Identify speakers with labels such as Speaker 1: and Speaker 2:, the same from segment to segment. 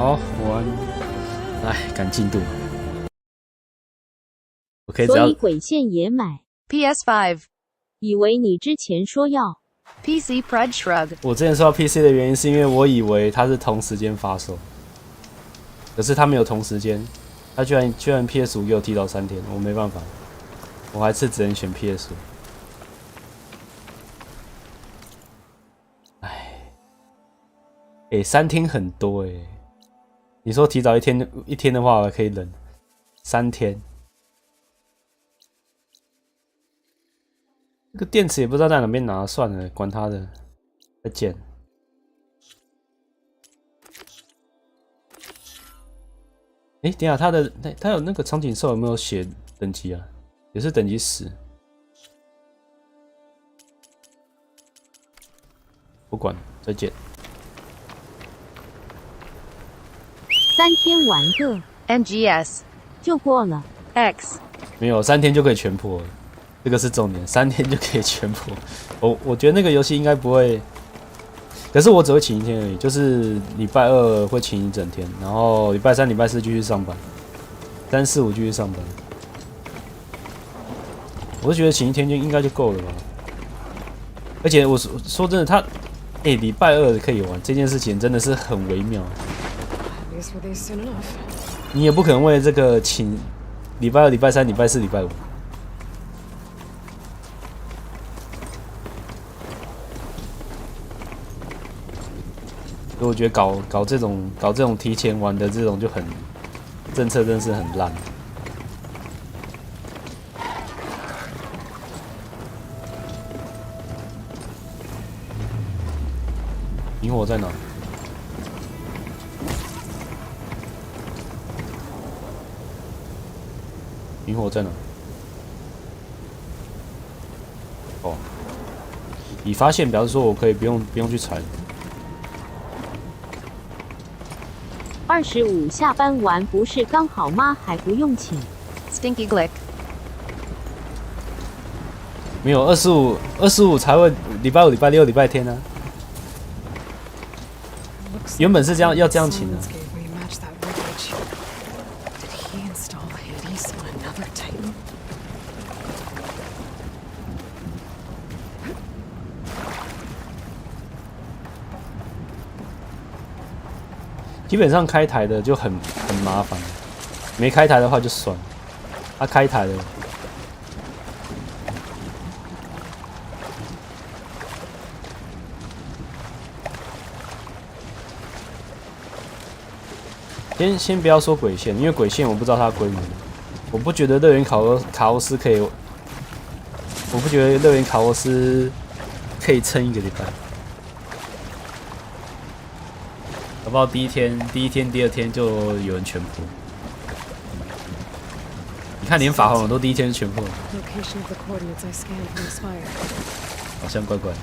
Speaker 1: 好，完。哎，赶进度。OK，
Speaker 2: 所以鬼线也买
Speaker 3: PS5。
Speaker 2: 以为你之前说要
Speaker 3: PC Pred Shrug。
Speaker 1: 我之前说到 PC 的原因是因为我以为它是同时间发售，可是它没有同时间，它居然 PS5 给我提早3天，我没办法，我还是只能选 PS5。哎，3天很多哎，你说提早一天的话，我可以忍3天。这个电池也不知道在哪边拿，算了，管他的，再见。等一下，它有那个长颈兽有没有写等级啊？也是等级10。不管，再见。
Speaker 2: 3天玩个
Speaker 3: NGS
Speaker 2: 就过了
Speaker 3: X。
Speaker 1: 没有3天就可以全破了，这个是重点，3天就可以全破。我觉得那个游戏应该不会，可是我只会请1天而已，就是礼拜2会请1整天，然后礼拜3、礼拜4继续上班，3、4、5继续上班。我是觉得请1天就应该就够了吧。而且我说真的，他礼拜2可以玩这件事情真的是很微妙。你也不可能为了这个请礼拜2、礼拜3、礼拜4、礼拜5。所以我觉得搞这种提前玩的这种就很政策，真是很烂。萤火在哪？萤火在哪？哦，已发现表示说我可以不用去踩。
Speaker 2: 25下班玩不是刚好吗？还不用请
Speaker 3: Stinky Glick。
Speaker 1: 没有25才会礼拜5、礼拜6、礼拜天呢、原本是要这样请的。基本上开台的就很麻烦，没开台的话就算了。他开台了，先不要说鬼线，因为鬼线我不知道它的规模，我不觉得乐园卡欧斯可以，我不觉得乐园卡欧斯可以撑1个礼拜。搞不好第一天、第2天就有人全破。你看，连法皇都第1天就全破了，好像怪怪的。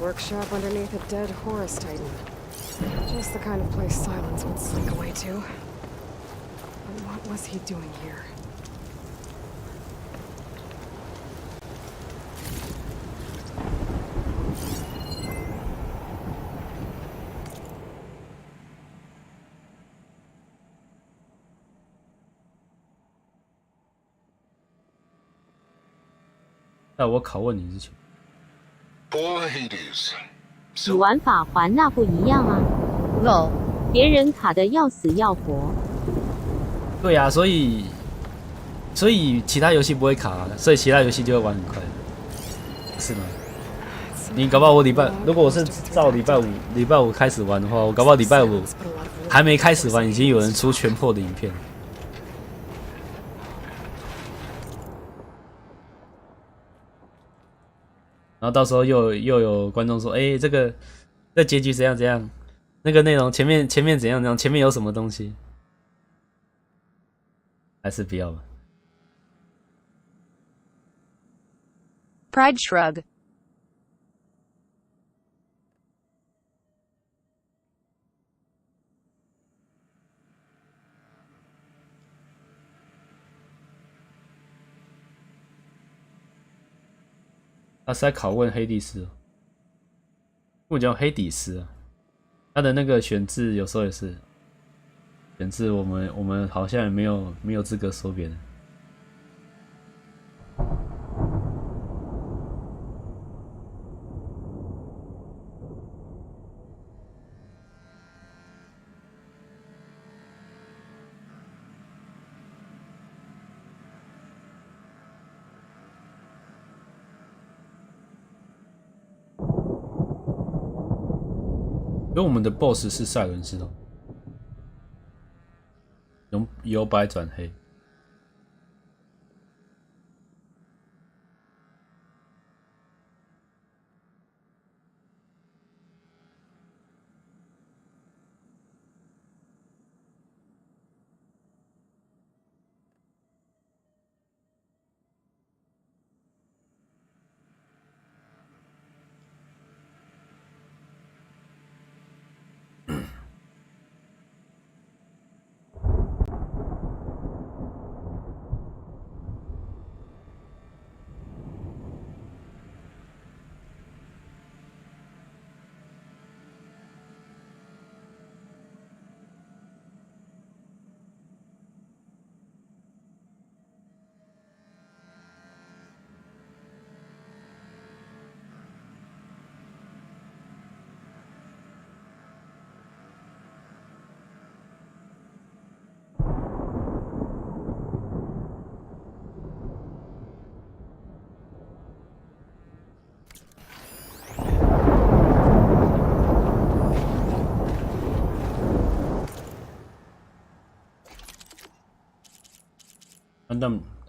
Speaker 4: Workshop underneath a dead Horus Titan. Just the kind of place Silence would slink away to. But what was he doing here?
Speaker 1: 在我拷问你之前，
Speaker 2: 你玩法环那不一样啊
Speaker 3: LOL。
Speaker 2: 别人卡的要死要活。
Speaker 1: 对啊，所以其他游戏不会卡、所以其他游戏就会玩很快，是吗？你搞不好如果我是照礼拜五开始玩的话，我搞不好礼拜5还没开始玩，已经有人出全破的影片。然后到时候又有观众说：“这结局怎样怎样，那个内容前面怎样怎样，前面有什么东西？”还是不要吧。
Speaker 3: Pride Shrug。
Speaker 1: 他是在拷问黑帝斯哦。我叫黑底丝啊，他的那个选字有时候也是选字，我们好像也没有资格说别人。因为我们的 BOSS 是赛伦斯哦，由白转黑。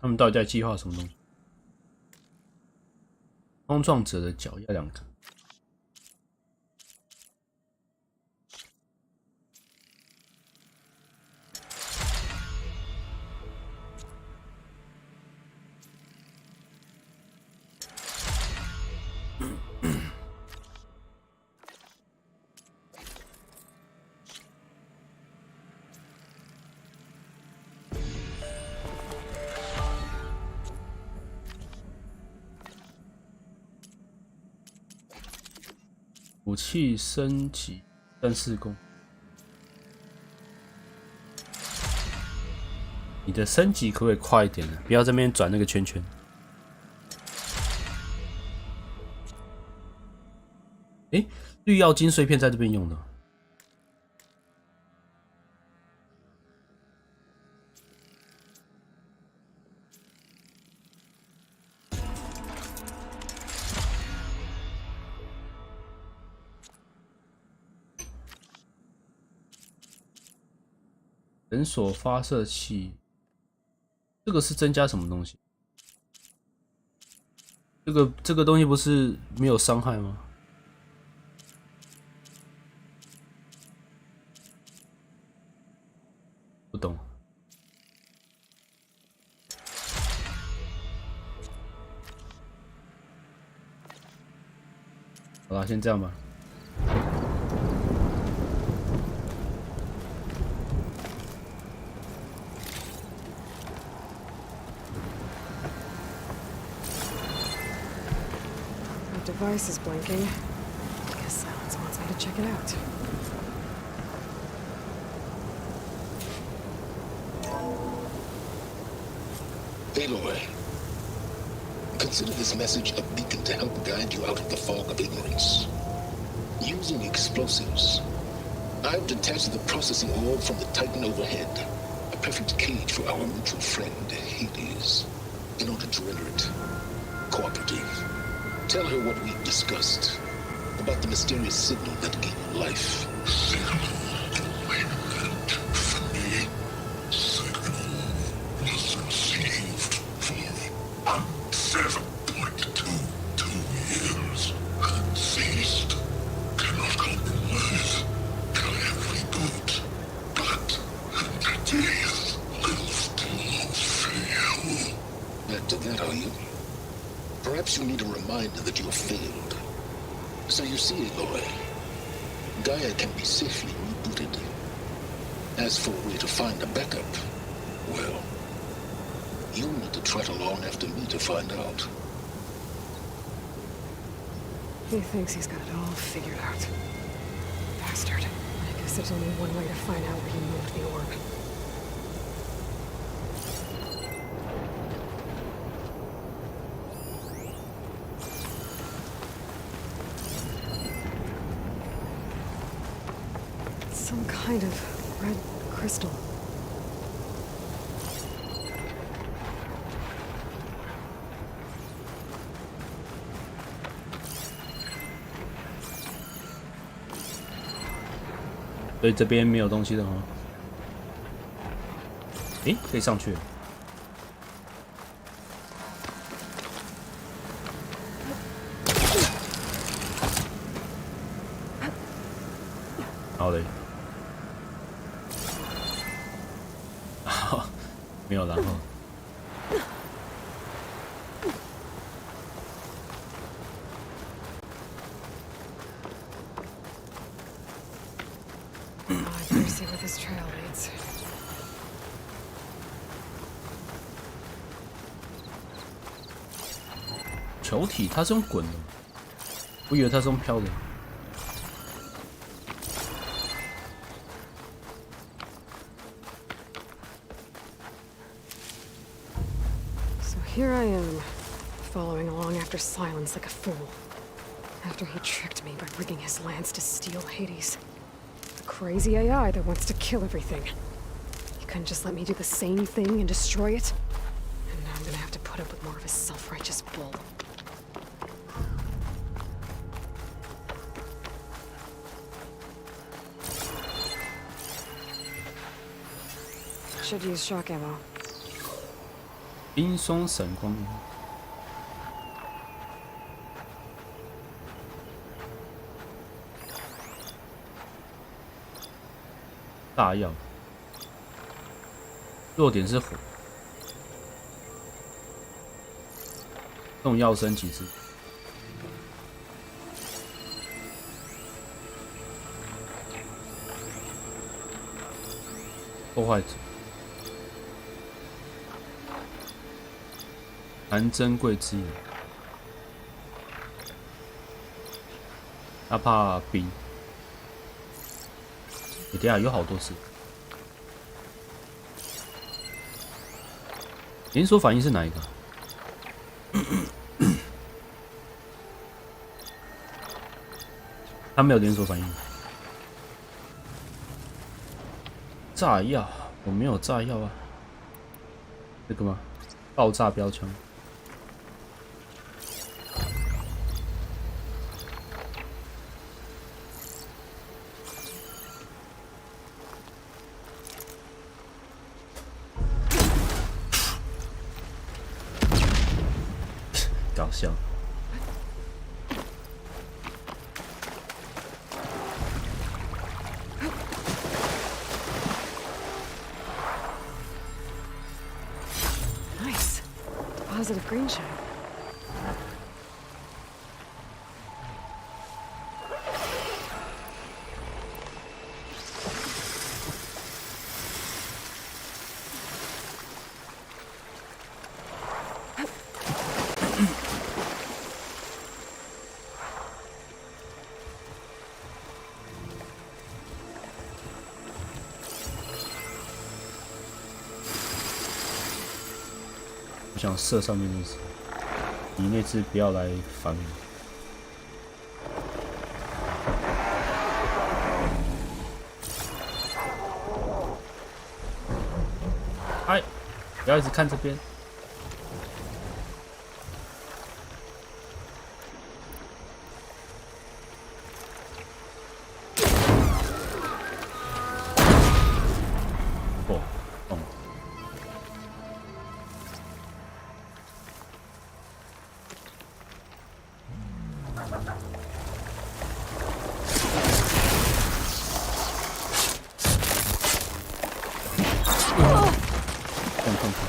Speaker 1: 他们到底在计划什么东西？冲撞者的脚要2个。武器升级3-4攻，你的升级可不可以快一点呢？不要这边转那个圈圈。诶，绿药金碎片在这边用的。人所发射器，这个是增加什么东西？这个东西不是没有伤害吗？不懂。好啦，先这样吧。
Speaker 4: Device is blinking. Guess Silence wants me to check it out.
Speaker 5: Aloy, consider this message a beacon to help guide you out of the fog of ignorance. Using explosives, I've detached the processing orb from the Titan overhead, a perfect cage for our mutual friend, Hades, in order to render it cooperative. Tell her what we've discussed about the mysterious signal that gave you life. Signal waited for me. Signal was received for 7.22 years and ceased. Cannot compromise. Can reboot. But entities live to fail. Back to that, are you? Perhaps you need a reminder that you have failed. So you see, Aloy, Gaia can be safely rebooted. As for a way to find a backup, well, you'll need to trot along after me to find out.
Speaker 4: He thinks he's got it all figured out. Bastard. I guess there's only one way to find out where he moved the orb. Some kind of red crystal.
Speaker 1: 所以这边没有东西的哦。诶，可以上去了。好嘞。没有然后。
Speaker 4: I better see where this trail leads.
Speaker 1: 球体它是用滚的，我以为它是用飘的。
Speaker 4: So here I am, following along after Silence like a fool. After he tricked me by rigging his lance to steal Hades. The crazy AI that wants to kill everything. He couldn't just let me do the same thing and destroy it? And now I'm gonna have to put up with more of his self-righteous bull. Should use shock ammo.
Speaker 1: 冰霜闪光。大药，弱点是火，用药升几次。破坏者，含珍贵资源，他怕冰。你等下有好多次。连锁反应是哪一个？他没有连锁反应。炸药，我没有炸药啊。这个吗？爆炸标枪。搞笑。
Speaker 4: Nice. Positive green shine.
Speaker 1: 我想射上面那只，你那只不要来烦我。哎，不要一直看这边。哦，懂了。痛痛痛！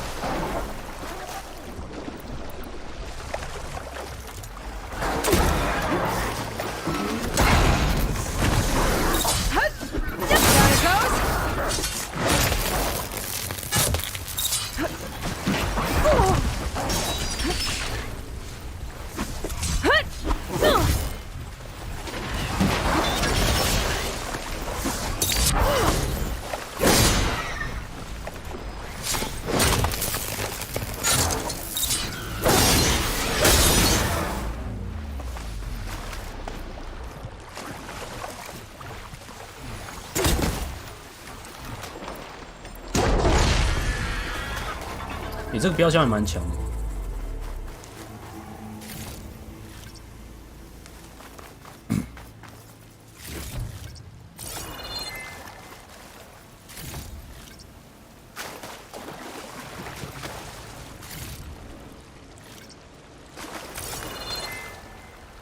Speaker 1: 你这个标枪也蛮强的。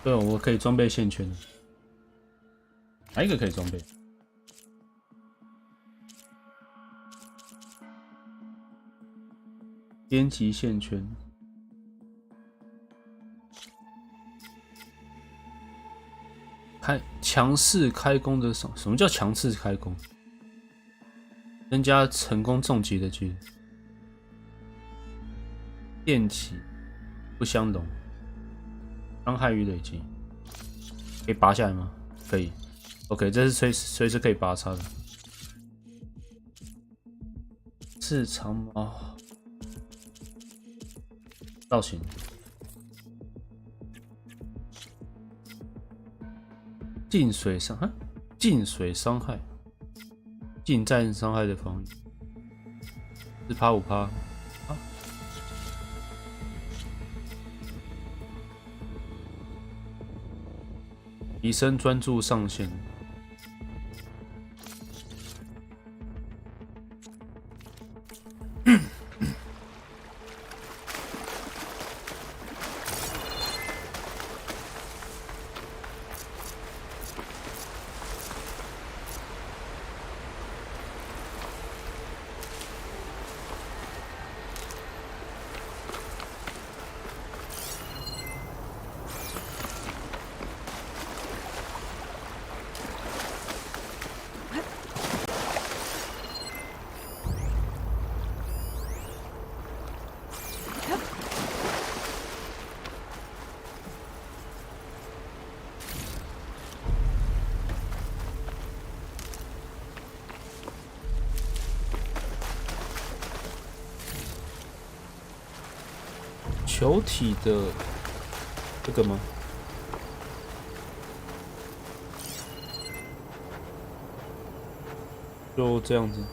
Speaker 1: 对，我可以装备线圈。哪一个可以装备？编辑线圈。强势开弓的什么叫强势开弓？增加成功中击的几率。电起不相容。伤害与累积，可以拔下来吗？可以。OK， 这是随时可以拔插的。是长矛造型，近水伤害，近水伤害，近战伤害的防御，4%、5%。提升专注上限。球体的这个吗？就这样子。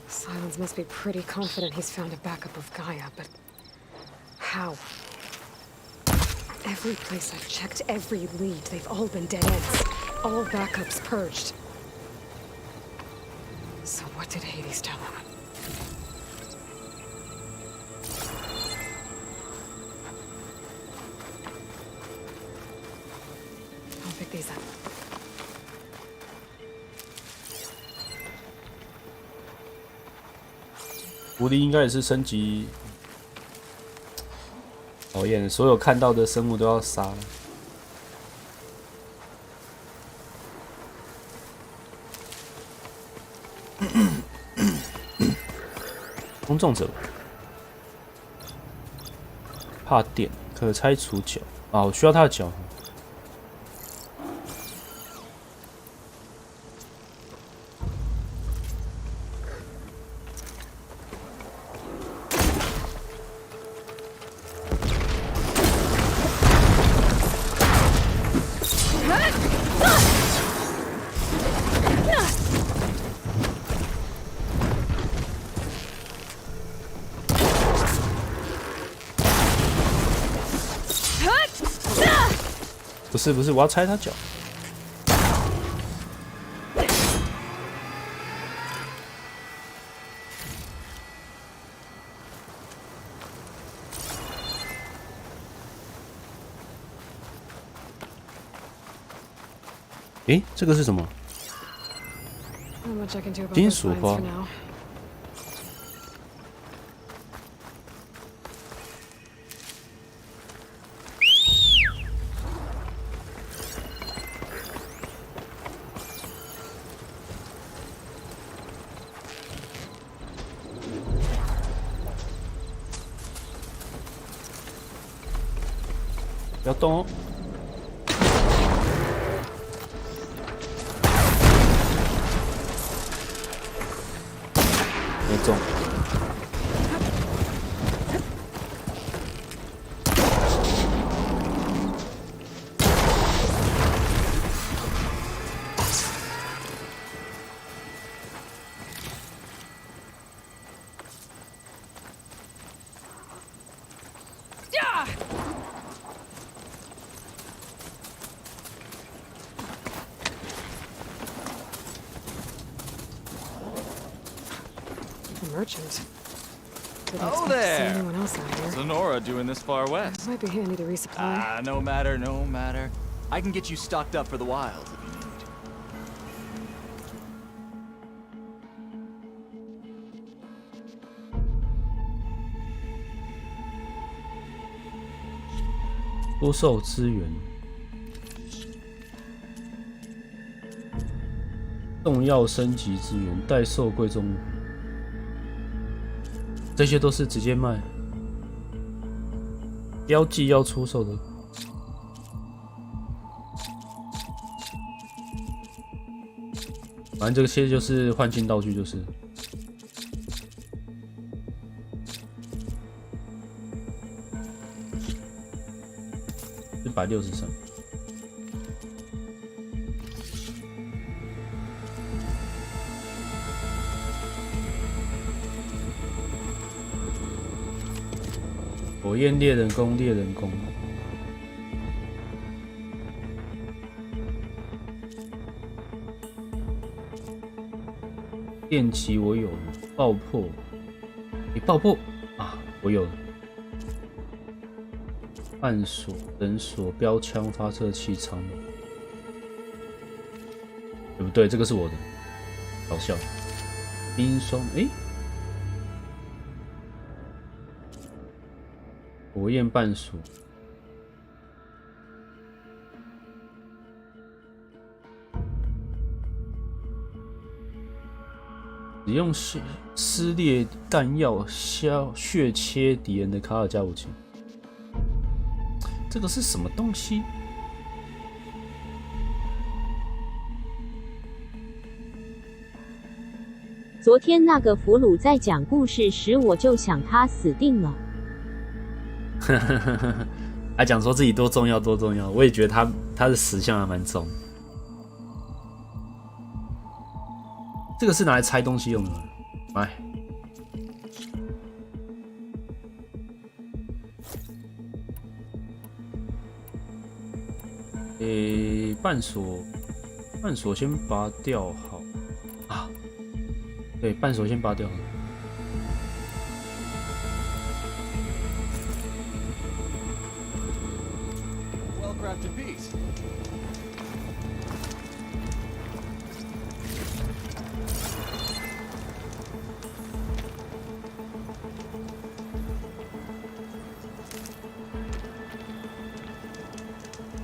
Speaker 4: Silence must be pretty confident he's found a backup of Gaia, but how? Every place I've checked, every lead, they've all been dead ends. All backups purged. So what did Hades tell him? I'll pick these up.
Speaker 1: 狐狸应该也是升级，讨厌，所有看到的生物都要杀。公众者怕电，可拆除脚啊，我需要他的脚。不是，我要拆他脚。诶，这个是什么？金属花。不要动哦！没中。
Speaker 4: merchant. Didn't
Speaker 6: Oh
Speaker 4: expect to see
Speaker 6: there!
Speaker 4: anyone else out here.
Speaker 6: Sonora doing this far west.
Speaker 4: Might be handy to resupply.
Speaker 6: Ah, no matter, no matter. I can get you stocked up for the wilds if you need.
Speaker 1: 多售资源，重要升级资源，代售贵重物，这些都是直接卖。标记要出售的，反正这些就是换金道具，就是。 163。火焰猎人弓，猎人弓。电击我有了，爆破，你爆破啊，我有了。 暗锁、人锁、标枪、发射器、长矛，对不对？这个是我的，搞笑。冰霜，火焰半锁，使用撕裂弹药血切敌人的卡尔加武器。 这个是什么东西？
Speaker 2: 昨天那个俘虏在讲故事时，我就想他死定了。
Speaker 1: 还讲说自己多重要多重要，我也觉得他的死相还蛮重。这个是拿来拆东西用的，来。 半锁先拔掉好啊，对，半锁先拔掉好。
Speaker 6: Well-crafted piece.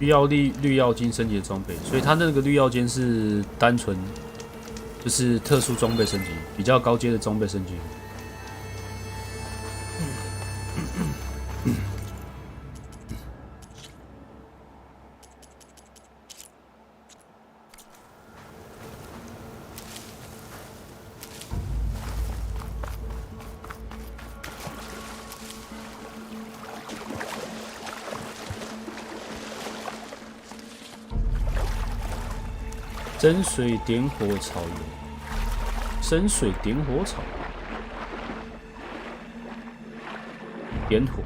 Speaker 1: 需要绿药金升级的装备，所以它那个绿药金是单纯就是特殊装备升级，比较高阶的装备升级。深水点火草原，深水点火草，点火。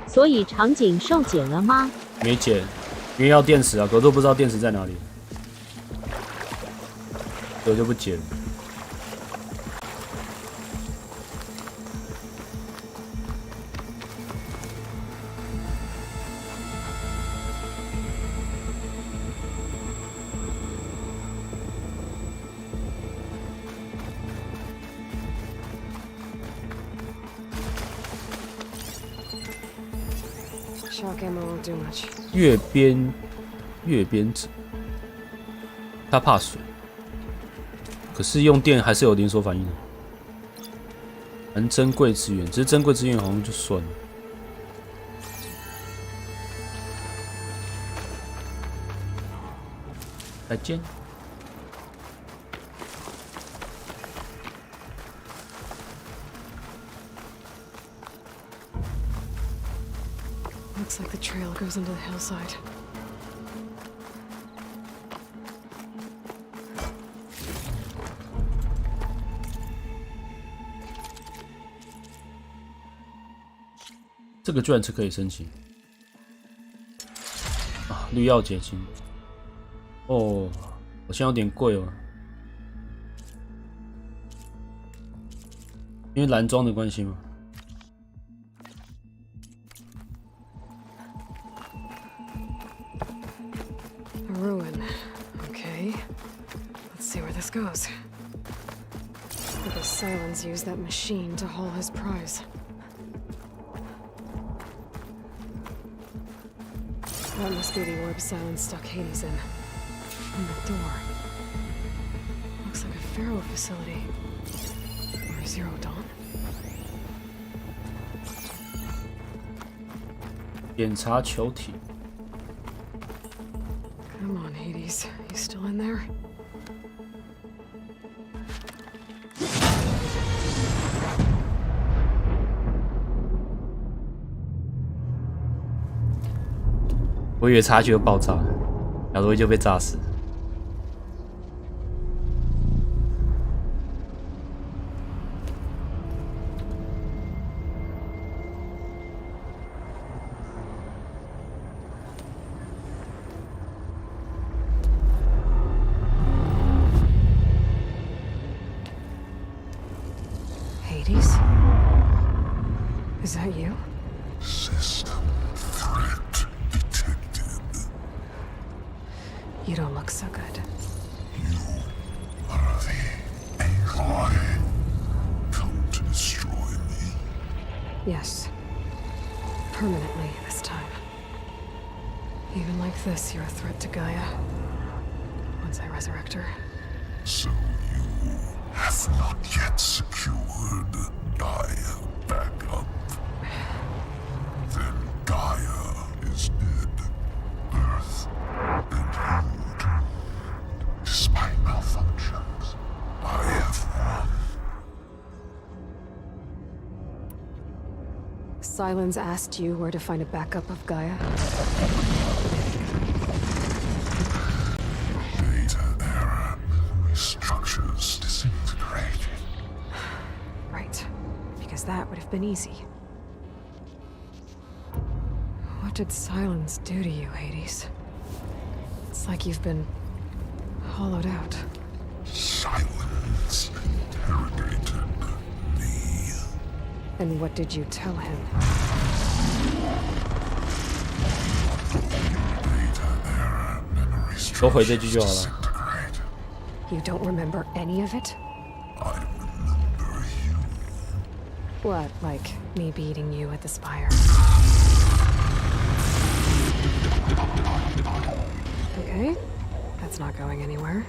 Speaker 2: 所以场景受减了吗？
Speaker 1: 没减，因为要电池啊，可都不知道电池在哪里。 我就不捡了。
Speaker 4: Shock ammo won't do much.
Speaker 1: 月边者，他怕水。 可是用电还是有连锁反应的，很珍贵资源，只是珍贵资源好像就算了。再见。
Speaker 4: Looks like the trail goes into the hillside.
Speaker 1: 这个居然是可以申请啊！绿药结晶哦，好像有点贵哦，因为蓝装的关系吗？
Speaker 4: A ruin. Okay. Let's see where this goes. I guess Silence used that machine to haul his prize. That must be the orb Silence stuck Hades in. And the door. Looks like a Pharaoh facility. Or Zero Dawn?
Speaker 1: 检查球体。
Speaker 4: Come on, Hades. You still in there?
Speaker 1: "我以为插曲会爆炸，小罗就被炸死。
Speaker 4: Hades? Is that you?
Speaker 5: System threat detected.
Speaker 4: You don't look so good.
Speaker 5: You are the AI come to destroy me.
Speaker 4: Yes. Permanently this time. Even like this, you're a threat to Gaia. Once I resurrect her.
Speaker 5: So you have not yet secured Gaia back up. Then Gaia is dead. Earth and you too. Despite malfunctions, I have won.
Speaker 4: Silence asked you where to find a backup of Gaia?
Speaker 5: Data error, memory structures disintegrated.
Speaker 4: Right. Because that would have been easy. What did Silence do to you, Hades? It's like you've been hollowed out.
Speaker 5: Silence interrogated me.
Speaker 4: And what did you tell him?
Speaker 5: Data error, memory
Speaker 1: 都回
Speaker 5: structures
Speaker 1: 这句就好了。
Speaker 5: disintegrate.
Speaker 4: You don't remember any of it?
Speaker 5: I remember you.
Speaker 4: What, like me beating you at the spire? Okay, that's not going anywhere.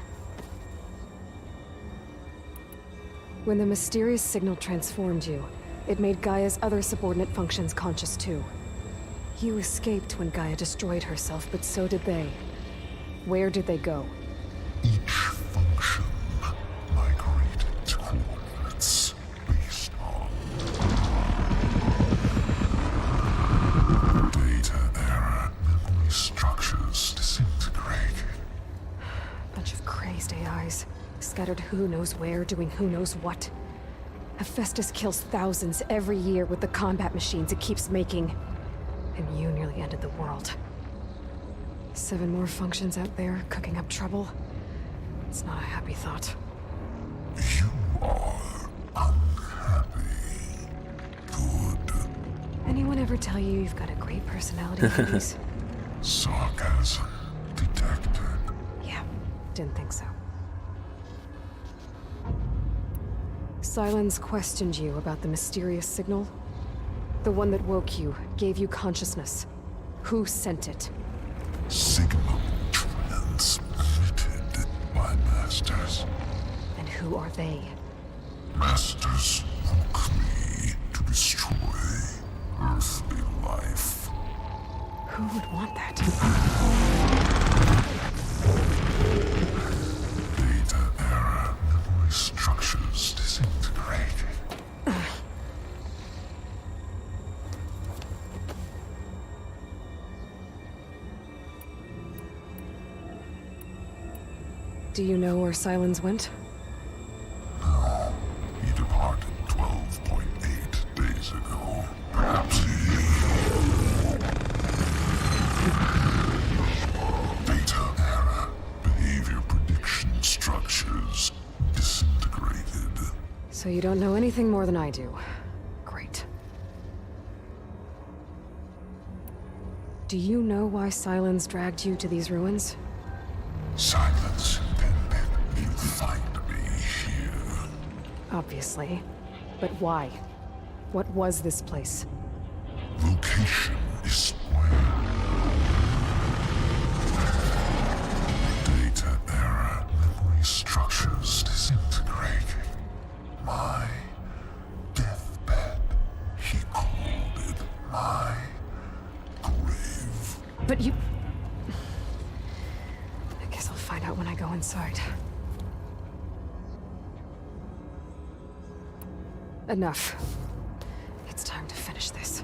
Speaker 4: When the mysterious signal transformed you, it made Gaia's other subordinate functions conscious too. You escaped when Gaia destroyed herself, but so did they. Where did they go?
Speaker 5: Each function migrated to coordinates based on data error, memory structures disintegrated.
Speaker 4: Bunch of crazed AIs, scattered who knows where, doing who knows what. Hephaestus kills thousands every year with the combat machines it keeps making. And you nearly ended the world. 7 more functions out there, cooking up trouble. It's not a happy thought.
Speaker 5: You are unhappy. Good.
Speaker 4: Anyone ever tell you you've got a great personality, Hades?
Speaker 5: Sarcasm detected.
Speaker 4: Yeah, didn't think so. Silence questioned you about the mysterious signal. The one that woke you, gave you consciousness. Who sent it?
Speaker 5: Signal transmitted by masters.
Speaker 4: And who are they?
Speaker 5: Masters woke me to destroy earthly life.
Speaker 4: Who would want that?
Speaker 5: Data error, memory structures disintegrated.
Speaker 4: Do you know where Silence went?
Speaker 5: No, he departed 12.8 days ago. Perhaps he
Speaker 4: So you don't know anything more than I do. Great. Do you know why Silence dragged you to these ruins?
Speaker 5: Silence intended you find me here.
Speaker 4: Obviously. But why? What was this place?
Speaker 5: Location is square. Data error. Memory structures disintegrating. My deathbed. He called it my grave.
Speaker 4: But you... I guess I'll find out when I go inside. Enough. It's time to finish this.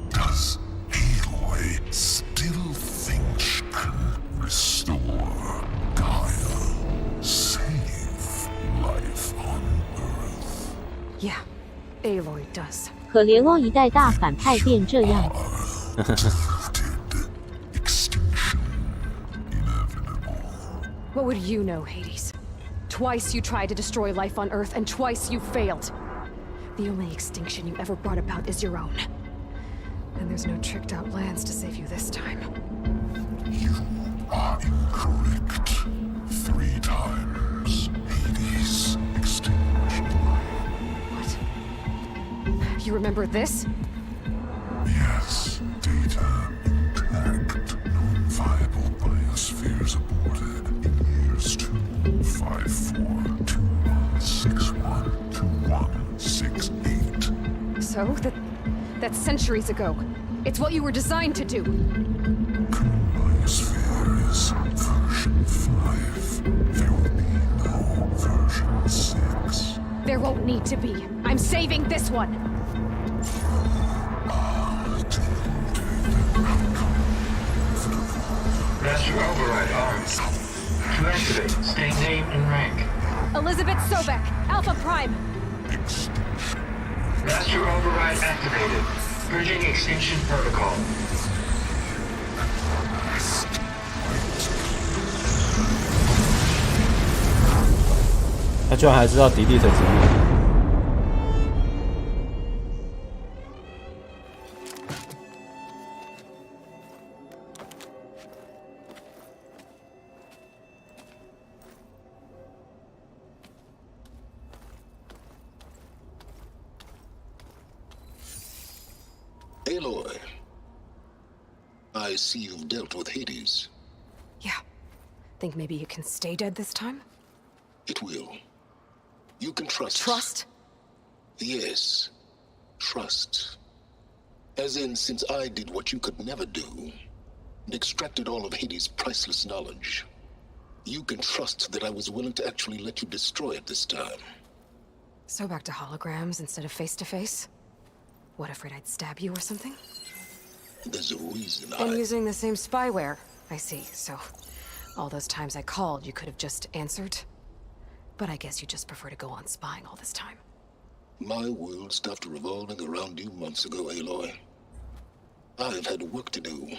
Speaker 5: Does Aloy still think she can restore Gaia? Save life on Earth?
Speaker 4: Yeah, Aloy does.
Speaker 2: 可怜哦，一代大反派变这样。
Speaker 5: Tilted. Extinction. Inevitable.
Speaker 4: What would you know, Hades? Twice you tried to destroy life on Earth, and twice you failed. The only extinction you ever brought about is your own. And there's no tricked-out lands to save you this time.
Speaker 5: You are incorrect. 3 times. Hades. Extinction.
Speaker 4: What? You remember this?
Speaker 5: Yes. Data intact. Non-viable biospheres aborted in years 254, 2161, 2168.
Speaker 4: So, that's centuries ago. It's what you were designed to do.
Speaker 5: Biosphere is version 5. There will be no version 6.
Speaker 4: There won't need to be. I'm saving this one.
Speaker 7: Master override arms. To activate, state name and rank.
Speaker 4: Elizabeth Sobek, Alpha Prime.
Speaker 7: Master override activated. Bridging extinction protocol.
Speaker 1: 他居然还知道 delete 指令。
Speaker 5: Aloy, I see you've dealt with Hades.
Speaker 4: Yeah. Think maybe you can stay dead this time?
Speaker 5: It will. You can trust.
Speaker 4: Trust?
Speaker 5: Yes. Trust. As in, since I did what you could never do, and extracted all of Hades' priceless knowledge, you can trust that I was willing to actually let you destroy it this time.
Speaker 4: So back to holograms instead of face-to-face? What, afraid I'd stab you or something?
Speaker 5: There's a reason
Speaker 4: And using the same spyware. I see, so... all those times I called, you could have just answered? But I guess you just prefer to go on spying all this time.
Speaker 5: My world stopped revolving around you months ago, Aloy. I've had work to do.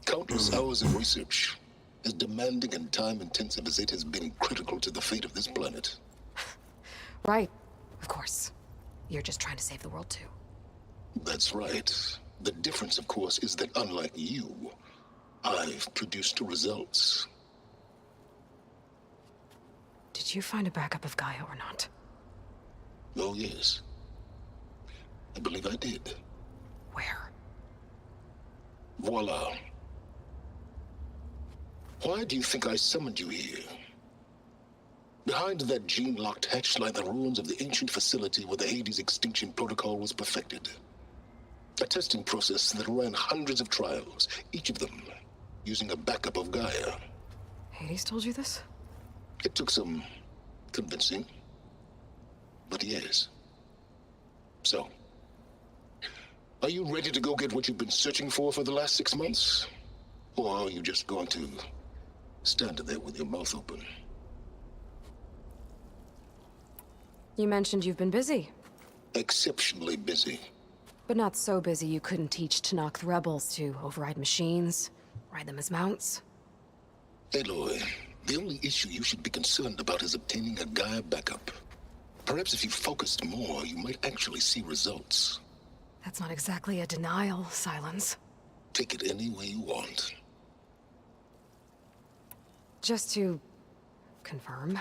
Speaker 5: Countless hours of research, as demanding and time-intensive as it has been critical to the fate of this planet.
Speaker 4: Right, of course. You're just trying to save the world too.
Speaker 5: That's right. The difference, of course, is that unlike you, I've produced results.
Speaker 4: Did you find a backup of Gaia or not?
Speaker 5: Oh, yes. I believe I did.
Speaker 4: Where?
Speaker 5: Voila. Why do you think I summoned you here? Behind that gene-locked hatch lie the ruins of the ancient facility where the Hades extinction protocol was perfected. A testing process that ran hundreds of trials, each of them using a backup of Gaia.
Speaker 4: Hades told you this?
Speaker 5: It took some convincing, but yes. So, are you ready to go get what you've been searching for the last 6 months? Or are you just going to stand there with your mouth open?
Speaker 4: You mentioned you've been busy.
Speaker 5: Exceptionally busy.
Speaker 4: But not so busy you couldn't teach Tanakh the rebels to override machines, ride them as mounts.
Speaker 5: Aloy, the only issue you should be concerned about is obtaining a Gaia backup. Perhaps if you focused more, you might actually see results.
Speaker 4: That's not exactly a denial, Silence.
Speaker 5: Take it any way you want.
Speaker 4: Just to confirm,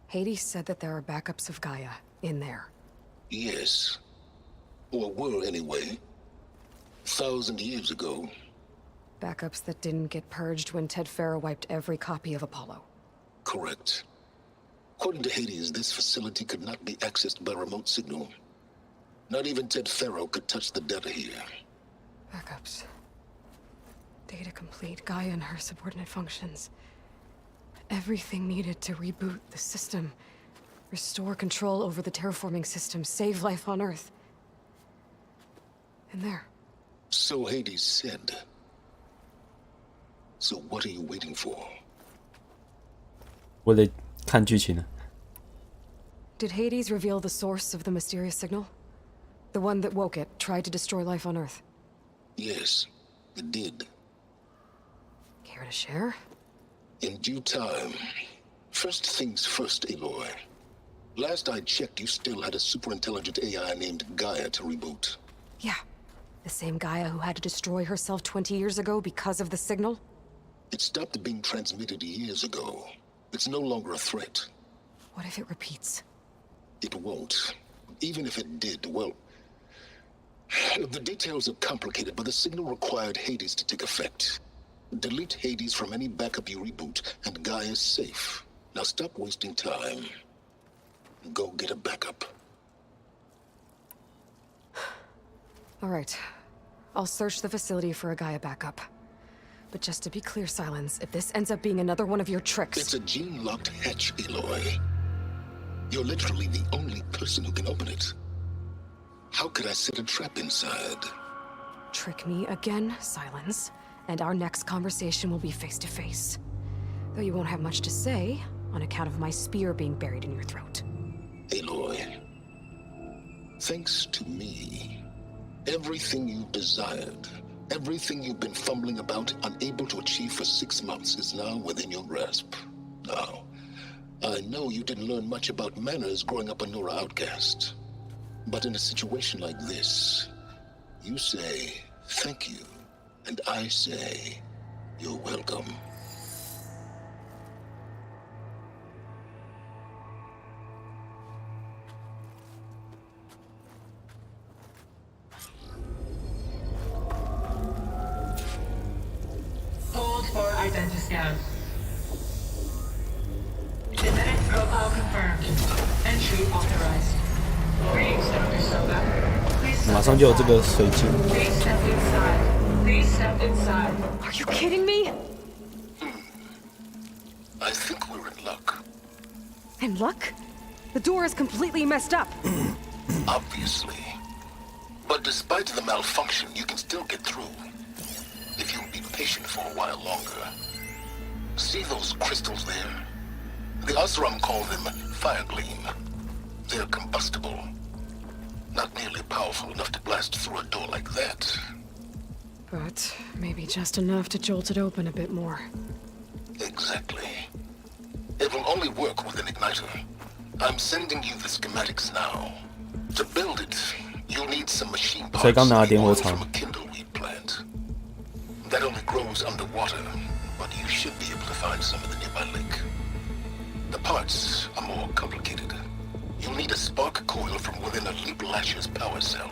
Speaker 4: Hades said that there are backups of Gaia in there.
Speaker 5: Yes. Or were anyway. 1,000 years ago.
Speaker 4: Backups that didn't get purged when Ted Farrow wiped every copy of Apollo.
Speaker 5: Correct. According to Hades, this facility could not be accessed by remote signal. Not even Ted Farrow could touch the data here.
Speaker 4: Backups. Data complete, Gaia and her subordinate functions. Everything needed to reboot the system. Restore control over the terraforming system, save life on Earth. And there.
Speaker 5: So Hades said. So what are you waiting for?
Speaker 1: 我得看剧情了。
Speaker 4: Did Hades reveal the source of the mysterious signal? The one that woke it, tried to destroy life on Earth?
Speaker 5: Yes, it did.
Speaker 4: Care to share?
Speaker 5: In due time. First things first, Aloy. Last I checked, you still had a superintelligent AI named Gaia to reboot.
Speaker 4: Yeah. The same Gaia who had to destroy herself 20 years ago because of the signal?
Speaker 5: It stopped being transmitted years ago. It's no longer a threat.
Speaker 4: What if it repeats?
Speaker 5: It won't. Even if it did, well... The details are complicated, but the signal required Hades to take effect. Delete Hades from any backup you reboot, and Gaia's safe. Now stop wasting time. Go get a backup.
Speaker 4: All right. I'll search the facility for a Gaia backup. But just to be clear, Silence, if this ends up being another one of your tricks...
Speaker 5: It's a gene-locked hatch, Aloy. You're literally the only person who can open it. How could I set a trap inside?
Speaker 4: Trick me again, Silence, and our next conversation will be face-to-face. Though you won't have much to say, on account of my spear being buried in your throat.
Speaker 5: Aloy, thanks to me, everything you desired, everything you've been fumbling about, unable to achieve for 6 months, is now within your grasp. Now, I know you didn't learn much about manners growing up a Nora outcast. But in a situation like this, you say, thank you, and I say, you're welcome.
Speaker 7: Hold for identiscan. Genetic profile confirmed. Entry authorized. Greetings, Dr. Soga. Please step
Speaker 1: 马上就有这个水晶。
Speaker 7: Please step inside. Please step inside.
Speaker 4: Are you kidding me?
Speaker 5: I think we're in luck.
Speaker 4: In luck? The door is completely messed up.
Speaker 5: Obviously. But despite the malfunction, you can still get through. If you'll be patient for a while longer. See those crystals there? The Osram call them fire gleam. They're combustible. Not nearly powerful enough to blast through a door like that.
Speaker 4: But maybe just enough to jolt it open a bit more.
Speaker 5: Exactly. It will only work with an igniter. I'm sending you the schematics now. To build it, you'll need some machine parts
Speaker 1: 所以刚拿了点火
Speaker 5: oil
Speaker 1: 柴。
Speaker 5: from a kindleweed plant. That only grows underwater, but you should be able to find some in the nearby lake. The parts are more complicated. You'll need a spark coil from within a Leap Lasher's power cell.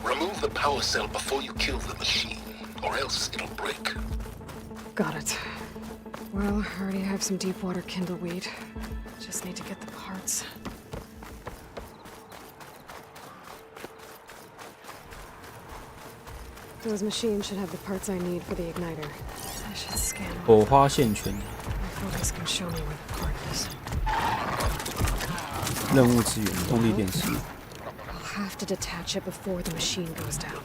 Speaker 5: Remove the power cell before you kill the machine, or else it'll break.
Speaker 4: Got it. Well, I already have some deep water kindleweed. Just need to get the parts. Those machines should have the parts I need for the igniter. I should scan them.
Speaker 1: 火花线圈，
Speaker 4: My focus can show me where the part is.
Speaker 1: 任务资源，动力电池。
Speaker 4: I'll have to detach it before the machine goes down.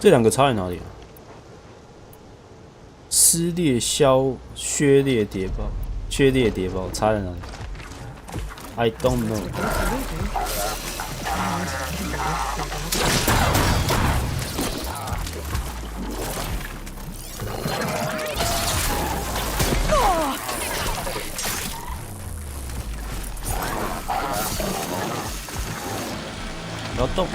Speaker 1: 这两个差在哪里啊？撕裂削裂谍报，缺裂谍报差在哪里 ？I don't know。
Speaker 4: Got
Speaker 1: 动。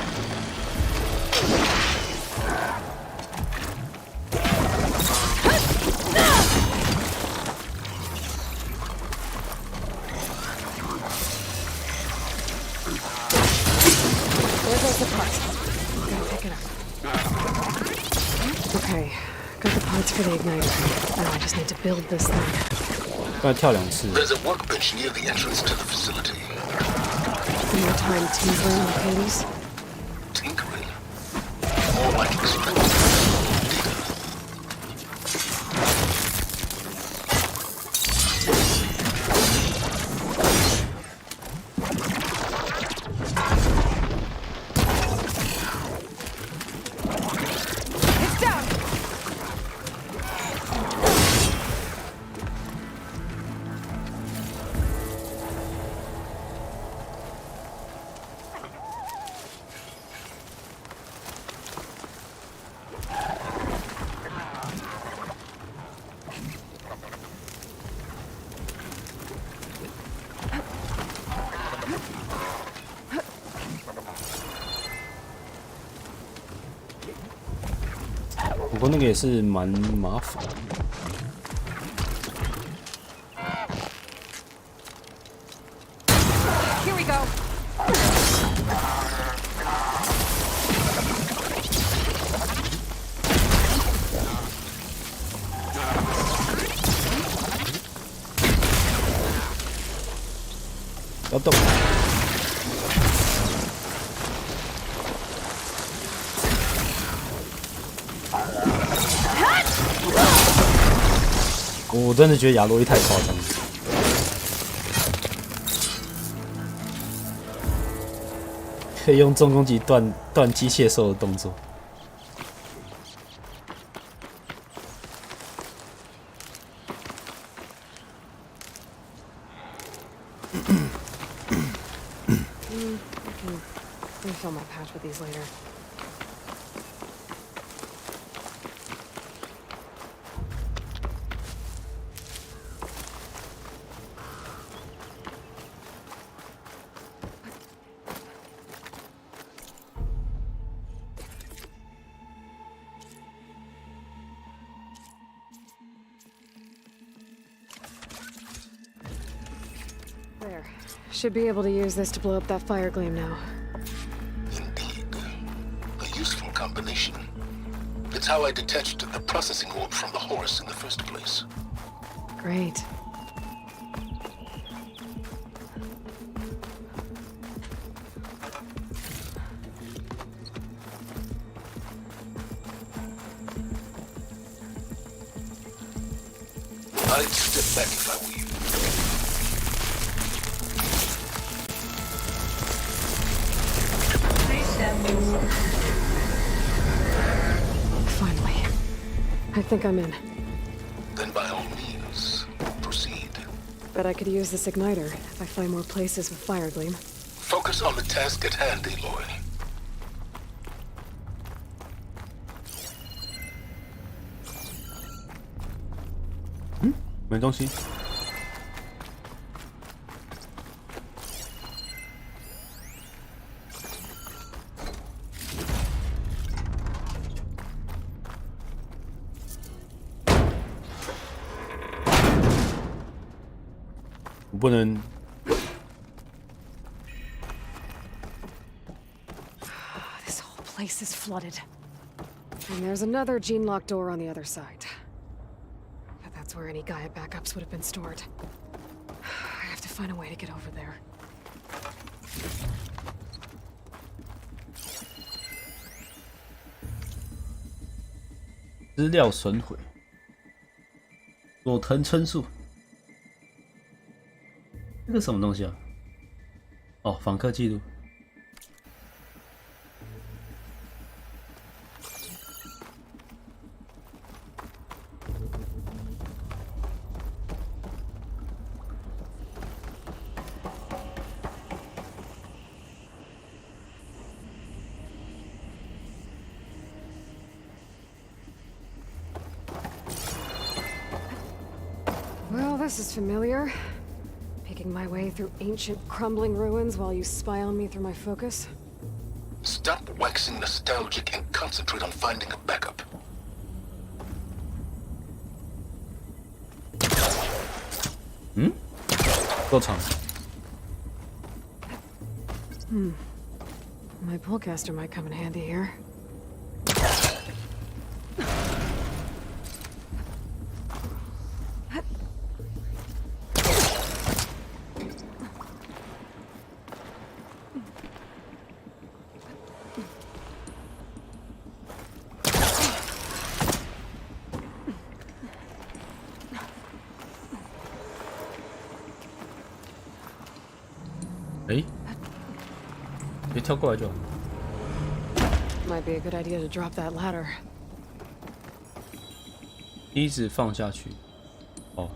Speaker 4: There goes the part. Gotta pick it up. Okay, got the parts for the igniter. Now I just need to build this thing.
Speaker 1: 刚才跳2次。
Speaker 5: There's a workbench near the entrance to the facility.
Speaker 4: Some more time tinkering with Hades.
Speaker 5: Tinkering. More like explosive.
Speaker 4: It's down!
Speaker 1: 不过那个也是蛮麻烦。
Speaker 4: Here we go!
Speaker 1: 不要动。我真的觉得亚洛伊太夸张了。可以用重攻击断机械兽的动作。
Speaker 4: Refill my patch with these later. There. Should be able to use this to blow up that fire gleam now.
Speaker 5: Indeed. A useful combination. It's how I detached the processing orb from the horse in the first place.
Speaker 4: Great.
Speaker 5: I'd step back if I were you.
Speaker 7: Please stand by.
Speaker 4: Finally. I think I'm in.
Speaker 5: Then by all means, proceed.
Speaker 4: Bet I could use this igniter if I find more places with fire gleam.
Speaker 5: Focus on the task at hand, Aloy.
Speaker 1: 没东西。我不能。
Speaker 4: This whole place is flooded. And there's another gene-locked door on the other side. But that's where any Gaia backups would have been stored. I have to find a way to get over there.
Speaker 1: 资料损毁。佐藤春树。这个什么东西啊？哦，访客记录。
Speaker 4: Well, this is familiar. Making my way through ancient, crumbling ruins while you spy on me through my focus.
Speaker 5: Stop waxing nostalgic and concentrate on finding a backup.
Speaker 1: 够长。
Speaker 4: My pullcaster might come in handy here.
Speaker 1: 别跳过来就好。
Speaker 4: Might be a good idea to drop that ladder.
Speaker 1: 一直放下去。哦。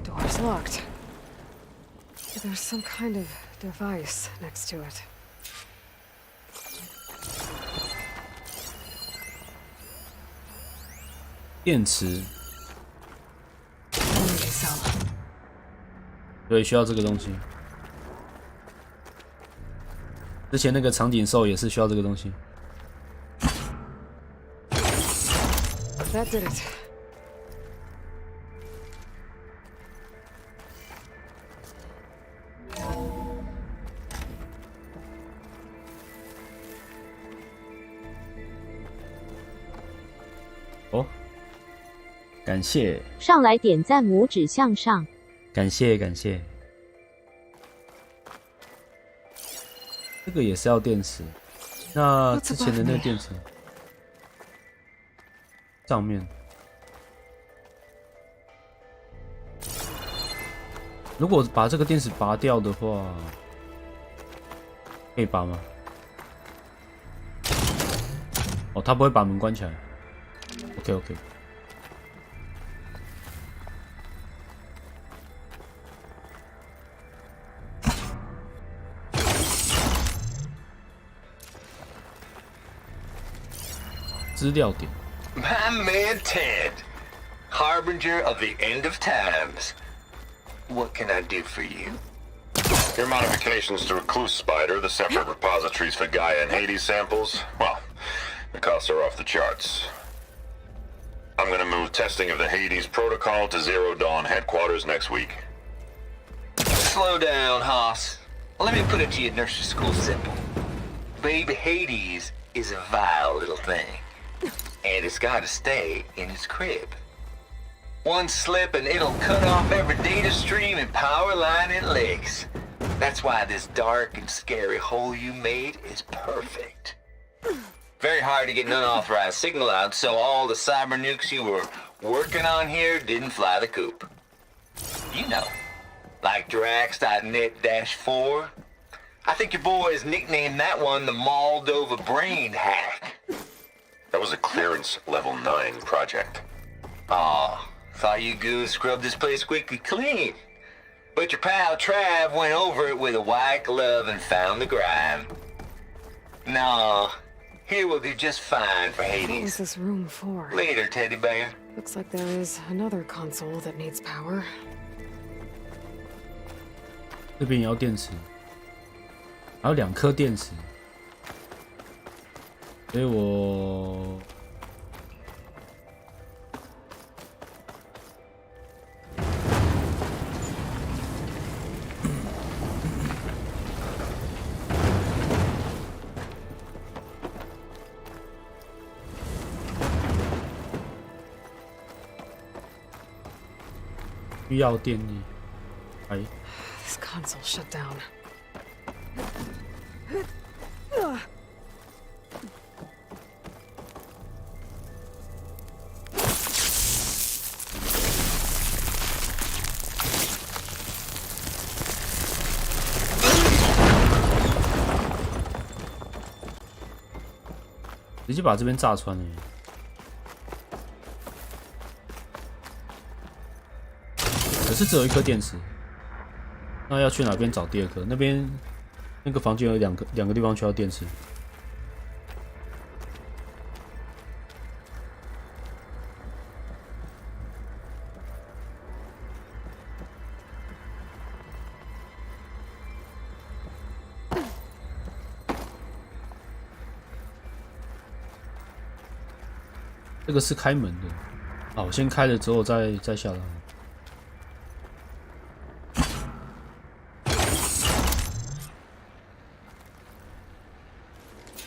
Speaker 4: Door's locked. There's some kind of device next to it.
Speaker 1: 电池。对，需要这个东西。之前那个长颈兽也是需要这个东西。
Speaker 4: That did it.
Speaker 1: 哦，感谢，
Speaker 2: 上来点赞，拇指向上。
Speaker 1: 感谢，感谢。这个也是要电池，那之前的那个电池上面，如果把这个电池拔掉的话，可以拔吗？哦，它不会把门关起来。OK。 资料点。
Speaker 8: My man Ted, harbinger of the end of times. What can I do for you?
Speaker 9: Your modifications to Recluse Spider, the separate repositories for Gaia and Hades samples, well, the costs are off the charts. I'm gonna move testing of the Hades protocol to Zero Dawn headquarters next week.
Speaker 8: Slow down, Haas. Let me put it to you nursery school simple. Baby Hades is a vile little thing. And it's gotta stay in its crib. One slip and it'll cut off every data stream and power line it leaks. That's why this dark and scary hole you made is perfect. Very hard to get an unauthorized signal out, so all the cyber nukes you were working on here didn't fly the coop. You know, like Drax.net-4. I think your boys nicknamed that one the Moldova Brain Hack.
Speaker 9: That was a clearance level 9 project.
Speaker 8: Aw, thought you goons scrubbed this place squeaky clean. But your pal Trav went over it with a white glove and found the grime. No, here will do just fine for
Speaker 4: What was
Speaker 8: Hades.
Speaker 4: this room for?
Speaker 8: Later, teddy bear.
Speaker 4: Looks like there is another console that needs power.
Speaker 1: 这边也要电池，还有2颗电池，所以我需要电力，哎。
Speaker 4: This console shut down.
Speaker 1: 直接把这边炸穿了。可是只有1颗电池，那要去哪边找第2颗？那边那个房间有两个地方需要电池。这个是开门的。好，我先开了之后再下来。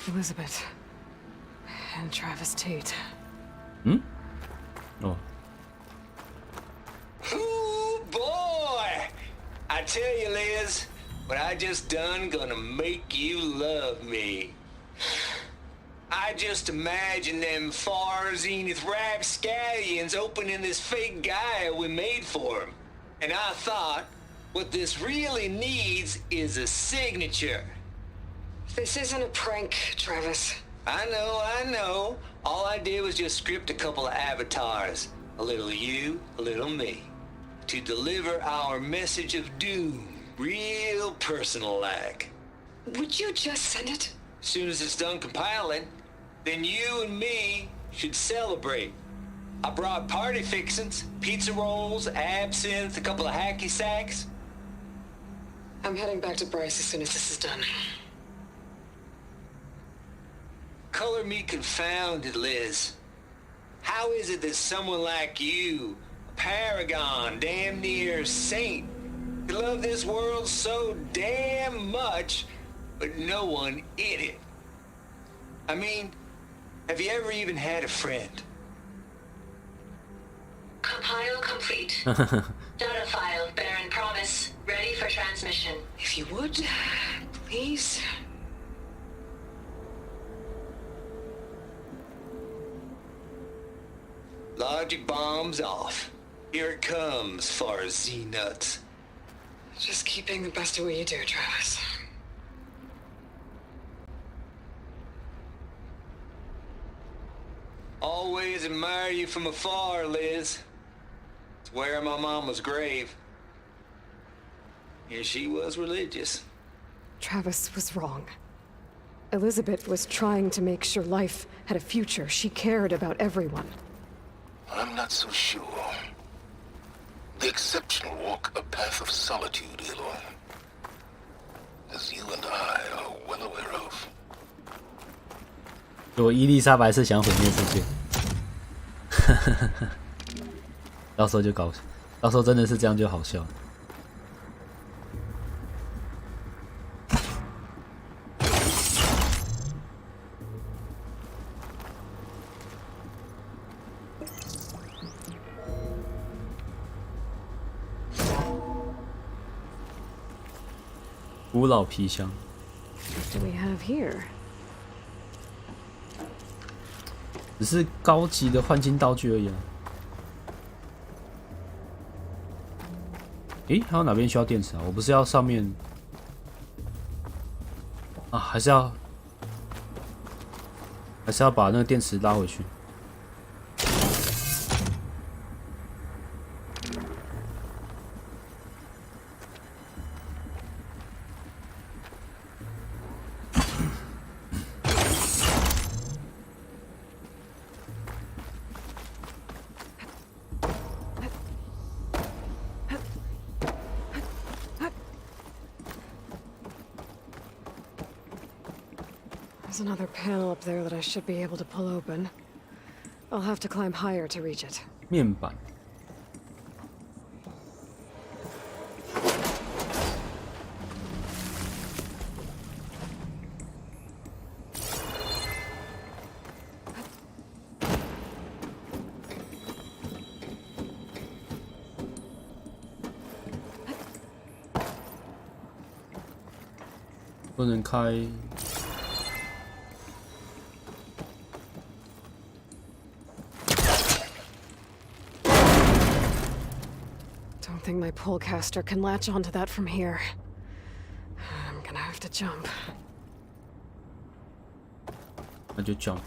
Speaker 4: Elizabeth and Travis Tate.
Speaker 1: 嗯？哦。
Speaker 8: Ooh, boy! I tell you, Liz, what I just done gonna make you love me. I just imagine them far zenith rapscallions opening this fake Gaia we made for him. And I thought, what this really needs is a signature.
Speaker 4: This isn't a prank, Travis.
Speaker 8: I know. All I did was just script a couple of avatars. A little you, a little me. To deliver our message of doom, real personal-like.
Speaker 4: Would you just send it?
Speaker 8: As soon as it's done compiling, then you and me should celebrate. I brought party fixins, pizza rolls, absinthe, a couple of hacky sacks.
Speaker 4: I'm heading back to Bryce as soon as this is done.
Speaker 8: Color me confounded, Liz. How is it that someone like you, a paragon, damn near saint, could love this world so damn much, but no one in it? I mean, have you ever even had a friend?
Speaker 7: Compile complete. Data file, Baron Promise, ready for transmission.
Speaker 4: If you would, please.
Speaker 8: Logic bombs off. Here it comes, far Z-nuts.
Speaker 4: Just keep being the best at what you do, Travis.
Speaker 8: Always admire you from afar, Liz. It's where my mama's grave. And she was religious.
Speaker 4: Travis was wrong. Elizabeth was trying to make sure life had a future. She cared about everyone.
Speaker 5: I'm not so sure. The exceptional walk a path of solitude, Aloy. As you and I are well aware of.
Speaker 1: 如果伊丽莎白是想毁灭世界，到时候就搞，到时候真的是这样就好笑。古老皮箱。
Speaker 4: What do we have here?
Speaker 1: 只是高级的换金道具而已啊。诶，还有哪边需要电池啊？我不是要上面啊，还是要把那个电池拉回去。
Speaker 4: There's another panel up there that I should be able to pull open. I'll have to climb higher to reach it.
Speaker 1: 面板。不能开。
Speaker 4: Don't think my pullcaster can latch onto that from here. I'm gonna have to jump.
Speaker 1: 那就 jump。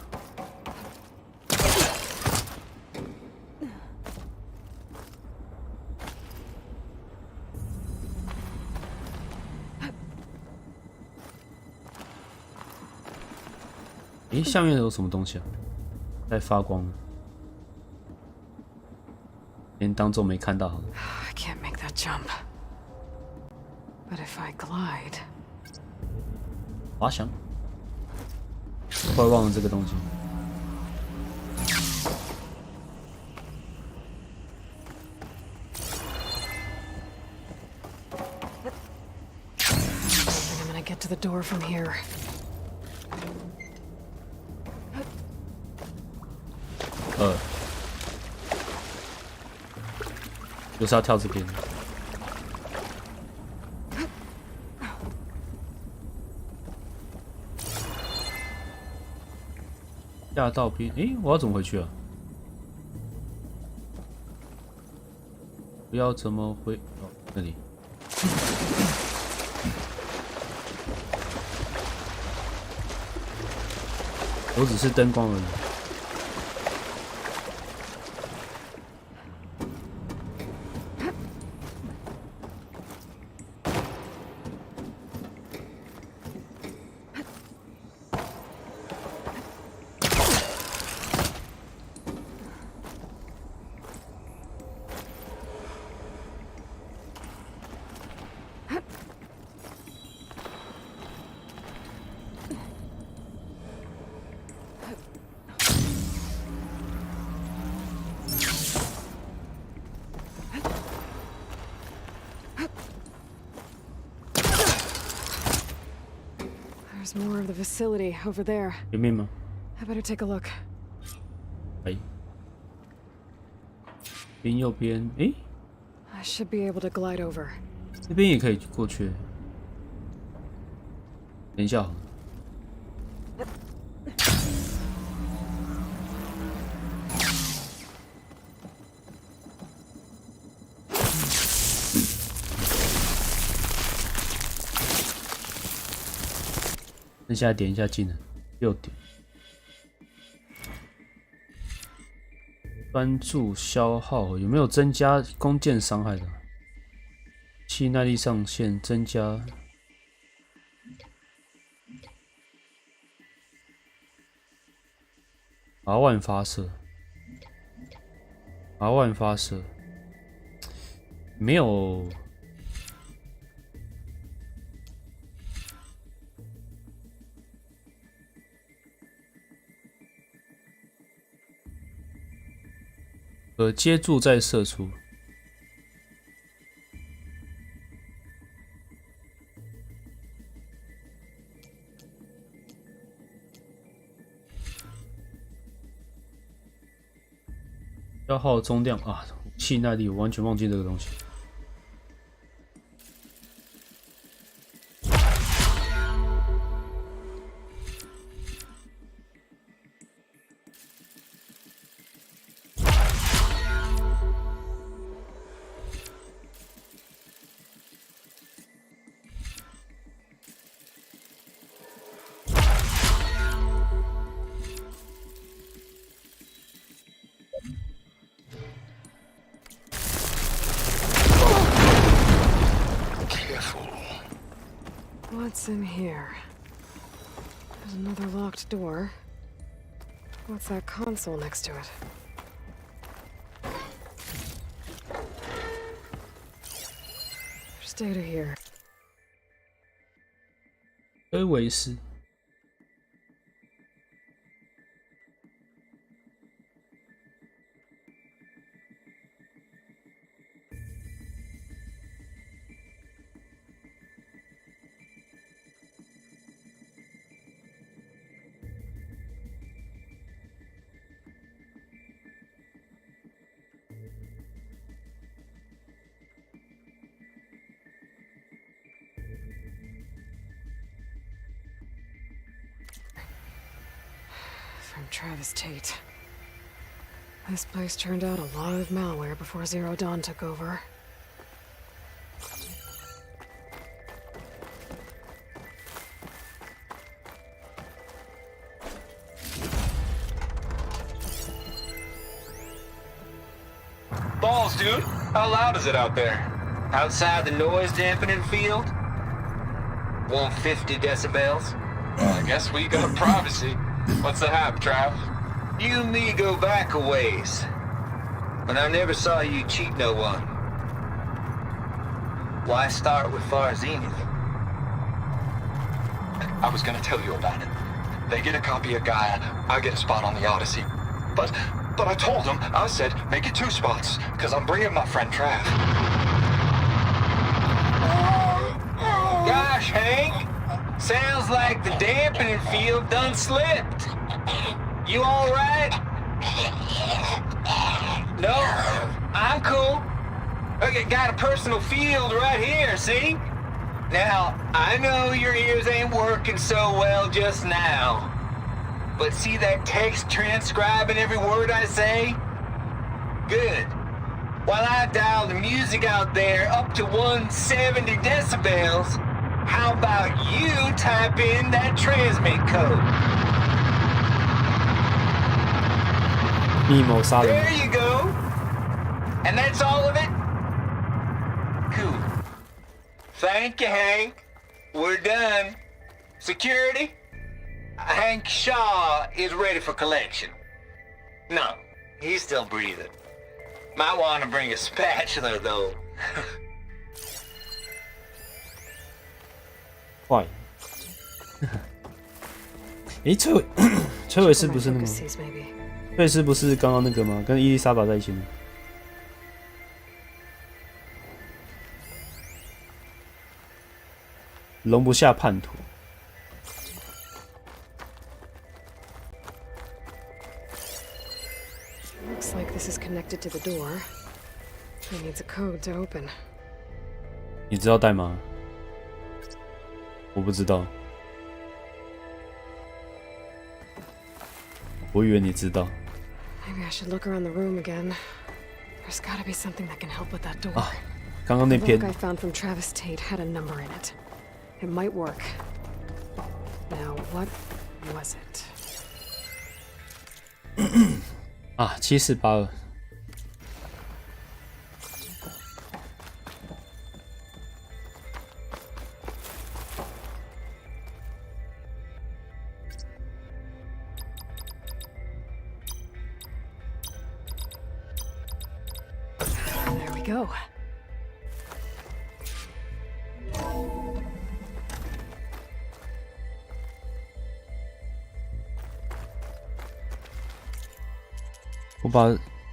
Speaker 1: 诶，下面有什么东西啊？在发光。先当做没看到好了。
Speaker 4: I can't make that jump. But if I glide...
Speaker 1: 滑翔。快忘了这个东西。
Speaker 4: get to the door from here.
Speaker 1: 就是要跳这边。下到边，我要怎么回去啊？不要怎么回？哦，这里。我只是灯光而已。
Speaker 4: There's more of the facility over there.
Speaker 1: 前面吗？
Speaker 4: I better take a look.
Speaker 1: 哎，边右边，I
Speaker 4: should be able to glide over.
Speaker 1: 这边也可以过去。等一下。剩下点一下技能，6点。专注消耗有没有增加弓箭伤害的？气耐力上限增加。R1发射，R1发射，没有。接住再射出。消耗中量啊，武器耐力我完全忘记这个东西。
Speaker 4: What's in here? There's another locked door. What's that console next to it? There's data here.
Speaker 1: 科维斯。
Speaker 4: From Travis Tate. This place turned out a lot of malware before Zero Dawn took over.
Speaker 8: Balls, dude. How loud is it out there? Outside the noise dampening field? 150 decibels? Well, I guess we got privacy. What's the hype, Trav? You and me go back a ways. But I never saw you cheat no one. Why start with Far Zenith?
Speaker 10: I was gonna tell you about it. They get a copy of Gaia, I get a spot on the Odyssey. But I told them, I said, make it 2 spots, because I'm bringing my friend Trav.
Speaker 8: Gosh, Hank! Sounds like the dampening field done slipped. You all right? No, I'm cool. Okay, got a personal field right here, see? Now, I know your ears ain't working so well just now. But see that text transcribing every word I say? Good. While I dial the music out there up to 170 decibels, how about you type in that transmit code?
Speaker 1: 密谋杀人。
Speaker 8: There you go. And that's all of it? Cool. Thank you, Hank. We're done. Security? Hank Shaw is ready for collection. No, he's still breathing. Might want to bring a spatula, though.
Speaker 1: 坏。诶，崔伟斯不是那个吗？
Speaker 4: Focuses, maybe.
Speaker 1: 崔伟斯不是刚刚那个吗？跟伊丽莎白在一起吗？容不下叛徒。
Speaker 4: Looks like this is connected to the door. It needs a code to open.
Speaker 1: 你知道代码？我不知道。我以为你知道。
Speaker 4: Maybe I should look around the room again. There's gotta be something that can help with that door.
Speaker 1: 啊，刚刚那
Speaker 4: The
Speaker 1: 篇
Speaker 4: book I found from Travis Tate had a number in it. It might work. Now, what was it?
Speaker 1: 啊，7482。
Speaker 4: There we go.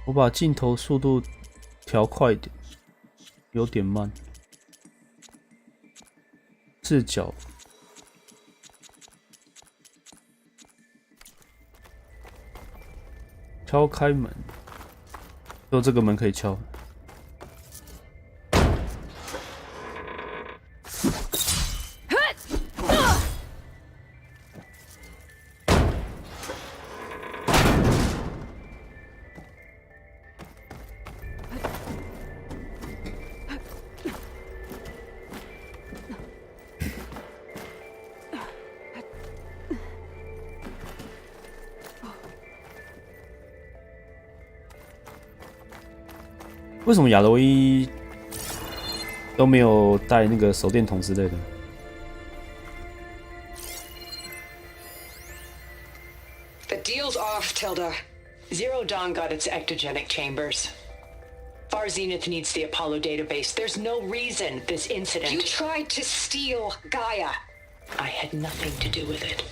Speaker 1: 我把镜头速度调快一点，有点慢。视角，敲开门，只有这个门可以敲。为什么亚罗伊都没有带那个手电筒之类的？
Speaker 11: The deal's off, Tilda. Zero Dawn got its ectogenic chambers. Far Zenith needs the Apollo database. There's no reason this incident... You tried to steal Gaia. I had nothing to do with it.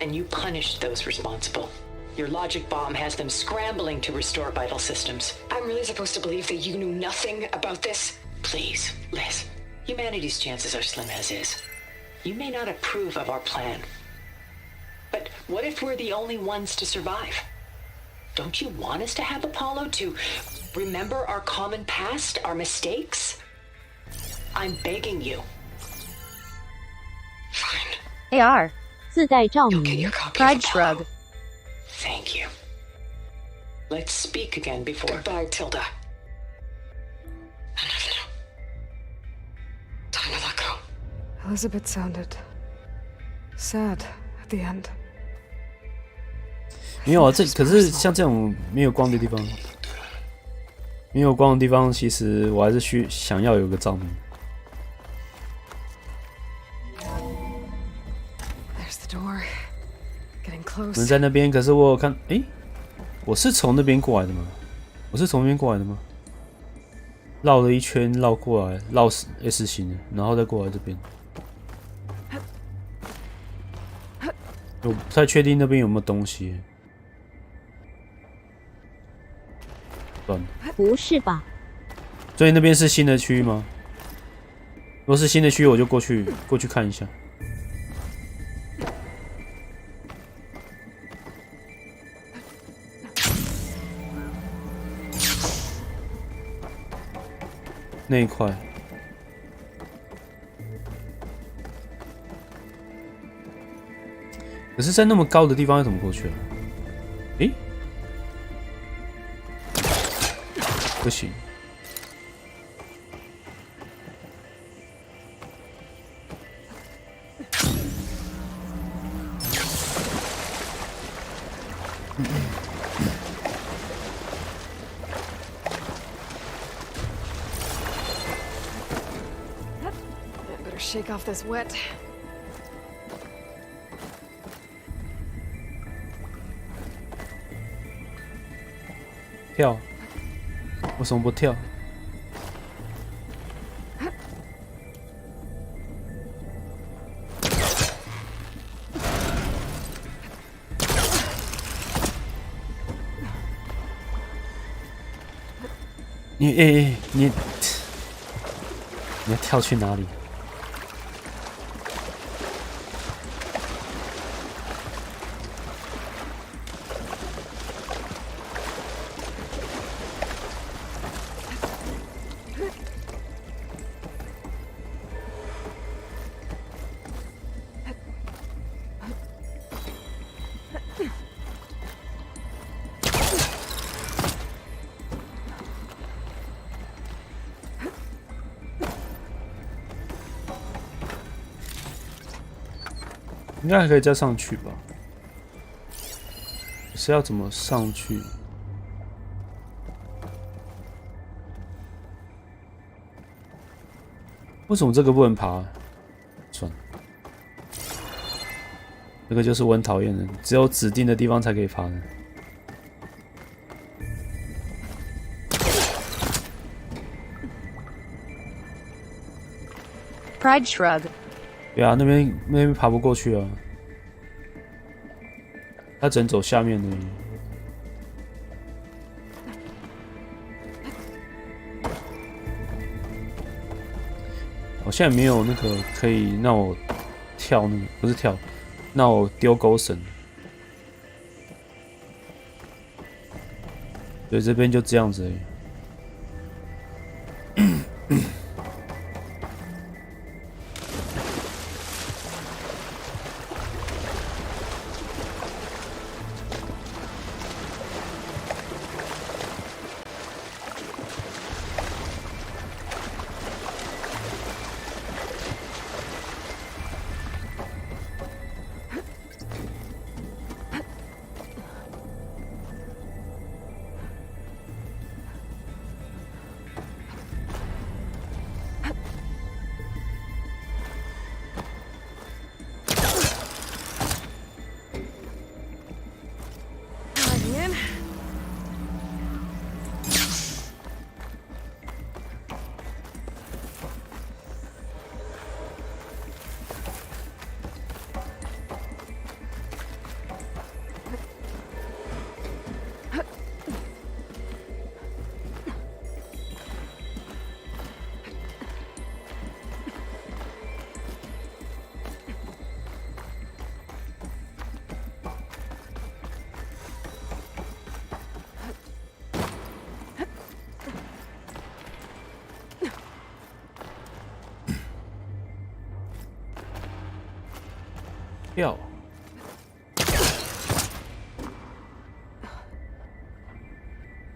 Speaker 11: And you punished those responsible. Your logic bomb has them scrambling to restore vital systems. I'm really supposed to believe that you knew nothing about this? Please, Liz. Humanity's chances are slim as is. You may not approve of our plan. But what if we're the only ones to survive? Don't you want us to have Apollo to remember our common past, our mistakes? I'm begging you. Fine.
Speaker 3: They are.
Speaker 2: 自带照
Speaker 11: You'll get
Speaker 2: 明
Speaker 11: your copy
Speaker 3: Pride
Speaker 11: of Apollo.
Speaker 3: shrug.
Speaker 11: Thank you. Let's speak again before... Goodbye, Tilda. Enough now. Time to let go.
Speaker 4: Elizabeth sounded sad at the end.
Speaker 1: 没有啊，可是像这种没有光的地方，没有光的地方，其实我还是想要有个照明。
Speaker 4: There's the door. Getting close.
Speaker 1: 门在那边，可是我有看，我是从那边过来的吗？我是从那边过来的吗？绕了一圈，绕过来，绕 S 型的，然后再过来这边。我不太确定那边有没有东西。算了，
Speaker 2: 不是吧？
Speaker 1: 所以那边是新的区域吗？如果是新的区域，我就过去看一下。那一块。可是，在那么高的地方要怎么过去啊？诶，不行。
Speaker 4: Better shake off this wet.
Speaker 1: 跳？为什么不跳？你要跳去哪里？应该还可以再上去吧？是要怎么上去？为什么这个不能爬？算了，这个就是我很讨厌的，只有指定的地方才可以爬的。
Speaker 3: Pride shrug.
Speaker 1: 对啊，那边爬不过去啊，他只能走下面而已。我现在没有那个可以让我跳那个，不是跳，让我丢钩绳。所以这边就这样子而已。跳。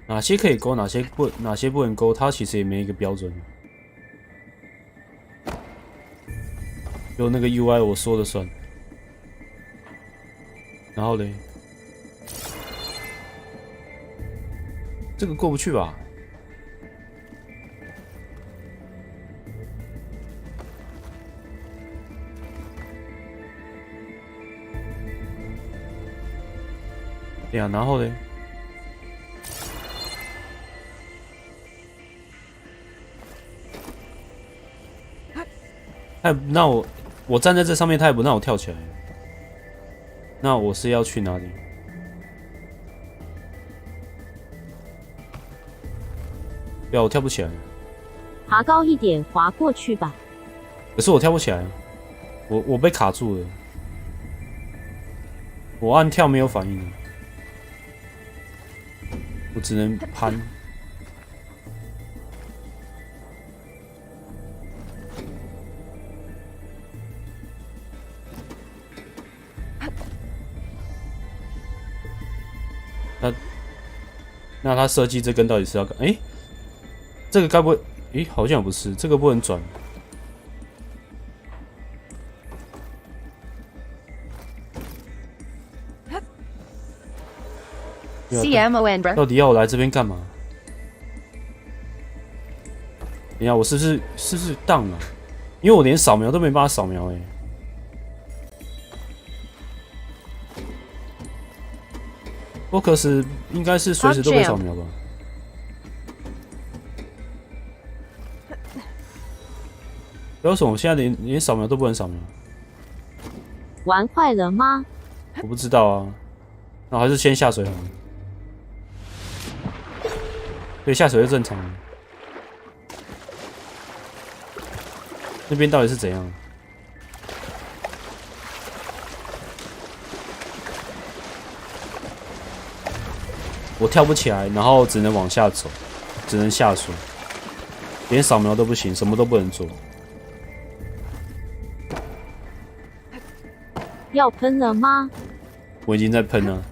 Speaker 1: 哪些可以勾，哪些不能勾，它其实也没一个标准。就那个 UI 我说了算。然后嘞，这个过不去吧？对呀，然后嘞，那我站在这上面，他也不让我跳起来。那我是要去哪里？对啊，我跳不起来。
Speaker 2: 爬高一点，滑过去吧。
Speaker 1: 可是我跳不起来，我被卡住了。我按跳没有反应了，我只能攀。那他设计这根到底是要干？哎，这个该不会？诶，好像不是，这个不能转。
Speaker 3: CMON
Speaker 1: 到底要我来这边干嘛？等一下，我是不是当了？因为我连扫描都没办法扫描哎。Focus 应该是随时都可以扫描吧？为什么我现在连扫描都不能扫描？
Speaker 2: 玩坏了吗？
Speaker 1: 我不知道啊，那还是先下水好了。对，下水是正常的。那边到底是怎样？我跳不起来，然后只能往下走，只能下水，连扫描都不行，什么都不能做。
Speaker 2: 要喷了吗？
Speaker 1: 我已经在喷了。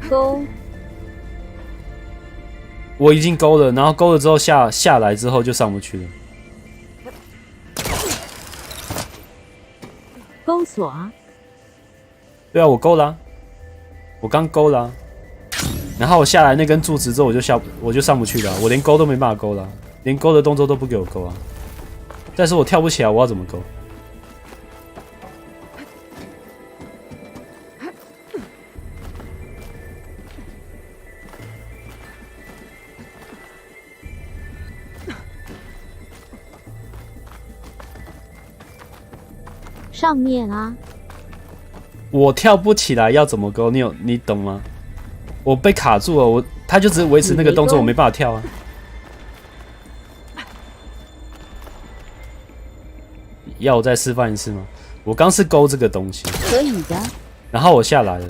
Speaker 2: 勾。
Speaker 1: 我已经勾了，然后勾了之后下来之后就上不去了。
Speaker 2: 钩锁啊？
Speaker 1: 对啊，我勾了、啊，我刚勾了、啊，然后我下来那根柱子之后我就上不去了、啊，我连勾都没办法勾了、啊，连勾的动作都不给我勾啊。再说我跳不起来，我要怎么勾？
Speaker 2: 上面啊！
Speaker 1: 我跳不起来，要怎么勾？你懂吗？我被卡住了，他就只是维持那个动作，我没办法跳啊。要我再示范一次吗？我刚是勾这个东西，
Speaker 2: 可以的。
Speaker 1: 然后我下来了，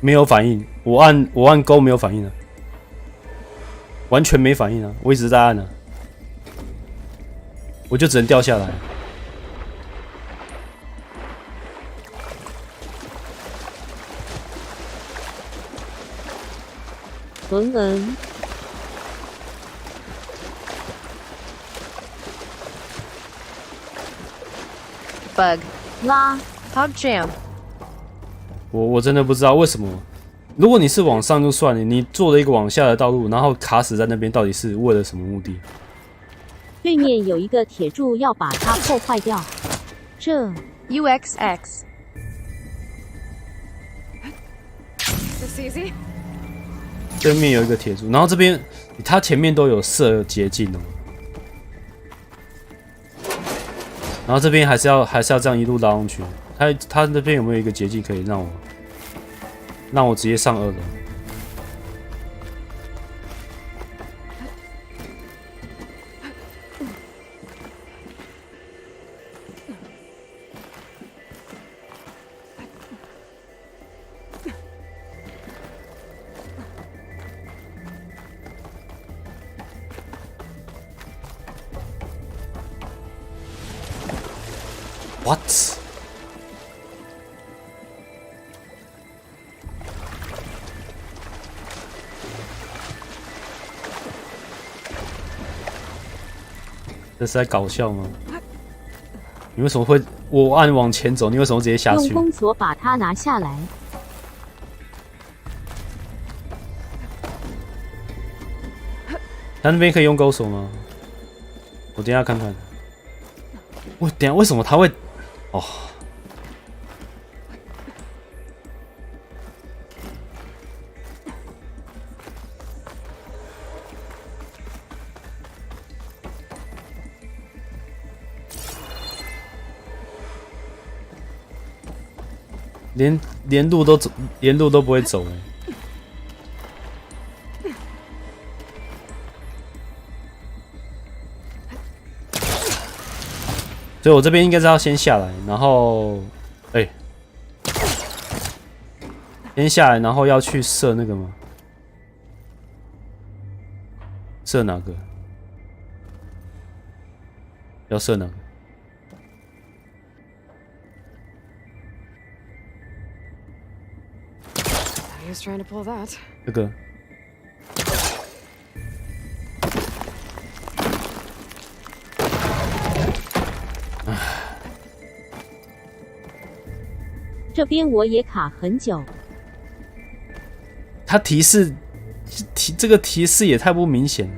Speaker 1: 没有反应。我按勾没有反应啊，完全没反应啊！我一直在按啊，我就只能掉下来。
Speaker 3: Bug
Speaker 2: 拉
Speaker 3: Hog Jam
Speaker 1: 我真的不知道为什么。如果你是往上就算了，你做了一个往下的道路，然后卡死在那边，到底是为了什么目的？
Speaker 2: 对面有一个铁柱，要把它破坏掉。这
Speaker 3: UXX
Speaker 4: This easy?
Speaker 1: 对面有一个铁柱，然后这边它前面都有设捷径哦，然后这边还是要这样一路拉上去。它那边有没有一个捷径可以让我直接上2楼？What？ 这是在搞笑吗？你为什么会我按往前走？你为什么直接下去？
Speaker 2: 用弓索把它拿下来。
Speaker 1: 他那边可以用钩手吗？我等一下看看。我等一下为什么他会？哦。连路都不会走哎。所以我这边应该是要先下来，然后，先下来，然后要去射那个吗？射哪个？要射哪？
Speaker 4: He was trying to pull that.
Speaker 1: 这个。
Speaker 2: 这边我也卡很久。
Speaker 1: 它提示这个提示也太不明显了。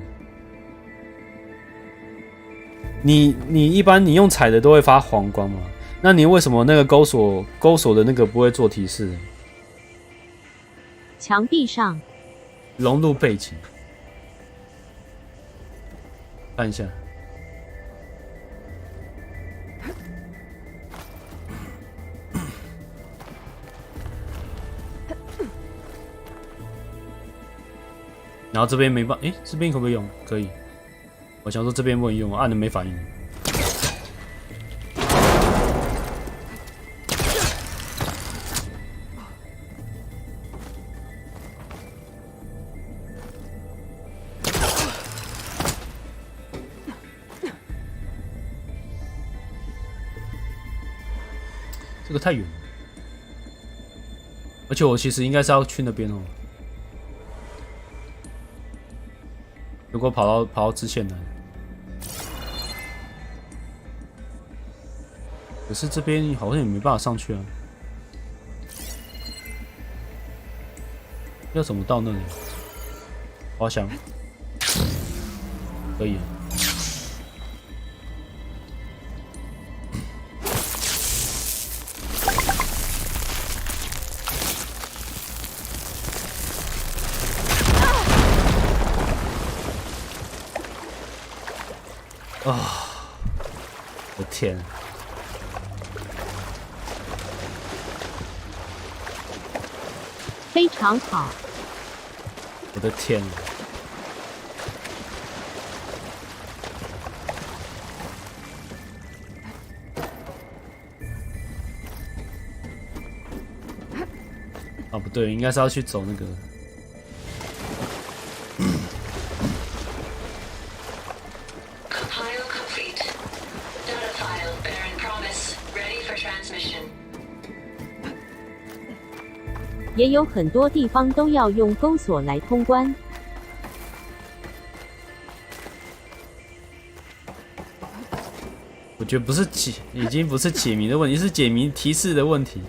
Speaker 1: 你一般你用踩的都会发黄光嘛？那你为什么那个钩锁的那个不会做提示？
Speaker 2: 墙壁上
Speaker 1: 融入背景，看一下。然后这边没办法，这边可不可以用？可以。我想说这边不能用，按了没反应。这个太远了，而且我其实应该是要去那边哦。如果跑到支线来，可是这边好像也没办法上去啊。要怎么到那里？滑翔可以。我的天！
Speaker 2: 非常好。
Speaker 1: 我的天！啊，不对，应该是要去走那个。
Speaker 11: Compile complete. Data file bearing promise. Ready for transmission.
Speaker 2: 也有很多地方都要用钩锁来通关。
Speaker 1: 我觉得不是已经不是解谜的问题，是解谜提示的问题。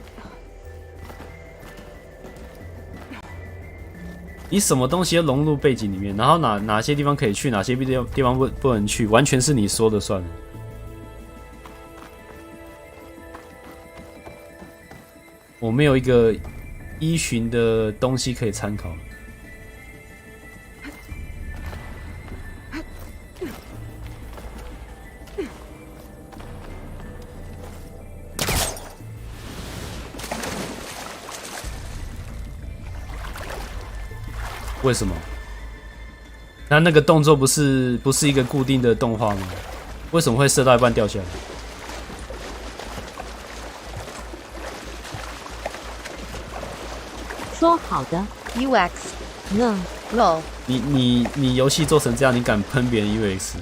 Speaker 1: 你什么东西要融入背景里面，然后哪些地方可以去，哪些地方不能去，完全是你说的算了。我没有一个依循的东西可以参考。为什么？那个动作不是一个固定的动画吗？为什么会射到一半掉下来？
Speaker 2: 说好的
Speaker 3: UX
Speaker 2: 呢
Speaker 3: LOL
Speaker 1: 你游戏做成这样，你敢喷别人 UX？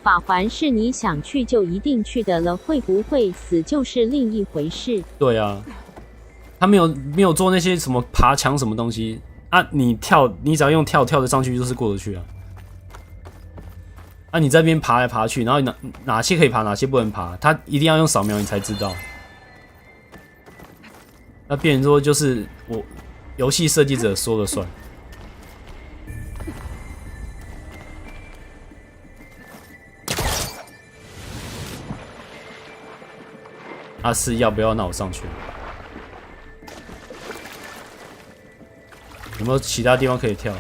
Speaker 2: 法环是你想去就一定去的了，会不会死就是另一回事。
Speaker 1: 对啊，他没有做那些什么爬墙什么东西啊，你只要用跳的上去就是过得去啊。啊，你这边爬来爬去，然后哪些可以爬，哪些不能爬，他一定要用扫描你才知道。那变成说就是我游戏设计者说了算。他是要不要那我上去？有没有其他地方可以跳？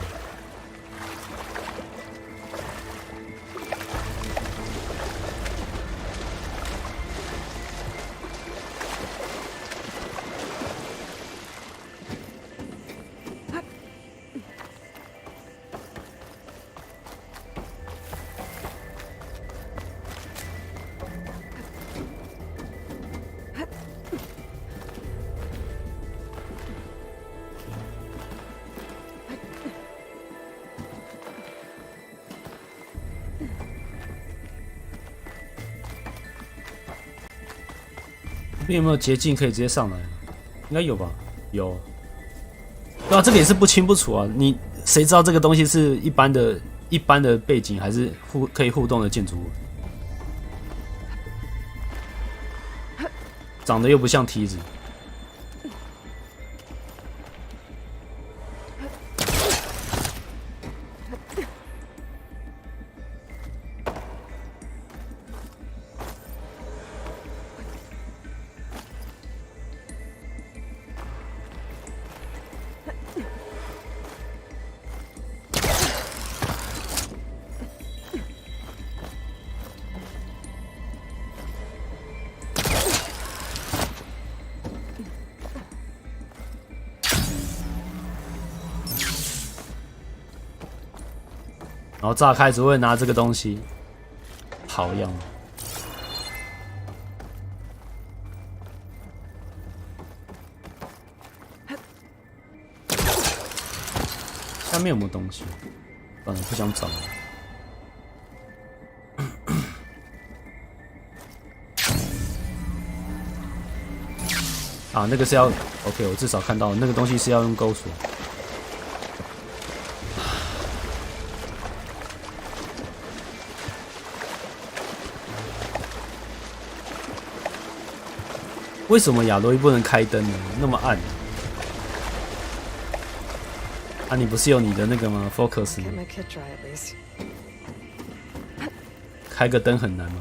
Speaker 1: 这边有没有捷径可以直接上来？应该有吧？有。对啊，这个也是不清不楚啊。你谁知道这个东西是一般的背景，还是可以互动的建筑物？长得又不像梯子。然后炸开只会拿这个东西，好样的。下面有没有东西？算了，不想找了。啊，那个是要 OK， 我至少看到那个东西是要用钩锁。为什么亚罗伊不能开灯呢？那么暗。啊，你不是有你的那个吗 ？Focus 吗？开个灯很难吗？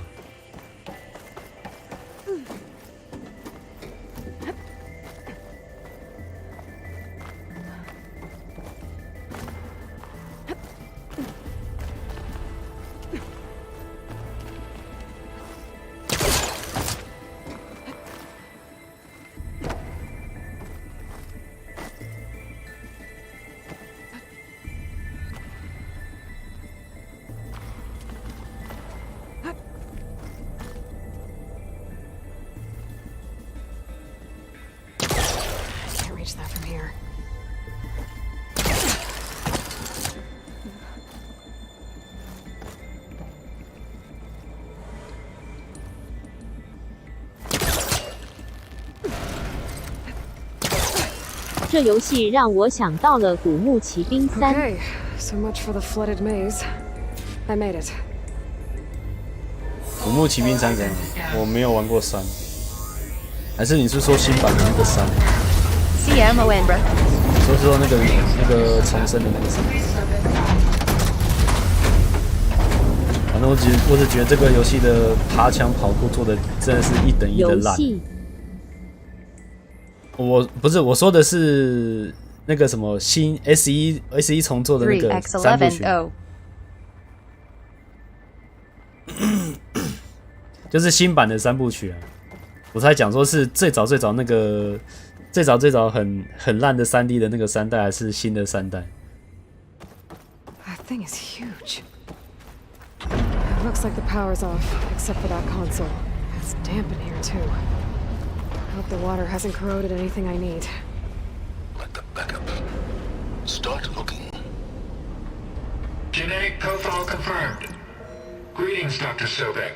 Speaker 2: 这游戏让我想到了《古墓奇兵3》。
Speaker 4: Okay, so much for the flooded maze. I made it.
Speaker 1: 古墓奇兵3怎样？我没有玩过3，还是你是说新版的那个3
Speaker 3: CMON, bro.
Speaker 1: 说那个重生的那个3。反正我只觉得这个游戏的爬墙跑酷做的真的是一等一的烂。我不是我说的是那个什么新 S1重做的那个3部曲，就是新版的3部曲啊。我才讲说是最早那个最早很烂的3D 的那个3代，还是新的3代
Speaker 4: That thing is huge. It looks like the power's off, except for that console. It's damp in here too. I hope the water hasn't corroded anything I need.
Speaker 5: Like the backup. Start looking.
Speaker 7: Genetic profile confirmed. Greetings, Dr. Sobek.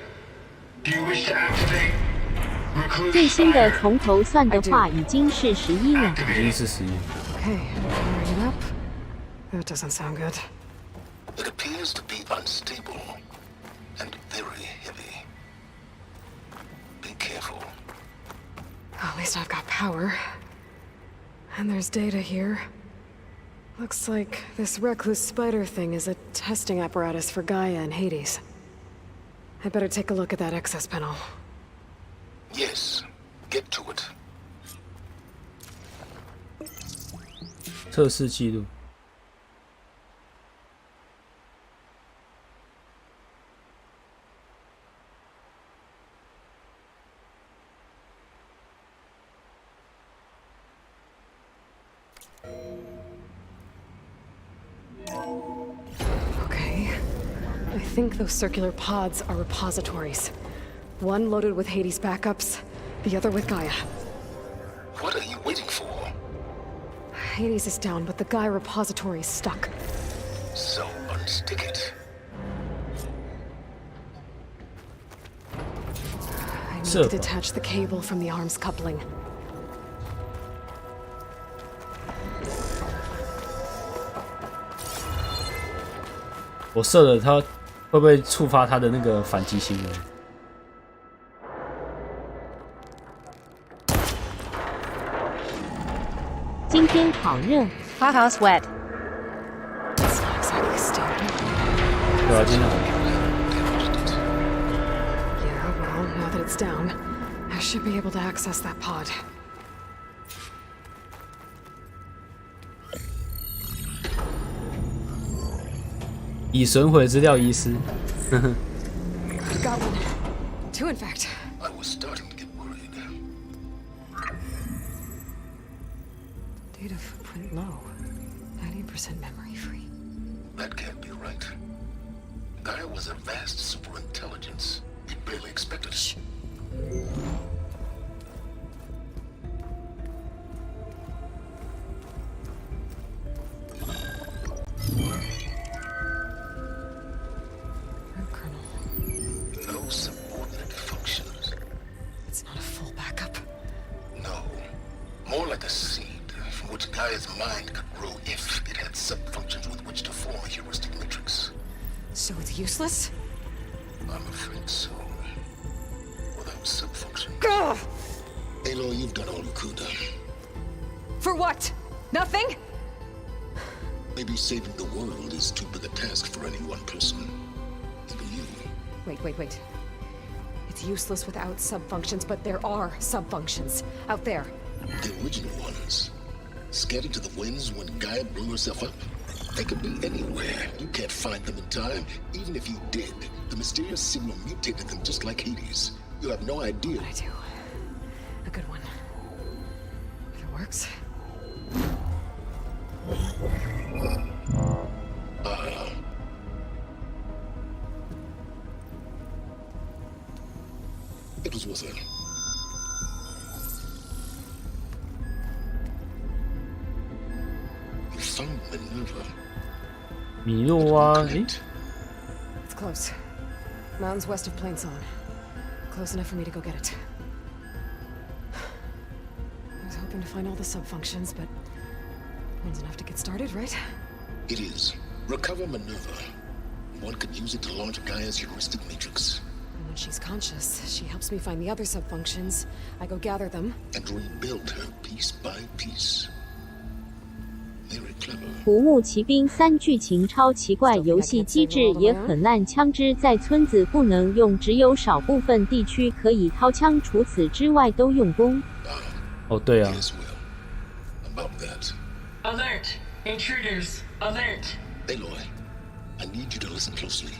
Speaker 7: Do you wish to activate Recluse
Speaker 2: 最新的
Speaker 7: Spider?
Speaker 2: 从头算的话已经是11了。
Speaker 1: 已经是11。
Speaker 4: Okay, powering it up. That doesn't sound good.
Speaker 5: It appears to be unstable and very heavy. Be careful.
Speaker 4: At least I've got power. And there's data here. Looks like this recluse spider thing is a testing apparatus for Gaia and Hades. I better take a look at that access panel.
Speaker 5: Yes, get to it.
Speaker 1: 测试记录。
Speaker 4: Okay. I think those circular pods are repositories. One loaded with Hades backups, the other with Gaia.
Speaker 5: What are you waiting for?
Speaker 4: Hades is down, but the Gaia repository is stuck.
Speaker 5: So unstick it.
Speaker 4: need to detach the cable from the arms coupling.
Speaker 1: 我射了它，会不会触发它的那个反击行为？
Speaker 2: 今天好热。
Speaker 3: Hothouse wet.
Speaker 4: It's not exactly stable.
Speaker 1: 对啊，今天好。
Speaker 4: Yeah, well, now that it's down, I should be able to access that pod.
Speaker 1: 已损毁资料遗失。
Speaker 4: I've got one. Two, in fact.
Speaker 5: I was starting to get worried.
Speaker 4: Data footprint low. 90% memory free.
Speaker 5: That can't be right. Gaia was a vast superintelligence. We barely expected it. No subordinate functions.
Speaker 4: It's not a full backup.
Speaker 5: No. More like a seed from which Gaia's mind could grow if it had sub-functions with which to form a heuristic matrix.
Speaker 4: So it's useless?
Speaker 5: I'm afraid so. Without sub-functions.
Speaker 4: Ugh!
Speaker 5: Aloy, you've done all you could.
Speaker 4: For what? Nothing?
Speaker 5: Maybe saving the world is too big a task for any one person. Even you.
Speaker 4: Wait. It's useless without sub-functions, but there are sub-functions out there.
Speaker 5: The original ones. Scattered to the winds when Gaia blew herself up. They could be anywhere. You can't find them in time. Even if you did, the mysterious signal mutated them just like Hades. You have no idea.
Speaker 4: I do. A good one. If it works.
Speaker 5: It was worth it. You found Minerva.
Speaker 1: 米诺蛙，诶，
Speaker 4: It's close. Mountains west of Plainsong. Close enough for me to go get it. I was hoping to find all the sub-functions, but one's enough to get started, right?
Speaker 5: It is. Recover Minerva. One could use it to launch Gaia's heuristic matrix.
Speaker 4: And when she's conscious, she helps me find the other sub-functions. I go gather them.
Speaker 5: And rebuild her piece by piece. Very clever.
Speaker 2: 古墓奇兵3剧情超奇怪，游戏机制也很烂，枪支在村子不能用，只有少部分地区可以掏枪，除此之外都用弓。
Speaker 1: 哦，对啊。
Speaker 5: Yes, well. About that.
Speaker 7: Alert! Intruders! Alert!
Speaker 5: Aloy, I need you to listen closely.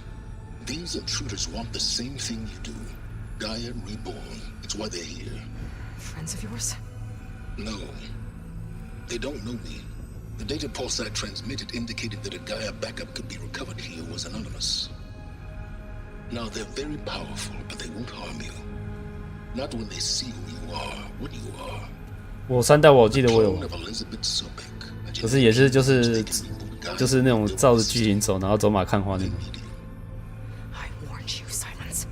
Speaker 5: These intruders want the same thing you do. Gaia reborn. It's why they're here.
Speaker 4: Friends of yours?
Speaker 5: No. They don't know me. The data pulse I transmitted indicated that a Gaia backup could be recovered here was anonymous. Now, they're very powerful, but they won't harm you. Not when they see who you are, what you are.
Speaker 1: 我3代我记得我有，
Speaker 5: Clone of Elizabeth Sobek.
Speaker 1: 可是也是就是那种照着剧情走，然后走马看花那种。
Speaker 4: I warned you, Silence.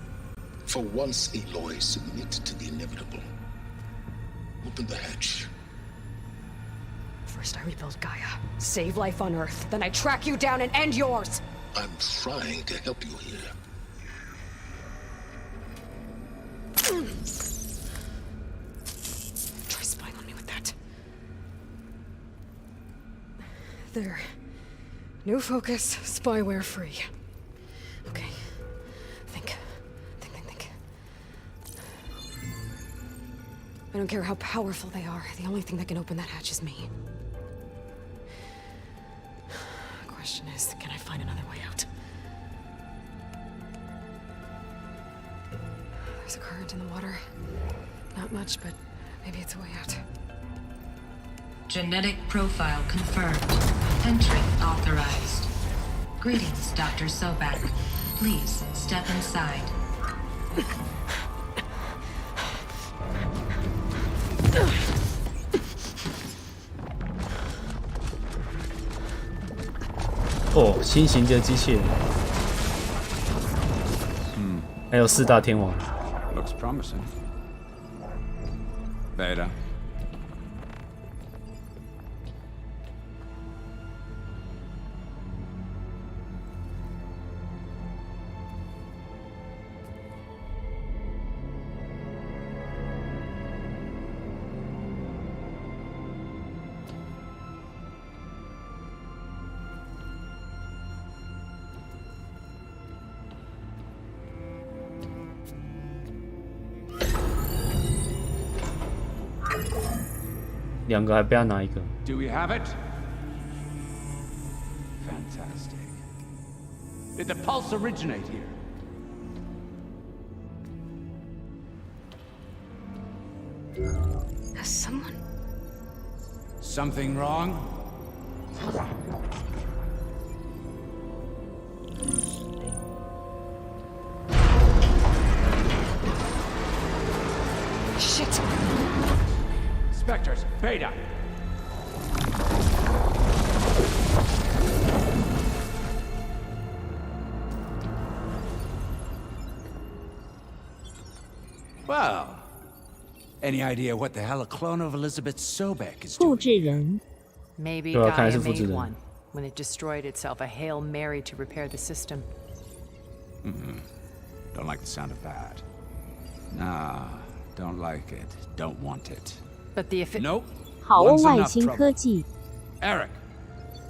Speaker 5: For once, Aloy, submit to the inevitable. Open the hatch.
Speaker 4: First I rebuild Gaia, save life on Earth, then I track you down and end yours!
Speaker 5: I'm trying to help you here.
Speaker 4: Try spying on me with that. There. New focus, spyware free. Okay. Think. I don't care how powerful they are. The only thing that can open that hatch is me. Question is, can I find another way out? There's a current in the water. Not much, but maybe it's a way out.
Speaker 12: Genetic profile confirmed. Entry authorized. Greetings, Dr. Sobak. Please step inside.
Speaker 1: 哦，新型的机器人，还有4大天王。
Speaker 13: Looks promising. Beta.2
Speaker 1: 个还不要拿一个。
Speaker 13: Do we have it? Fantastic. Did the pulse originate here?
Speaker 4: Has someone...
Speaker 13: Something wrong?
Speaker 4: Shit!
Speaker 13: Spectres, Beta! Well, any idea what the hell a clone of Elizabeth Sobek is
Speaker 2: 复
Speaker 13: doing?
Speaker 2: 制人，
Speaker 3: Maybe
Speaker 1: 对啊，看来是
Speaker 3: Gaia
Speaker 1: 复制
Speaker 3: made
Speaker 1: 人。
Speaker 3: one when it destroyed itself a Hail Mary to repair the system.
Speaker 13: Don't like the sound of that. Nah, don't like it. Don't want it.
Speaker 3: But the effi-
Speaker 13: Nope.
Speaker 2: 好哦，
Speaker 13: One's
Speaker 2: 外
Speaker 13: enough
Speaker 2: 星
Speaker 13: trouble.
Speaker 2: 科技。
Speaker 13: Eric,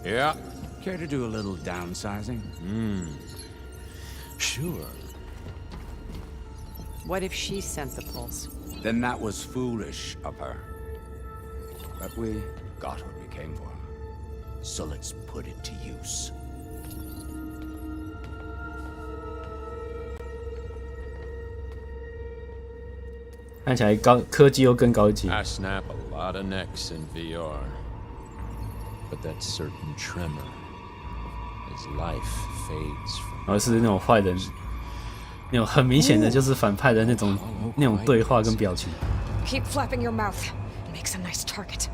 Speaker 14: Yeah.
Speaker 13: care to do a little downsizing?
Speaker 14: Sure.
Speaker 3: What if she sent the pulse?
Speaker 13: Then that was foolish of her. But we got what we came for. So let's put it to use.
Speaker 1: 看起来科技又更高级。
Speaker 14: I snap a lot of necks in VR. But that certain tremor as life fades from
Speaker 1: 而是那种坏人，那种很明显的就是反派的那种对话跟表情。
Speaker 4: Keep flapping your mouth. Makes a nice target.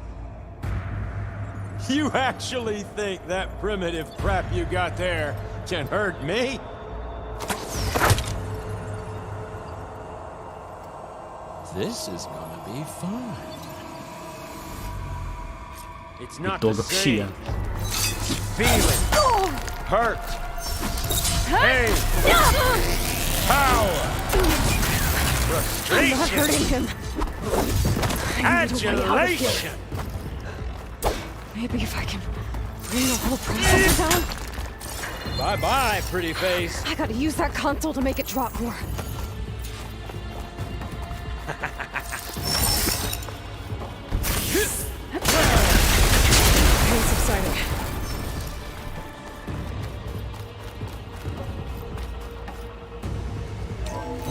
Speaker 14: You actually think that primitive crap you got there can hurt me? This is gonna be fun. It's not
Speaker 1: 多
Speaker 14: the
Speaker 1: 个屁啊！
Speaker 14: feeling, hurt, pain, power,
Speaker 4: I'm not hurting
Speaker 14: frustration,
Speaker 4: him. I need a way out of here.
Speaker 14: adulation.
Speaker 4: Maybe if I can bring the whole processor down.
Speaker 14: Bye-bye, pretty face.
Speaker 4: I gotta use that console to make it drop more. Pain subsiding.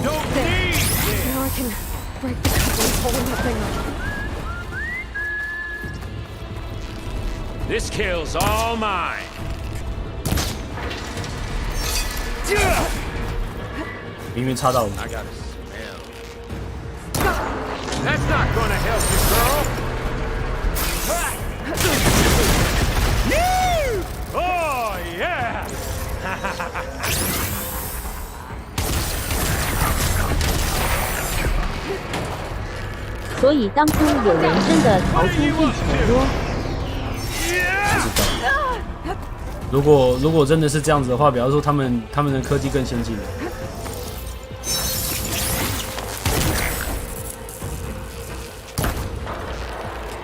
Speaker 14: Don't
Speaker 4: There.
Speaker 14: need it.
Speaker 4: Now I can break the coupling holding that thing up.
Speaker 14: This kill's all mine.
Speaker 1: 明明插到我。
Speaker 14: I got a smell. That's not gonna help you, girl. Oh yeah.
Speaker 2: 所以当初有人真的逃出地球咯。
Speaker 1: 如果真的是这样子的话，比方说他们的科技更先进了。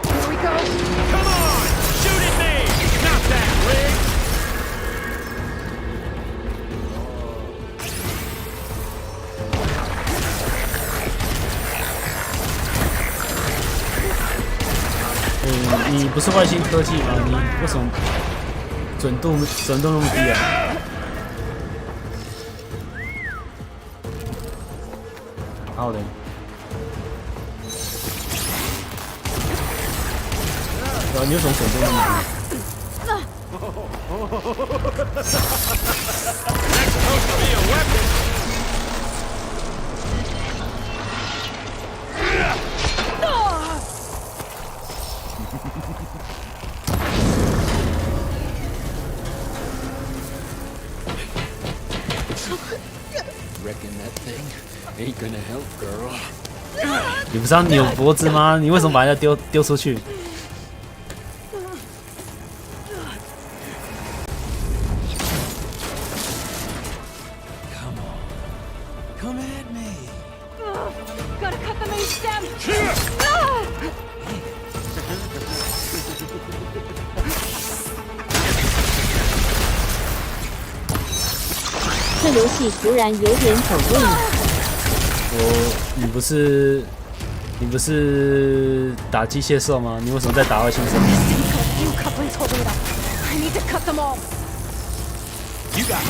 Speaker 4: Here we go.
Speaker 14: Come on, shoot at me. Not that wig.
Speaker 1: 嗯，你不是外星科技吗？你为什么准度那么低啊？好的。对啊，你为什么准度那么低？
Speaker 14: That's supposed to be a weapon.
Speaker 10: Reckon that thing ain't gonna help, girl.
Speaker 1: 你不是要扭脖子吗？你为什么把人家丢出去？
Speaker 15: Come at me.
Speaker 4: Gotta cut the main stem.
Speaker 2: 这游戏突然有点走运了。
Speaker 1: 你不是打机械兽吗？你为什么在打外星生命？
Speaker 4: You couplings holding it up. I need to cut them all.
Speaker 15: You got it.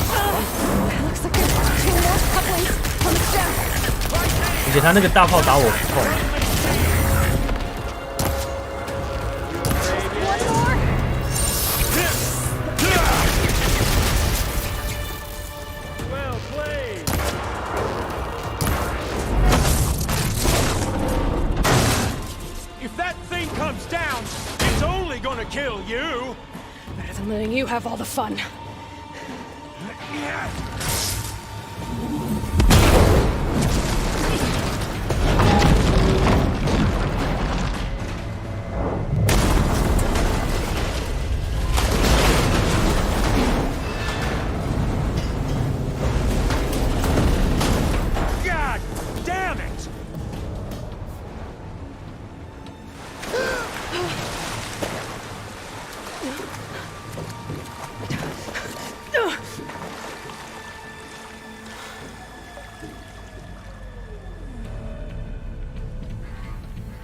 Speaker 4: Looks like there's 2 more couplings on the stem.
Speaker 1: 而且他那个大炮打我不痛。
Speaker 4: One more.
Speaker 15: Well played. If that thing comes down, it's only gonna kill you.
Speaker 4: Better than letting you have all the fun.
Speaker 15: God damn it!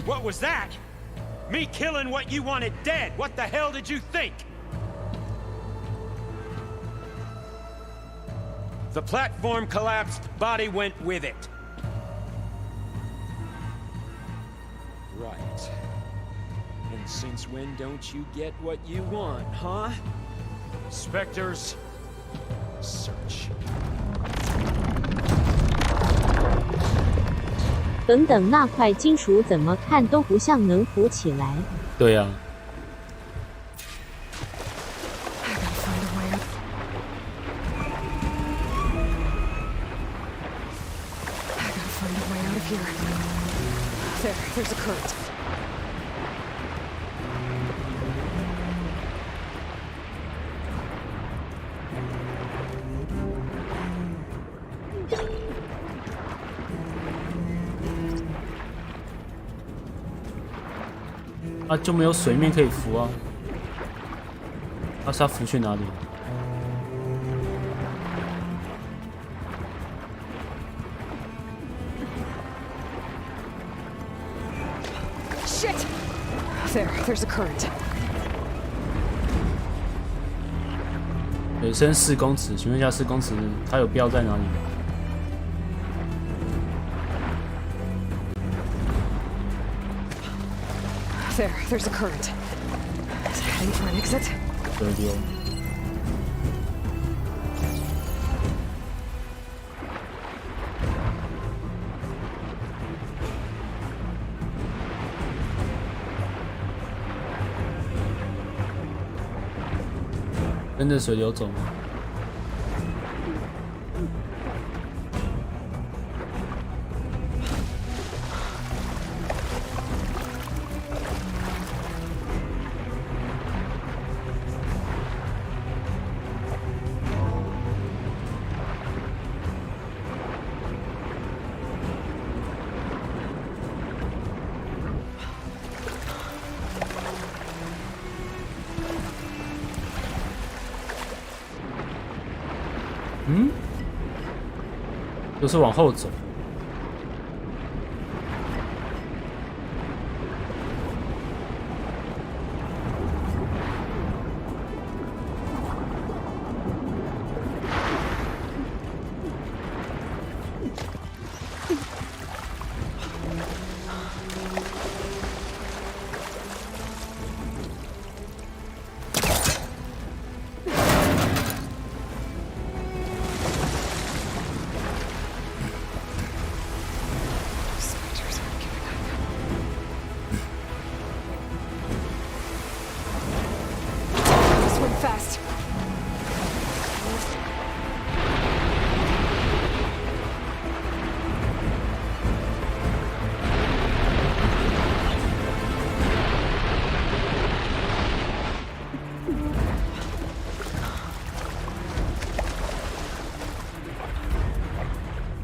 Speaker 15: What was that? Me killing what you wanted dead. What the hell did you think? The platform collapsed, body went with it.
Speaker 14: Right. And since when don't you get what you want, huh?
Speaker 15: Spectres,
Speaker 14: Search.
Speaker 2: 等等，那块金属怎么看都不像能浮起来。
Speaker 1: 对呀、啊。
Speaker 4: There, there's a current. .
Speaker 1: 啊，就没有水面可以浮啊！那是要浮去哪里？
Speaker 4: Shit! There, there's a current.
Speaker 1: 水深4公尺，请问一下4公尺它有标在哪里？
Speaker 4: There, there's a current. Is it heading for an exit?
Speaker 1: 对溜。跟着水流走吗？ 嗯，就是往后走。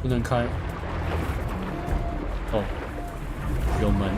Speaker 1: 不能开。哦，有门。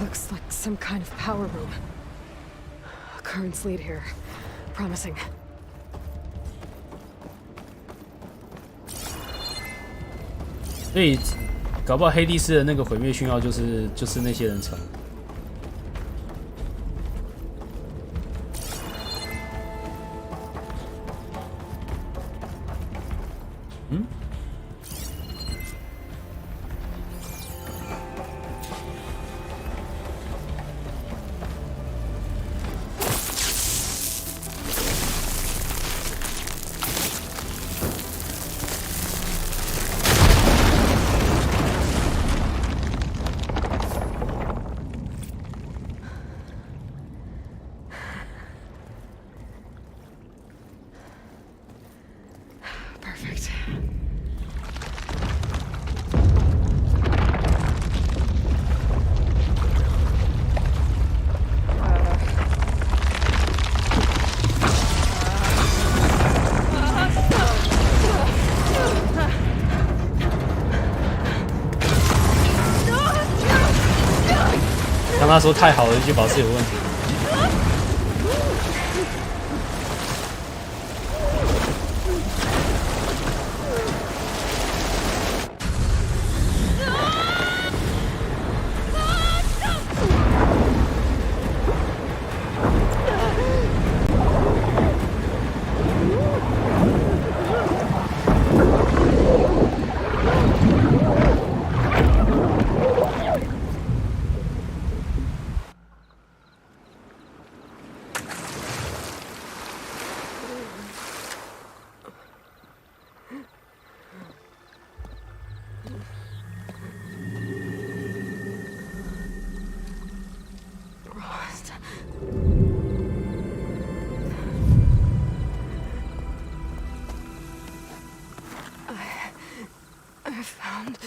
Speaker 4: Looks like some kind of power room. Currents lead here. Promising.
Speaker 1: 所以，搞不好黑帝斯的那个毁灭讯号就是那些人传。嗯？Perfect. "当他说太好了，就表示有问题。
Speaker 4: I found.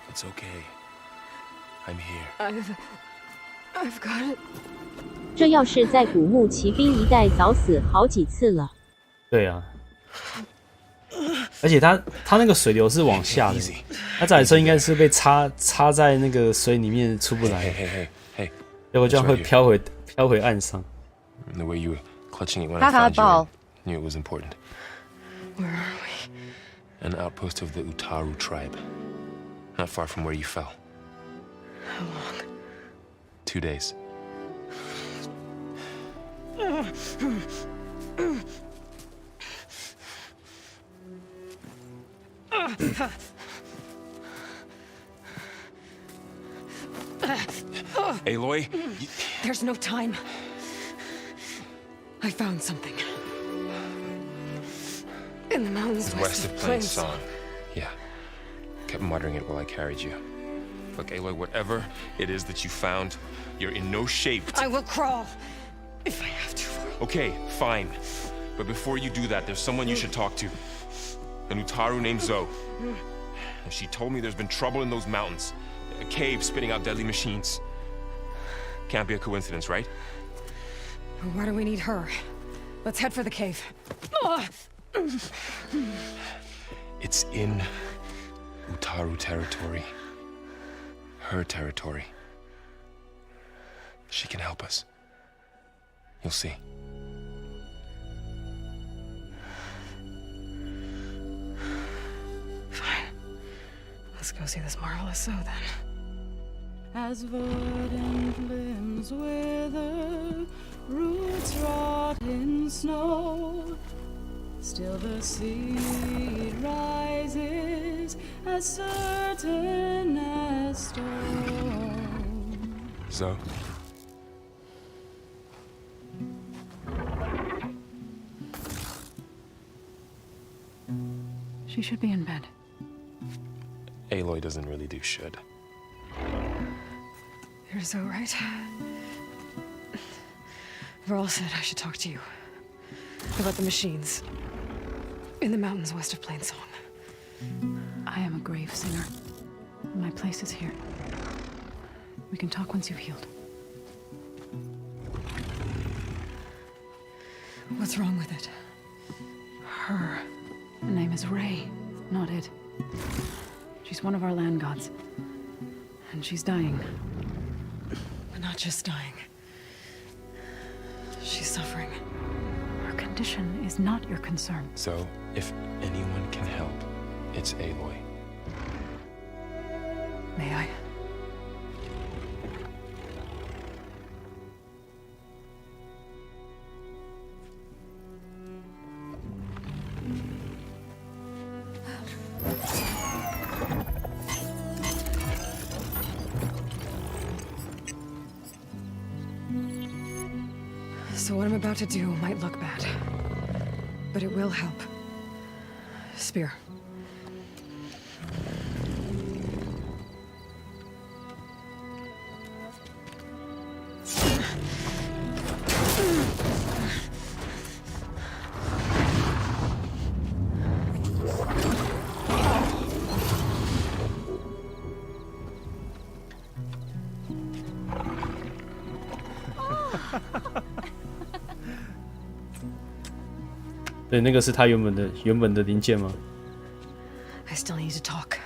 Speaker 16: It's okay. I'm here.
Speaker 4: I've got it.
Speaker 2: 这要是在古墓骑兵一代，早死好几次了。
Speaker 1: 对啊，而且他那个水流是往下的，他这台车应该是被插在那个水里面出不来。
Speaker 16: Hey.
Speaker 1: 结果这样会飘回岸上。
Speaker 16: The way you were clutching it when I found you, knew it was important.
Speaker 4: Where are we?
Speaker 16: An outpost of the Utaru tribe. Not far from where you fell.
Speaker 4: How long?
Speaker 16: 2 days. Aloy,
Speaker 4: There's no time. I found something. In the mountains
Speaker 16: west of Plain Song. Yeah. Kept muttering it while I carried you. Look, Aloy, whatever it is that you found, you're in no shape to...
Speaker 4: I will crawl if I have to.
Speaker 16: Okay, fine. But before you do that, there's someone you should talk to. An Utaru named Zoe. And she told me there's been trouble in those mountains. A cave spitting out deadly machines. Can't be a coincidence, right?
Speaker 4: Why do we need her? Let's head for the cave.
Speaker 16: It's in Utaru territory. Her territory. She can help us. You'll see.
Speaker 4: Fine. Let's go see this marvelous Zoe then.
Speaker 17: As verdant limbs wither, roots rot in snow, still the seed rises as certain as stone.
Speaker 16: Zoe?
Speaker 4: She should be in bed.
Speaker 16: Aloy doesn't really do should.
Speaker 4: You're so right. Varl said I should talk to you about the machines in the mountains west of Plainsong. I am a grave singer. My place is here. We can talk once you've healed. What's wrong with it? Her name is Ray, not it. She's one of our land gods. And she's dying. But not just dying. She's suffering. Her condition is not your concern.
Speaker 16: So, if anyone can help, it's Aloy.
Speaker 4: May I? So what I'm about to do might look bad, but it will help. Spear.
Speaker 1: 对，那个是他原本的零件吗？
Speaker 4: I still need to talk.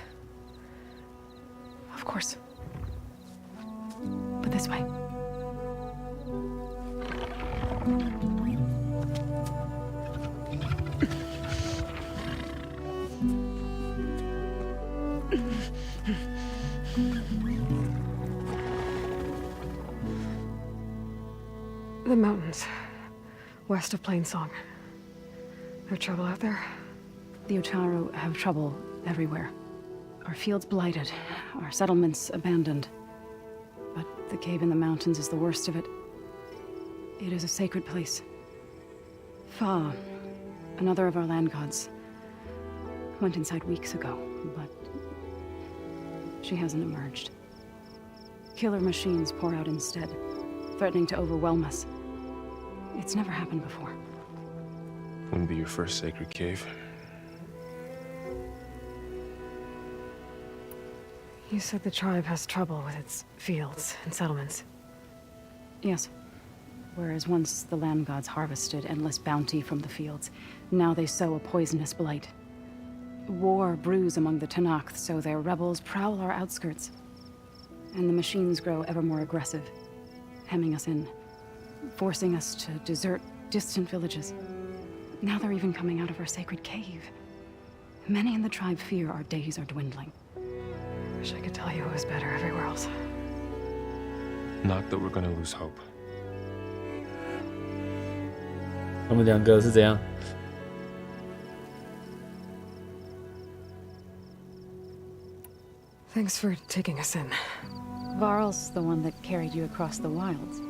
Speaker 4: Of course. But this way. The mountains, west of Plainsong. No trouble out there?
Speaker 18: The Utaru have trouble everywhere. Our fields blighted, our settlements abandoned. But the cave in the mountains is the worst of it. It is a sacred place. Fa, another of our land gods, went inside weeks ago, but she hasn't emerged. Killer machines pour out instead, threatening to overwhelm us. It's never happened before.
Speaker 16: Wouldn't be your first sacred cave.
Speaker 4: You said the tribe has trouble with its fields and settlements.
Speaker 18: Yes. Whereas once the land gods harvested endless bounty from the fields, now they sow a poisonous blight. War brews among the Tanakh, so their rebels prowl our outskirts. And the machines grow ever more aggressive, hemming us in, forcing us to desert distant villages. Now they're even coming out of our sacred cave. Many in the tribe fear our days are dwindling.
Speaker 4: Wish I could tell you it was better everywhere else.
Speaker 16: Not that we're gonna lose hope.
Speaker 1: 他们两个是怎样？
Speaker 4: Thanks for taking us in.
Speaker 18: Varl's the one that carried you across the wilds.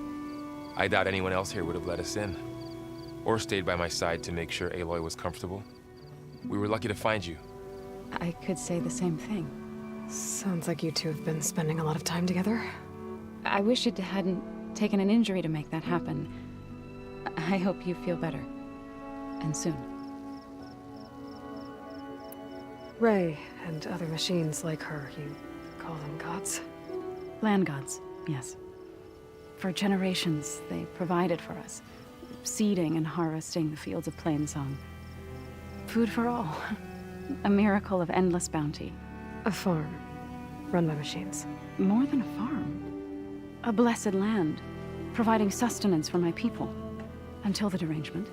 Speaker 16: I doubt anyone else here would have let us in. Or stayed by my side to make sure Aloy was comfortable. We were lucky to find you.
Speaker 18: I could say the same thing.
Speaker 4: Sounds like you two have been spending a lot of time together.
Speaker 18: I wish it hadn't taken an injury to make that happen. I hope you feel better. And soon.
Speaker 4: Ray and other machines like her, you call them gods?
Speaker 18: Land gods, yes. For generations, they provided for us, seeding and harvesting the fields of Plainsong. Food for all. A miracle of endless bounty.
Speaker 4: A farm, run by machines.
Speaker 18: More than a farm. A blessed land, providing sustenance for my people. Until the derangement.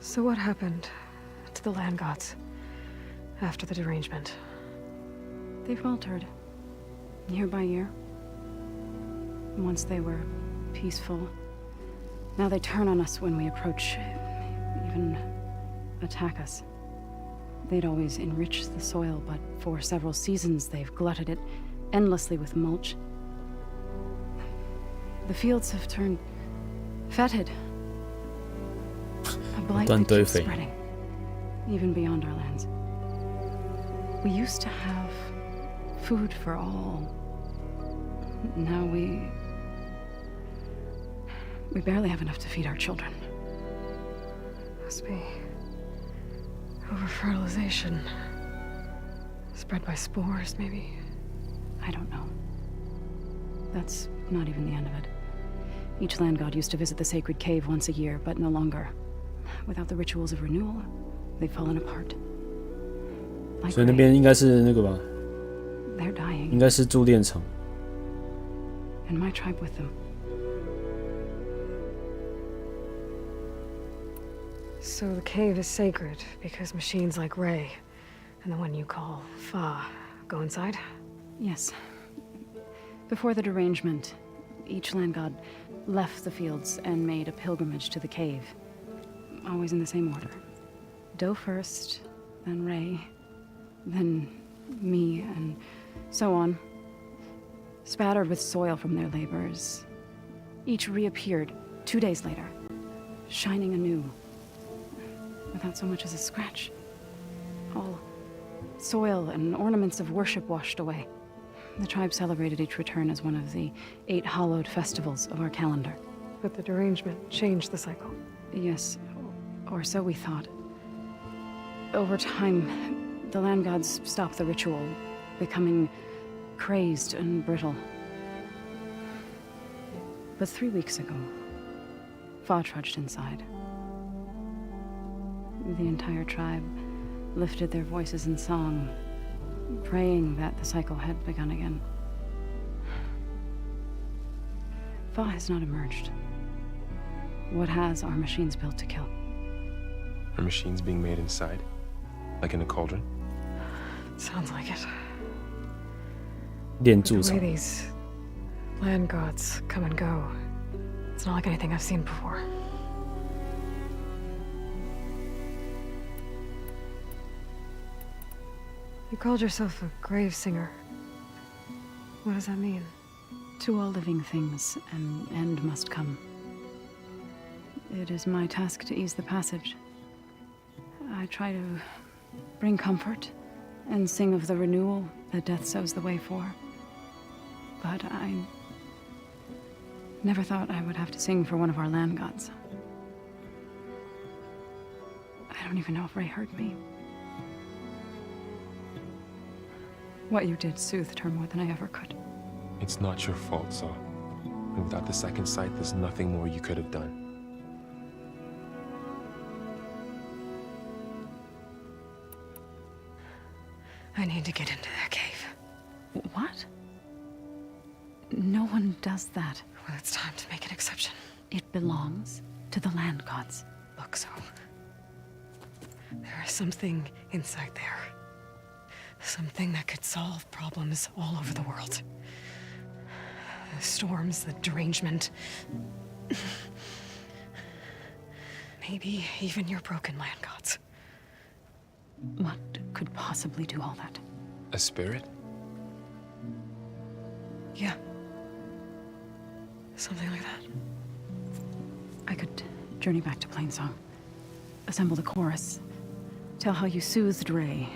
Speaker 4: So what happened to the land gods after the derangement?
Speaker 18: They faltered, year by year. Once they were peaceful. Now they turn on us when we approach, even attack us. They'd always enriched the soil, but for several seasons they've glutted it endlessly with mulch. The fields have turned fetid. A blight that keeps spreading, even beyond our lands. We used to have food for all. Now we barely have enough to feed our children.
Speaker 4: Must be over-fertilization. Spread by spores, maybe?
Speaker 18: I don't know. That's not even the end of it. Each land god used to visit the sacred cave once a year, but no longer. Without the rituals of renewal, they've fallen apart.
Speaker 1: 所以那边应该是那个吧？
Speaker 18: They're dying.
Speaker 1: 应该是铸炼厂。
Speaker 18: And my tribe with them.
Speaker 4: So the cave is sacred because machines like Ray and the one you call Fa go inside?
Speaker 18: Yes. Before the derangement, each land god left the fields and made a pilgrimage to the cave. Always in the same order. Do first, then Ray, then me, and so on. Spattered with soil from their labors. Each reappeared 2 days later, shining anew. Without so much as a scratch. All soil and ornaments of worship washed away. The tribe celebrated each return as one of the 8 hallowed festivals of our calendar.
Speaker 4: But the derangement changed the cycle.
Speaker 18: Yes, or so we thought. Over time, the land gods stopped the ritual, becoming crazed and brittle. But 3 weeks ago, Fa trudged inside. The entire tribe lifted their voices in song, praying that the cycle had begun again. Fa has not emerged. What has are machines built to kill?
Speaker 16: Are machines being made inside? Like in a cauldron?
Speaker 4: Sounds like it.
Speaker 1: 炼铸
Speaker 4: The
Speaker 1: 厂
Speaker 4: way。these land gods come and go, it's not like anything I've seen before. You called yourself a grave singer. What does that mean?
Speaker 18: To all living things, an end must come. It is my task to ease the passage. I try to bring comfort and sing of the renewal that death sows the way for. But I never thought I would have to sing for one of our land gods. I don't even know if Ray heard me. What you did soothed her more than I ever could.
Speaker 16: It's not your fault, Saul. And without the second sight, there's nothing more you could have done.
Speaker 4: I need to get into their cave.
Speaker 18: What? No one does that.
Speaker 4: Well, it's time to make an exception.
Speaker 18: It belongs to the land gods.
Speaker 4: Look, so there is something inside there. Something that could solve problems all over the world. The storms, the derangement. Maybe even your broken land gods.
Speaker 18: What could possibly do all that?
Speaker 16: A spirit?
Speaker 4: Yeah. Something like that.
Speaker 18: I could journey back to Plainsong. Assemble the chorus. Tell how you soothed Ray.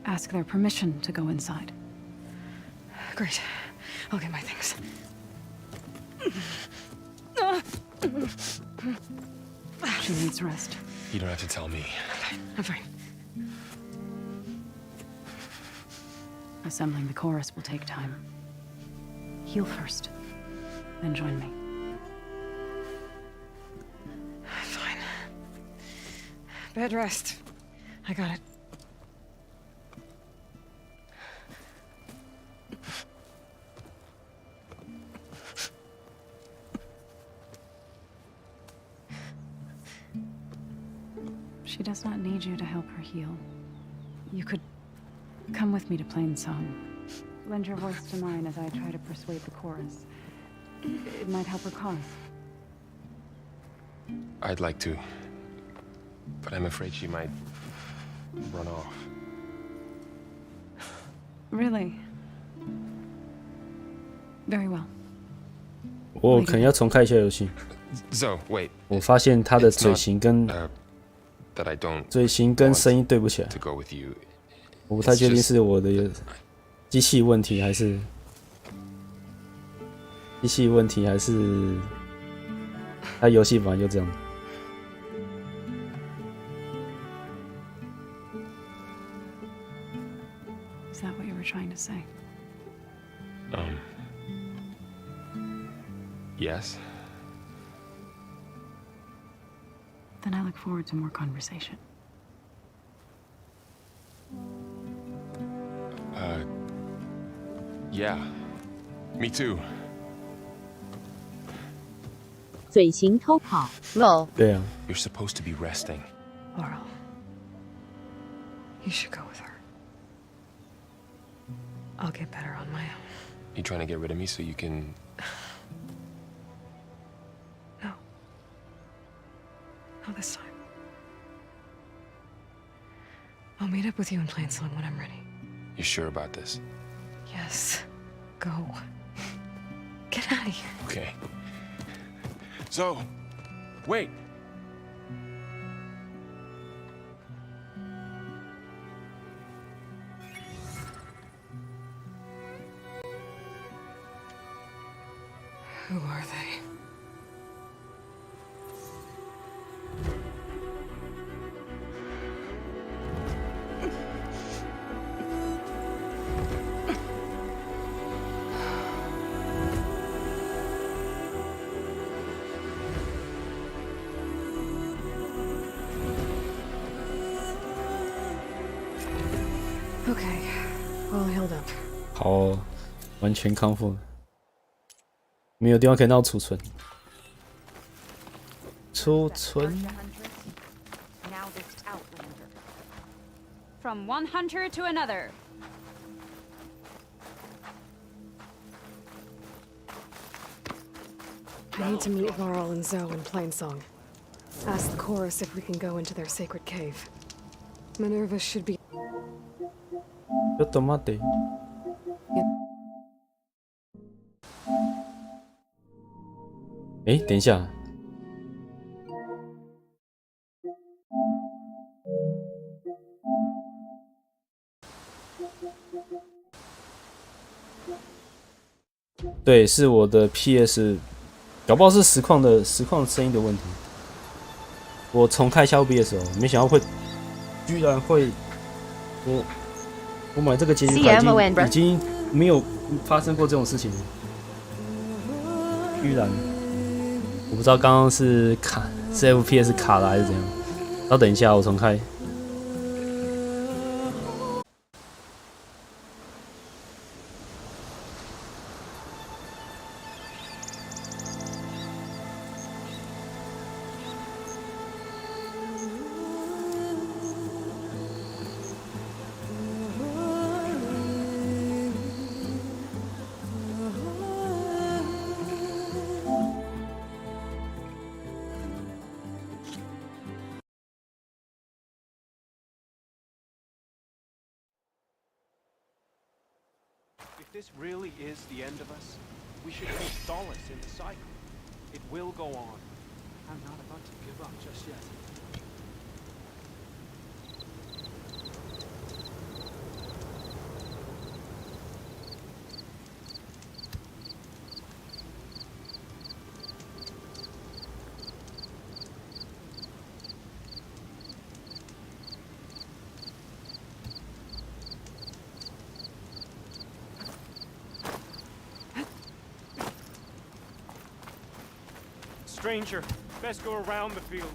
Speaker 18: Ask their permission to go inside.
Speaker 4: Great. I'll get my things.
Speaker 18: She needs rest.
Speaker 16: You don't have to tell me.
Speaker 4: I'm fine.
Speaker 18: Assembling the chorus will take time. Heal first, then join me.
Speaker 4: Fine. Bed rest. I got it.
Speaker 18: She does not need you to help her heal. You could come with me to Plainsong. Lend your voice to mine as I try to persuade the chorus. It might help her cause.
Speaker 16: I'd like to, but I'm afraid she might run off.
Speaker 18: Really? Very well.
Speaker 1: 我可能要重开一下游戏。
Speaker 16: Zoe, wait.
Speaker 1: 我发现他的嘴型跟
Speaker 16: that I don't
Speaker 1: 嘴型跟声音对不起来。
Speaker 16: to go with you.
Speaker 1: 我不太确定是我的机器问题还是他游戏本来就这样。
Speaker 18: Is that what you were trying to say?
Speaker 16: Yes.
Speaker 18: Then I look forward to more conversation.
Speaker 16: Yeah. Me too.
Speaker 2: 嘴型偷跑。
Speaker 18: Lol.
Speaker 1: 对啊。
Speaker 16: You're supposed to be resting.
Speaker 4: Laurel, you should go with her. I'll get better on my own.
Speaker 16: You trying to get rid of me so you can...
Speaker 4: No. Not this time. I'll meet up with you in Plainsong when I'm ready.
Speaker 16: You sure about this?
Speaker 4: Yes. Go. Get out of here.
Speaker 16: Okay. Zoe, wait.
Speaker 4: Who are they? Okay, all healed up.
Speaker 1: 好哦，完全康复了，没有地方可以让我储存。储存。
Speaker 19: Now this Outlander. From one hunter to another.
Speaker 4: I need to meet Laurel and Zoe in Plainsong. Ask the chorus if we can go into their sacred cave. Minerva should be.
Speaker 1: ちょっと待って。哎，等一下。对，是我的 PS， 搞不好是实况的声音的问题。我重开一下 OBS 哦，没想到居然会我买这个结局卡已经没有发生过这种事情，居然我不知道刚刚是FPS 卡了还是怎样。稍等一下，我重开。
Speaker 15: If this really is the end of us, we should take solace in the cycle. It will go on. I'm not about to give up just yet. Stranger, best go around the fields.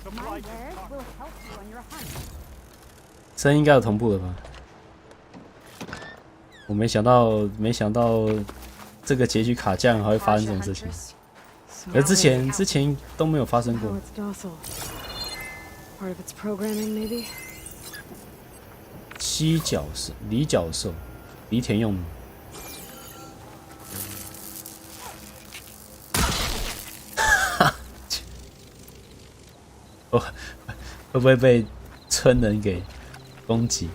Speaker 15: The
Speaker 19: My
Speaker 15: blight
Speaker 19: wares
Speaker 15: is tough.
Speaker 19: will help you on your hunt.
Speaker 1: 声音应该有同步的吧？我没想到这个结局卡这样还会发生这种事情，而之前都没有发生过。
Speaker 4: How it's docile. Part of its programming, maybe.
Speaker 1: 犀角兽、狸角兽、犁田用的。会不会被村人给攻击。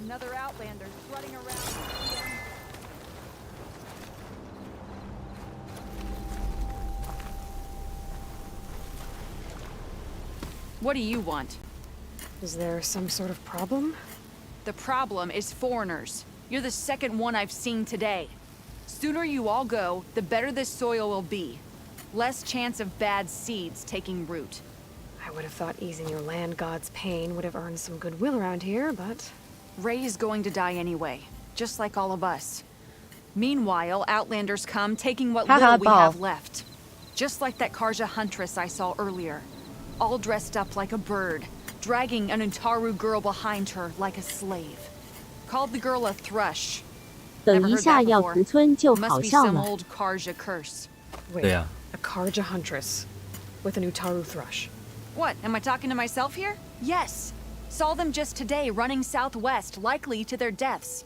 Speaker 19: Another outlander strutting around.
Speaker 20: What do you want?
Speaker 4: Is there some sort of problem?
Speaker 20: The problem is foreigners. You're the second one I've seen today. Sooner you all go, the better this soil will be. Less chance of bad seeds taking root.
Speaker 4: I would have thought easing your land god's pain would have earned some goodwill around here, but...
Speaker 20: Ray is going to die anyway, just like all of us. Meanwhile, outlanders come, taking what little we have left. Just like that Karja huntress I saw earlier. All dressed up like a bird, dragging an Utaru girl behind her like a slave. Called the girl a thrush.
Speaker 2: 等一下要屠村就好
Speaker 20: Must be
Speaker 2: 笑
Speaker 20: some
Speaker 2: 了。
Speaker 20: old Karja curse.
Speaker 4: Wait, a Karja huntress with an Utaru thrush.
Speaker 20: What, am I talking to myself here? Yes. Saw them just today running southwest, likely to their deaths.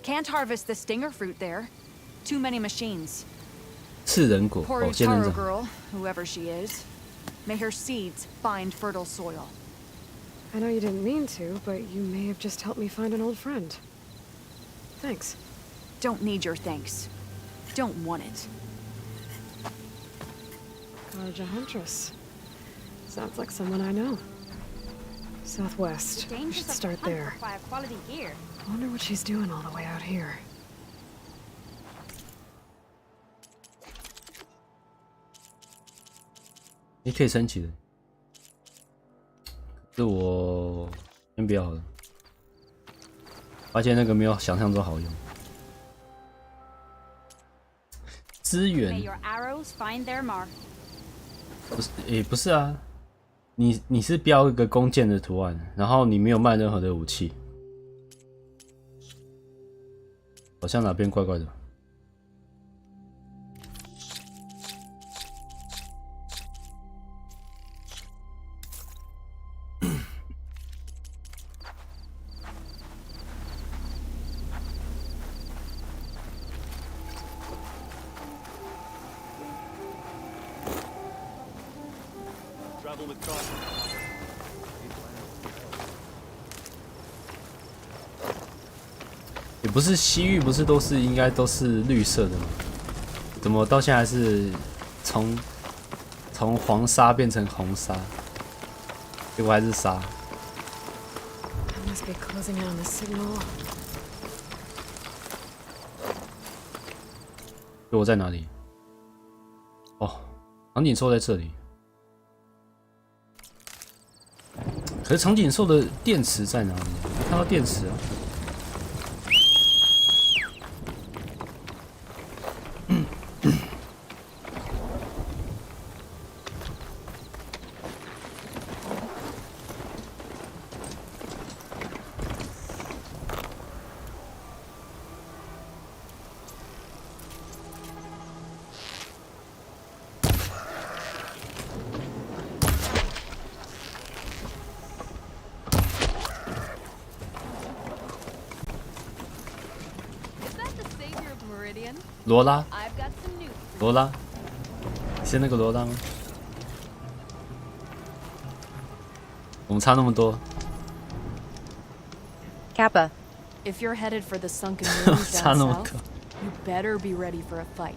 Speaker 20: Can't harvest the stinger fruit there. Too many machines.
Speaker 1: 刺人果
Speaker 20: Poor
Speaker 1: 哦，仙人
Speaker 20: Utaru
Speaker 1: 掌。
Speaker 20: girl, whoever she is. May her seeds find fertile soil.
Speaker 4: I know you didn't mean to, but you may have just helped me find an old friend. Thanks.
Speaker 20: Don't need your thanks. Don't want it.
Speaker 4: Karja huntress. Sounds like someone I know. Southwest. We should start there.
Speaker 19: Quality gear.
Speaker 4: Wonder what she's doing all the way out here.
Speaker 1: 你可以升级的，这我先不要好了。发现那个没有想象中好用。资
Speaker 19: May
Speaker 1: 源
Speaker 19: your arrows find their mark.
Speaker 1: 不是，不是啊，你是标一个弓箭的图案，然后你没有卖任何的武器，好像哪边怪怪的。也不是西域，不是都是应该都是绿色的吗？怎么到现在还是从黄沙变成红沙？结果还是沙。
Speaker 4: I must be closing in on the signal.
Speaker 1: 我在哪里？哦，长颈兽在这里。可是长颈兽的电池在哪里？没看到电池啊。罗拉，罗拉，你是那个罗拉吗？我们差那么多。
Speaker 3: Kappa, if you're headed for the sunken ruins down south, you better be ready for a fight.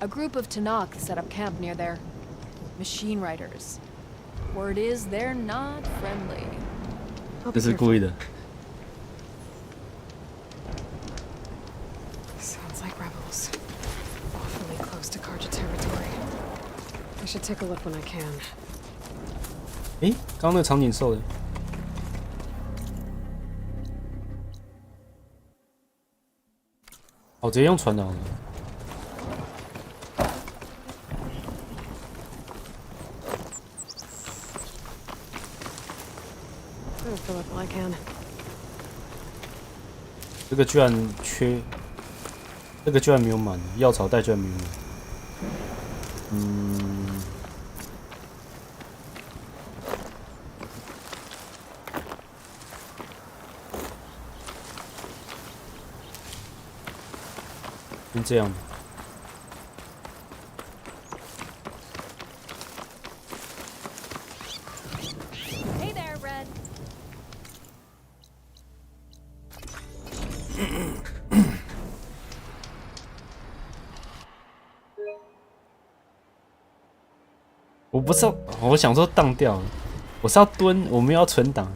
Speaker 3: A group of Tanakh set up camp near there. Machine riders. Word is they're not friendly.
Speaker 1: 这是故意的。
Speaker 4: Sounds like rebels. Awfully close to Karja territory. I should take a look when I can.
Speaker 1: 诶，刚刚那个长颈兽的。 哦，直接用传导的。这个居然缺，这个居然没有满，药草袋居然没有满。先这样。
Speaker 19: Hey there, Red.
Speaker 1: 我不是要，我想说当掉了，我是要蹲，我们要存档。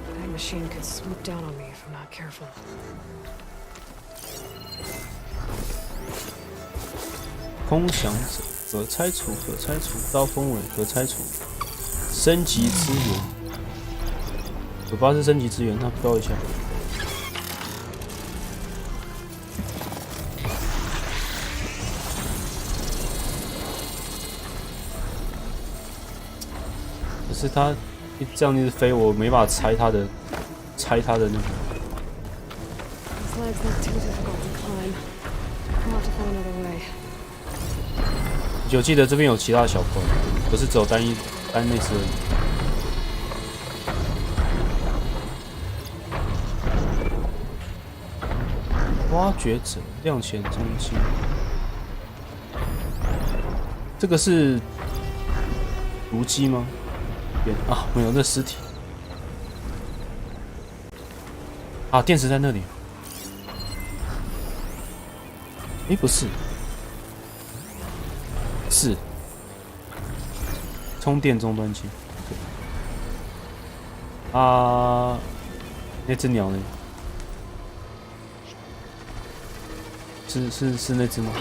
Speaker 4: That machine could swoop down on me if I'm not careful.
Speaker 1: 空想者可拆除，刀锋尾可拆除，升级资源，有8是升级资源，那标一下。可是他这样一直飞，我没办法拆他的那个。
Speaker 4: These legs look too difficult to climb. I'll have to find another way.
Speaker 1: 我记得这边有其他的小怪，不是只有单那只而已。挖掘者亮前中心，这个是毒鸡吗？啊，没有，这尸体。啊，电池在那里。诶，不是。是充电终端机。啊，那只鸟呢？是那只吗？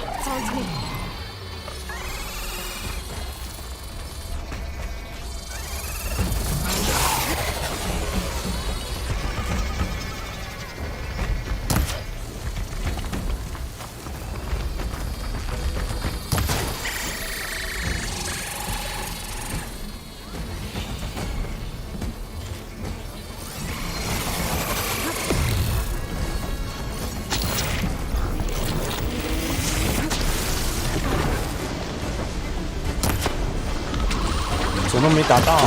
Speaker 1: 怎么都没打到？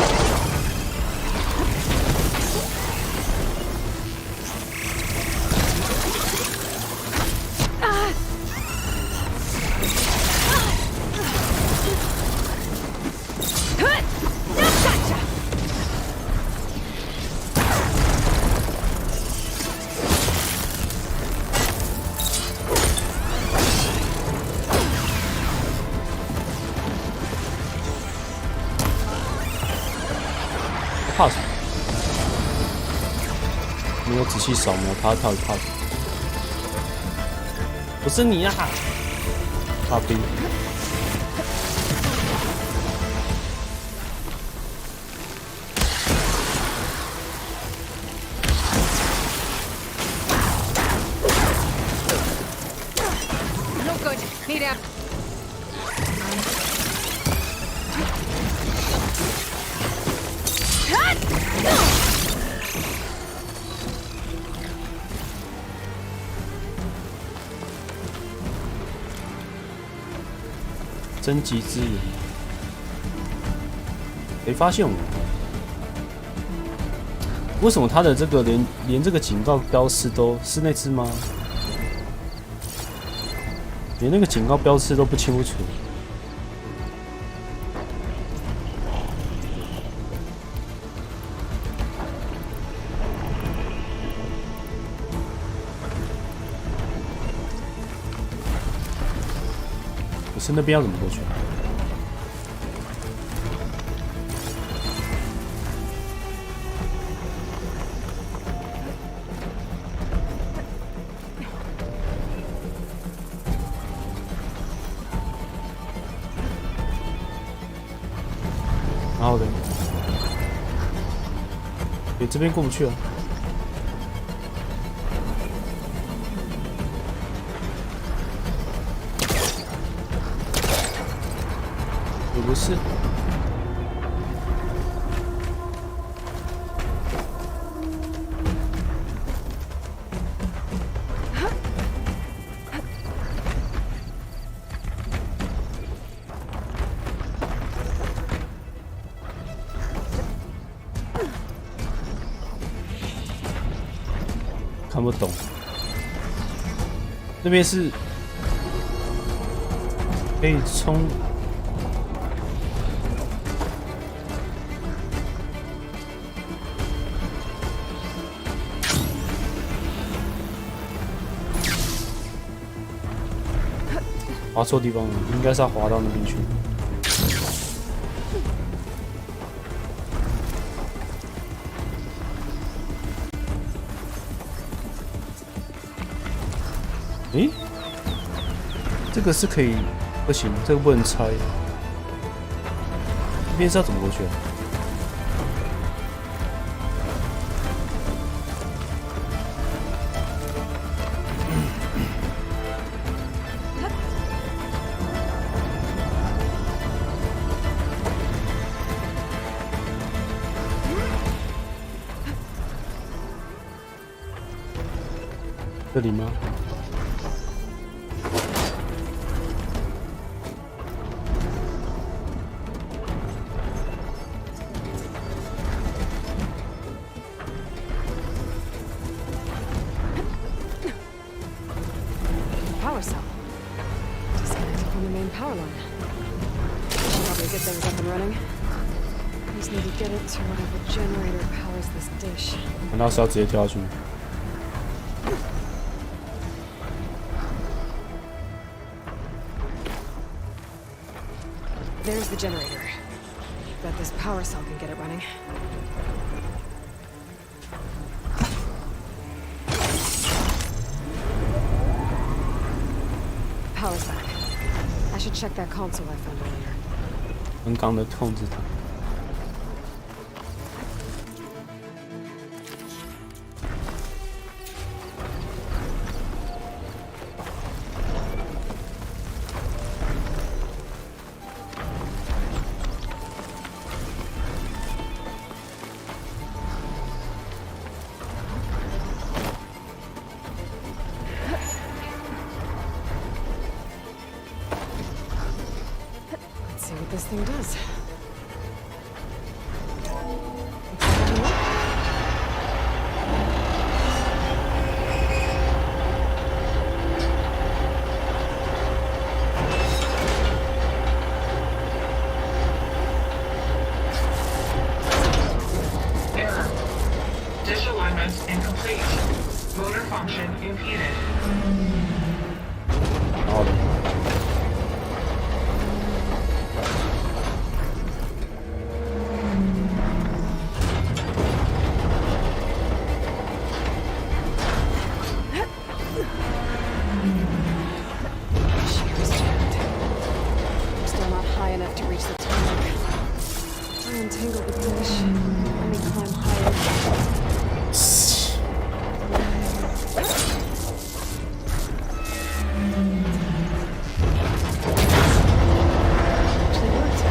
Speaker 1: 怕什么？没有仔细扫描它，到底怕什么？不是你呀、啊，大兵！升级资源，没发现我？为什么他的这个连这个警告标识都是那只吗？连那个警告标识都不清不楚。可是那边要怎么过去？然后呢？这边过不去啊。也不是。看不懂，那边是可以冲，滑错地方了，应该是要滑到那边去。诶，这个是可以，不行，这个不能拆。这边是要怎么过去啊？这里吗？Power
Speaker 4: cell. Disconnected from the main power line. Should probably get things up and running. Just need to get it to whatever generator powers this dish.
Speaker 1: 难道是要直接跳下去吗？
Speaker 4: There's the generator. Bet this power cell can get it running. Power's back. I should check that console I found earlier.
Speaker 1: 刚刚的控制它。
Speaker 4: See what this thing does.
Speaker 7: Error. Dish alignment incomplete. Motor function impeded.
Speaker 1: 然后呢？
Speaker 4: Still not high enough to reach the tarmac. I untangle the dish. Let me climb higher. Actually worked.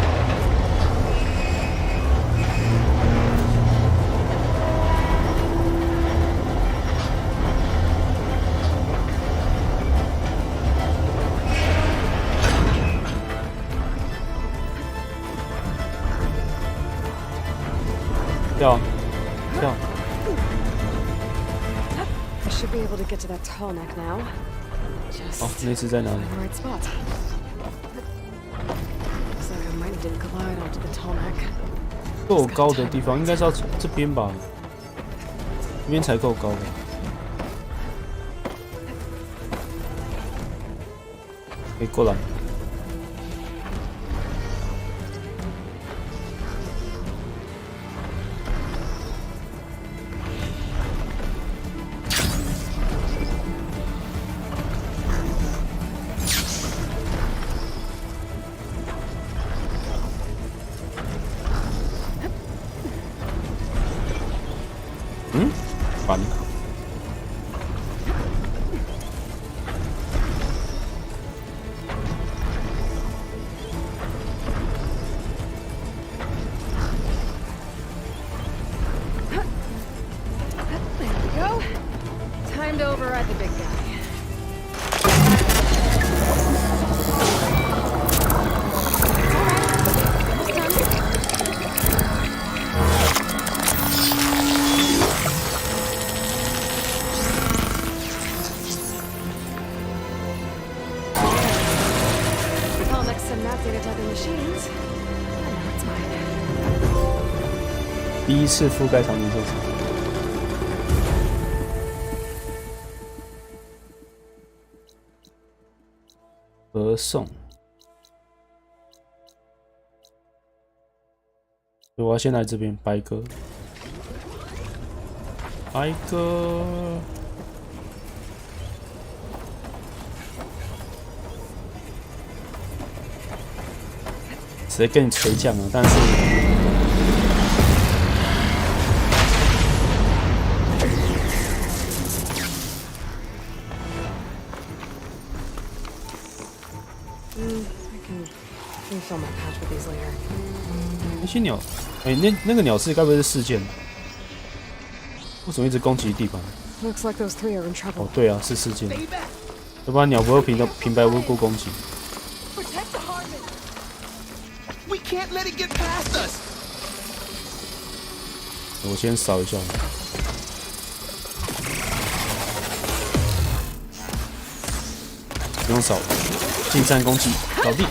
Speaker 1: 跳，跳。
Speaker 4: I should be able to get to that tall neck now. Just
Speaker 1: 哦，那次在哪里？
Speaker 4: find the right spot. Looks like I might did glide onto the tall neck.
Speaker 1: 够高的地方应该是要这边吧？这边才够高吧？可以过来。嗯，烦。
Speaker 4: There we go. Time to override the big guy. All next some map data typing machines. And now it's mine.
Speaker 1: 第一次覆盖场景设置。和颂。我要先来这边，白鸽。白鸽。直接跟你垂降了，但是。
Speaker 4: Refill my pouch with these later.
Speaker 1: 那些鸟，那个鸟是该不会是事件？为什么一直攻击地板？
Speaker 4: Looks like those three are in trouble.
Speaker 1: 哦，对啊，是事件。要不然鸟不会平白无故攻击。
Speaker 7: Protect the Harvest. We can't let it get past us.
Speaker 1: 我先扫一下。不用扫，近战攻击，倒地。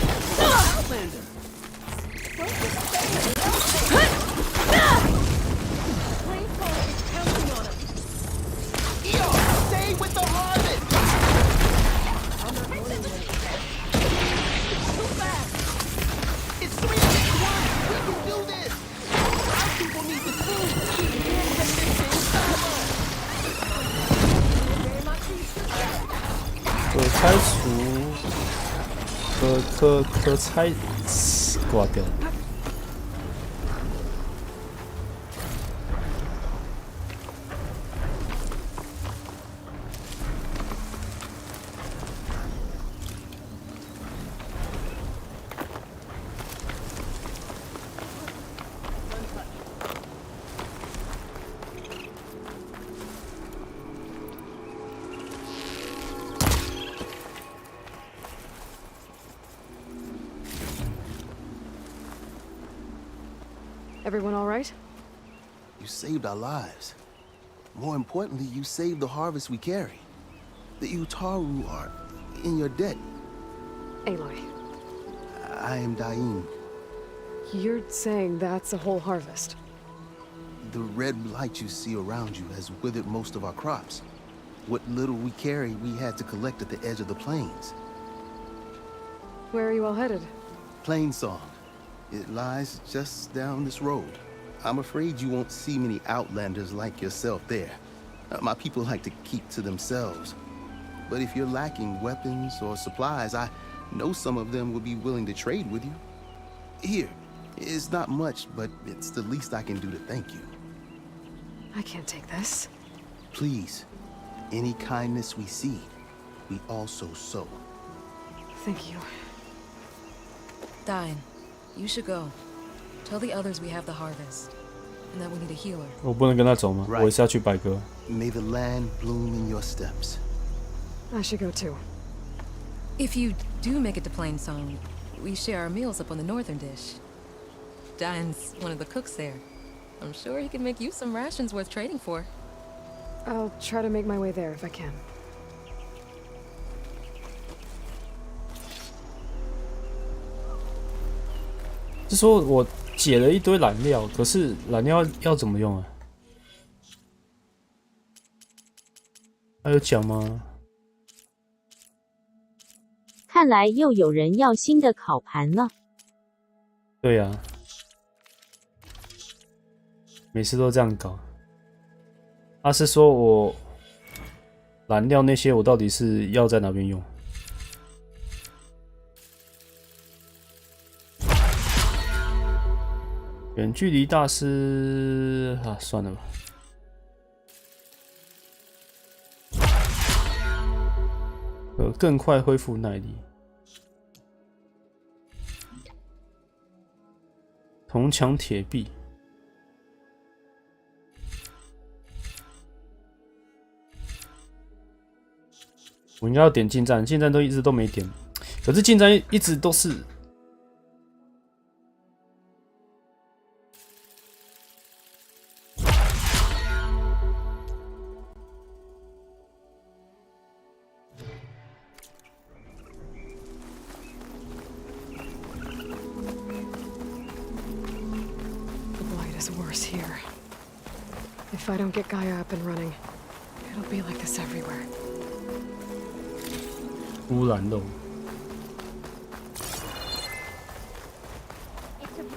Speaker 1: 拆除，可拆挂掉。
Speaker 4: Everyone all right?
Speaker 21: You saved our lives. More importantly, you saved the harvest we carry. The Utaru are in your debt.
Speaker 4: Aloy.
Speaker 21: I am Dain.
Speaker 4: You're saying that's a whole harvest?
Speaker 21: The red light you see around you has withered most of our crops. What little we carry, we had to collect at the edge of the plains.
Speaker 4: Where are you all headed?
Speaker 21: Plainsong. It lies just down this road. I'm afraid you won't see many outlanders like yourself there. My people like to keep to themselves. But if you're lacking weapons or supplies, I know some of them would be willing to trade with you. Here, it's not much, but it's the least I can do to thank you.
Speaker 4: I can't take this.
Speaker 21: Please, any kindness we see, we also sow.
Speaker 4: Thank you.
Speaker 22: Dain, you should go. Tell the others we have the harvest, and that we need a healer.
Speaker 1: 我不能跟他走吗？我也是要去百鸽。
Speaker 21: May the land bloom in your steps.
Speaker 4: I should go too.
Speaker 22: If you do make it to Plainsong, we share our meals up on the northern dish. Dain's one of the cooks there. I'm sure he can make you some rations worth trading for.
Speaker 4: I'll try to make my way there if I can.
Speaker 1: 是说我解了一堆燃料，可是燃料要怎么用啊？还有讲吗？
Speaker 2: 看来又有人要新的烤盘了。
Speaker 1: 对呀、啊，每次都这样搞。他是说我燃料那些，我到底是要在哪边用？ 远距离大师啊，算了吧。更快恢复耐力。铜墙铁壁。我应该要点近战，近战都一直都没点，可是近战一直都是。
Speaker 4: If I don't get Gaia up and running, it'll be like this everywhere.
Speaker 1: 污染漏。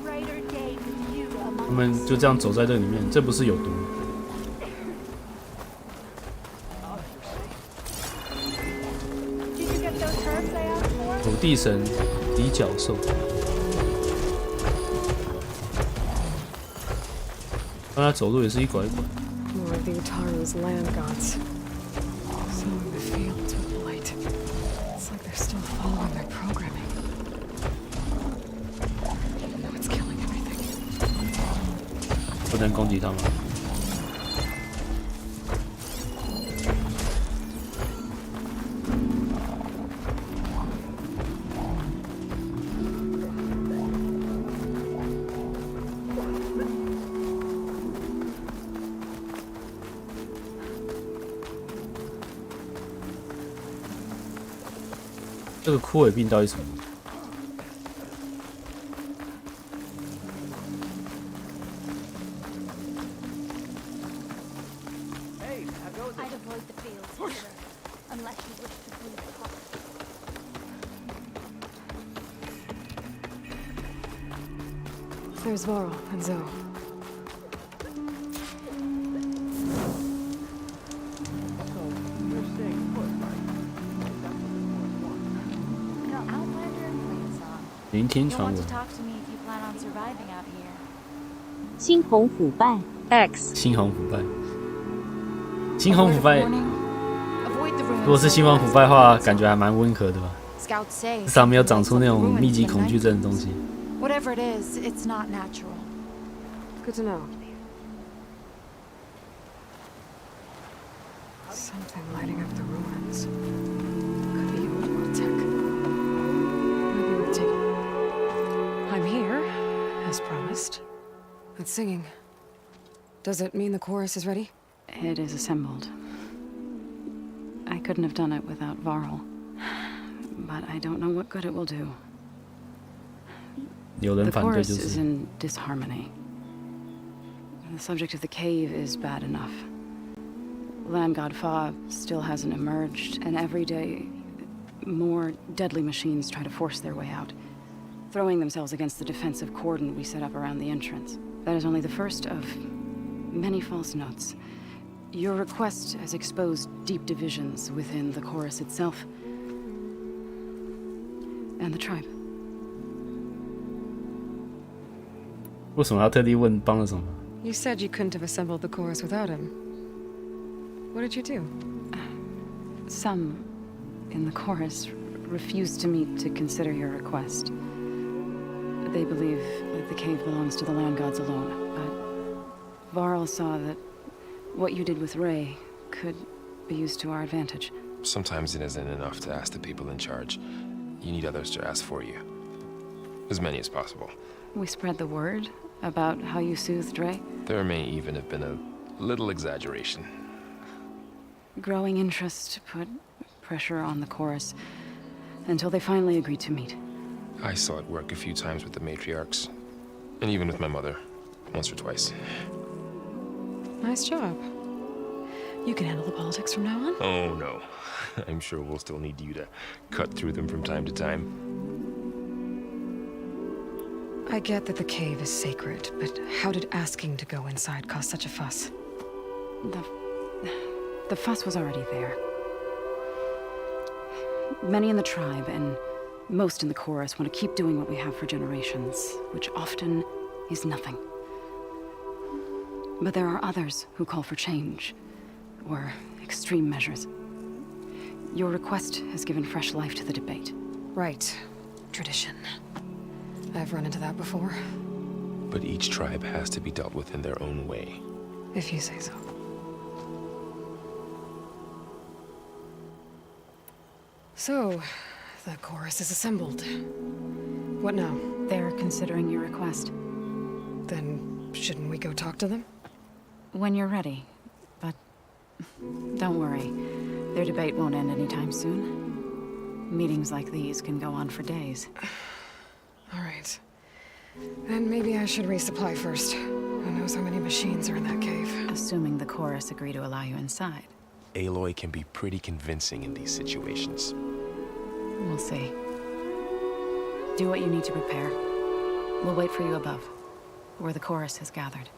Speaker 19: brighter day with you
Speaker 1: 我们就这样走在这里面，这不是有毒吗？
Speaker 19: Did you get those herbs I asked for?
Speaker 1: 土地神底角兽，让他走路也是一拐一拐。
Speaker 4: More of the Utaru's land gods. Sowing the fields with blight. It's like they're still following their programming. Now it's killing everything.
Speaker 1: 不能攻击他们。这个枯萎病到底是什么？
Speaker 19: I'd avoid the fields here, unless you wish to breathe hot.
Speaker 4: There's Varl and Zoe.
Speaker 19: No outlander in plain song.
Speaker 1: 聆听
Speaker 19: You'll
Speaker 1: 传
Speaker 19: want
Speaker 1: 闻
Speaker 19: to。talk to me if you plan on surviving out here.
Speaker 2: 猩红腐败 X
Speaker 1: 猩红腐败，猩红腐败。
Speaker 20: Avoid the
Speaker 1: 如果是猩红腐败的话，感觉还蛮温和的吧？
Speaker 20: Scouts say
Speaker 1: 至少没有长出那种密集恐惧症的东西。
Speaker 20: whatever it is, it's not natural.
Speaker 4: Good to know. Something lighting up the ruins. Could be old world tech. Maybe we'll take it. I'm here, as promised. It's singing. Does it mean the chorus is ready?
Speaker 18: It is assembled. I couldn't have done it without Varl. But I don't know what good it will do.
Speaker 1: 有人
Speaker 18: The
Speaker 1: 反对
Speaker 18: chorus
Speaker 1: 就
Speaker 18: is
Speaker 1: 是。
Speaker 18: in disharmony. The subject of the cave is bad enough. Land God Fa still hasn't emerged, and every day, more deadly machines try to force their way out, throwing themselves against the defensive cordon we set up around the entrance. That is only the first of many false notes. Your request has exposed deep divisions within the chorus itself and the tribe.
Speaker 1: 为什么要特地问帮了什么？
Speaker 4: You said you couldn't have assembled the chorus without him. What did you do?
Speaker 18: Some in the chorus refused to meet to consider your request. They believe that the cave belongs to the land gods alone, but Varl saw that what you did with Ray could be used to our advantage.
Speaker 16: Sometimes it isn't enough to ask the people in charge. You need others to ask for you. As many as possible.
Speaker 18: We spread the word about how you soothed Ray.
Speaker 16: There may even have been a little exaggeration.
Speaker 18: Growing interest put pressure on the chorus until they finally agreed to meet.
Speaker 16: I saw it work a few times with the matriarchs. And even with my mother. Once or twice.
Speaker 4: Nice job. You can handle the politics from now on?
Speaker 16: Oh, no. I'm sure we'll still need you to cut through them from time to time.
Speaker 4: I get that the cave is sacred, but how did asking to go inside cause such a fuss?
Speaker 18: The fuss was already there. Many in the tribe and most in the chorus want to keep doing what we have for generations, which often is nothing. But there are others who call for change, or extreme measures. Your request has given fresh life to the debate.
Speaker 4: Right. Tradition. I've run into that before.
Speaker 16: But each tribe has to be dealt with in their own way.
Speaker 4: If you say so. So, the chorus is assembled. What now?
Speaker 18: They're considering your request.
Speaker 4: Then, shouldn't we go talk to them?
Speaker 18: When you're ready. But don't worry. Their debate won't end anytime soon. Meetings like these can go on for days.
Speaker 4: All right. Then maybe I should resupply first. Who knows how many machines are in that cave?
Speaker 18: Assuming the chorus agree to allow you inside.
Speaker 16: Aloy can be pretty convincing in these situations.
Speaker 18: We'll see. Do what you need to prepare. We'll wait for you above, where the chorus has gathered.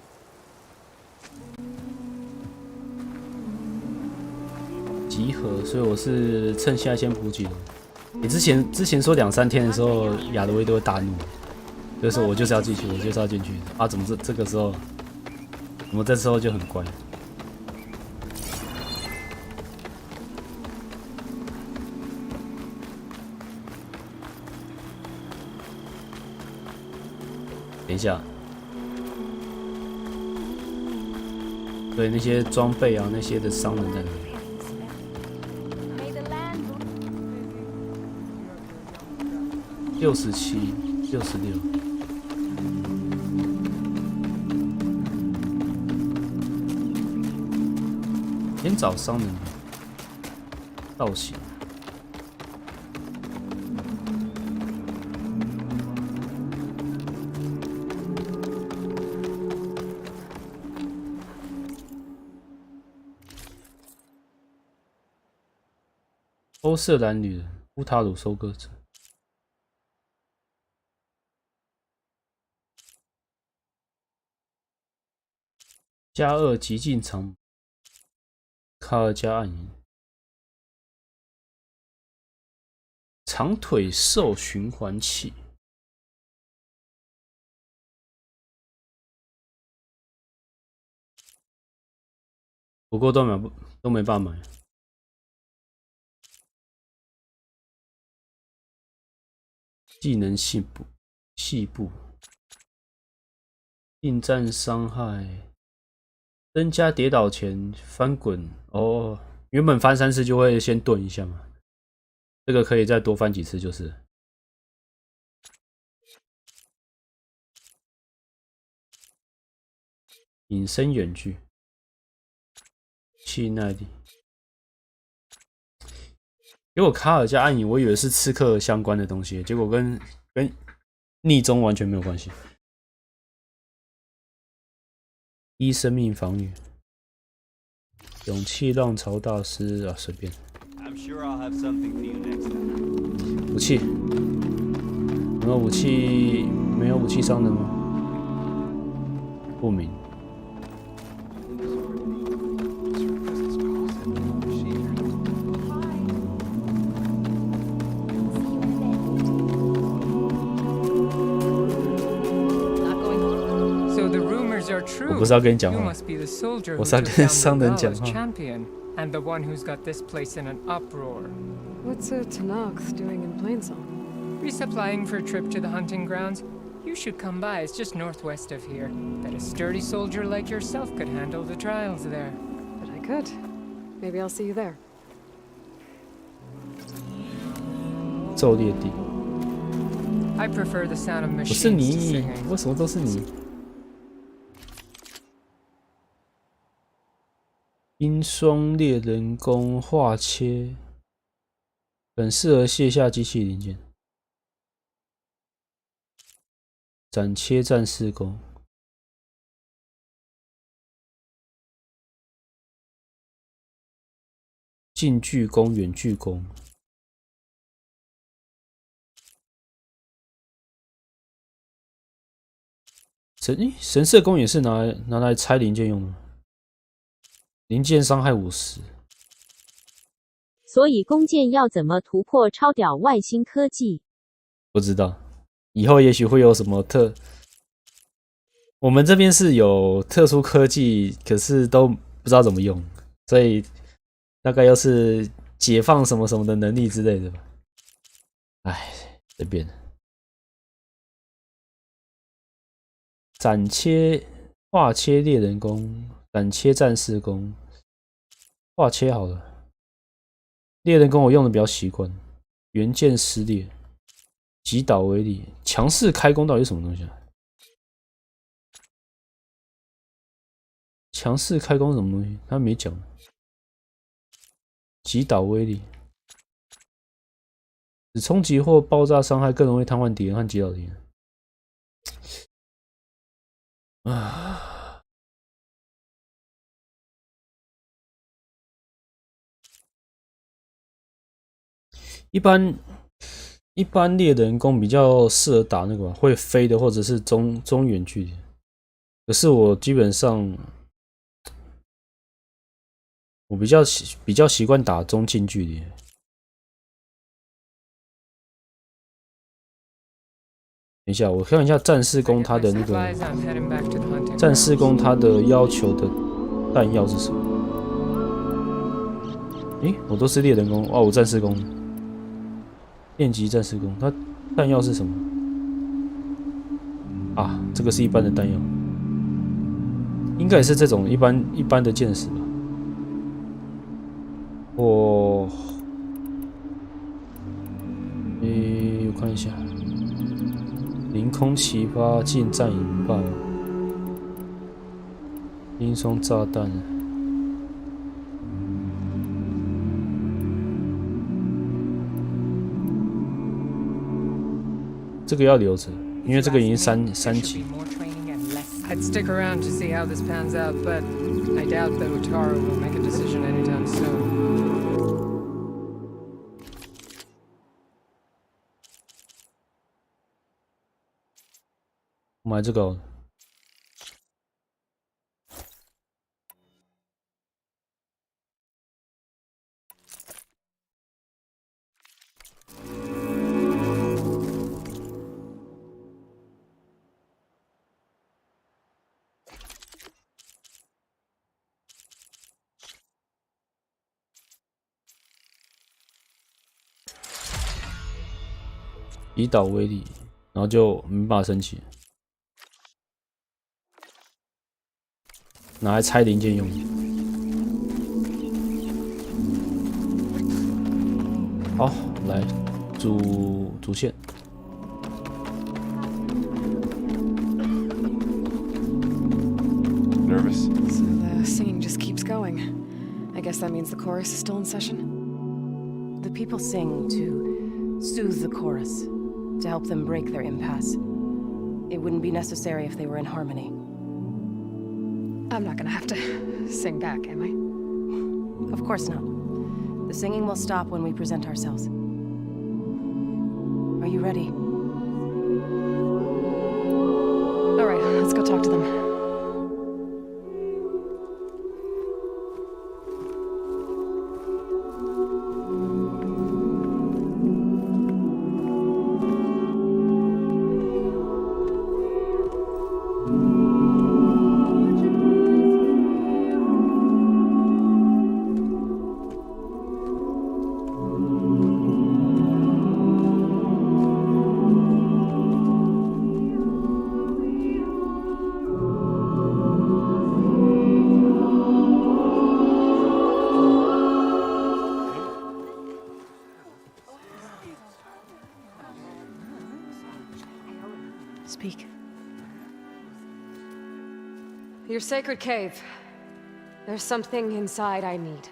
Speaker 1: 集合，所以我是趁现在先补给了。你之前说2、3天的时候，亚罗威都会大怒，就是我就是要进去，我就是要进去啊！怎么这个时候，怎么这时候就很乖？等一下，对那些装备啊，那些的商人在哪里？67、66，先找商人造型。欧瑟兰女人，乌塔鲁收割者。加2极尽长，卡尔加暗影，长腿兽循环器，不过都没办法买。技能细部，近战伤害。增加跌倒前翻滚哦，原本翻3次就会先顿一下嘛，这个可以再多翻几次就是。隐身远距，气耐力。结果卡尔加暗影，我以为是刺客相关的东西，结果跟逆中完全没有关系。1生命防御，勇气浪潮大师啊，随便。武器，没有武器，没有武器伤人吗？不明。我不是要跟你讲话，我是要跟商人讲话。
Speaker 6: And the one who's got this place in an uproar.
Speaker 4: What's a Tanakh doing in Plainsong?
Speaker 6: Resupplying for a trip to the hunting grounds. You should come by, it's just northwest of here. Bet a sturdy soldier like yourself could handle the trials there.
Speaker 4: But I could. Maybe I'll see you there.
Speaker 1: 狩猎地。
Speaker 6: I prefer the sound of
Speaker 1: 不
Speaker 6: machines
Speaker 1: 是
Speaker 6: to
Speaker 1: 你，
Speaker 6: singing.
Speaker 1: 为什么都是你？冰霜猎人工化切，很适合卸下机器零件。斩切战士工，近距攻、远距攻。神射弓也是拿来拆零件用的。 零件伤害50，
Speaker 2: 所以弓箭要怎么突破超屌外星科技？
Speaker 1: 不知道，以后也许会有什么我们这边是有特殊科技，可是都不知道怎么用，所以大概又是解放什么什么的能力之类的吧。哎，随便。斩切、化切猎人弓，斩切战士弓。 化切好了，猎人跟我用的比较习惯。元剑撕裂，击倒威力，强势开弓到底是什么东西啊？强势开弓是什么东西？他没讲。击倒威力，只冲击或爆炸伤害更容易瘫痪敌人和击倒敌人。啊。 一般一般猎人弓比较适合打那个会飞的或者是中远距离，可是我基本上我比较习惯打中近距离。等一下，我看一下战士弓它的那个战士弓它的要求的弹药是什么？诶，我都是猎人弓，哦，我战士弓，电击战士弓，它弹药是什么？啊，这个是一般的弹药，应该也是这种一般的箭矢吧。我看一下。凌空齐发，近战引爆，轻松炸弹。这个要留着，因为这个已经三级。
Speaker 6: I'd stick around to see how this pans out, but I doubt that Utaru will make a decision anytime soon.
Speaker 1: 买这个。胰岛威力，然后就没办法升级。拿来拆零件用。好，来主线。
Speaker 16: Nervous?
Speaker 4: So the singing just keeps going. I guess that means the chorus is still in session?
Speaker 22: The people sing to soothe the chorus, to help them break their impasse. It wouldn't be necessary if they were in harmony.
Speaker 4: I'm not gonna have to sing back, am I?
Speaker 22: Of course not. The singing will stop when we present ourselves. Are you ready?
Speaker 4: All right, let's go talk to them.
Speaker 22: Speak.
Speaker 4: Your sacred cave. There's something inside I need.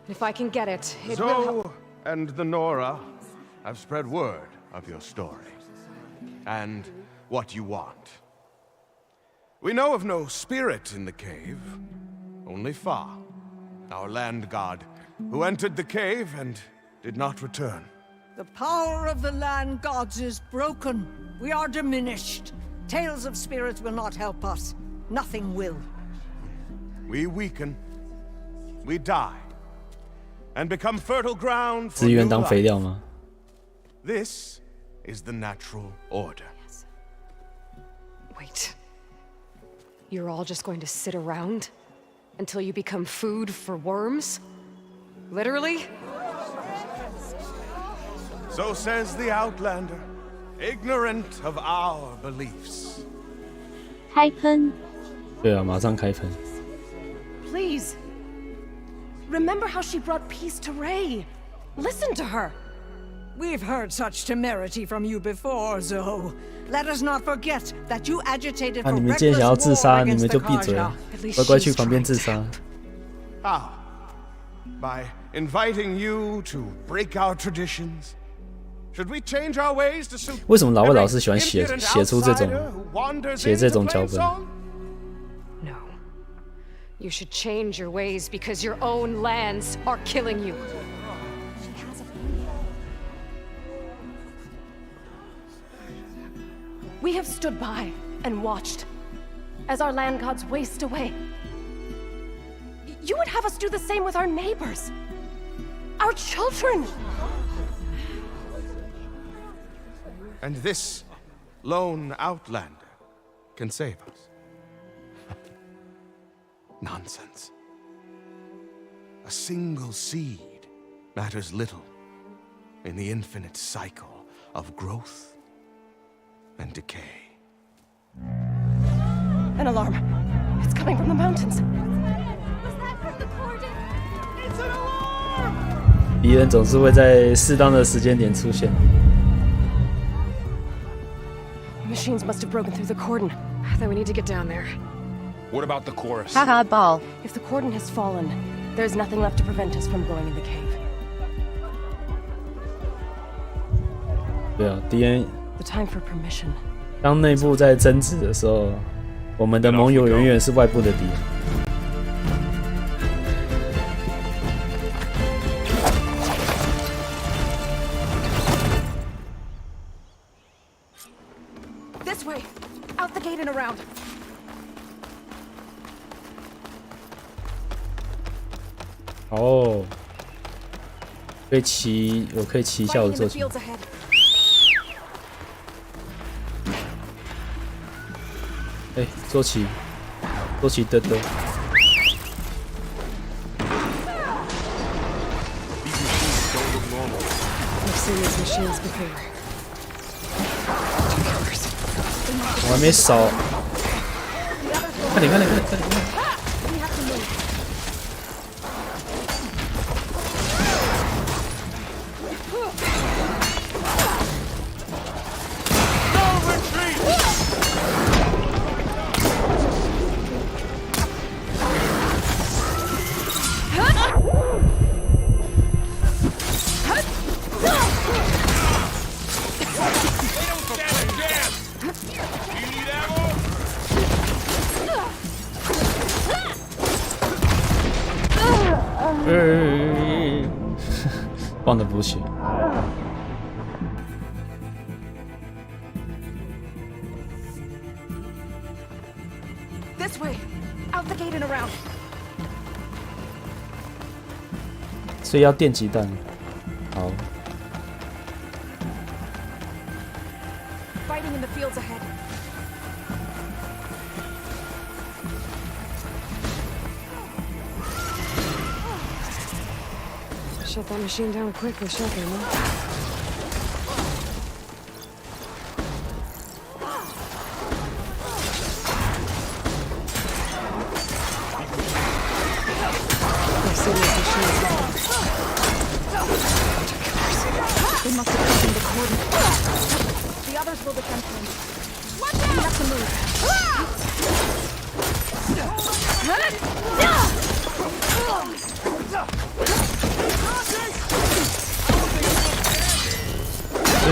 Speaker 4: If I can get it, it will help.
Speaker 8: Zoe and the Nora have spread word of your story. And what you want. We know of no spirit in the cave. Only Fa, our land god, who entered the cave and did not return.
Speaker 9: The power of the land gods is broken. We are diminished. Tales of spirits will not help us. Nothing will.
Speaker 8: We weaken. We die. And become fertile ground for
Speaker 1: 资源
Speaker 8: new
Speaker 1: 当肥
Speaker 8: life.
Speaker 1: 料吗？
Speaker 8: This is the natural order.
Speaker 4: Wait. You're all just going to sit around until you become food for worms? Literally?
Speaker 8: So says the Outlander, ignorant of our beliefs.
Speaker 2: 开喷。
Speaker 1: 对啊，马上开喷。
Speaker 9: Please. Remember how she brought peace to Ray. Listen to her. We've heard such temerity from you before, Zoe. Let us not forget that you agitated
Speaker 1: 啊，
Speaker 9: for
Speaker 1: 你们既然想要
Speaker 9: reckless
Speaker 1: 自杀，
Speaker 9: war
Speaker 1: 你
Speaker 9: against
Speaker 1: 们
Speaker 9: the
Speaker 1: 就闭嘴
Speaker 9: Kaja.
Speaker 1: 啊，乖乖去旁边自杀。
Speaker 8: How? By inviting you to break our traditions? Should we change our ways to suit
Speaker 1: 为什么老魏老师喜欢写
Speaker 8: impudent
Speaker 1: 写出这种
Speaker 8: outsider who wanders
Speaker 1: 写这
Speaker 8: into
Speaker 1: 种脚本？
Speaker 8: Plainsong?
Speaker 4: No. You should change your ways because your own lands are killing you.
Speaker 9: We have stood by and watched as our land gods waste away. You would have us do the same with our neighbors, our children.
Speaker 8: And this lone outlander can save us. Nonsense. A single seed matters little in the infinite cycle of growth and decay.
Speaker 9: An alarm. It's coming from the mountains.
Speaker 1: 敌人总是会在适当的时间点出现。
Speaker 9: Machines must have broken through the cordon.
Speaker 4: Then we need to get down there.
Speaker 16: What about the chorus?
Speaker 2: Haha, ball.
Speaker 9: If the cordon has fallen, there's nothing left to prevent us from going in the cave.
Speaker 1: 对啊，敌人
Speaker 9: The time for permission.
Speaker 1: 当内部在争执的时候，我们的盟友永远是外部的敌人。
Speaker 9: This way! Out the gate and around!
Speaker 1: 哦，可以骑，我可以骑一下我的坐骑。 哎，坐骑，坐骑嘚嘚。
Speaker 4: I've seen these machines before.
Speaker 1: 我还没扫，快点，快点，快点，快点！ 忘的补血。
Speaker 9: This way! Out the gate and around!
Speaker 1: 所以要电击弹。好。
Speaker 9: Fighting in the fields ahead.
Speaker 4: Shut that machine down quick with shotgun, huh? I've seen these machines before.
Speaker 20: They must have come from the cordon. The others will defend him. Watch out! We have to move.
Speaker 1: 哎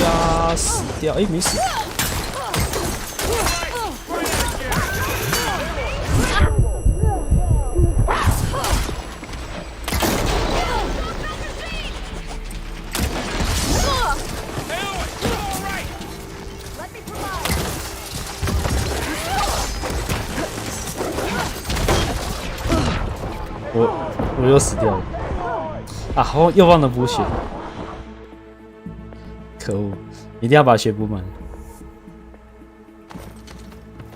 Speaker 1: 呀，死掉！哎，没死。我又死掉了。啊，好，又忘了补血。 可恶！一定要把血补满。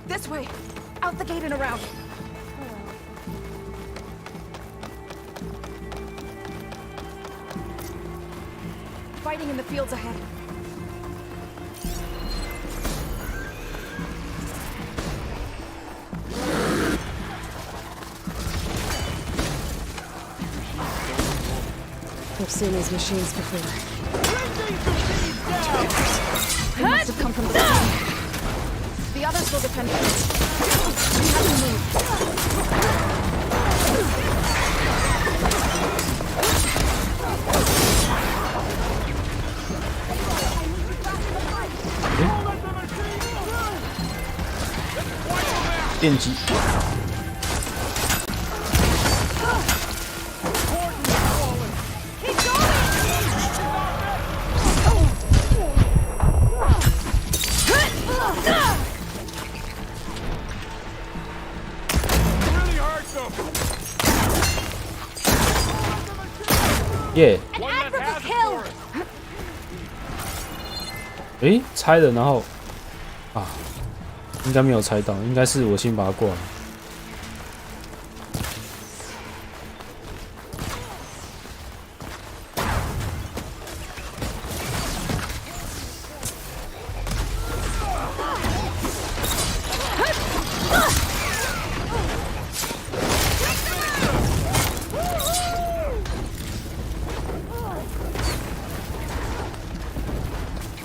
Speaker 9: This way! Out the gate and around! Fighting in the fields ahead.
Speaker 4: I've seen these machines before.
Speaker 20: They must have come from the cordon. The others will defend him. We have to move.
Speaker 1: Benji. 耶！
Speaker 19: An Africa kill!
Speaker 1: 诶，猜了，然后啊，应该没有猜到，应该是我先把它挂了。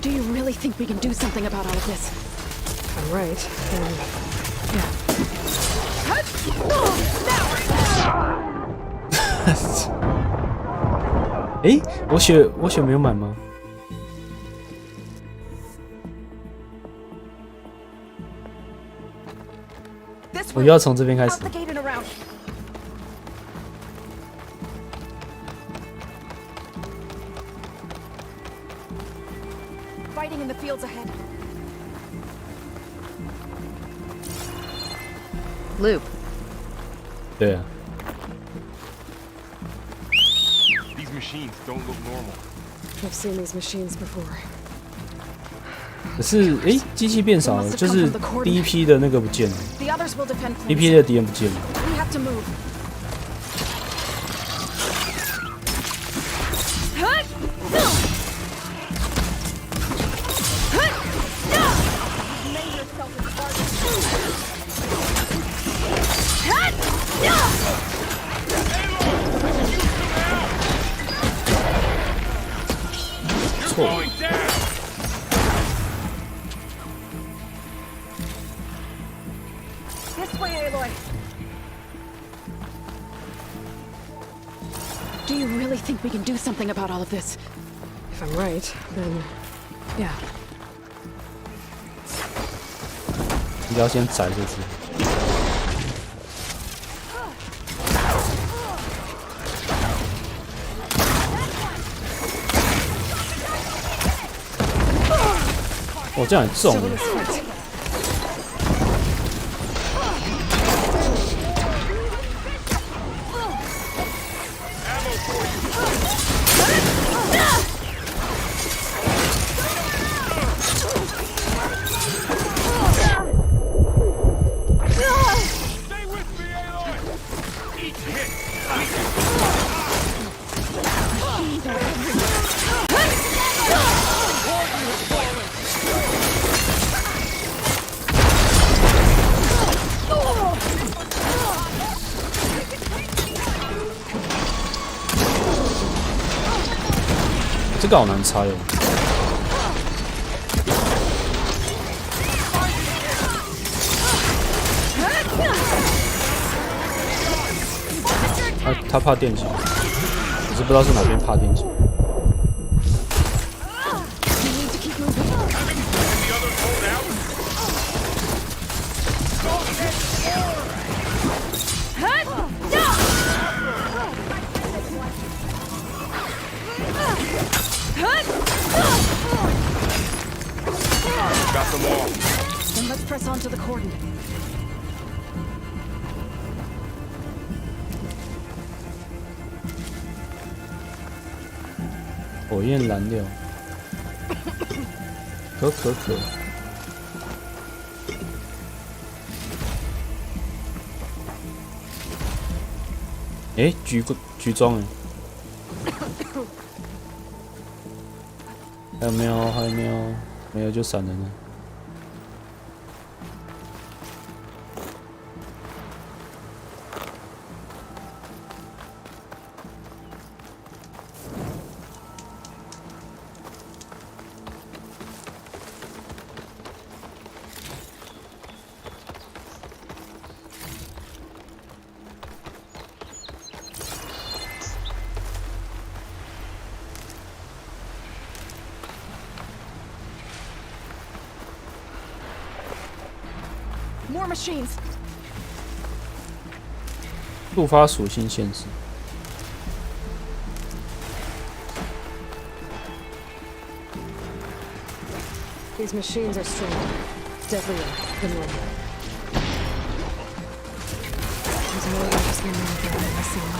Speaker 18: Do you really think we can do something about all of this?
Speaker 4: If I'm right, then... yeah.
Speaker 1: 诶，我血没有满吗？我要从这边开始。
Speaker 20: Fighting in the fields ahead.
Speaker 18: Loop.
Speaker 1: 对啊。
Speaker 16: These machines don't look normal.
Speaker 4: I've seen these machines before.
Speaker 1: 可是，诶，机器变少了，就是第一批的那个不见了，
Speaker 20: The others will defend.
Speaker 1: 第一批的敌人不见了。
Speaker 20: We have to move. This way, Aloy.
Speaker 18: Do you really think we can do something about all of this?
Speaker 4: If I'm right, then... yeah.
Speaker 1: 应该要先宰这只。哦，这样很重。 这个好难猜哦。他怕电击，可是不知道是哪边怕电击。
Speaker 16: Got them all.
Speaker 18: Then let's press on to the cordon.
Speaker 1: 火焰燃料，可。诶，橘装诶，还有没有？还有没有？没有就闪人了。
Speaker 20: More machines.
Speaker 1: 触发属性限制。
Speaker 4: These machines are stronger, deadlier than normal. There's more than just the number in the same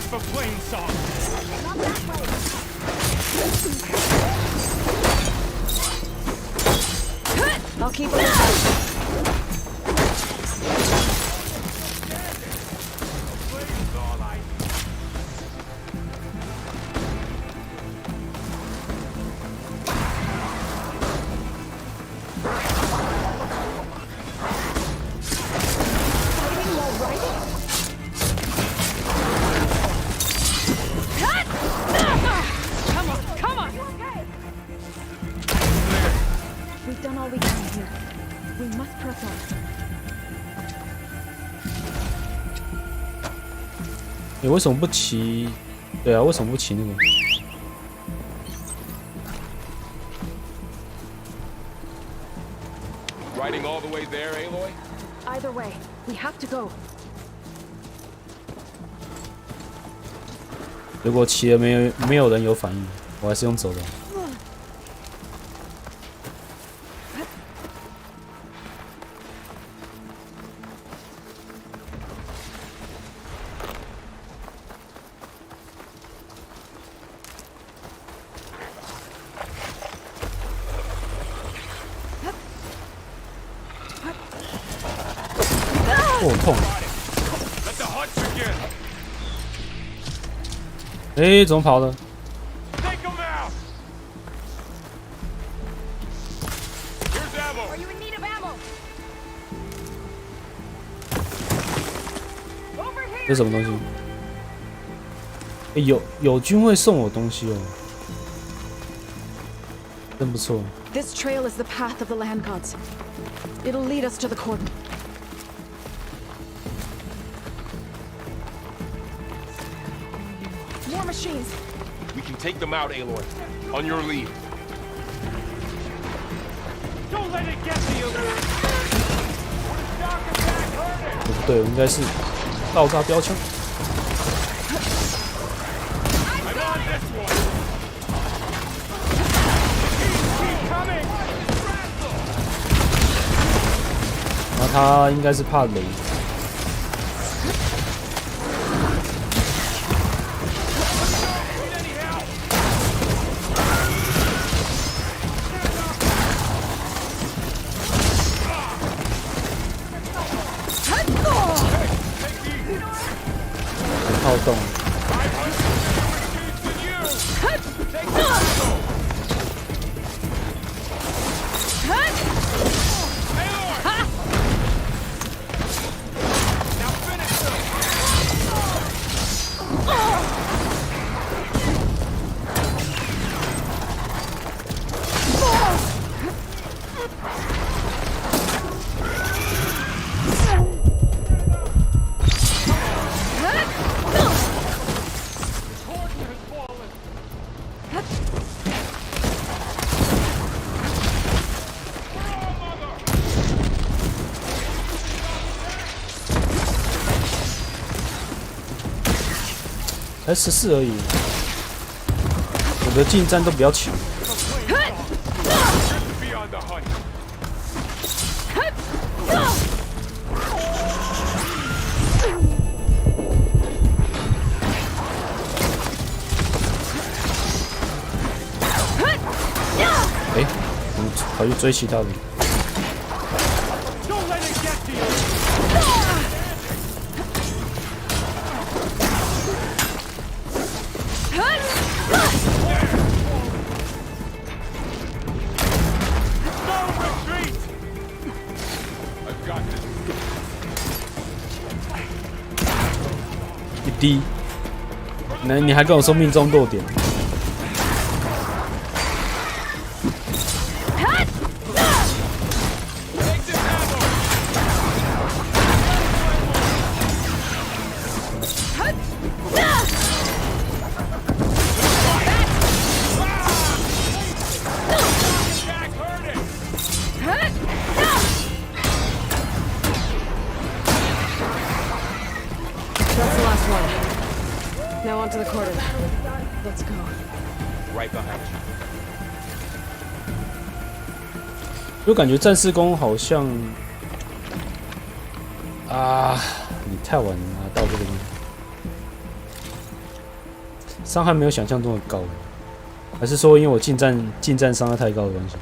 Speaker 15: For plain song.
Speaker 4: I'll keep it inside.
Speaker 18: We've done all we can here. We must press on.
Speaker 1: 你为什么不骑？对啊，为什么不骑那个？
Speaker 16: Riding all the way there, Aloy?
Speaker 18: Either way, we have to go.
Speaker 1: 如果骑了没有人有反应，我还是用走的。哦，痛！哎，怎么跑的？这是什么东西？哎，有军会送我东西哦，真不错。
Speaker 18: This trail is the path of the land gods. It'll lead us to the cordon. More machines.
Speaker 16: We can take them out, Aloy. On your lead.
Speaker 15: Don't let it get to you.
Speaker 1: 不对，应该是爆炸标枪。 然后他应该是怕雷。好动。 才14而已，我的近战都比较强。哎，我们跑去追其他人。 低，你还跟我说命中落点？Now
Speaker 4: onto the cordon. Let's go.
Speaker 16: Right behind you.
Speaker 1: 就感觉战士弓好像啊，你太晚拿到这个东西，伤害没有想象中的高，还是说因为我近战伤害太高的关系？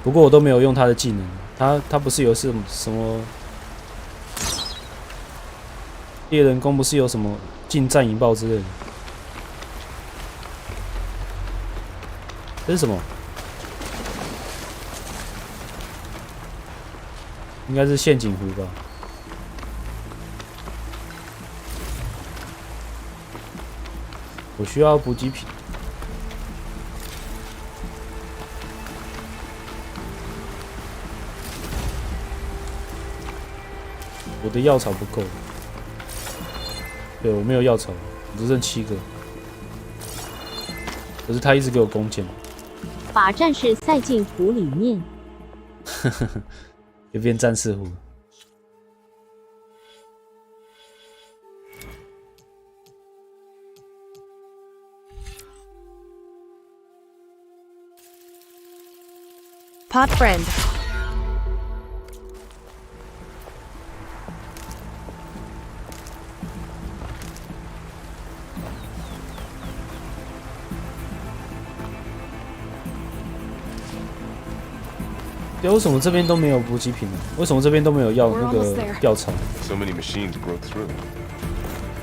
Speaker 1: 不过我都没有用他的技能，他不是有什么猎人弓，不是有什么近战引爆之类的？这是什么？应该是陷阱湖吧？我需要补给品。 我的药草不够，对我没有药草，我只剩7个。可是他一直给我弓箭，
Speaker 2: 把战士塞进湖里面，
Speaker 1: 又变战士湖。
Speaker 20: Pod friend.
Speaker 1: 对，为什么这边都没有补给品呢？为什么这边都没有药那个药草
Speaker 16: So many machines broke through.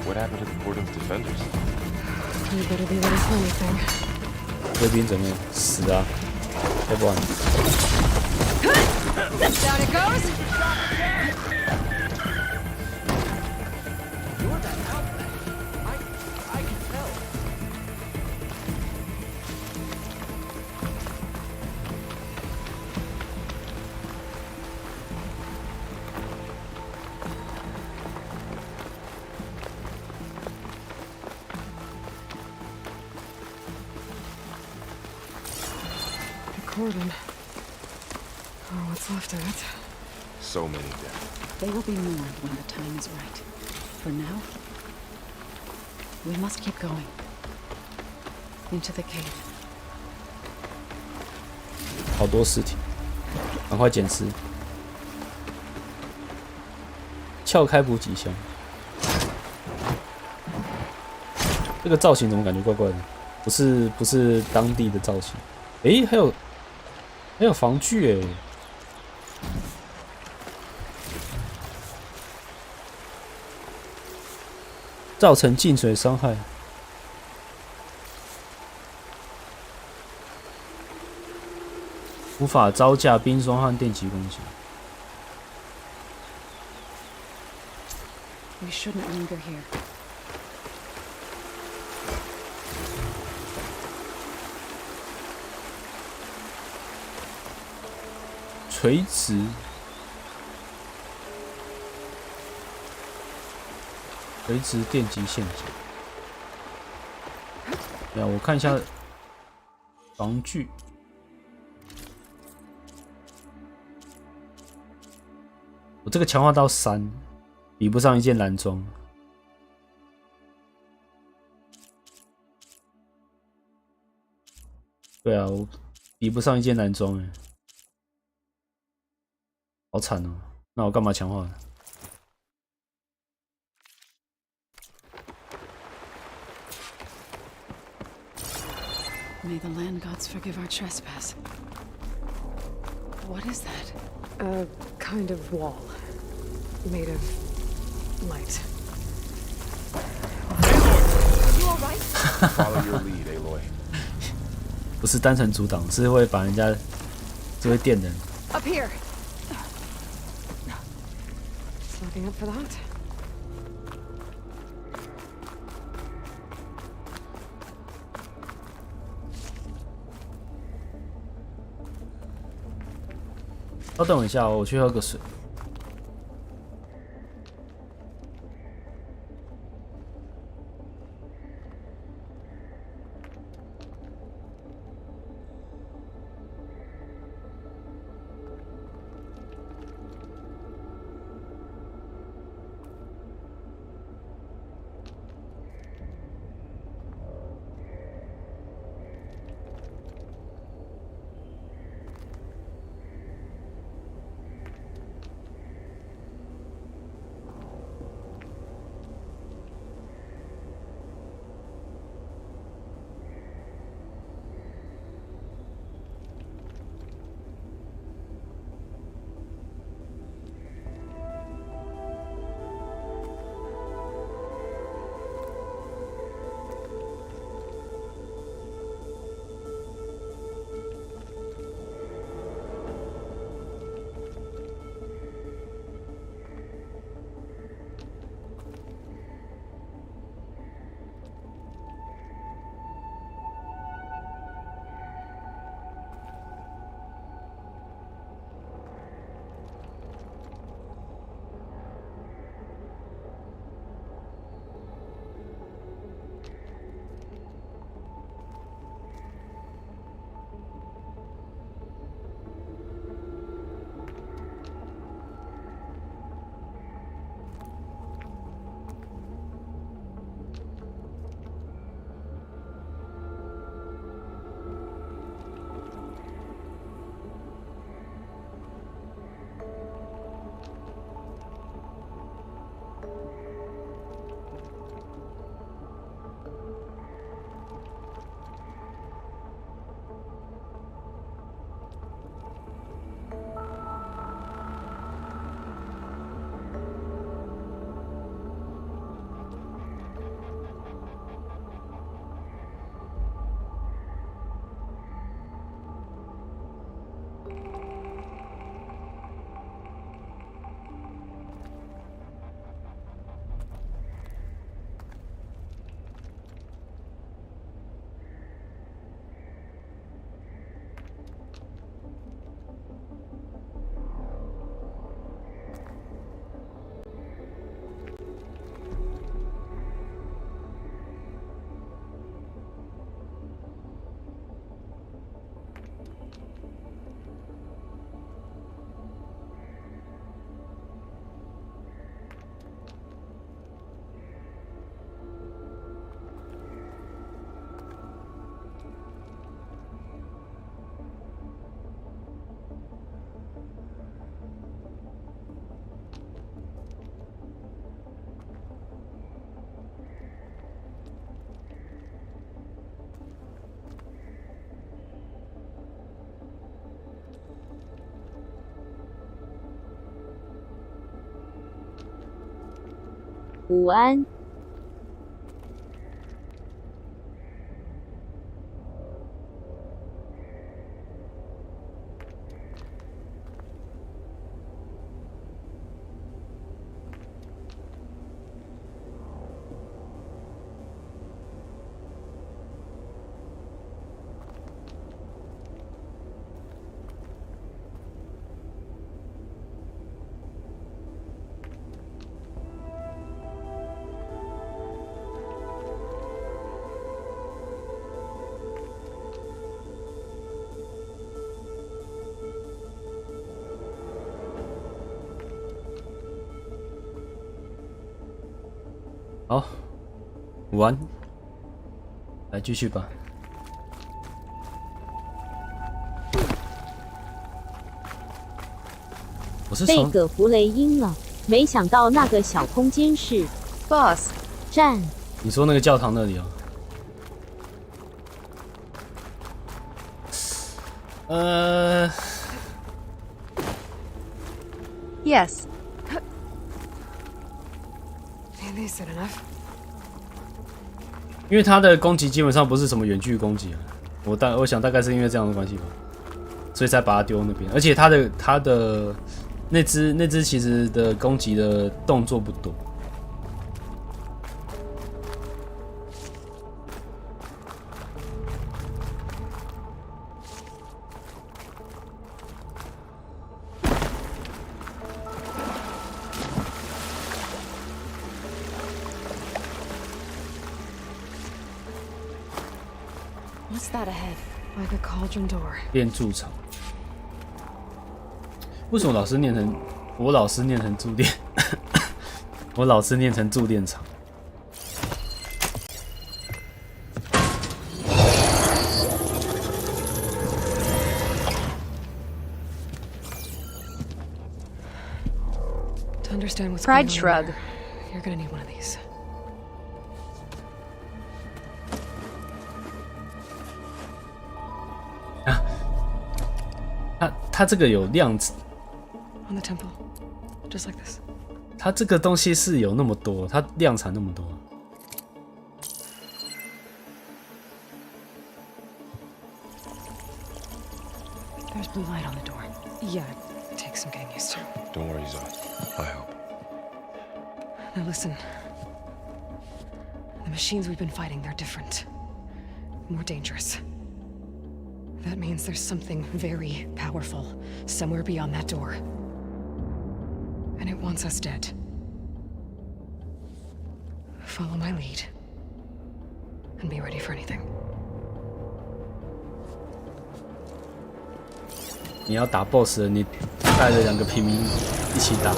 Speaker 16: What happened to the Portum's defenders?
Speaker 4: You better be ready for anything.
Speaker 1: 这边怎么死啊？要不然
Speaker 20: Down it goes.
Speaker 4: Cordon. Oh, what's left of it?
Speaker 16: So many dead.
Speaker 18: They will be mourned when the time is right. For now, we must keep going. Into the cave.
Speaker 1: 好多尸体，赶快捡尸，撬开补给箱。这个造型怎么感觉怪怪的？不是当地的造型。诶，还有防具诶，造成进水伤害，无法招架冰霜和电击攻击。
Speaker 18: We shouldn't linger here.
Speaker 1: 垂直，垂直电击陷阱。呀，我看一下防具。我这个强化到3，比不上一件蓝装。对啊，我比不上一件蓝装哎。 好惨哦！那我干嘛强化？
Speaker 18: May the land gods forgive our trespass. What is that?
Speaker 4: A kind of wall. Made of light.
Speaker 20: You alright?
Speaker 16: Follow your lead, Aloy.
Speaker 1: 不是单纯阻挡，是会把人家，是会电人。
Speaker 20: Up here.
Speaker 4: Looking up for that.
Speaker 1: 稍等我一下哦，我去喝个水。
Speaker 2: 午安。
Speaker 1: 好，午安，来继续吧。我是
Speaker 2: 被葛弗雷阴了，没想到那个小空间是
Speaker 20: boss
Speaker 2: 站。
Speaker 1: 你说那个教堂那里哦？Yes.因为他的攻击基本上不是什么远距攻击啊，我想大概是因为这样的关系吧，所以才把他丢那边。而且他的那只其实的攻击的动作不多。
Speaker 4: What's that ahead? Like a cauldron door.
Speaker 1: 练筑场。为什么老师念成我老师念成驻店？我老师念成驻店场。
Speaker 4: To understand what's
Speaker 20: Pride
Speaker 4: going
Speaker 20: shrug.
Speaker 4: on, you're gonna need one of these.
Speaker 1: 它这个有量子。
Speaker 4: On the temple, just like this.
Speaker 1: 它这个东西是有那么多，它量产那么多。
Speaker 4: There's blue light on the door. Yeah, it takes some getting used to.
Speaker 16: Don't worry, Zoe. I help.
Speaker 4: Now listen. The machines we've been fighting, they're different. More dangerous. That means there's something very powerful somewhere beyond that door. And it wants us dead. Follow my lead. And be ready for anything.
Speaker 1: 你要打 BOSS 了，你带着2个平民一起打。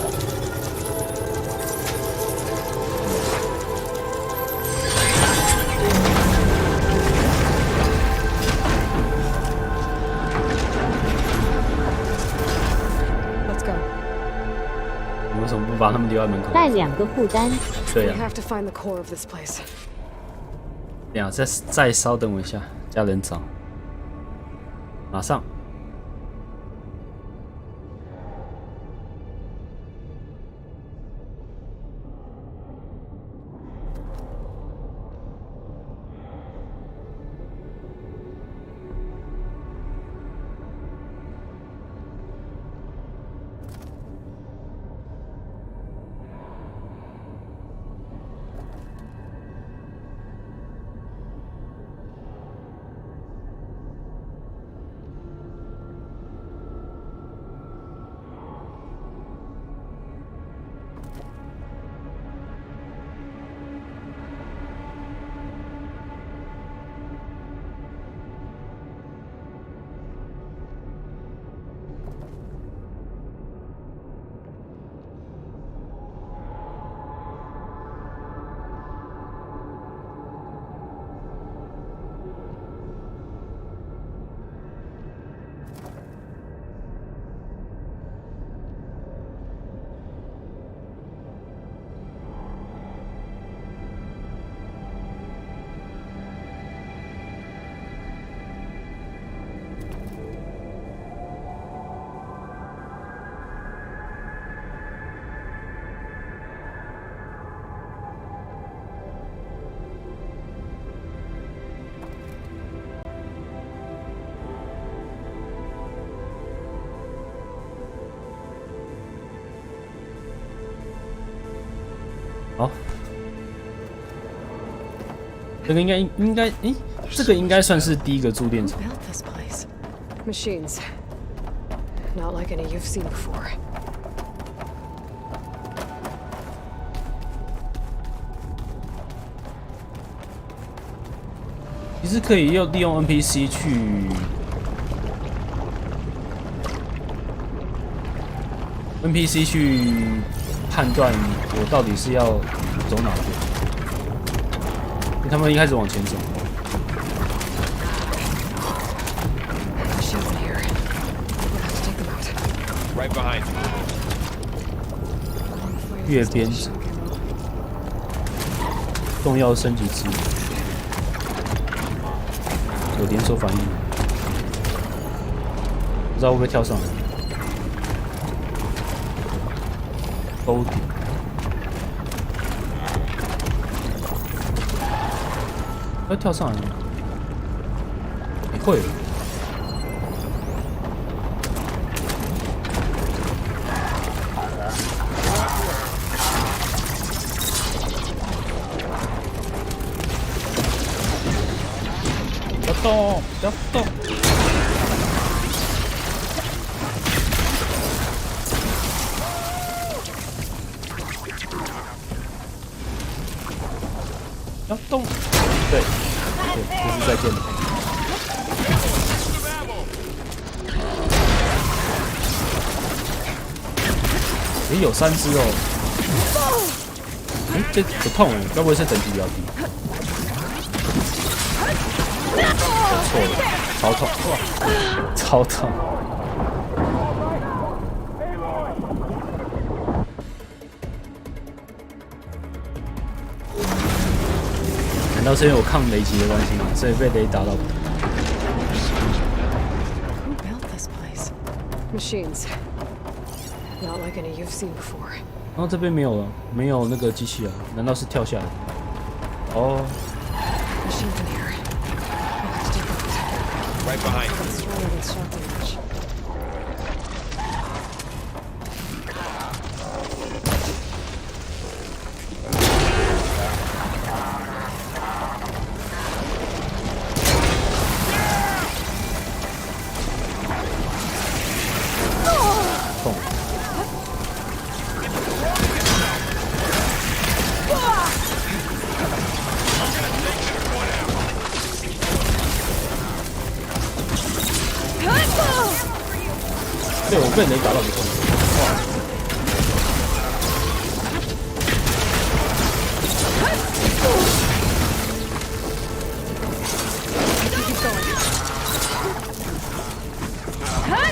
Speaker 1: 你为什么不把他们留在门口？
Speaker 2: 带2个负担。
Speaker 1: 对呀、
Speaker 4: We have to find the core of this place.
Speaker 1: 等一下，再稍等我一下，加人找，马上。这个应该，这个应该算是第一个驻店场。
Speaker 4: Machines. Not like any you've seen before.
Speaker 1: 其实可以利用 NPC 去判断我到底是要走哪边，因为他们一开始往前走。
Speaker 16: Right behind.
Speaker 1: 越边重要升级资源，有连锁反应，不知道会不会跳上来。勾点，会跳上来吗？会。 动，不要动！不要动！对，就是再见了。也有3只哦。这不痛哎，该不会是等级比较低？ 错了，超痛，超痛！难道是因为我抗雷击的关系吗？所以被雷打到
Speaker 4: ？Who built this place? Machines. Not like any you've seen before.
Speaker 1: 然后这边没有了，没有那个机器啊？难道是跳下来？哦。
Speaker 16: Right behind.
Speaker 1: Oh. 对，我被雷打到不痛。哇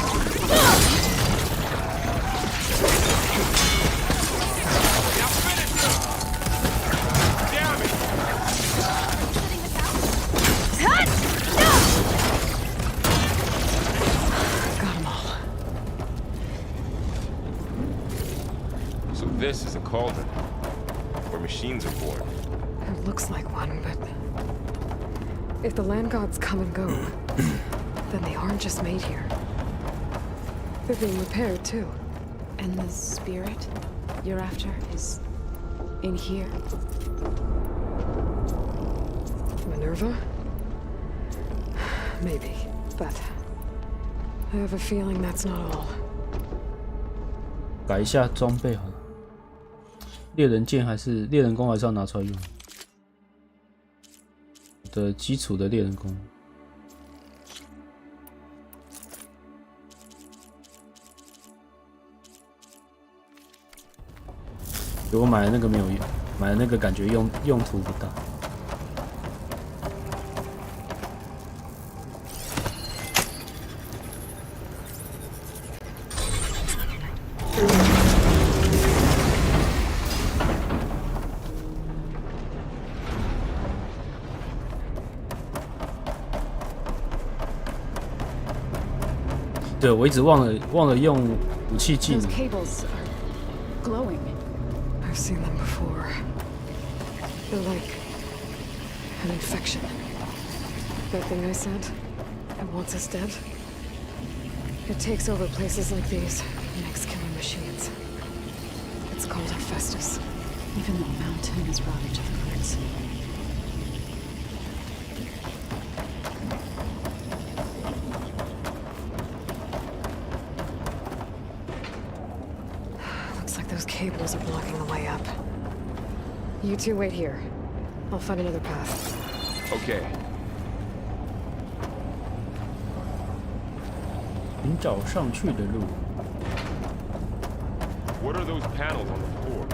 Speaker 1: ！This
Speaker 16: is a cauldron, where machines are born.
Speaker 4: It looks like one, but if the land gods come and go, then they aren't just made here. They're being repaired too.
Speaker 18: And the spirit you're after is in here?
Speaker 4: Minerva? Maybe, but I have a feeling that's not all.
Speaker 1: 改一下装备好了。 猎人剑还是猎人弓，还是要拿出来用的基础的猎人弓。如果买了那个没有用，买了那个感觉用途不大。对，我一直忘了用武器技能。
Speaker 18: glowing.
Speaker 4: I've seen them before. They're like an infection. That thing I said, it wants us dead. It takes over places like these and makes killing machines. It's called Hephaestus.
Speaker 18: Even the mountain is routed to the roots.
Speaker 4: Those cables are blocking the way up. You two wait here. I'll find another path.
Speaker 16: Okay.
Speaker 1: 寻找上去的路。
Speaker 16: What are those panels on the floor?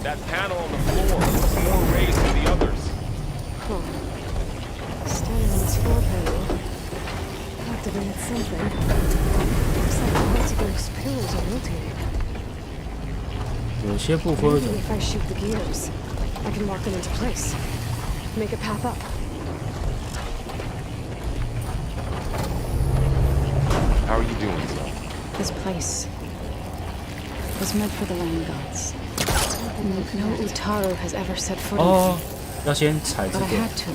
Speaker 16: That panel on the floor is more raised than the others.
Speaker 4: Huh. Standing on this floor panel activated something. Looks like lots of those pillars are rotating.
Speaker 1: 有些不会
Speaker 4: Maybe if I shoot the gears, I can lock them into place. Make a path up.
Speaker 16: How are you doing, Zo?
Speaker 18: This place was meant for the land gods. No Utaru has ever set foot in it.
Speaker 1: 哦，要先踩这
Speaker 18: But
Speaker 1: 个，
Speaker 18: I had to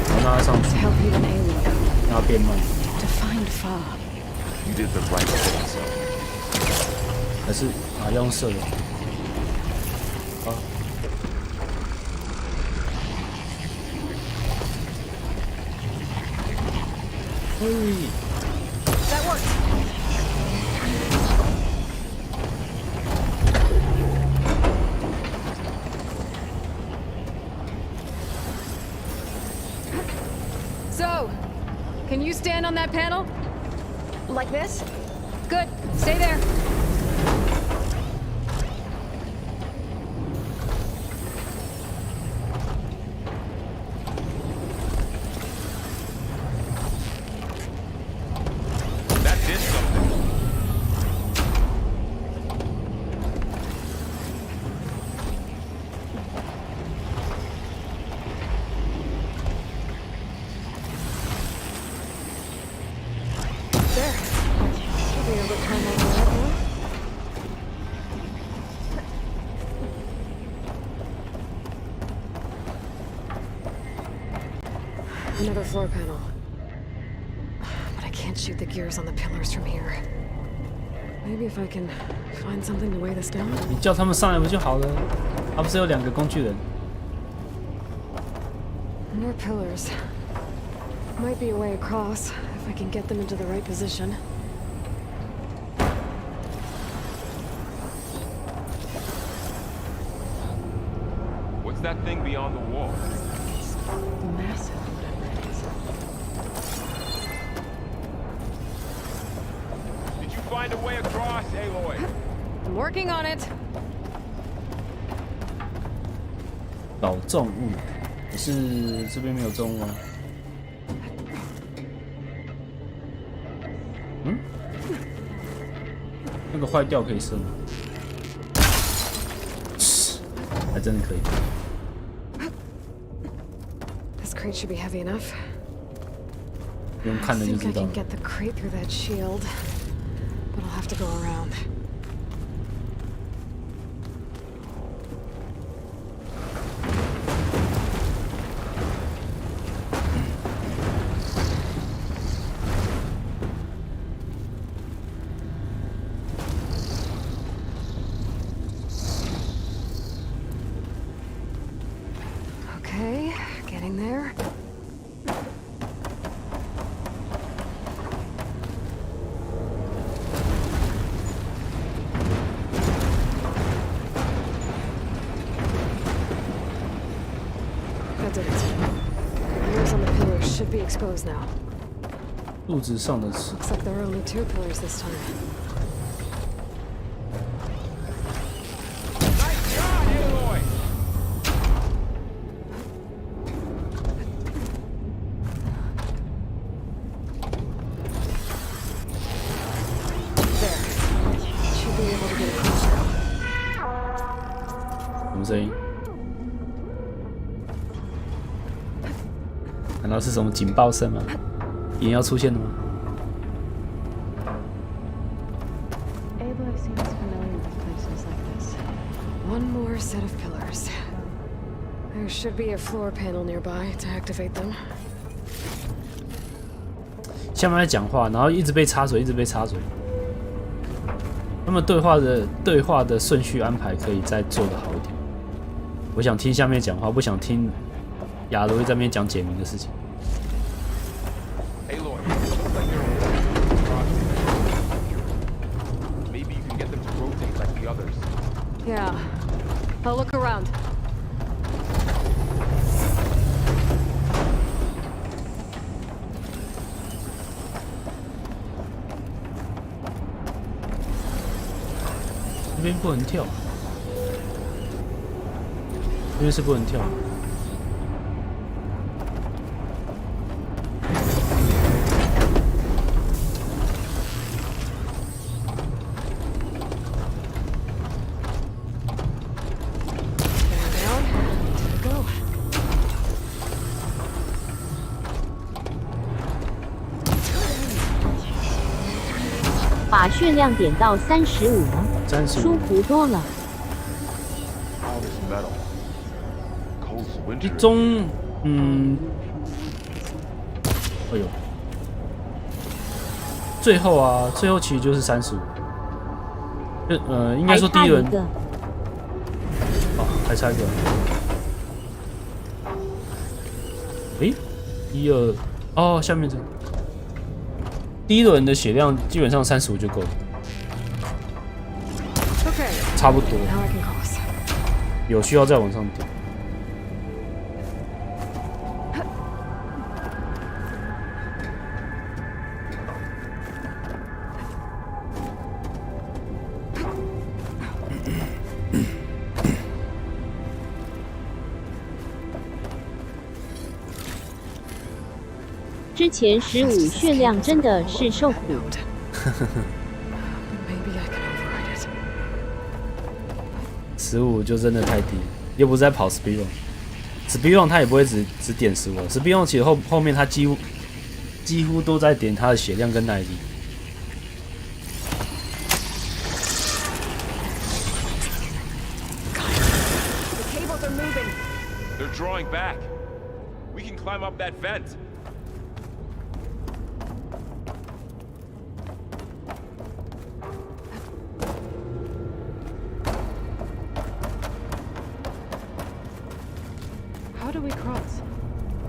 Speaker 1: 然后让它上去，
Speaker 18: help even alien
Speaker 1: 让它变慢，
Speaker 18: to find Fa.
Speaker 16: You did the right thing, Zo.
Speaker 1: 还是要用射的。好，嘿，
Speaker 20: That worked. So, can you stand on that panel? Like this? Good. Stay there.
Speaker 16: That did something.
Speaker 4: There. Should be able to climb all the way up now. Another floor panel. But I can't shoot the gears on the pillars from here. Maybe if I can find something to weigh this down.
Speaker 1: 你叫他们上来不就好了？他不是有2个工具人？
Speaker 4: More pillars. Might be a way across if I can get them into the right position.
Speaker 16: What's that thing beyond the wall?
Speaker 18: Massive.
Speaker 16: Did you find a way across, Aloy?
Speaker 20: I'm working on it.
Speaker 1: 找重物，可是这边没有重物啊。嗯？那个坏掉可以射吗？还真的可以。
Speaker 4: This crate should be heavy enough.
Speaker 1: 不用看了
Speaker 4: I
Speaker 1: 就
Speaker 4: think
Speaker 1: 知
Speaker 4: I
Speaker 1: 道
Speaker 4: can
Speaker 1: 了。
Speaker 4: get the crate through that shield, but I'll have to go around. Okay, getting there. That did it. The gears on the pillars should be exposed now.
Speaker 1: 肚子上的刺。
Speaker 4: Looks like there are only 2 pillars this time.
Speaker 16: Nice shot, Aloy!
Speaker 4: There. Should be able to get across now.
Speaker 1: 什么声音？难道是什么警报声吗？眼要出现了吗？
Speaker 18: Aloy seems familiar with places like this.
Speaker 4: One more set of pillars. There should be a floor panel nearby to activate them.
Speaker 1: 下面在讲话，然后一直被插水，一直被插水。他们对话的顺序安排可以再做得好一点。我想听下面讲话，不想听亚罗伊在那边讲解谜的事情。
Speaker 4: Yeah. I'll look around.
Speaker 1: 这边不能跳，这边是不能跳。
Speaker 2: 把血量点到35了，舒服多了。
Speaker 1: 一中，哎呦，最后其实就是35，应该说第一轮，还差一个，诶，1、2，哦，下面这个。第一轮的血量基本上35就够了，差不多。有需要再往上点。
Speaker 2: 之前15血量真的是受苦。
Speaker 1: 15就真的太低，又不是在跑 speedrun，speedrun 他也不会只点15，speedrun 其实后面他几乎都在点他的血量跟耐力。
Speaker 16: They're drawing back. We can climb up that vent.
Speaker 4: How do we cross?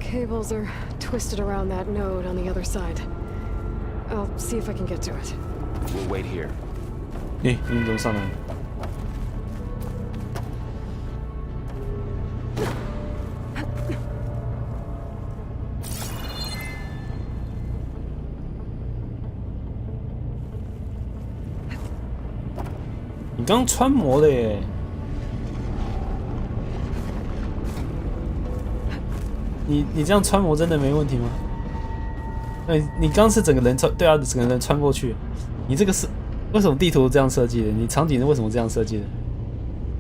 Speaker 4: Cables are twisted around that node on the other side. I'll see if I can get to it.
Speaker 16: We'll wait here.
Speaker 1: 你怎么上来？你刚穿模的耶！你这样穿模真的没问题吗？你刚是整个人穿，对啊，整个人穿过去。你这个是为什么地图这样设计的？你场景为什么这样设计的？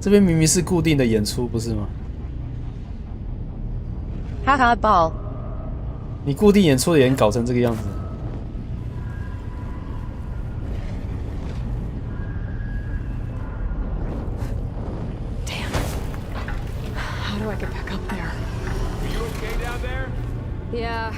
Speaker 1: 这边明明是固定的演出，不是吗？
Speaker 2: 哈哈爆！
Speaker 1: 你固定演出的人搞成这个样子。
Speaker 4: How do I get back up there?
Speaker 16: Are you okay down there?
Speaker 4: Yeah.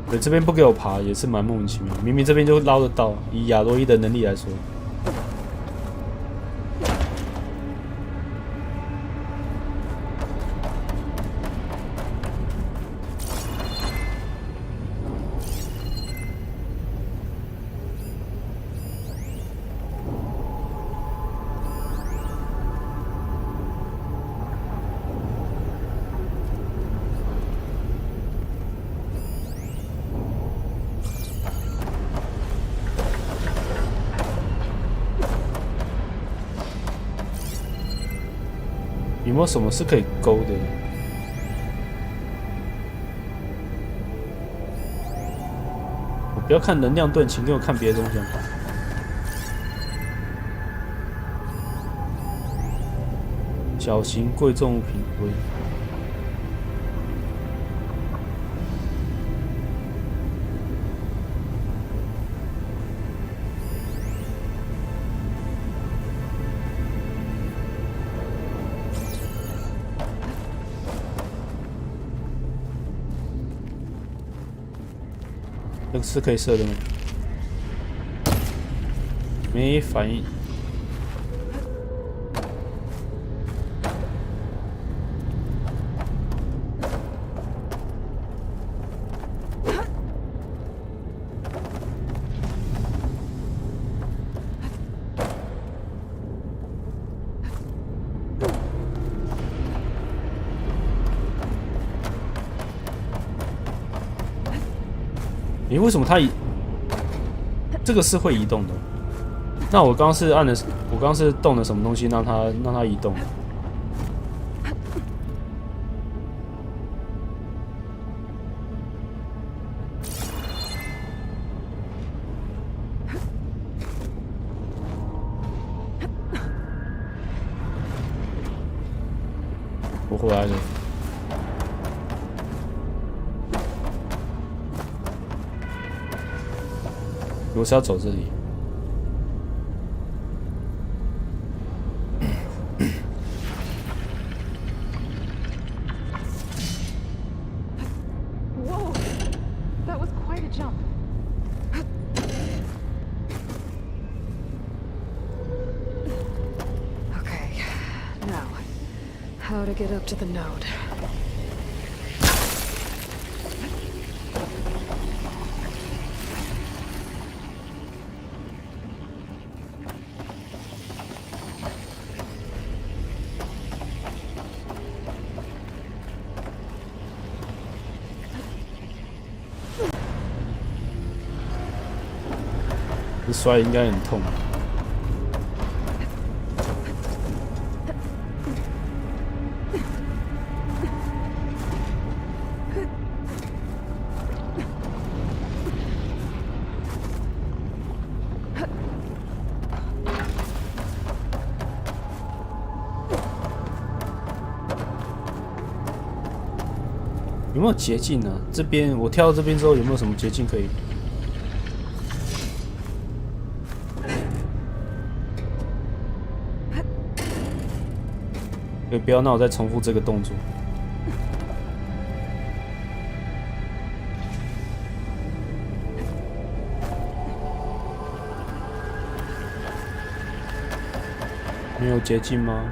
Speaker 1: 对，这边不给我爬也是蛮莫名其妙，明明这边就捞得到，以亚罗伊的能力来说。有没有什么是可以勾的？我不要看能量盾，请给我看别的东西。小型贵重物品龟。这个是可以射的吗？没反应。诶，为什么它这个是会移动的？那我刚刚是按的，我刚刚是动了什么东西让它移动？我回来了。我是要走这里。
Speaker 4: Whoa! That was quite a jump. Okay, now, how to get up to the node. .
Speaker 1: 这摔应该很痛。有没有捷径呢？这边我跳到这边之后，有没有什么捷径可以？不要，那我再重复这个动作。没有捷径吗？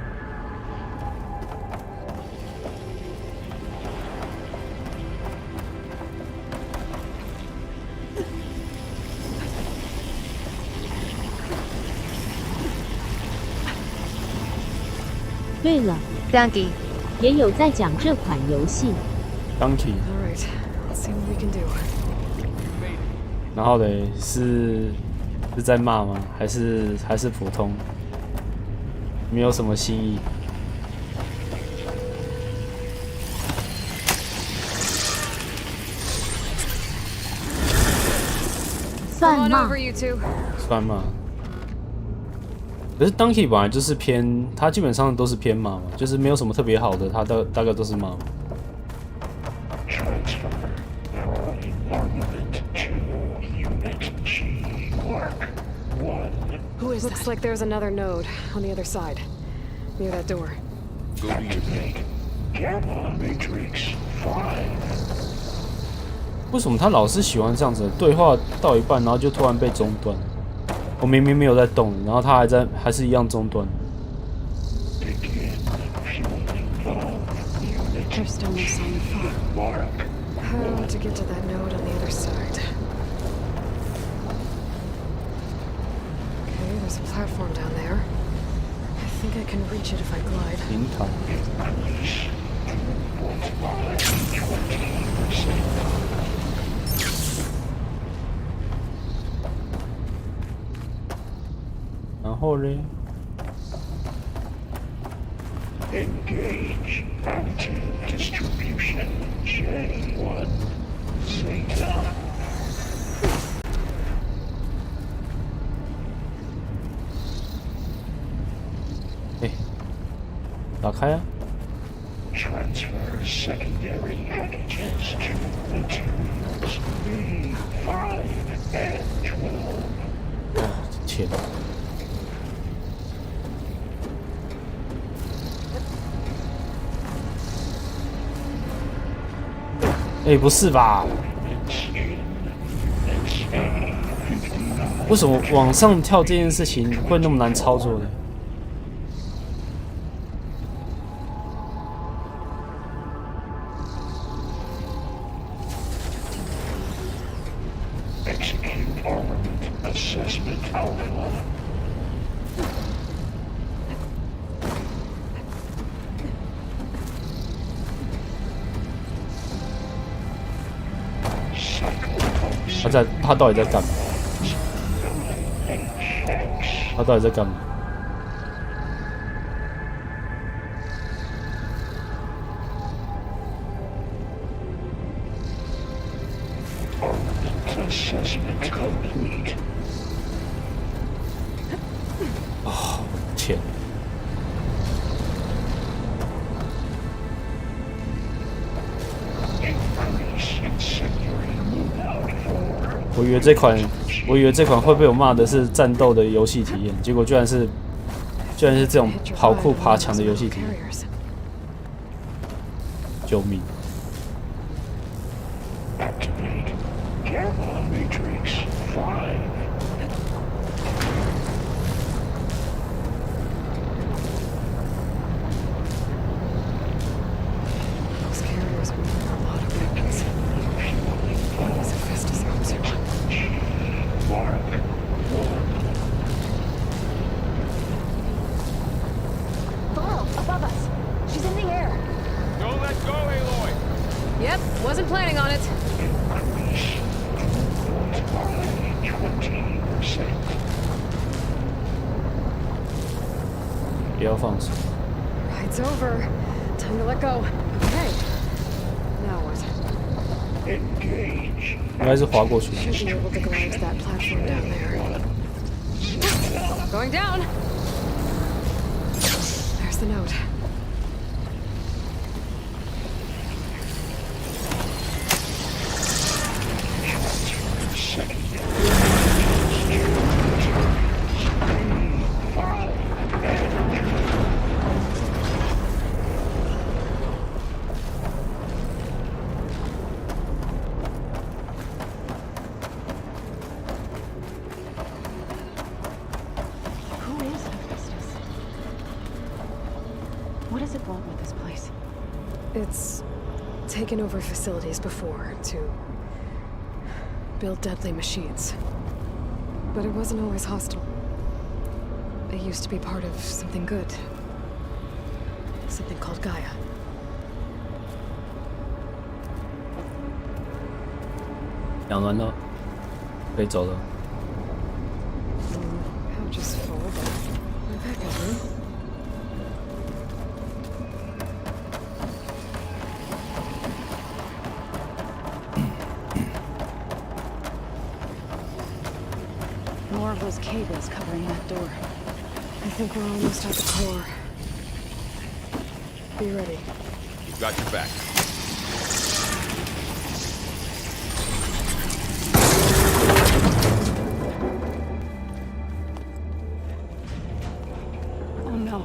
Speaker 2: 对了 ，Donkey 也有在讲这款游戏。
Speaker 1: Donkey。
Speaker 4: Alright, let's see what we can do.
Speaker 1: 然后嘞，是在骂吗？还是普通？没有什么新意。
Speaker 2: 算骂。
Speaker 1: 算骂。可是 Donkey 本来就是偏，他基本上都是偏骂嘛，就是没有什么特别好的，他大概都是骂嘛。
Speaker 4: Looks like there's another node on the other side, near that door.
Speaker 13: Go to your thing. Gamma Matrix 5.
Speaker 1: 为什么他老是喜欢这样子？对话到一半，然后就突然被中断。我明明没有在动，然后他还是一样中断。
Speaker 4: There's still no sign of fog. How to get to that node on the other side? Okay, there's a platform down there. I think I can reach it if I glide.
Speaker 1: 平台。然后嘞
Speaker 13: Engage anti-distribution J1 Zeta.
Speaker 1: 打开啊
Speaker 13: Transfer secondary packages to materials B5 and 12.
Speaker 1: 天！不是吧？为什么往上跳这件事情会那么难操作呢？他到底在干嘛？他到底在干嘛？哦，天！我以为这款会被我骂的是战斗的游戏体验，结果居然是这种跑酷爬墙的游戏体验。救命！不要放手。
Speaker 4: Ride's over. Time to let go. Okay. Now what?
Speaker 13: Engage.
Speaker 1: 应该是滑过去。
Speaker 4: Should be able to glide to that platform down there. Going down. There's the note. It's taken over facilities before to build deadly machines. But it wasn't always hostile. It used to be part of something good. Something called Gaia.
Speaker 1: 养完了，可以走了。
Speaker 4: Pouches full, but my pack has room.
Speaker 18: More of those cables covering that door.
Speaker 4: I think we're almost at the core. Be ready.
Speaker 16: You've got your back.
Speaker 18: Oh no.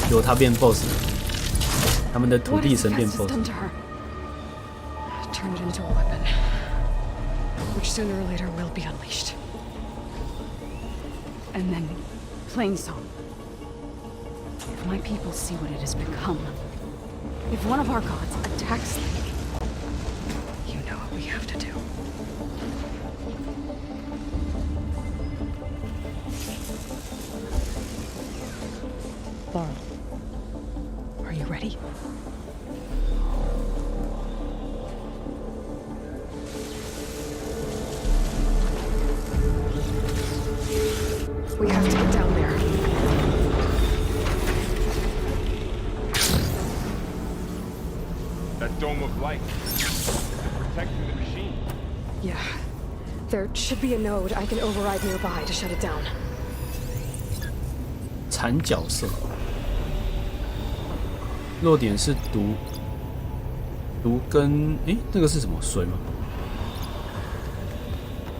Speaker 1: 有他变 BOSS 了，他们的土地神变 BOSS。
Speaker 4: Turn it into a weapon, which sooner or later will be unleashed.
Speaker 18: And then, Plainsong. If my people see what it has become, if one of our gods attacks them,
Speaker 4: you know what we have to do. Laurel, are you ready? We have to get down there.
Speaker 16: That dome of light. It's protecting the machine.
Speaker 4: Yeah. There should be a node I can override nearby to shut it down.
Speaker 1: 残角色，弱点是毒跟那个是什么水吗？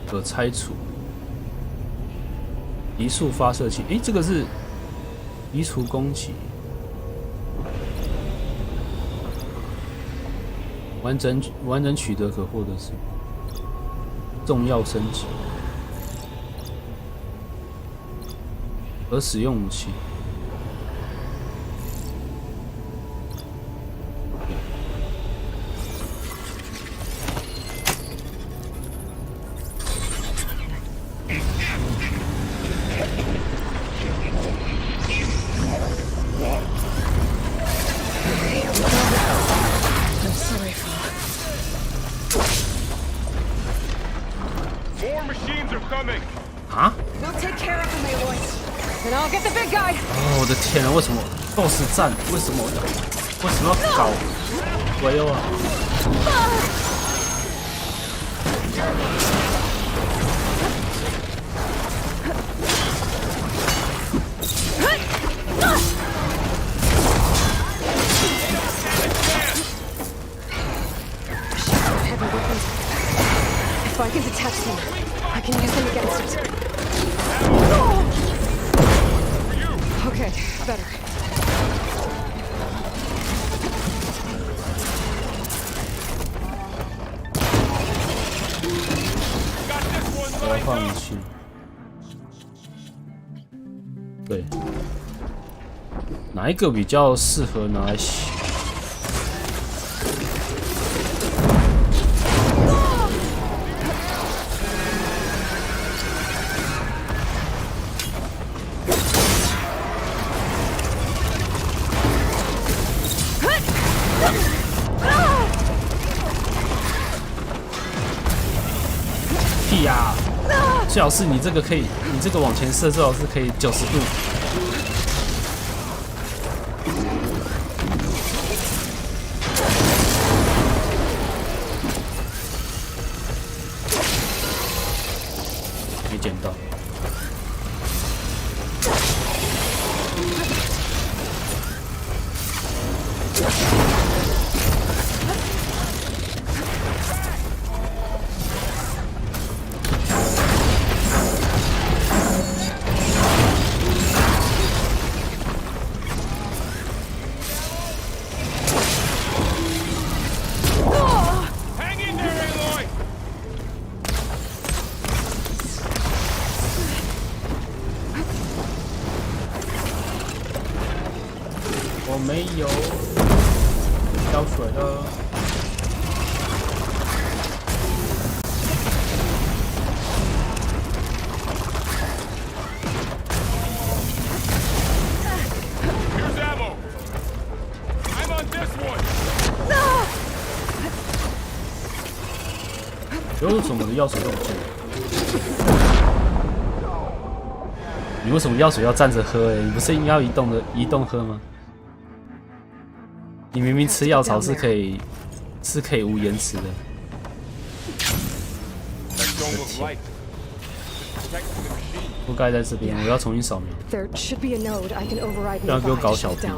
Speaker 1: 可拆除。移速发射器，这个是移除攻击。完整取得可获得是重要升级，可使用武器。
Speaker 2: 哦，
Speaker 1: 我的天啊！为什么BOSS战？为什么要搞鬼哦？If
Speaker 4: I can detach them, I can use them against it. Okay, better.
Speaker 1: 我要放武器。对，哪一个比较适合拿来洗？屁呀！最好是你这个可以，你这个往前射，最好是可以90度。没捡到。我没有浇水了。
Speaker 16: Here's ammo. I'm on this one.
Speaker 1: 有什么的药水都不见。你为什么药水要站着喝？你不是应该要移动喝吗？你明明吃药草是可以无延迟的。不该在这边，我要重新扫描。不要给我搞小兵。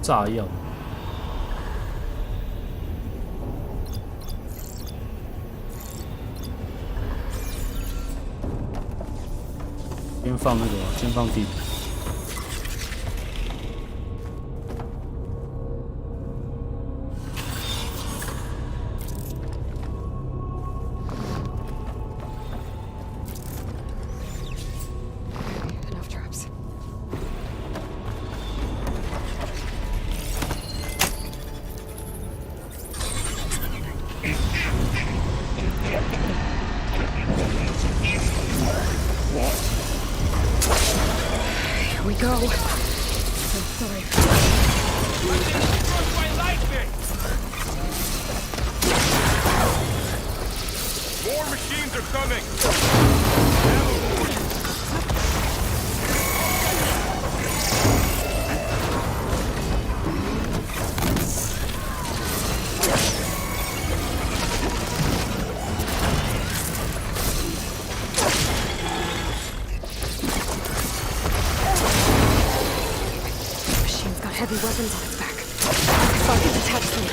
Speaker 1: 炸药。先放那个，先放地图。
Speaker 4: Enough traps. Here we go. I'm sorry.
Speaker 16: More machines are coming.
Speaker 4: Machine's got heavy weapons on its back. If I can detach them,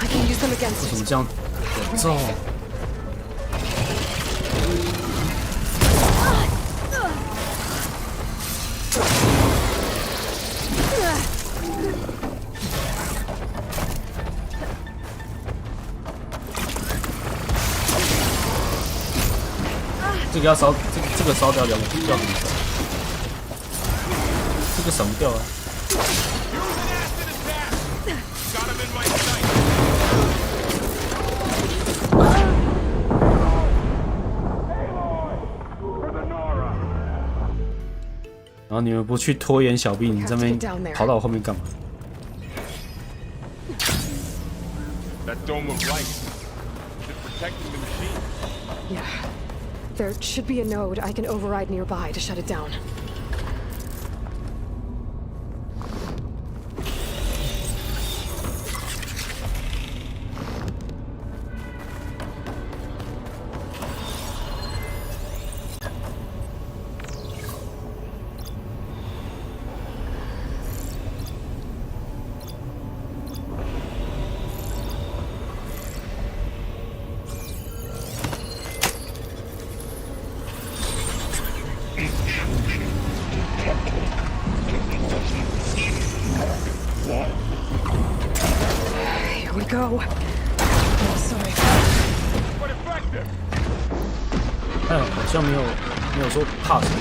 Speaker 4: I can use them against
Speaker 1: 为
Speaker 4: it.
Speaker 1: 什么这样重？这个要烧，这个烧掉要怎么烧？这个省掉啊。然后你们不去拖延小兵，你这边跑到我后面干嘛？
Speaker 16: That dome of light. Is it protecting the machine?
Speaker 4: Yeah. There should be a node I can override nearby to shut it down. Here we go. Oh, sorry.
Speaker 1: 哎，好像没有说怕什么。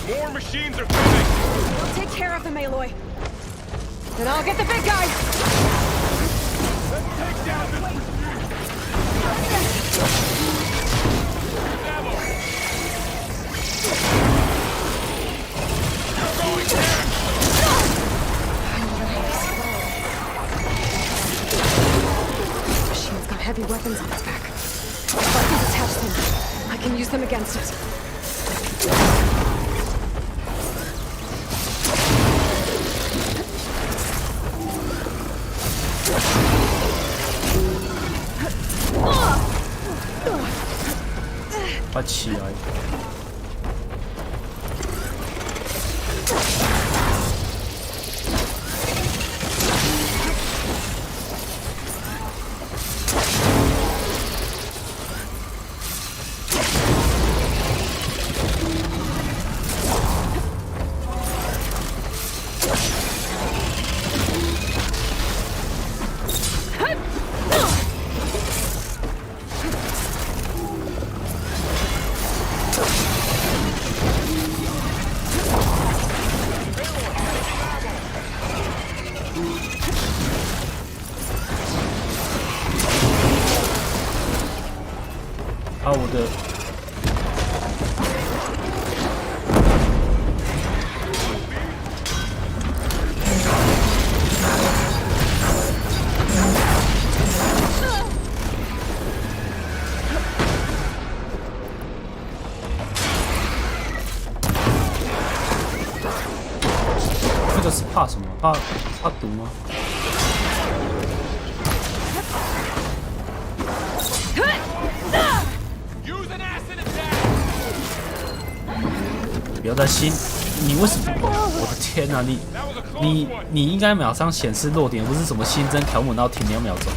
Speaker 16: More machines are coming.
Speaker 4: We'll take care of them, Aloy. Then I'll get the big guy.
Speaker 16: Let's take down this machine. You're going down.
Speaker 4: Machine's got heavy weapons on its back. If I can detach them, I can use them against it.
Speaker 1: 快起来！啊，我的。 这个是怕什么？怕毒吗？不要再新，你为什么？我的天哪、你应该马上显示弱点，不是什么新增条目，然后停2秒钟。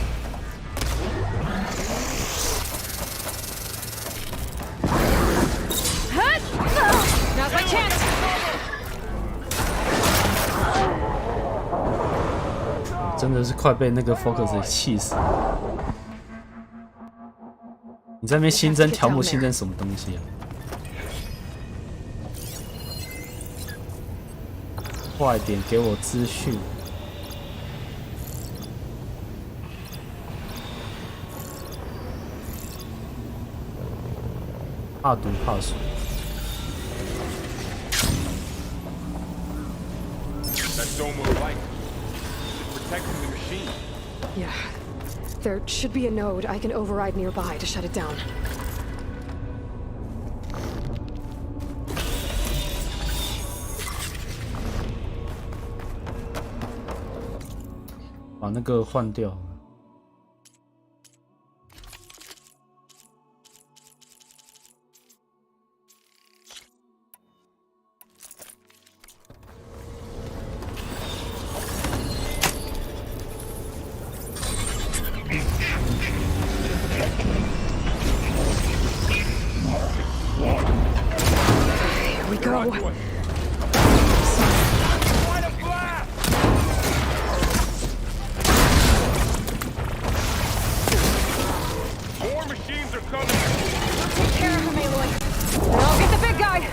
Speaker 1: 真的是快被那个 Focus 给气死了！你在那边新增条目，新增什么东西啊？快点给我资讯！怕毒怕水。
Speaker 16: That dome of light. Protecting the machine.
Speaker 4: Yeah. There should be a node I can override nearby to shut it down.
Speaker 1: 把那个换掉。
Speaker 4: Here we go.
Speaker 16: machines are coming.
Speaker 4: Take care of him, Aloy. And I'll get the big guy.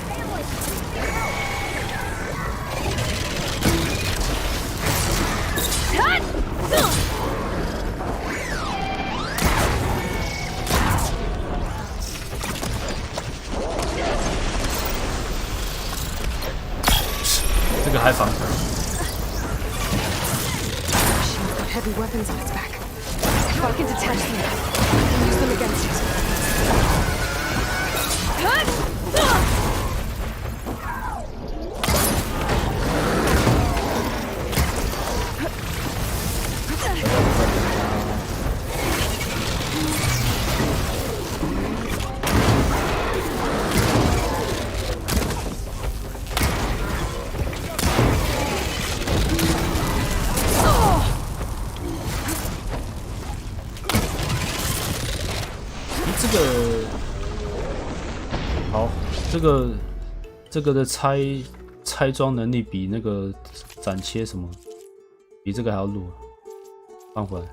Speaker 1: 这个还防。
Speaker 4: Machine's got heavy weapons on its back. If I can detach them, I can use them against it.
Speaker 1: 好，这个的拆装能力比那个斩切什么，比这个还要弱。放回来。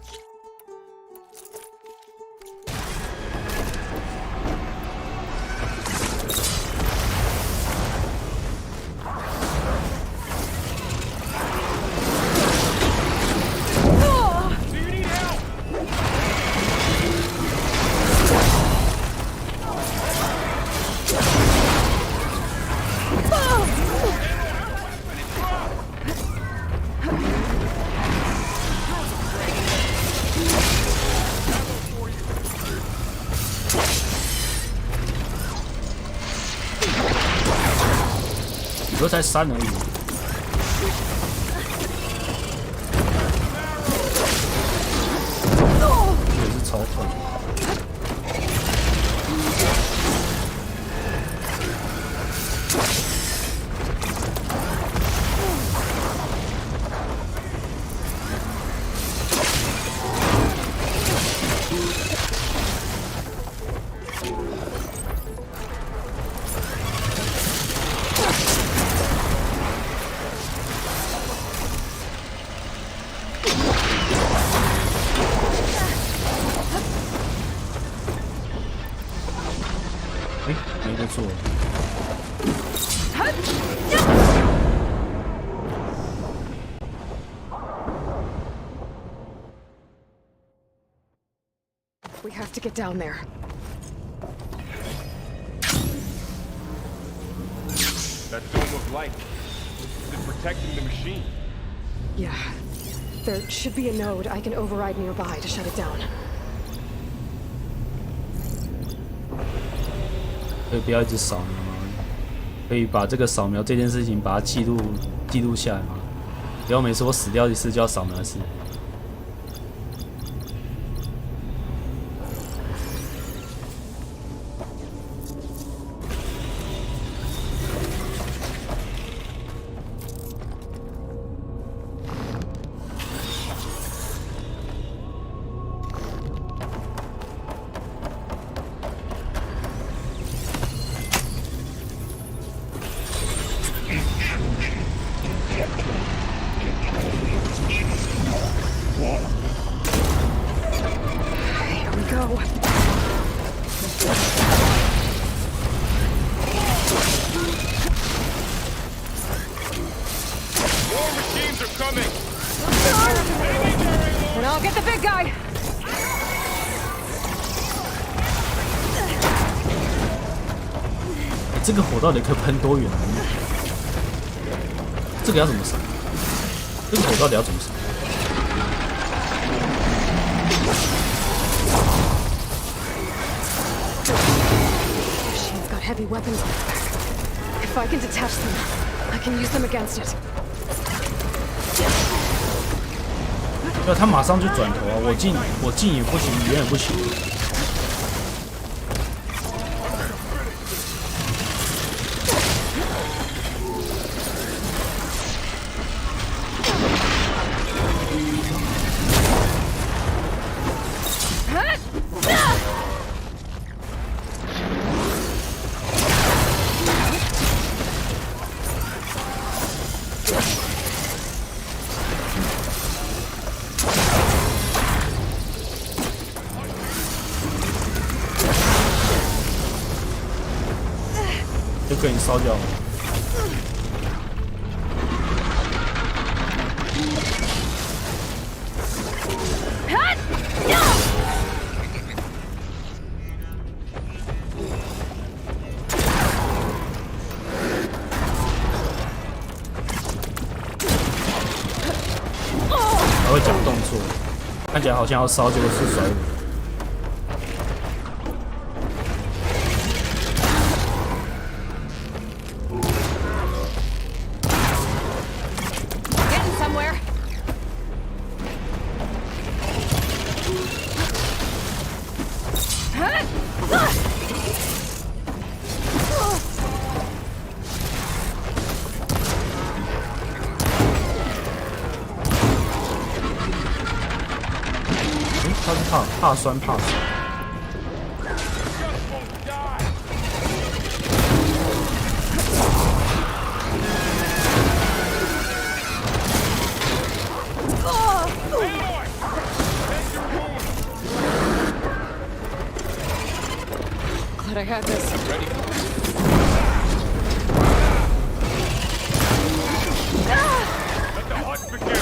Speaker 1: 这才3而已。也是超痛。没得做。
Speaker 4: We have to get down there.
Speaker 16: That dome of light. Is it protecting the machine?
Speaker 4: Yeah. There should be a node I can override nearby to shut it down.
Speaker 1: 可以不要一直扫描吗？可以把这个扫描这件事情把它记录下来吗？不要每次我死掉一次就要扫描一次。
Speaker 4: And I'll get the big guy.
Speaker 1: 这个火到底可以喷多远？这个要怎么闪？这个火到底要怎么闪？
Speaker 4: She's got heavy weapons on its back. If I can detach them, I can use them against it.
Speaker 1: 要他马上就转头啊！我进也不行，远也不行。就给你烧掉了。还会讲动作，看起来好像要烧，结果是甩我。 他是怕酸怕水。
Speaker 4: Glad I had this.
Speaker 16: Ready? Let the hunt begin.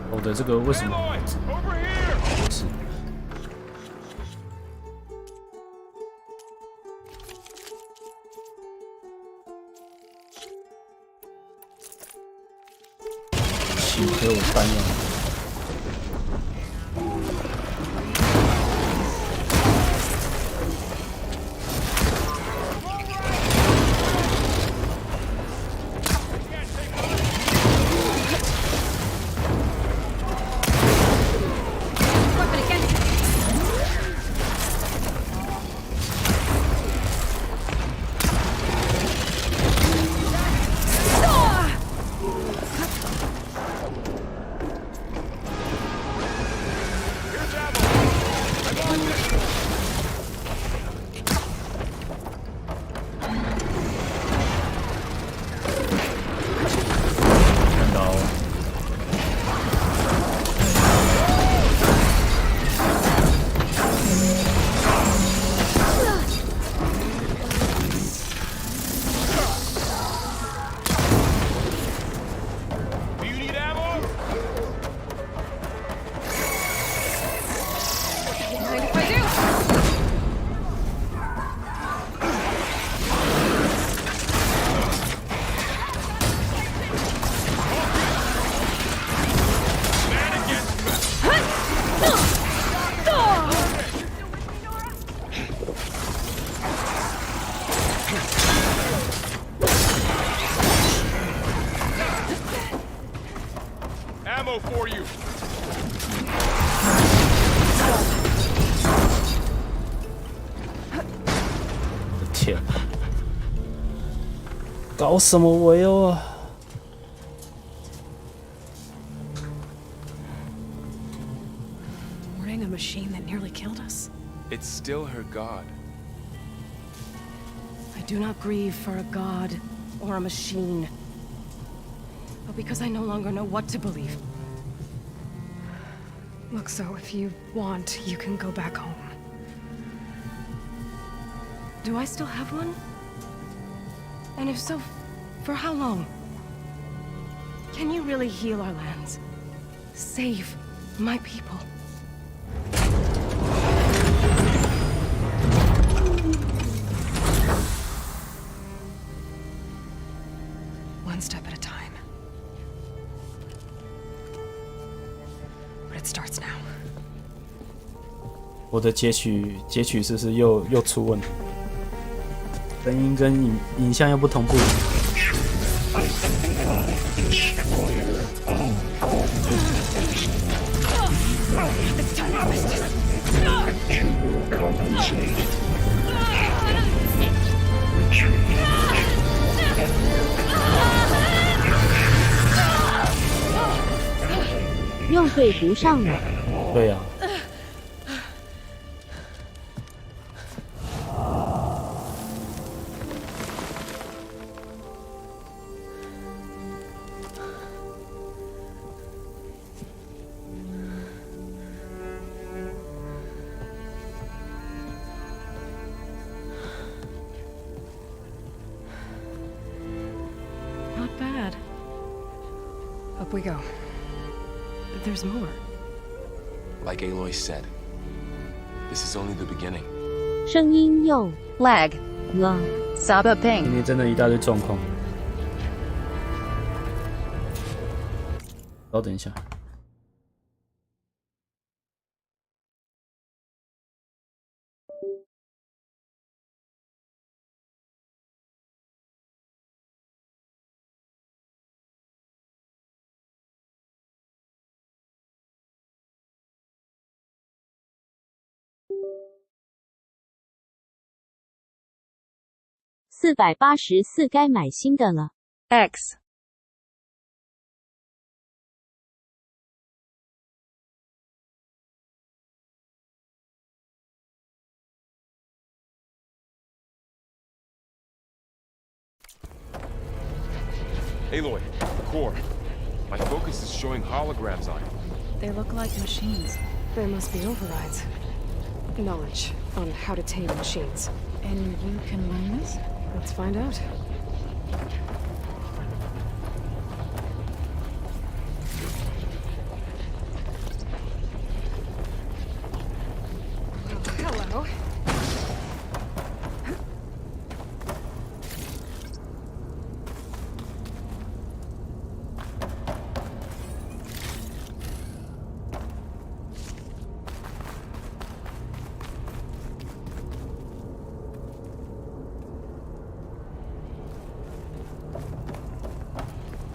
Speaker 1: 我的这个为什么？是。行，给我弹药。
Speaker 16: Ammo for you.
Speaker 1: 天，搞什么围殴啊！
Speaker 4: Warning a machine that nearly killed us.
Speaker 16: It's still her god.
Speaker 4: I do not grieve for a god or a machine, but because I no longer know what to believe. Look, so if you want, you can go back home. Do I still have one? And if so, for how long? Can you really heal our lands? Save my people? One step at a time. But it starts now.
Speaker 1: 我的截取是不是又出问题？声音跟影像又不同步。
Speaker 2: 对不上了。
Speaker 1: 对呀、
Speaker 18: Not bad. Up we go. There's more.
Speaker 10: Like Aloy said, this is only the beginning.
Speaker 2: 声音又
Speaker 5: lag
Speaker 2: 了。
Speaker 5: Saba
Speaker 1: 今
Speaker 5: ping.
Speaker 1: 天真的一大堆状况。稍等一下。
Speaker 2: 484该买新的了。
Speaker 5: X.
Speaker 16: Aloy, the core. My focus is showing holograms on it.
Speaker 18: They look like machines.
Speaker 4: They must be overrides. Knowledge on how to tame machines.
Speaker 18: And you can learn this?
Speaker 4: Let's find out. Hello.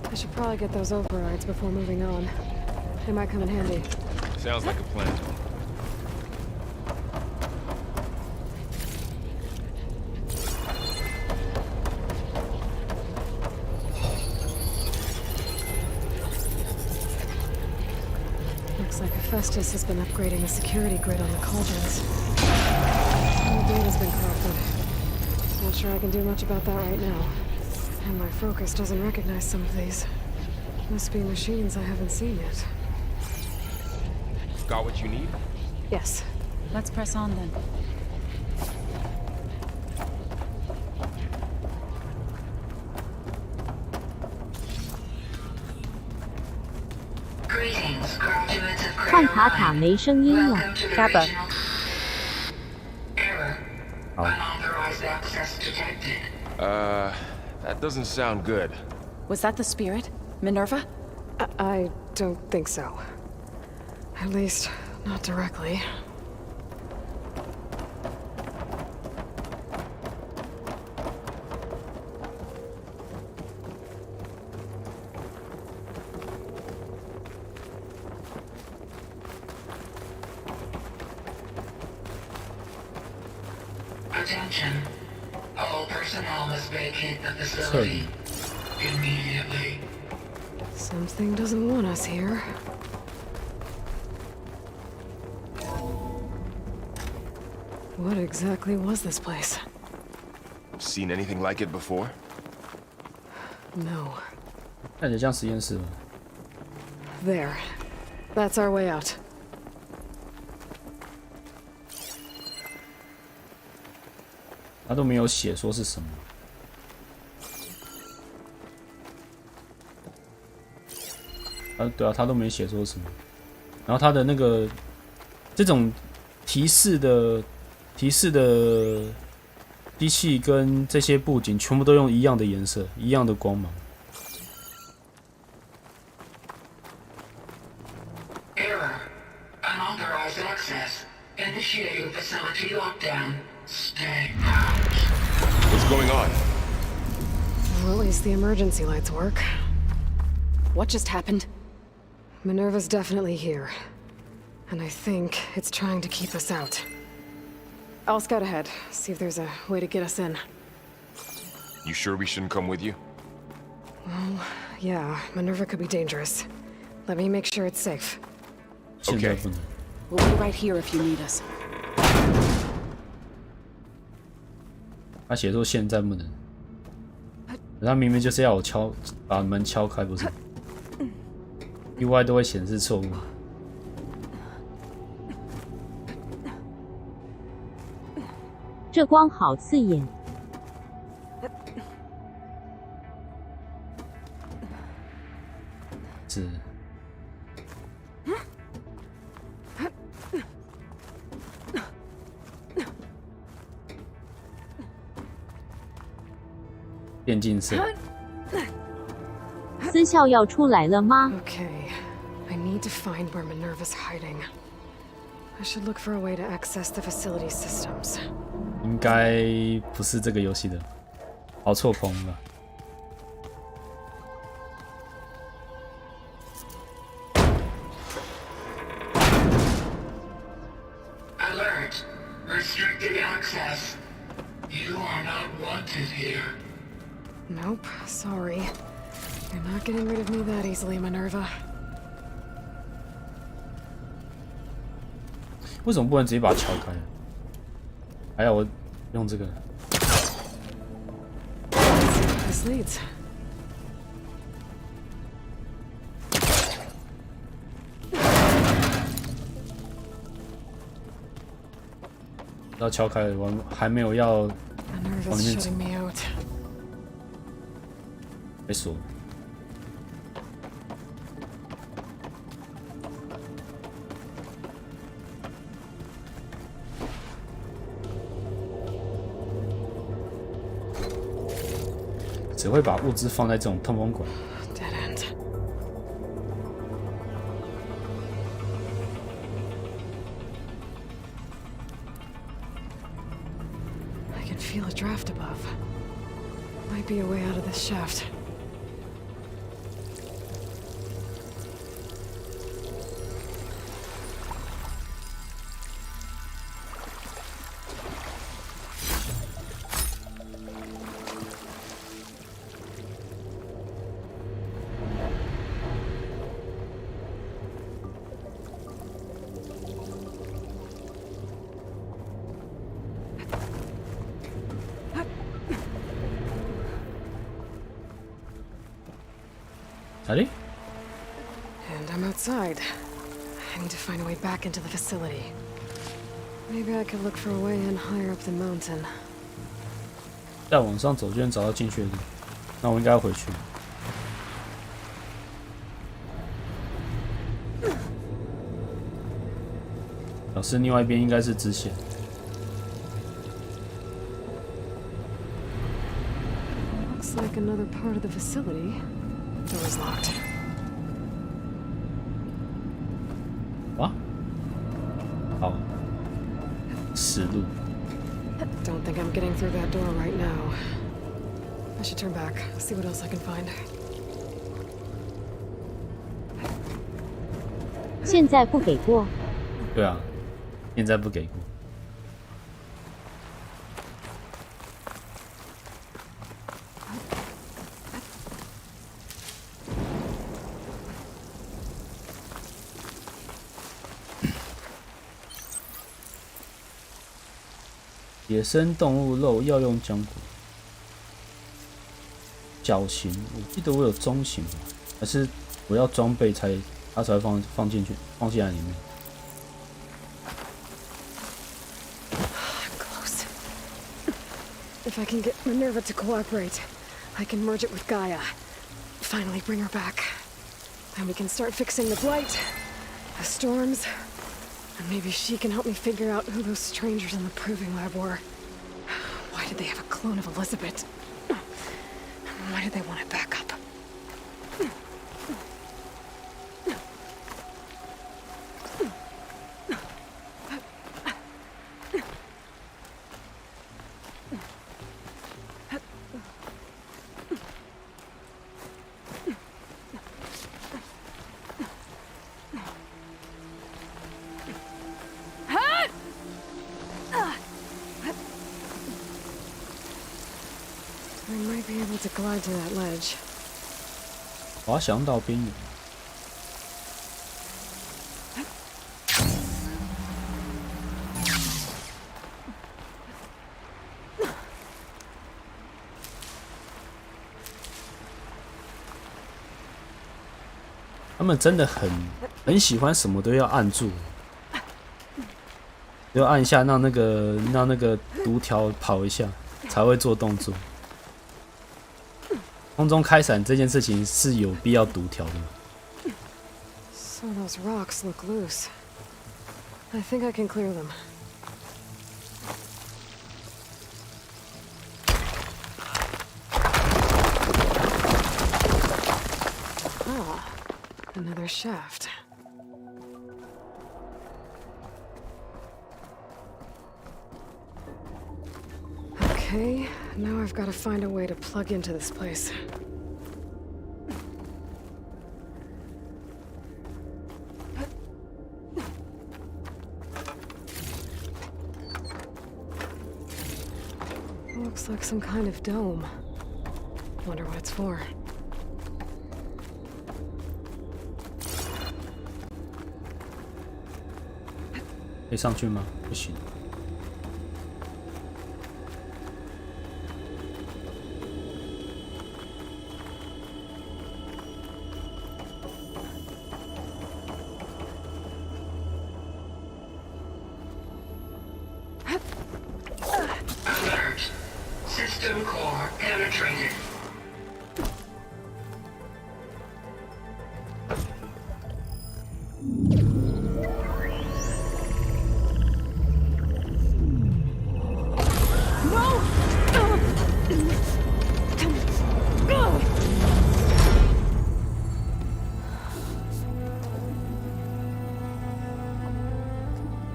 Speaker 4: I should probably get those overrides before moving on. They might come in handy.
Speaker 16: Sounds like a plan.
Speaker 4: Looks like Hephaestus has been upgrading the security grid on the cauldrons. New data's been corrupted. Not sure I can do much about that right now. And my focus doesn't recognize some of these. Must be machines I haven't seen yet.
Speaker 16: Got what you need?
Speaker 4: Yes.
Speaker 18: Let's press on then.
Speaker 12: Greetings, graduates of
Speaker 2: 换卡卡没声音了。
Speaker 5: Kappa.
Speaker 12: Error. Unauthorized access detected.
Speaker 16: That doesn't sound good.
Speaker 18: Was that the spirit? Minerva?
Speaker 4: I don't think so. At least, not directly.
Speaker 12: Attention. All personnel must vacate the facility immediately.
Speaker 4: Something doesn't want us here. What exactly was this place?
Speaker 16: Seen anything like it before?
Speaker 4: No.
Speaker 1: 看起来像实验室。
Speaker 4: There. That's our way out.
Speaker 1: 他都没有写说是什么。对啊，他都没写说什么。然后他的那个这种提示的机器跟这些布景全部都用一样的颜色，一样的光芒。
Speaker 12: Error. Unauthorized access. Initiating facility lockdown. Stay out.
Speaker 16: What's going on?
Speaker 4: Well, at least the emergency lights work.
Speaker 18: What just happened?
Speaker 4: Minerva's definitely here. And I think it's trying to keep us out. I'll scout ahead, see if there's a way to get us in.
Speaker 16: You sure we shouldn't come with you?
Speaker 4: Well, yeah, Minerva could be dangerous. Let me make sure it's safe.
Speaker 1: 现在不能。
Speaker 18: We'll be right here if you need us.
Speaker 1: 他写作现在不能，他明明就是要我把门敲开，不是？UI 都会显示错误。
Speaker 2: 这光好刺眼。
Speaker 1: 是。电竞社。
Speaker 2: 私校要出来了吗？
Speaker 4: Okay, I need to find where Minerva's hiding. I should look for a way to access the facility systems.
Speaker 1: 应该不是这个游戏的，跑错棚了。
Speaker 12: Alert! Restricted access. You are not wanted here.
Speaker 4: Nope, sorry. You're not getting rid of me that easily, Minerva.
Speaker 1: 为什么不能直接把它敲开？还要我用这个？
Speaker 4: This leads.
Speaker 1: 要敲开了，我还没有要往里面走。被锁。只会把物资放在这种通风管。
Speaker 4: Dead end. I can feel a draft above. Might be a way out of this shaft.
Speaker 1: Allez.
Speaker 4: And I'm outside. I need to find a way back into the facility. Maybe I could look for a way in higher up the mountain.
Speaker 1: 再往上走就能找到进去的路，那我应该要回去。表示另外一边应该是支线。
Speaker 4: Looks like another part of the facility. Door's locked.
Speaker 1: 啊？好，死路。
Speaker 4: Don't think I'm getting through that door right now. I should turn back, see what else I can find.
Speaker 2: 现在不给过。
Speaker 1: 对啊，现在不给过。野生动物肉药用浆果，小型，我记得我有中型吧，还是我要装备它才会放进去，放进来里面。
Speaker 4: Close. If I can get Minerva to cooperate, I can merge it with Gaia. Finally bring her back. Then we can start fixing the blight, the storms, and maybe she can help me figure out who those strangers in the proving lab were. Why did they have a clone of Elizabeth? Why did they want it back up? I might be able to glide to that ledge.
Speaker 1: 滑翔到边缘。他们真的很喜欢什么都要按住，要按一下让那个毒条跑一下才会做动作。空中开伞这件事情是有必要读条的吗？
Speaker 4: So those rocks look loose. I think I can clear them. Ah, another shaft. Okay, now I've got to find a way to plug into this place. Looks like some kind of dome. Wonder what it's for.
Speaker 1: 可以上去吗？不行。
Speaker 12: Alert. System core penetrated.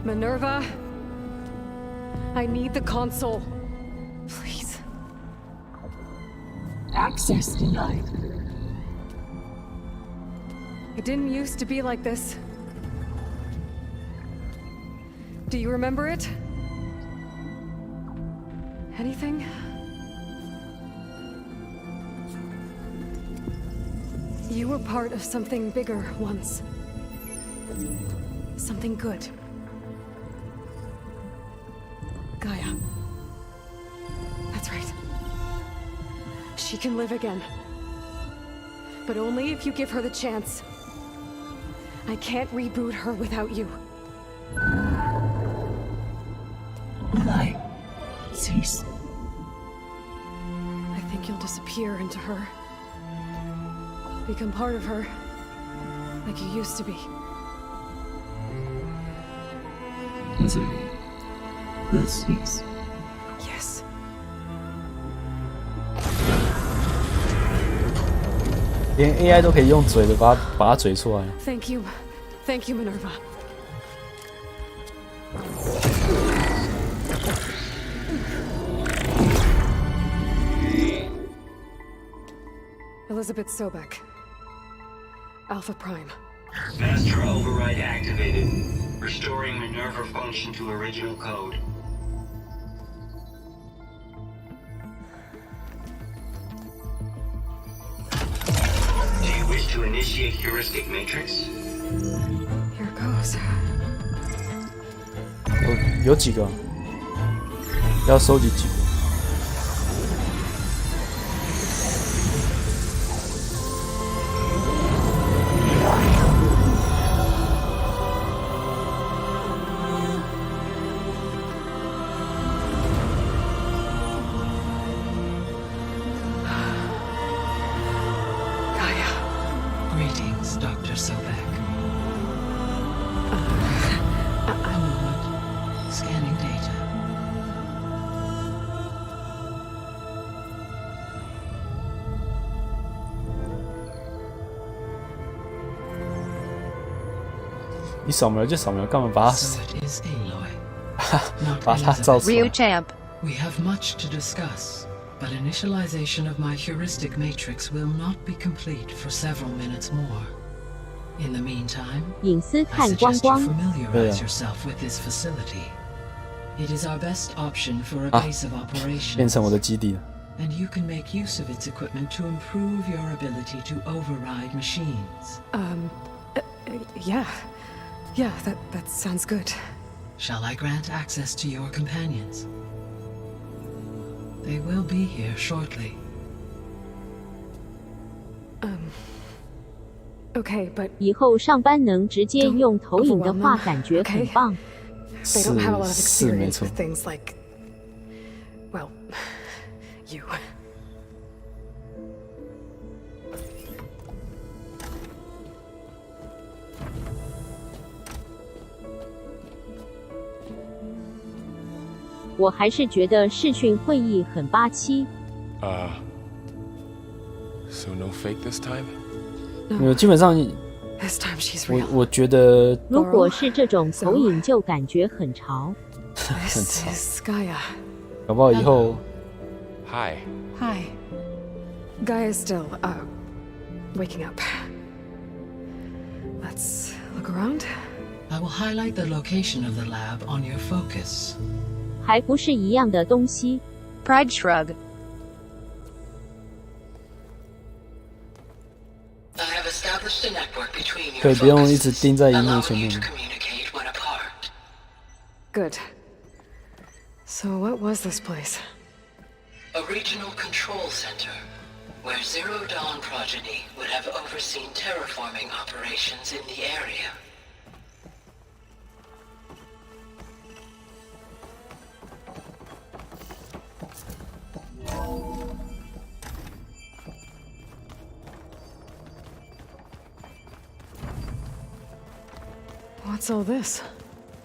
Speaker 4: Minerva, I need the console. Please.
Speaker 12: Access denied.
Speaker 4: It didn't used to be like this. Do you remember it? Anything? You were part of something bigger once. Something good. Gaia. That's right. She can live again. But only if you give her the chance. I can't reboot her without you.
Speaker 12: Light. Cease.
Speaker 4: I think you'll disappear into her. Become part of her. Like you used to be.
Speaker 12: Misery. Will cease.
Speaker 4: Yes.
Speaker 1: 连 AI 都可以用嘴的把它嘴出来。
Speaker 4: Thank you. Thank you, Minerva. Elizabeth Sobek. Alpha Prime.
Speaker 5: Master override activated. Restoring Minerva function to original code. Do you wish to initiate heuristic matrix?
Speaker 4: Here goes.
Speaker 1: 有几个？要收集几个？
Speaker 7: Greetings, Dr. Sobek. I'm Lord. Scanning data.
Speaker 1: 你扫描就扫描，干嘛把它
Speaker 7: So it is Aloy.
Speaker 1: 把它照出来
Speaker 7: Champ. We have much to discuss, but initialization of my heuristic matrix will not be complete for several minutes more. In the meantime,
Speaker 2: 隐私
Speaker 7: I
Speaker 2: 看光
Speaker 7: suggest
Speaker 2: 光
Speaker 7: you familiarize yourself with this facility. It is our best option for a base of
Speaker 1: 变
Speaker 7: operations,
Speaker 1: 成我的基地了。
Speaker 7: and you can make use of its equipment to improve your ability to override machines.
Speaker 4: Yeah. Yeah, that sounds good.
Speaker 7: Shall I grant access to your companions? They will be here shortly.
Speaker 4: Okay, but
Speaker 2: 以后上班能直接用投影的话，感觉很棒。
Speaker 4: they don't have a lot of
Speaker 1: 是没
Speaker 4: experience
Speaker 1: 错
Speaker 4: with。things like, well, you.
Speaker 2: 我还是觉得视讯会议很八七。
Speaker 16: So no fake this time?
Speaker 1: 基本上
Speaker 4: This time she's real.
Speaker 1: 我觉得
Speaker 2: 如果是这种投影，就感觉很潮。
Speaker 1: 很潮。
Speaker 4: Gaia.
Speaker 1: 搞不好以后
Speaker 16: Hi.
Speaker 4: Hi. Gaia is still, waking up. Let's look around.
Speaker 7: I will highlight the location of the lab on your focus.
Speaker 2: 还不是一样的东西。
Speaker 20: Pride shrug.
Speaker 12: I have established a network between your
Speaker 1: 可以不用一直盯在荧幕前面。
Speaker 12: communicate when apart.
Speaker 4: Good. So what was this place?
Speaker 12: A regional control center, where Zero Dawn progeny would have overseen terraforming operations in the area.
Speaker 4: What's all this?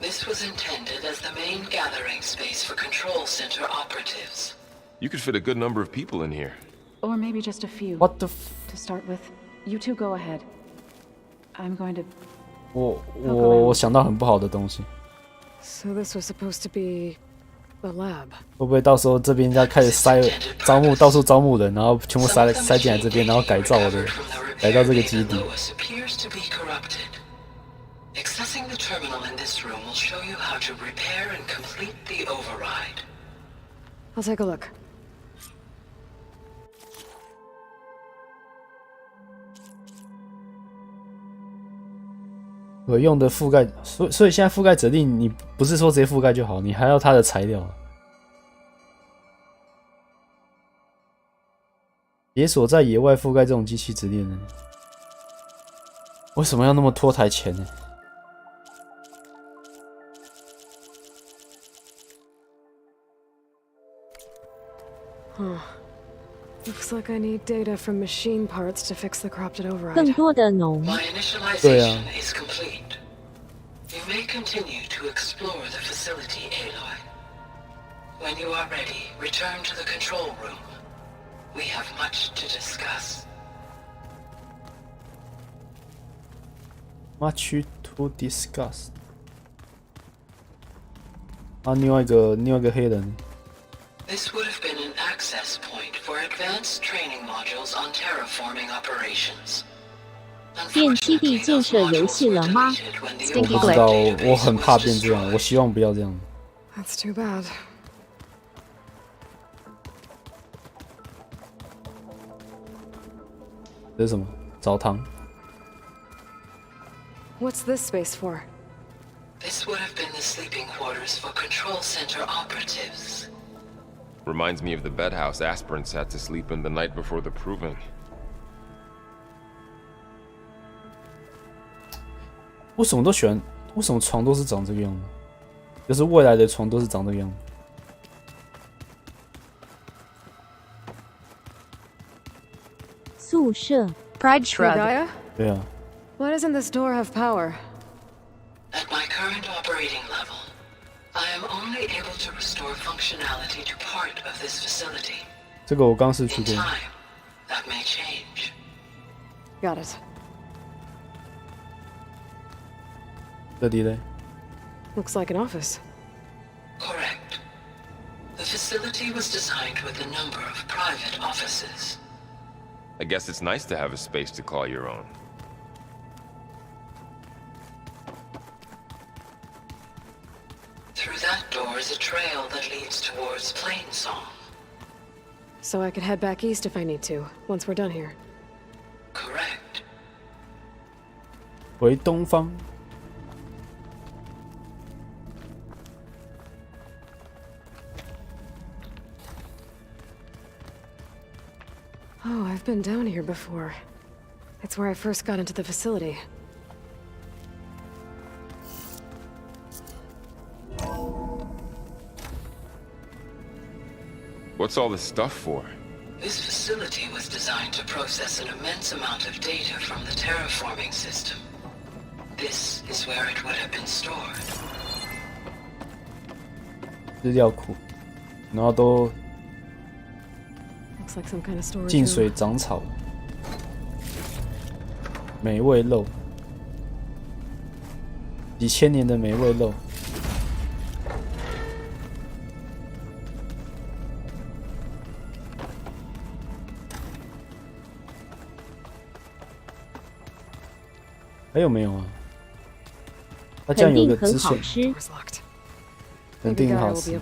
Speaker 12: This was intended as the main gathering space for control center operatives.
Speaker 16: You could fit a good number of people in here.
Speaker 18: Or maybe just a few.
Speaker 1: What the
Speaker 18: To start with, you two go ahead. I'm going to.
Speaker 1: 我想到很不好的东西。
Speaker 4: So this was supposed to be a lab.
Speaker 1: 会不会到时候这边要开始招募，到处招募人，然后全部塞进来这边，然后改造这个基地。
Speaker 12: appears to be corrupted. Accessing the terminal in this room will show you how to repair and complete the override.
Speaker 4: I'll take a look.
Speaker 1: 可用的覆盖，所以现在覆盖指令，你不是说直接覆盖就好，你还要它的材料。解锁在野外覆盖这种机器指令呢？为什么要那么拖台前呢？
Speaker 4: Huh. Looks like I need data from machine parts to fix the corrupted override.
Speaker 2: 更多的脓。
Speaker 12: My initialization is complete. You may continue to explore the facility, Aloy. When you are ready, return to the control room. We have much to discuss.
Speaker 1: Much to discuss. 啊，另外一个黑人。
Speaker 12: This would have been an access point for advanced training modules on terraforming operations.
Speaker 2: 变基地建设游戏了吗？
Speaker 1: 我不知道，我很怕变这样，我希望不要这样。
Speaker 4: That's too bad.
Speaker 1: 这是什么？澡堂。
Speaker 4: What's this space for?
Speaker 12: This would have been the sleeping quarters for control center operatives.
Speaker 16: Reminds me of the bedhouse aspirants had to sleep in the night before the proving.
Speaker 1: 为什么都喜欢？为什么床都是长这个样子？就是未来的床都是长这个样子。
Speaker 2: 宿舍。
Speaker 20: Pride shrug.
Speaker 4: Gaia?
Speaker 1: 对啊。
Speaker 4: Why doesn't this door have power?
Speaker 12: At my current operating level, I am only able to restore functionality to part of this facility.
Speaker 1: 这个我刚是去过。
Speaker 12: In time, that may change.
Speaker 4: Got it.
Speaker 1: 这里嘞？
Speaker 4: Looks like an office.
Speaker 12: Correct. The facility was designed with a number of private offices.
Speaker 16: I guess it's nice to have a space to call your own.
Speaker 12: Through that door is a trail that leads towards Plainsong.
Speaker 4: So I could head back east if I need to, once we're done here.
Speaker 12: Correct.
Speaker 1: 回东方。
Speaker 4: Oh, I've been down here before. It's where I first got into the facility.
Speaker 16: What's all this stuff for?
Speaker 12: This facility was designed to process an immense amount of data from the terraforming system. This is where it would have been stored.
Speaker 1: 资料库，然后都
Speaker 4: Looks like some kind of storage
Speaker 1: 进
Speaker 4: room.
Speaker 1: 水长草，美味肉，几千年的美味肉。还有没有啊？它这样有个支线，肯定很好吃。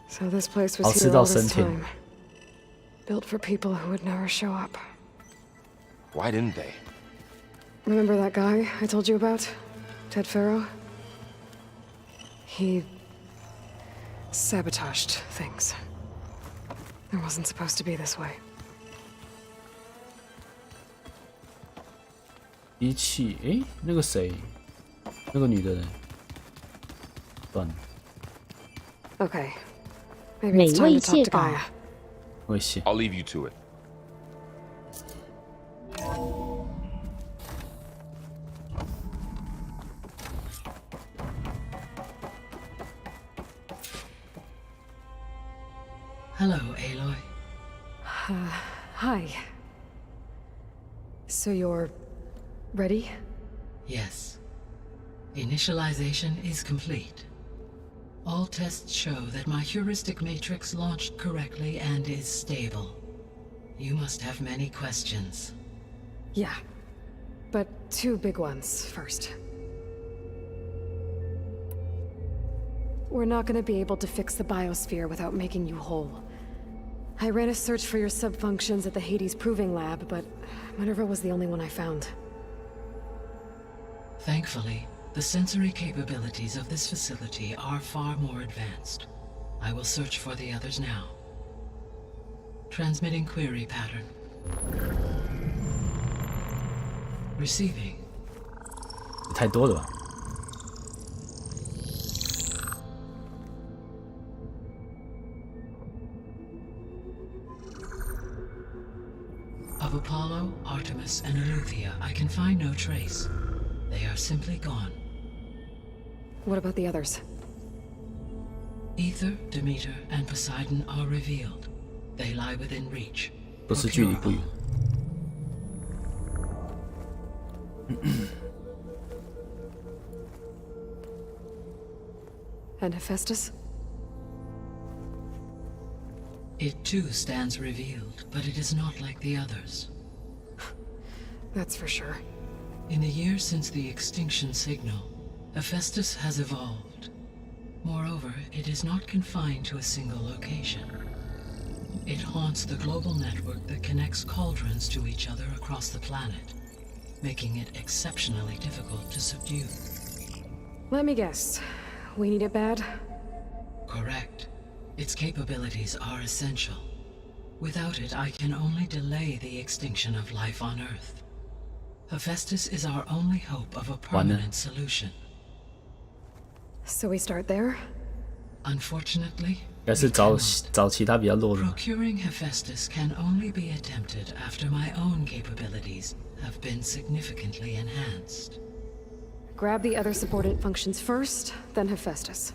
Speaker 4: So this place
Speaker 1: 好
Speaker 4: was
Speaker 1: 吃
Speaker 4: here
Speaker 1: 到
Speaker 4: all
Speaker 1: 升
Speaker 4: this
Speaker 1: 天。
Speaker 4: time. Built for people who would never show up.
Speaker 16: Why didn't they?
Speaker 4: Remember that guy I told you about? Ted Farrow? He sabotaged things. It wasn't supposed to be this way.
Speaker 1: 仪器，诶，那个谁，那个女的人，算了，
Speaker 4: Okay. Maybe it's time to talk to Gaia.
Speaker 1: 危险。
Speaker 16: I'll leave you to it.
Speaker 7: Hello, Aloy.
Speaker 4: Hi. So you're ready?
Speaker 7: Yes. Initialization is complete. All tests show that my heuristic matrix launched correctly and is stable. You must have many questions.
Speaker 4: Yeah. But two big ones first. We're not gonna be able to fix the biosphere without making you whole. I ran a search for your subfunctions at the Hades Proving Lab, but Minerva was the only one I found.
Speaker 7: Thankfully, the sensory capabilities of this facility are far more advanced. I will search for the others now. Transmitting query pattern. Receiving.
Speaker 1: 太多了吧？
Speaker 7: Of Apollo, Artemis, and Eleuthia, I can find no trace. They are simply gone.
Speaker 4: What about the others?
Speaker 7: Ether, Demeter, and Poseidon are revealed. They lie within reach.
Speaker 1: 都是距离不远。
Speaker 4: And Hephaestus?
Speaker 7: It too stands revealed, but it is not like the others.
Speaker 4: That's for sure.
Speaker 7: In the years since the extinction signal, Hephaestus has evolved. Moreover, it is not confined to a single location. It haunts the global network that connects cauldrons to each other across the planet, making it exceptionally difficult to subdue.
Speaker 4: Let me guess. We need it bad?
Speaker 7: Correct. Its capabilities are essential. Without it, I can only delay the extinction of life on Earth. Hephaestus is our only hope of a permanent solution.
Speaker 4: So we start there?
Speaker 7: Unfortunately,
Speaker 1: 应该是找其他比较弱的。
Speaker 7: procuring Hephaestus can only be attempted after my own capabilities have been significantly enhanced.
Speaker 4: Grab the other subordinate functions first, then Hephaestus.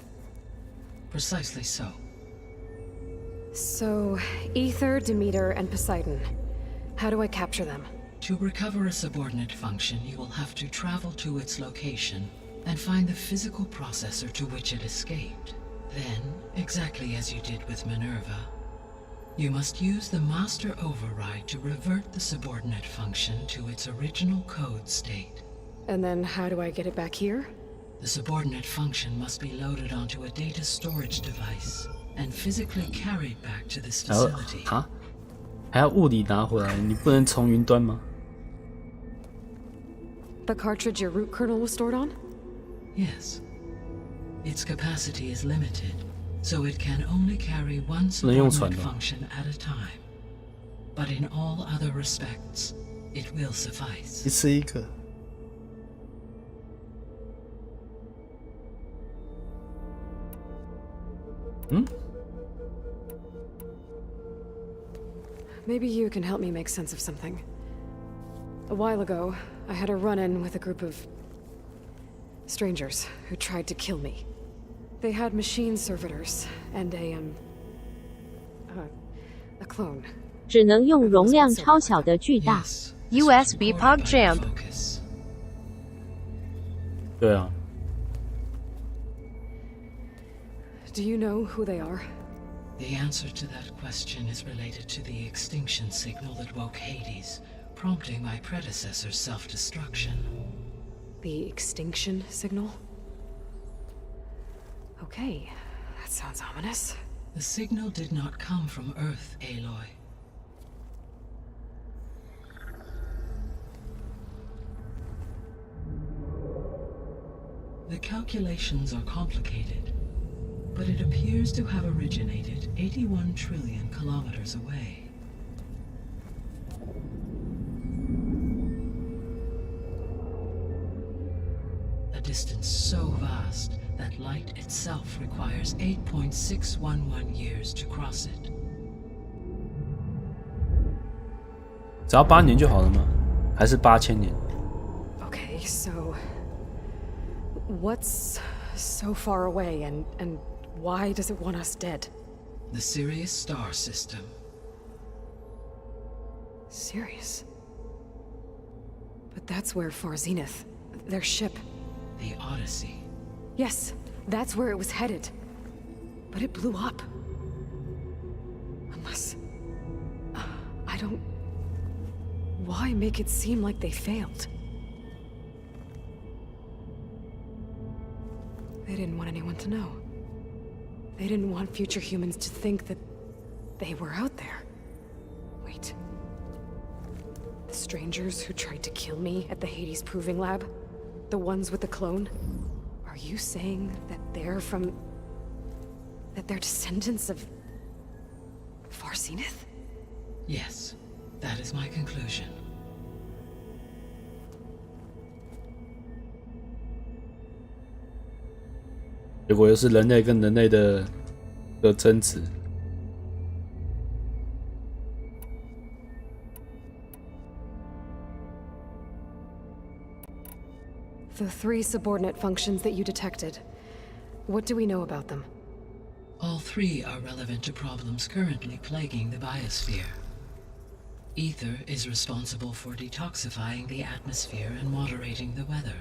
Speaker 7: Precisely so.
Speaker 4: So, Ether, Demeter, and Poseidon. How do I capture them?
Speaker 7: To recover a subordinate function, you will have to travel to its location and find the physical processor to which it escaped. Then, exactly as you did with Minerva, you must use the master override to revert the subordinate function to its original code state.
Speaker 4: And then how do I get it back here?
Speaker 7: The subordinate function must be loaded onto a data storage device and physically carried back to this facility.
Speaker 1: 还要物理拿回来，你不能从云端吗？
Speaker 4: The cartridge your root kernel was stored on?
Speaker 7: Yes. Its capacity is limited, so it can only carry one subordinate function at a time. But in all other respects, it will suffice.
Speaker 1: 一次一个。
Speaker 4: Maybe you can help me make sense of something. A while ago, I had a run-in with a group of strangers who tried to kill me. They had machine servitors and a clone.
Speaker 2: 只能用容量超小的巨大
Speaker 11: USB PogChamp。
Speaker 1: 对啊。
Speaker 4: Do you know who they are?
Speaker 7: The answer to that question is related to the extinction signal that woke Hades, prompting my predecessor's self-destruction.
Speaker 4: The extinction signal? Okay, that sounds ominous.
Speaker 7: The signal did not come from Earth, Aloy. The calculations are complicated, but it appears to have originated 81 trillion kilometers away. A distance so vast that light itself requires 8.611 years to cross it.
Speaker 1: 只要8年就好了吗？还是8000年？
Speaker 4: Okay, so what's so far away and why does it want us dead?
Speaker 7: The Sirius star system.
Speaker 4: Sirius? But that's where Far Zenith, their ship.
Speaker 7: The Odyssey.
Speaker 4: Yes, that's where it was headed. But it blew up. Unless... I don't... Why make it seem like they failed? They didn't want anyone to know. They didn't want future humans to think that they were out there. Wait. The strangers who tried to kill me at the Hades Proving Lab? The ones with the clone? Are you saying that they're from... that they're descendants of... Far Zenith?
Speaker 7: Yes, that is my conclusion.
Speaker 1: 结果又是人类跟人类的争执。
Speaker 4: The 3 subordinate functions that you detected. What do we know about them?
Speaker 7: All 3 are relevant to problems currently plaguing the biosphere. Ether is responsible for detoxifying the atmosphere and moderating the weather.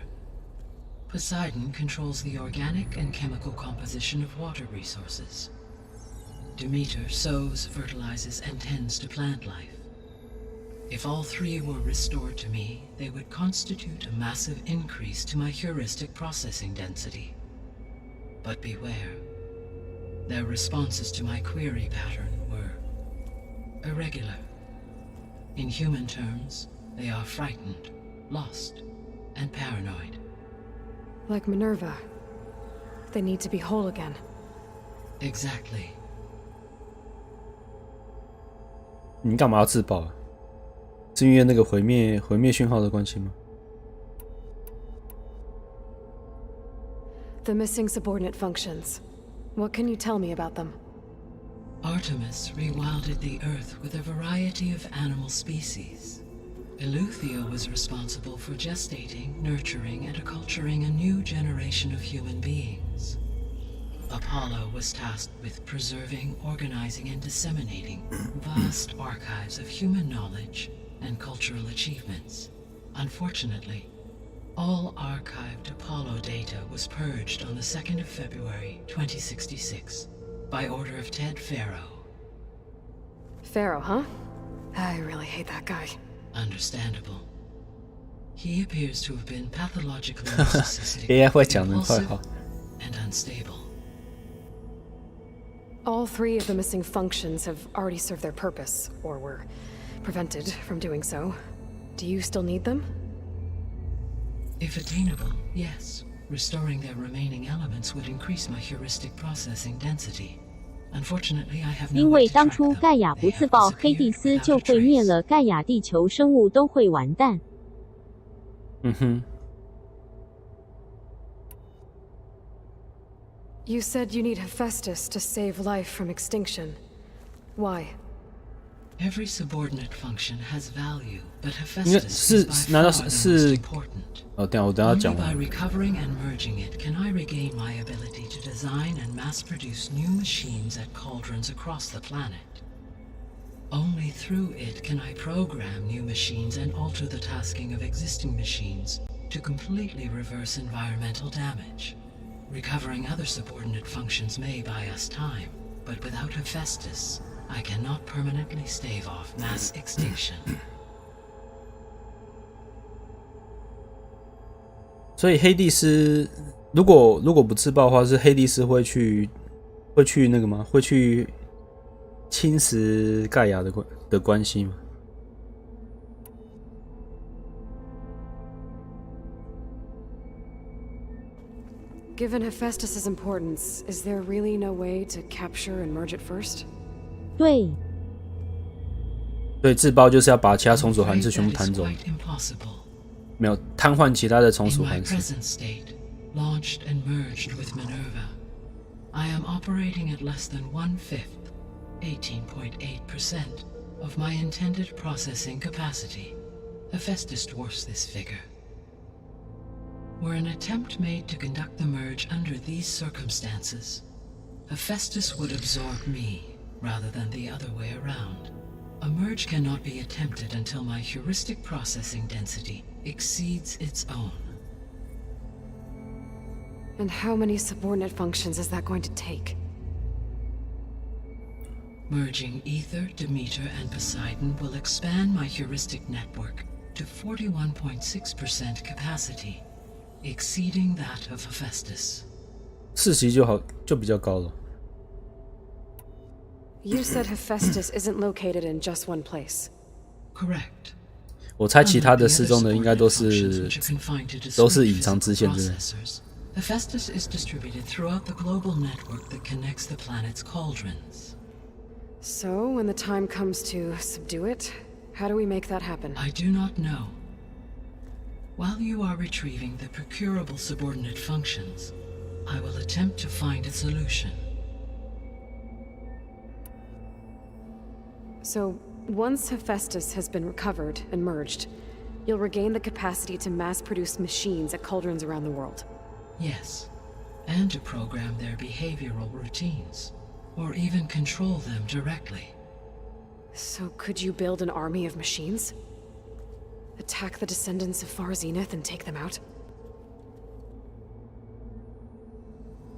Speaker 7: Poseidon controls the organic and chemical composition of water resources. Demeter sows, fertilizes, and tends to plant life. If all 3 were restored to me, they would constitute a massive increase to my heuristic processing density. But beware. Their responses to my query pattern were irregular. In human terms, they are frightened, lost, and paranoid.
Speaker 4: Like Minerva. They need to be whole again.
Speaker 7: Exactly.
Speaker 1: 你干嘛要自爆啊？是因为那个毁灭讯号的关系吗？
Speaker 4: The missing subordinate functions. What can you tell me about them?
Speaker 7: Artemis rewilded the Earth with a variety of animal species. Eleuthia was responsible for gestating, nurturing, and acculturating a new generation of human beings. Apollo was tasked with preserving, organizing, and disseminating vast archives of human knowledge and cultural achievements. Unfortunately, all archived Apollo data was purged on the 2nd of February, 2066, by order of Ted Faro.
Speaker 4: Faro, huh? I really hate that guy.
Speaker 7: Understandable. He appears to have been pathologically narcissistic,
Speaker 1: AI 会讲人坏
Speaker 7: impulsive,
Speaker 1: 话。
Speaker 7: and unstable.
Speaker 4: All 3 of the missing functions have already served their purpose, or were prevented from doing so. Do you still need them?
Speaker 7: If attainable, yes. Restoring their remaining elements would increase my heuristic processing density. Unfortunately, I have no
Speaker 2: 因
Speaker 7: way
Speaker 2: 为
Speaker 7: to
Speaker 2: 当
Speaker 7: track
Speaker 2: 初
Speaker 7: them.
Speaker 2: 盖亚不自爆，黑蒂斯就会灭了，盖亚地球生物都会完蛋。
Speaker 1: 嗯哼。
Speaker 4: You said you need Hephaestus to save life from extinction. Why?
Speaker 7: Every subordinate function has value, but
Speaker 1: 应该
Speaker 7: Hephaestus
Speaker 1: 是
Speaker 7: is by
Speaker 1: 难道
Speaker 7: far the
Speaker 1: 是
Speaker 7: most important.
Speaker 1: 哦？等一下我等一下
Speaker 7: Only
Speaker 1: 讲
Speaker 7: by
Speaker 1: 完。
Speaker 7: recovering and merging it can I regain my ability to design and mass-produce new machines at cauldrons across the planet. Only through it can I program new machines and alter the tasking of existing machines to completely reverse environmental damage. Recovering other subordinate functions may buy us time, but without Hephaestus, I cannot permanently stave off mass extinction.
Speaker 1: 所以黑帝斯如果不自爆的话，是黑帝斯会去那个吗？会去侵蚀盖亚的关系吗？
Speaker 4: Given Hephaestus's importance, is there really no way to capture and merge it first?
Speaker 2: 对，
Speaker 1: 对，自爆就是要把其他从属函数全部弹走， 没有瘫痪其他的从属
Speaker 7: In my
Speaker 1: 函数。
Speaker 7: present state, launched and merged with Minerva, I am operating at less than 1/5, 18.8% of my intended processing capacity. Hephaestus dwarfs this figure. Were an attempt made to conduct the merge under these circumstances, Hephaestus would absorb me rather than the other way around. A merge cannot be attempted until my heuristic processing density exceeds its own.
Speaker 4: And how many subordinate functions is that going to take?
Speaker 7: Merging Ether, Demeter, and Poseidon will expand my heuristic network to 41.6% capacity, exceeding that of Hephaestus.
Speaker 1: 4级就比较高了。
Speaker 4: You said Hephaestus isn't located in just one place.
Speaker 7: Correct.
Speaker 1: 我猜其他的失踪的应该都是隐藏支线之类。
Speaker 7: Hephaestus is distributed throughout the global network that connects the planet's cauldrons.
Speaker 4: So, when the time comes to subdue it, how do we make that happen?
Speaker 7: I do not know. While you are retrieving the procurable subordinate functions, I will attempt to find a solution.
Speaker 4: So, once Hephaestus has been recovered and merged, you'll regain the capacity to mass-produce machines at cauldrons around the world.
Speaker 7: Yes, and to program their behavioral routines, or even control them directly.
Speaker 4: So could you build an army of machines? Attack the descendants of Far Zenith and take them out?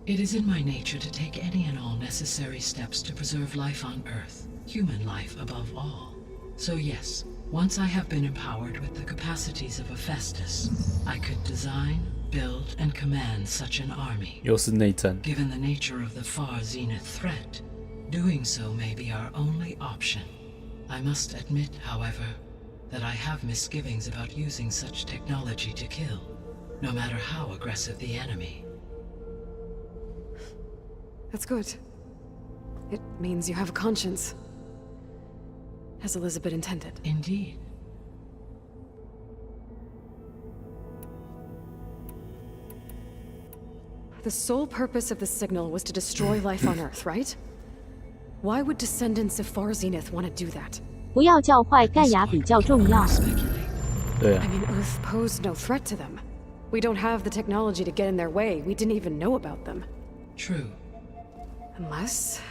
Speaker 7: It is in my nature to take any and all necessary steps to preserve life on Earth, human life above all. So yes, once I have been empowered with the capacities of Hephaestus, I could design, build, and command such an army.
Speaker 1: 又是内战。
Speaker 7: Given the nature of the Far Zenith threat, doing so may be our only option. I must admit, however, that I have misgivings about using such technology to kill, no matter how aggressive the enemy.
Speaker 4: That's good. It means you have a conscience. As Elizabeth intended.
Speaker 7: Indeed.
Speaker 4: The sole purpose of the signal was to destroy life on Earth, right? Why would descendants of Far Zenith want to do that?
Speaker 2: 不要教坏盖亚比较重要。
Speaker 1: 对啊
Speaker 4: I mean, Earth posed no threat to them. We don't have the technology to get in their way. We didn't even know about them.
Speaker 7: True.
Speaker 4: Unless...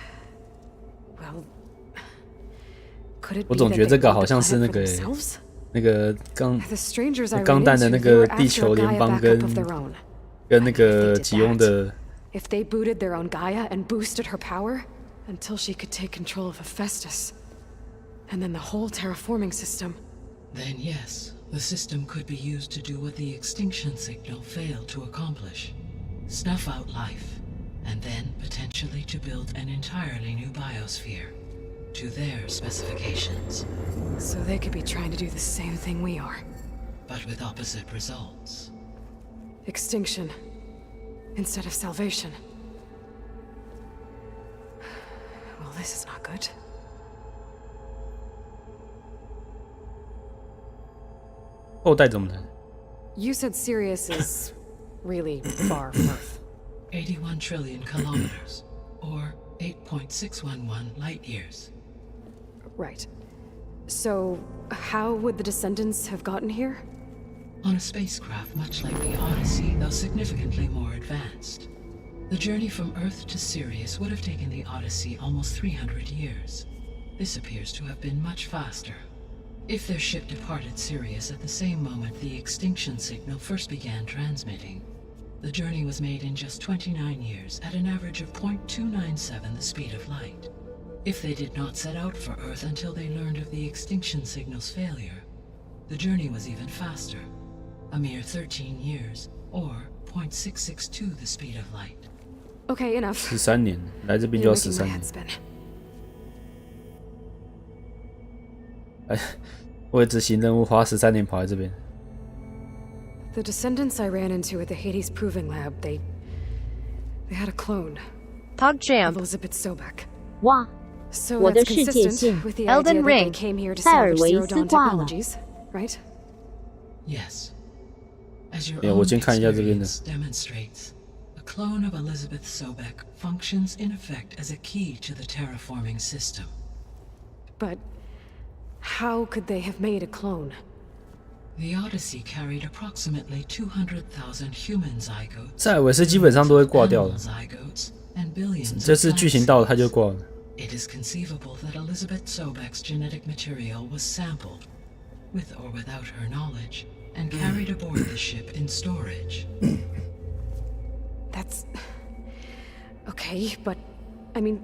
Speaker 4: Well... Could it
Speaker 1: 我
Speaker 4: be
Speaker 1: 总
Speaker 4: that
Speaker 1: 觉得
Speaker 4: they
Speaker 1: 这个
Speaker 4: owned
Speaker 1: 好
Speaker 4: the
Speaker 1: 像是
Speaker 4: planet
Speaker 1: 那
Speaker 4: for
Speaker 1: 个
Speaker 4: themselves?
Speaker 1: 那个钢
Speaker 4: The strangers I
Speaker 1: 钢
Speaker 4: ran
Speaker 1: 弹的
Speaker 4: into,
Speaker 1: 那
Speaker 4: they
Speaker 1: 个
Speaker 4: were
Speaker 1: 地
Speaker 4: after
Speaker 1: 球
Speaker 4: a
Speaker 1: 联
Speaker 4: Gaia
Speaker 1: 邦
Speaker 4: backup
Speaker 1: 跟
Speaker 4: of their own.
Speaker 1: 跟那个吉翁的
Speaker 4: If they booted their own Gaia and boosted her power, until she could take control of Hephaestus, and then the whole terraforming system.
Speaker 7: Then yes, the system could be used to do what the extinction signal failed to accomplish. Snuff out life, and then potentially to build an entirely new biosphere, to their specifications.
Speaker 4: So they could be trying to do the same thing we are.
Speaker 7: But with opposite results.
Speaker 4: Extinction. instead of salvation. Well, this is not good.
Speaker 1: 后代怎么谈？
Speaker 4: You said Sirius is really far from Earth.
Speaker 7: 81 trillion kilometers, or 8.611 light years.
Speaker 4: Right. So, how would the descendants have gotten here?
Speaker 7: On a spacecraft much like the Odyssey, though significantly more advanced. The journey from Earth to Sirius would have taken the Odyssey almost 300 years. This appears to have been much faster. If their ship departed Sirius at the same moment the extinction signal first began transmitting, the journey was made in just 29 years at an average of 0.297 the speed of light. If they did not set out for Earth until they learned of the extinction signal's failure, the journey was even faster, a mere 13 years, or 0.662 the speed of light.
Speaker 4: Okay, enough.
Speaker 1: 13年，来这边就要13年。哎，为执行任务花13年跑来这边。
Speaker 4: The descendants I ran into at the Hades Proving Lab, they had a clone.
Speaker 11: PogChamp.
Speaker 4: Elizabeth Sobek.
Speaker 2: 哇，
Speaker 4: So
Speaker 2: 我的
Speaker 4: that's
Speaker 2: 世界
Speaker 4: consistent
Speaker 2: 线
Speaker 4: with the
Speaker 11: Elden
Speaker 4: idea that they
Speaker 11: Ring.
Speaker 4: came here to
Speaker 2: 塞尔
Speaker 4: salvage
Speaker 2: 维
Speaker 4: Zero
Speaker 2: 斯
Speaker 4: Dawn
Speaker 2: 挂了。
Speaker 4: technologies, right?
Speaker 7: Yes. As your
Speaker 1: 我
Speaker 7: own
Speaker 1: 先看一下这边的。
Speaker 7: experience demonstrates, a clone of Elizabeth Sobek functions in effect as a key to the terraforming system.
Speaker 4: But how could they have made a clone?
Speaker 7: The Odyssey carried approximately 200,000 human zygotes,
Speaker 1: 塞尔维斯基本上都会挂掉
Speaker 7: animal
Speaker 1: 的，
Speaker 7: zygotes, and billions
Speaker 1: 这
Speaker 7: of
Speaker 1: 次剧
Speaker 7: plant
Speaker 1: 情到了他就挂了。
Speaker 7: It is conceivable that Elizabeth Sobek's genetic material was sampled, with or without her knowledge, and carried aboard the ship in storage.
Speaker 4: That's okay, but I mean,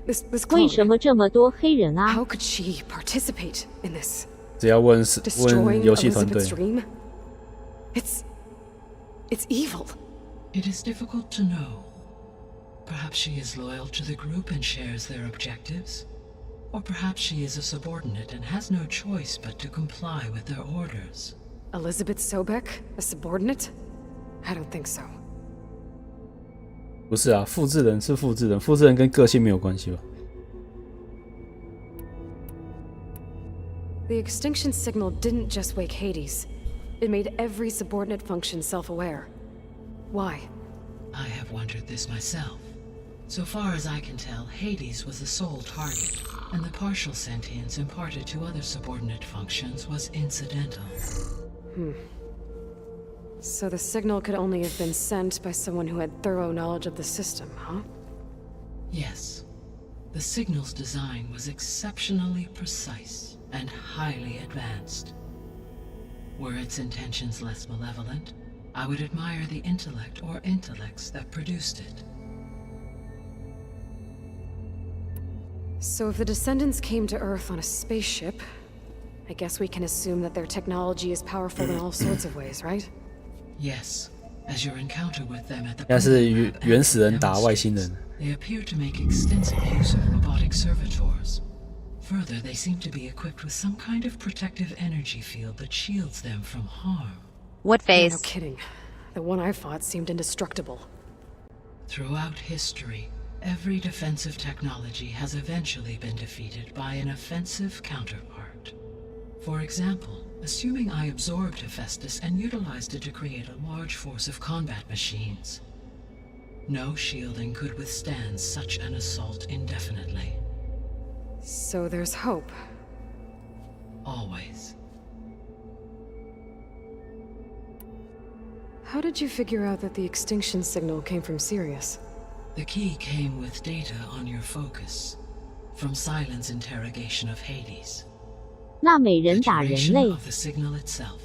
Speaker 4: this
Speaker 2: 为
Speaker 4: clone.
Speaker 2: 什么这么多黑人啊？
Speaker 4: How could she participate in this?
Speaker 1: 只要问
Speaker 4: Destroying
Speaker 1: 游戏团队
Speaker 4: Elizabeth's， dream? It's evil.
Speaker 7: It is difficult to know. Perhaps she is loyal to the group and shares their objectives. Or perhaps she is a subordinate and has no choice but to comply with their orders.
Speaker 4: Elizabeth Sobek, a subordinate? I don't think so.
Speaker 1: 不是啊，复制人是复制人，复制人跟个性没有关系吧？
Speaker 4: The extinction signal didn't just wake Hades. It made every subordinate function self-aware. Why?
Speaker 7: I have wondered this myself. So far as I can tell, Hades was the sole target, and the partial sentience imparted to other subordinate functions was incidental.
Speaker 4: So the signal could only have been sent by someone who had thorough knowledge of the system, huh?
Speaker 7: Yes. The signal's design was exceptionally precise and highly advanced. Were its intentions less malevolent, I would admire the intellect or intellects that produced it.
Speaker 4: So if the descendants came to Earth on a spaceship, I guess we can assume that their technology is powerful in all sorts of ways, right?
Speaker 7: Yes. As your encounter with them at the
Speaker 1: 但是原始人打外星人。
Speaker 7: They appear to make extensive use of robotic servitors. Further, they seem to be equipped with some kind of protective energy field that shields them from harm.
Speaker 11: What
Speaker 4: Yeah,
Speaker 11: face?
Speaker 4: no kidding. The one I fought seemed indestructible.
Speaker 7: Throughout history, every defensive technology has eventually been defeated by an offensive counterpart. For example, assuming I absorbed Hephaestus and utilized it to create a large force of combat machines. No shielding could withstand such an assault indefinitely.
Speaker 4: So there's hope.
Speaker 7: Always.
Speaker 4: How did you figure out that the extinction signal came from Sirius?
Speaker 7: The key came with data on your focus, from Silent's interrogation of Hades.
Speaker 2: 纳美人
Speaker 7: The
Speaker 2: 打人
Speaker 7: duration
Speaker 2: 类，
Speaker 7: of the signal itself,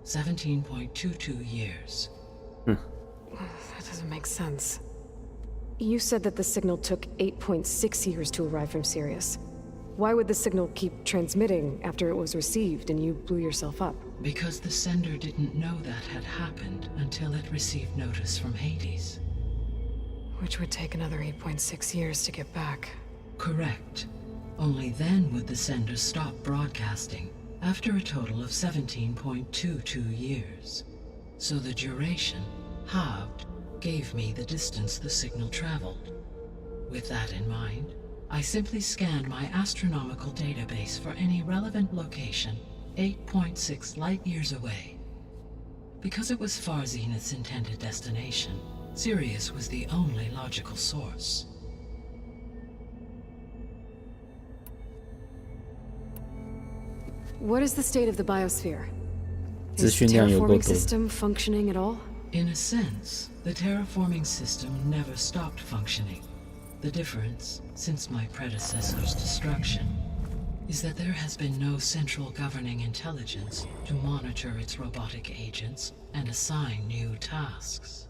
Speaker 7: 17.22 years.
Speaker 4: That doesn't make sense. You said that the signal took 8.6 years to arrive from Sirius. Why would the signal keep transmitting after it was received and you blew yourself up?
Speaker 7: Because the sender didn't know that had happened until it received notice from Hades.
Speaker 4: Which would take another 8.6 years to get back.
Speaker 7: Correct. Only then would the sender stop broadcasting, after a total of 17.22 years. So the duration, halved, gave me the distance the signal traveled. With that in mind, I simply scanned my astronomical database for any relevant location 8.6 light-years away. Because it was Far Zenith's intended destination, Sirius was the only logical source.
Speaker 4: What is the state of the biosphere?
Speaker 1: 资
Speaker 4: Is
Speaker 1: 讯
Speaker 4: the
Speaker 1: 量有够
Speaker 4: terraforming
Speaker 1: 多。
Speaker 4: system functioning at all?
Speaker 7: In a sense, the terraforming system never stopped functioning. The difference, since my predecessor's destruction, is that there has been no central governing intelligence to monitor its robotic agents and assign new tasks.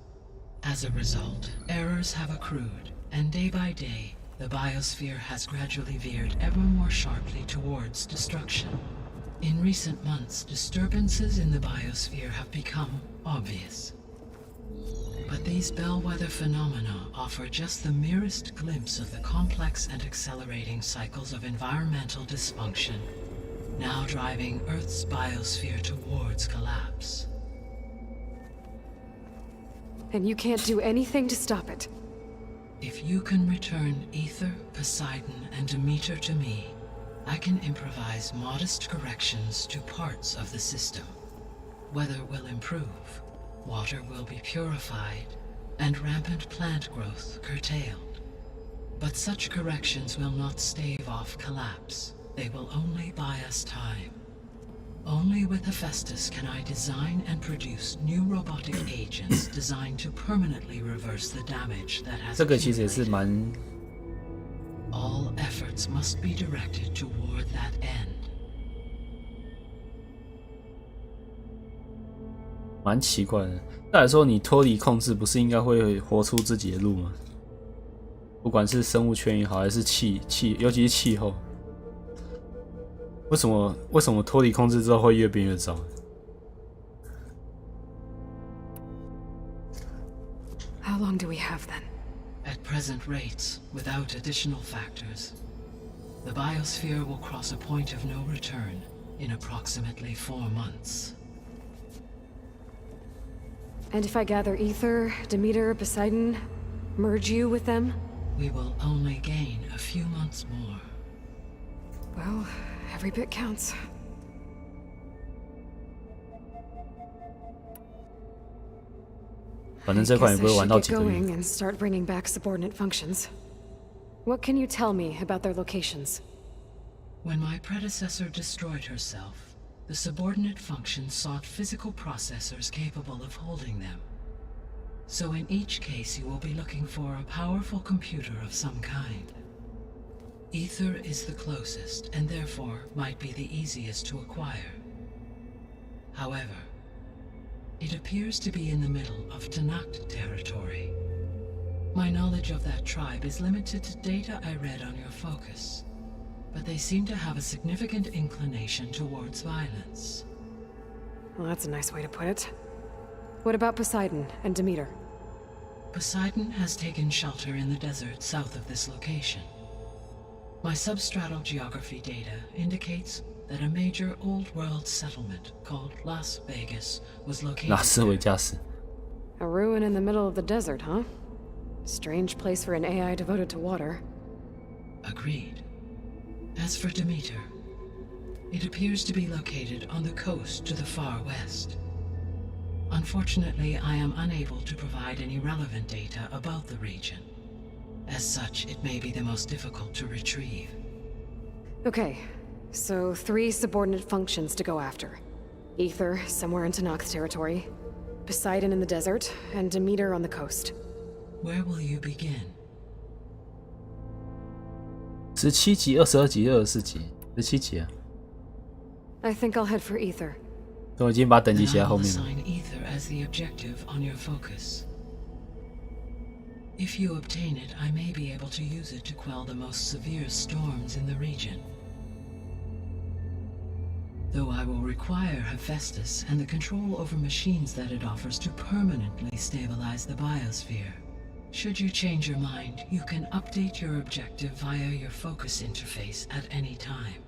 Speaker 7: As a result, errors have accrued, and day by day, the biosphere has gradually veered ever more sharply towards destruction. In recent months, disturbances in the biosphere have become obvious. But these bellwether phenomena offer just the merest glimpse of the complex and accelerating cycles of environmental dysfunction, now driving Earth's biosphere towards collapse.
Speaker 4: And you can't do anything to stop it?
Speaker 7: If you can return Ether, Poseidon, and Demeter to me, I can improvise modest corrections to parts of the system. Weather will improve, water will be purified, and rampant plant growth curtailed. But such corrections will not stave off collapse. They will only buy us time. Only with Hephaestus can I design and produce new robotic agents designed to permanently reverse the damage that has
Speaker 1: 这个其实也是蛮
Speaker 7: All efforts must be directed toward that end.
Speaker 1: 蛮奇怪的。再来说，你脱离控制，不是应该会活出自己的路吗？不管是生物圈也好，还是尤其是气候，为什么脱离控制之后会越变越糟？
Speaker 4: How long do we have then?
Speaker 7: At present rates, without additional factors, the biosphere will cross a point of no return in approximately 4 months.
Speaker 4: And if I gather Ether, Demeter, Poseidon, merge you with them?
Speaker 7: We will only gain a few months more.
Speaker 4: Well, every bit counts.
Speaker 1: 反正这款也不会玩到
Speaker 4: I
Speaker 1: 几个
Speaker 4: guess I
Speaker 1: 月
Speaker 4: should get going and start bringing back subordinate functions. What can you tell me about their locations?
Speaker 7: When my predecessor destroyed herself, the subordinate functions sought physical processors capable of holding them. So in each case you will be looking for a powerful computer of some kind. Ether is the closest, and therefore might be the easiest to acquire. However, it appears to be in the middle of Tanakh territory. My knowledge of that tribe is limited to data I read on your focus, but they seem to have a significant inclination towards violence.
Speaker 4: Well, that's a nice way to put it. What about Poseidon and Demeter?
Speaker 7: Poseidon has taken shelter in the desert south of this location. My substratal geography data indicates that a major old-world settlement called Las Vegas was located
Speaker 1: 拉斯维加斯。
Speaker 4: A ruin in the middle of the desert, huh? Strange place for an AI devoted to water.
Speaker 7: Agreed. As for Demeter, it appears to be located on the coast to the far west. Unfortunately, I am unable to provide any relevant data about the region. As such, it may be the most difficult to retrieve.
Speaker 4: Okay, so 3 subordinate functions to go after. Ether, somewhere in Tanakh territory. Poseidon in the desert, and Demeter on the coast.
Speaker 7: Where will you begin?
Speaker 1: 17集、22集、24集、17集啊！
Speaker 4: I think I'll head for Ether.
Speaker 1: 都已经把等级写在
Speaker 7: Then
Speaker 1: 后
Speaker 7: I'll
Speaker 1: 面了。
Speaker 7: assign Ether as the objective on your focus. If you obtain it, I may be able to use it to quell the most severe storms in the region. Though I will require Hephaestus and the control over machines that it offers to permanently stabilize the biosphere. Should you change your mind, you can update your objective via your focus interface at any time.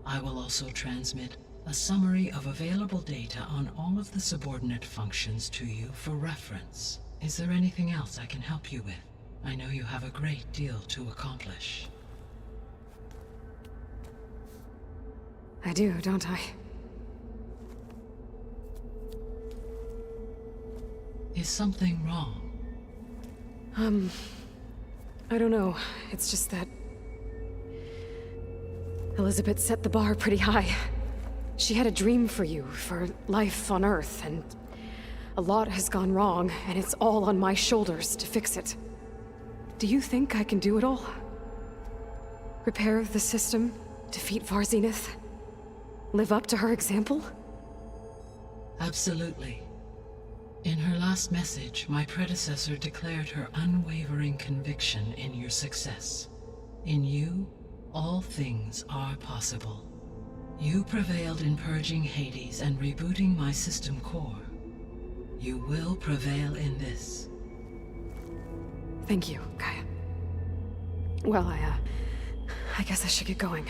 Speaker 7: I will also transmit A summary of available data on all of the subordinate functions to you for reference. Is there anything else I can help you with? I know you have a great deal to accomplish.
Speaker 4: I do, don't I?
Speaker 7: Is something wrong?
Speaker 4: I don't know. It's just that Elizabeth set the bar pretty high. She had a dream for you, for life on Earth, and a lot has gone wrong, and it's all on my shoulders to fix it. Do you think I can do it all? Repair the system, defeat Varzenith, live up to her example?
Speaker 7: Absolutely. In her last message, my predecessor declared her unwavering conviction in your success. In you, all things are possible. You prevailed in purging Hades and rebooting my system core. You will prevail in this.
Speaker 4: Thank you, Gaia. Well, I guess I should get going.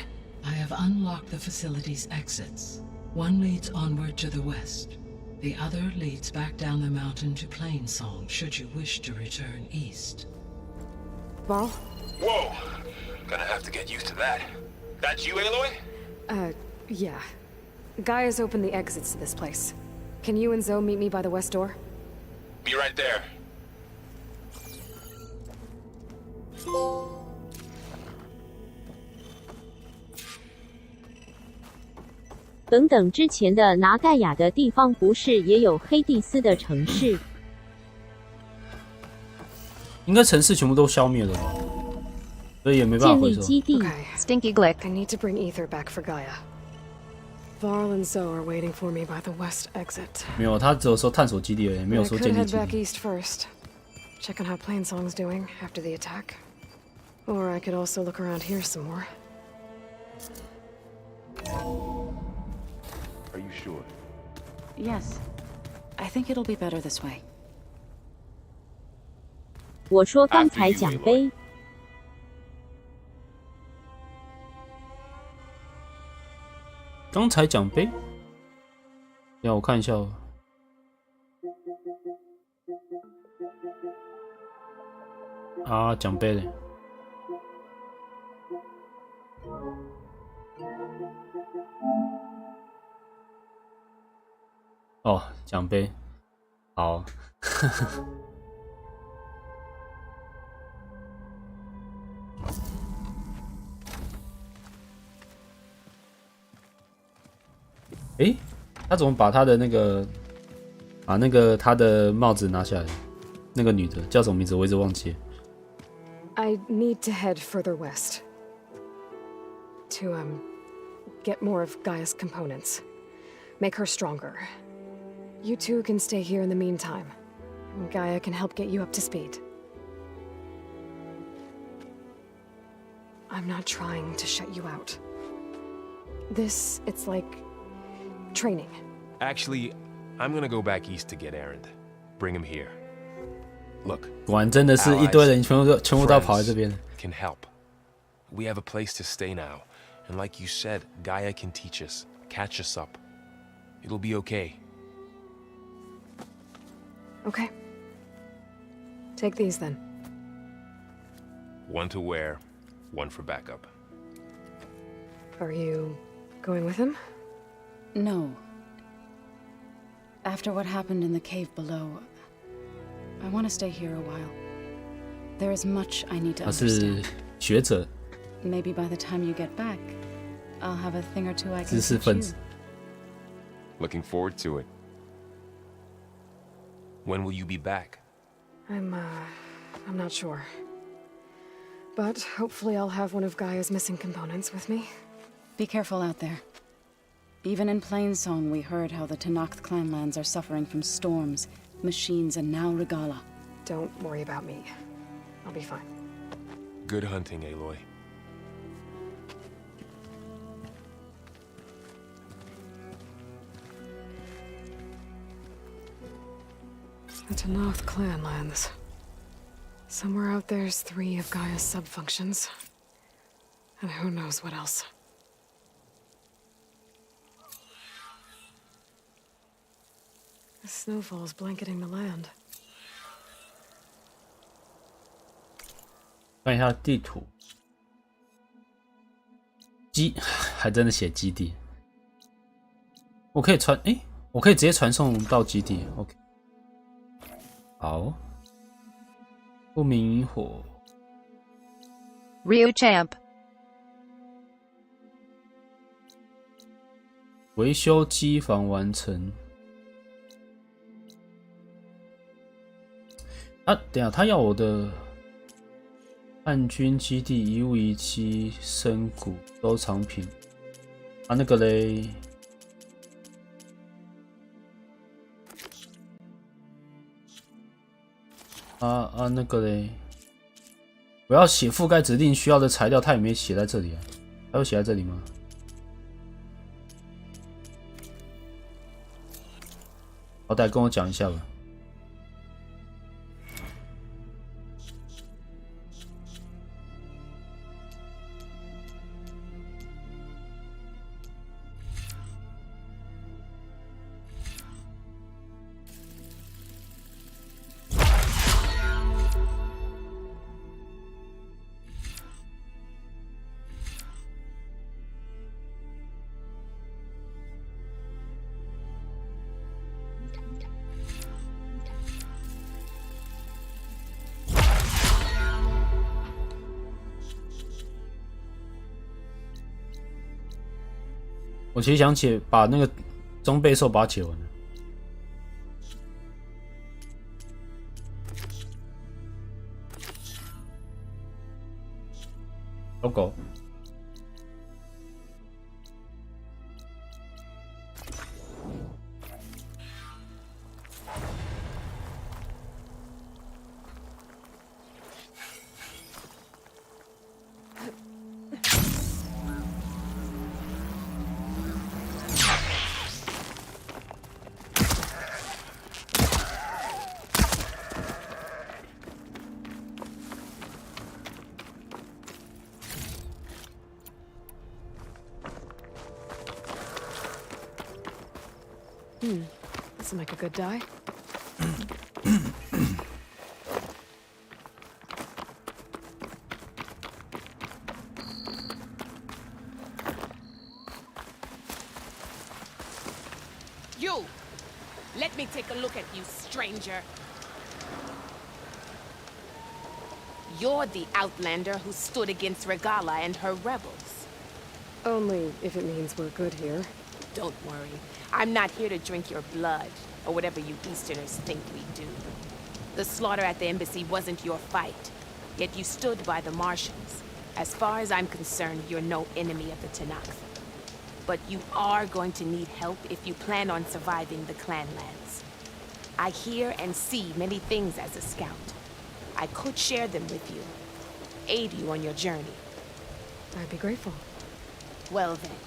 Speaker 7: I have unlocked the facility's exits. One leads onward to the west. The other leads back down the mountain to Plainsong, should you wish to return east.
Speaker 4: Varl?
Speaker 16: Whoa! Gonna have to get used to that. That's you, Aloy?
Speaker 4: Yeah. Gaia's opened the exits to this place. Can you and Zoe meet me by the west door?
Speaker 16: Be right there.
Speaker 2: 等等，之前的拿盖亚的地方不是也有黑蒂斯的城市？
Speaker 1: 应该城市全部都消灭了吧，所以也没办法回收。
Speaker 2: 建立基地
Speaker 18: Stinky Glick.
Speaker 4: I need to bring Ether back for Gaia. Varl and Zoe are waiting for me by the west exit.
Speaker 1: 没有，他只有说探索基地而已，没有
Speaker 4: I
Speaker 1: 说
Speaker 4: could
Speaker 1: 建立
Speaker 4: head
Speaker 1: 基
Speaker 4: back
Speaker 1: 地。
Speaker 4: east first. Check on how Plainsong's doing after the attack. Or I could also look around here some more.
Speaker 13: Are you sure?
Speaker 18: Yes. I think it'll be better this way.
Speaker 2: 我说刚才奖杯。
Speaker 1: 刚才奖杯，让我看一下哦。啊，奖杯嘞！哦，奖杯，好。诶，他怎么把他的那个，把那个他的帽子拿下来？那个女的叫什么名字？我一直忘记了。
Speaker 4: I need to head further west. To, get more of Gaia's components. Make her stronger. You two can stay here in the meantime. Gaia can help get you up to speed. I'm not trying to shut you out. This, it's like training.
Speaker 16: Actually, I'm gonna go back east to get Erend. Bring him here. Look,
Speaker 1: 果然真的是一堆人全部都跑来这边。
Speaker 16: Can help. We have a place to stay now, and like you said, Gaia can teach us, catch us up. It'll be okay.
Speaker 4: Okay. Take these then.
Speaker 16: One to wear, one for backup.
Speaker 4: Are you going with him?
Speaker 18: No. After what happened in the cave below, I want to stay here a while. There is much I need to
Speaker 1: 他是
Speaker 18: understand.
Speaker 1: 学者，
Speaker 18: Maybe by the time you get back, I'll have a thing or two I can
Speaker 1: 知识
Speaker 18: teach
Speaker 1: 分
Speaker 18: you.
Speaker 1: 子。
Speaker 16: Looking forward to it. When will you be back?
Speaker 4: I'm not sure. But hopefully I'll have one of Gaia's missing components with me.
Speaker 18: Be careful out there. Even in Plainsong, we heard how the Tenakth clanlands are suffering from storms, machines, and now Regala.
Speaker 4: Don't worry about me. I'll be fine.
Speaker 16: Good hunting, Aloy.
Speaker 4: The Tenakth clanlands. Somewhere out there's 3 of Gaia's The snowfall's blanketing the land.
Speaker 1: 看一下地图，还真的写基地。我可以传，我可以直接传送到基地。OK， 好。不明火。
Speaker 11: Ryu Champ。
Speaker 1: 维修机房完成。等一下，他要我的叛军基地遗物仪器、深谷收藏品。那个嘞？那个嘞？我要写覆盖指令需要的材料，他也没写在这里啊。他有写在这里吗？好歹跟我讲一下吧。我其实想把那个中倍兽把它解完了。小狗。
Speaker 4: This'll make a good die.
Speaker 14: You! Let me take a look at you, stranger. You're the Outlander who stood against Regala and her rebels.
Speaker 4: Only if it means we're good here.
Speaker 14: Don't worry. I'm not here to drink your blood, or whatever you Easterners think we do. The slaughter at the embassy wasn't your fight, yet you stood by the Martians. As far as I'm concerned, you're no enemy of the Tanakh. But you are going to need help if you plan on surviving the clanlands. I hear and see many things as a scout. I could share them with you, aid you on your journey.
Speaker 4: I'd be grateful.
Speaker 14: Well then.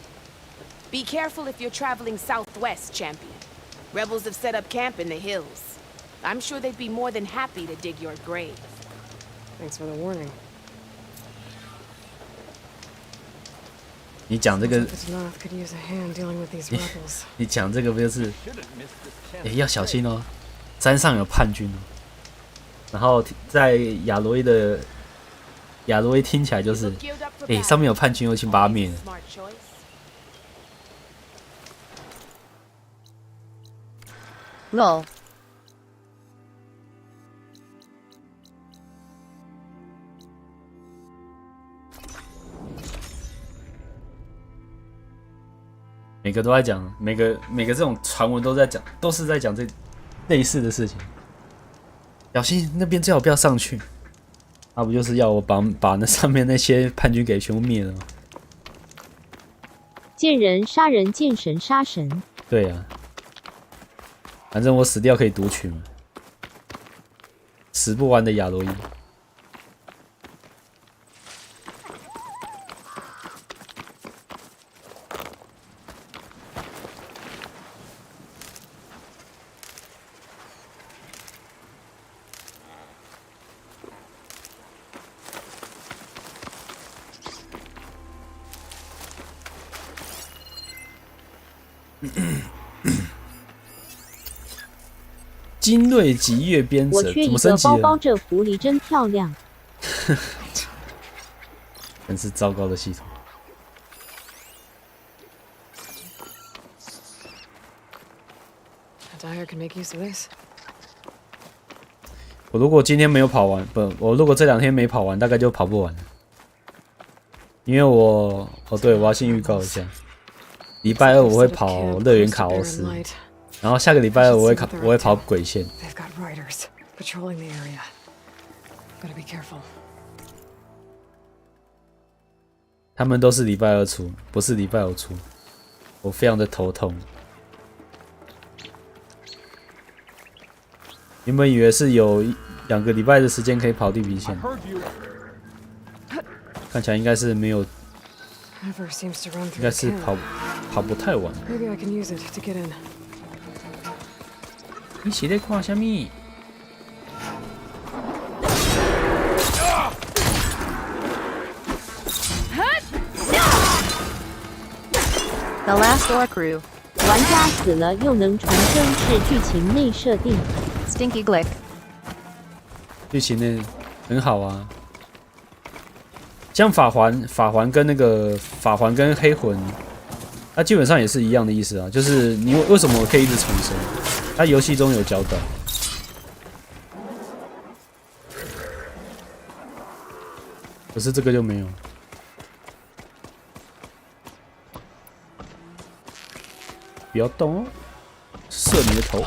Speaker 14: Be careful if you're traveling southwest, champion. Rebels have set up camp in the hills. I'm sure they'd be more than happy to dig your grave.
Speaker 4: Thanks for the warning.
Speaker 1: 你讲这个，你讲这个不就是，要小心哦，山上有叛军哦。然后在亚罗伊听起来就是，上面有叛军，我请把他灭了。
Speaker 11: LOL。
Speaker 1: 每个都在讲，每个这种传闻都在讲，都是在讲这类似的事情。小心那边最好不要上去，那不就是要我把那上面那些叛军给全部灭了吗？
Speaker 2: 见人杀人，见神杀神。
Speaker 1: 对啊。反正我死掉可以读取嘛，死不完的亚罗伊。精锐极乐编者，
Speaker 2: 我缺一个包包，这狐狸真漂亮。
Speaker 1: 真是糟糕的系统。我如果今天没有跑完，我如果这2天没跑完，大概就跑不完了。因为对，我要先预告一下，礼拜2我会跑乐园卡欧斯，然后下个礼拜2我会跑鬼线。他们都是礼拜2出，不是礼拜5出，我非常的头痛。原本以为是有2个礼拜的时间可以跑地平线，看起来应该是没有，应该是跑不太完。你是在看什么？
Speaker 11: The Last Door Crew，
Speaker 2: 玩家死了又能重生是剧情内设定。
Speaker 11: Stinky Glick，
Speaker 1: 剧情内很好啊，像法环跟那个法环跟黑魂，它基本上也是一样的意思啊，就是你为什么可以一直重生？它游戏中有交代。可是这个就没有。 不要动哦，射你的头！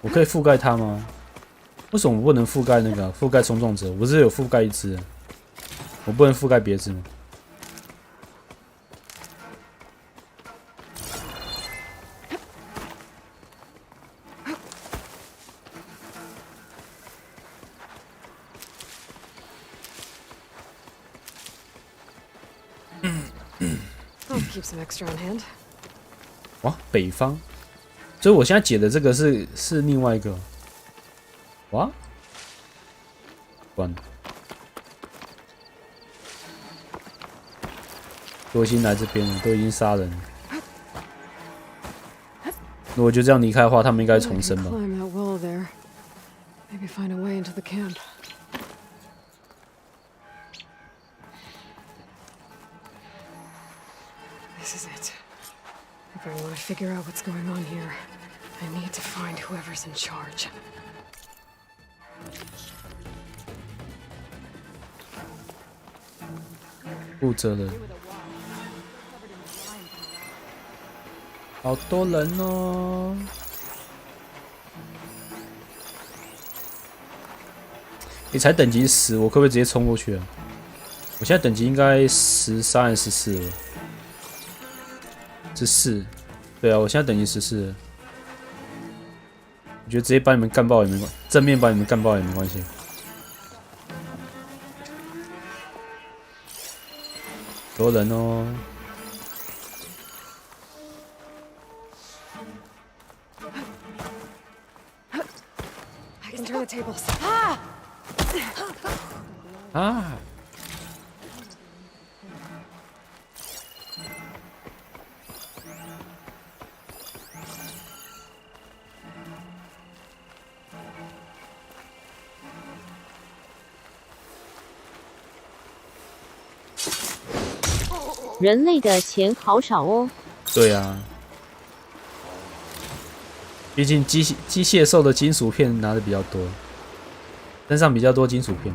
Speaker 1: 我可以覆盖它吗？为什么我不能覆盖那个覆盖冲撞者？我不是有覆盖一只，我不能覆盖别只吗？哇，北方，所以我现在解的这个是另外一个。哇，关了，都已经来这边了，都已经杀人了。如果就这样离开的话，他们应该重生吧？
Speaker 4: This is it. If I want to figure out what's going on here, I need to find whoever's in charge.
Speaker 1: 负责人，好多人哦！你才等级10，我可不可以直接冲过去啊？我现在等级应该13还是14了？ 14，对啊，我现在等级14了。我觉得直接把你们干爆也没关系，正面把你们干爆也没关系。多人哦！
Speaker 4: I can turn the tables.
Speaker 1: 啊！
Speaker 2: 人类的钱好少哦。
Speaker 1: 对啊，毕竟机械兽的金属片拿的比较多，身上比较多金属片。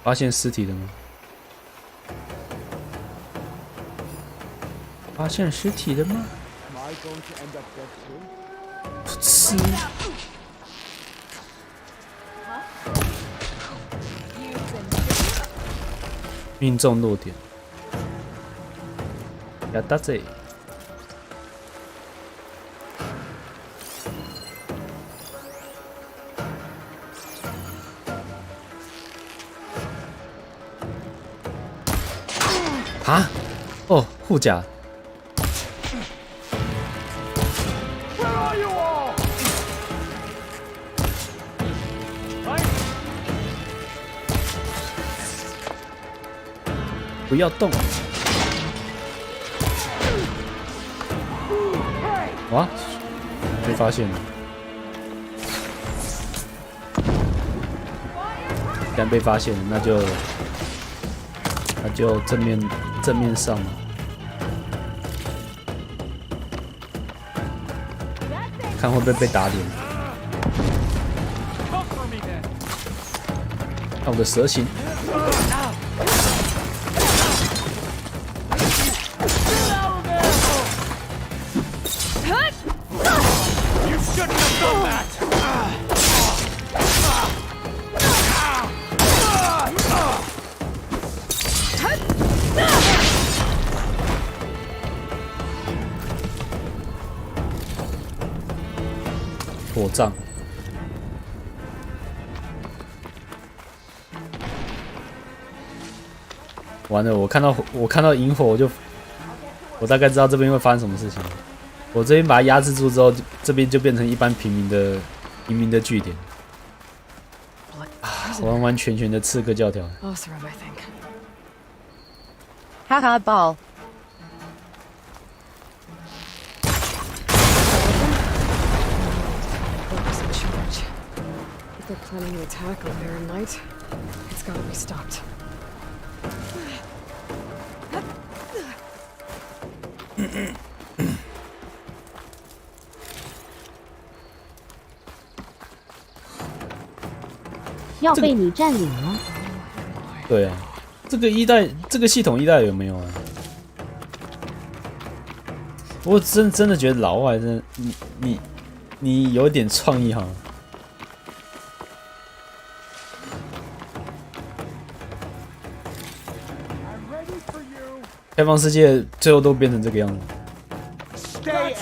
Speaker 1: 发现尸体了吗？发现尸体了吗？ 不吃。命中落点。やったぜ。啊！哦，护甲。
Speaker 8: Where are you all?
Speaker 1: 不要动！哇，被发现了！既然被发现了，那就正面上了。看会不会被打脸。看我的蛇形。火葬。完了，我看到萤火，我大概知道这边会发生什么事情。我这边把它压制住之后，这边就变成一般平民的据点，完完全全的刺客教条。
Speaker 11: 哈哈 ball。
Speaker 4: If they're planning an attack on Barren Light, it's gotta be stopped.
Speaker 2: 要被你占领了。
Speaker 1: 对啊，这个系统一代有没有啊？我真的觉得老外真的，你有点创意哈。开放世界最后都变成这个样子。对。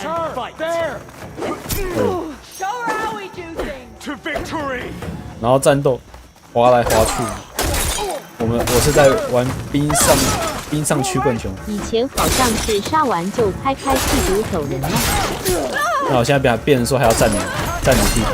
Speaker 1: 然后战斗，滑来滑去。我是在玩冰上曲棍球。
Speaker 2: 以前好像是杀完就拍拍屁股走人了。
Speaker 1: 那我现在变成说还要占领地图。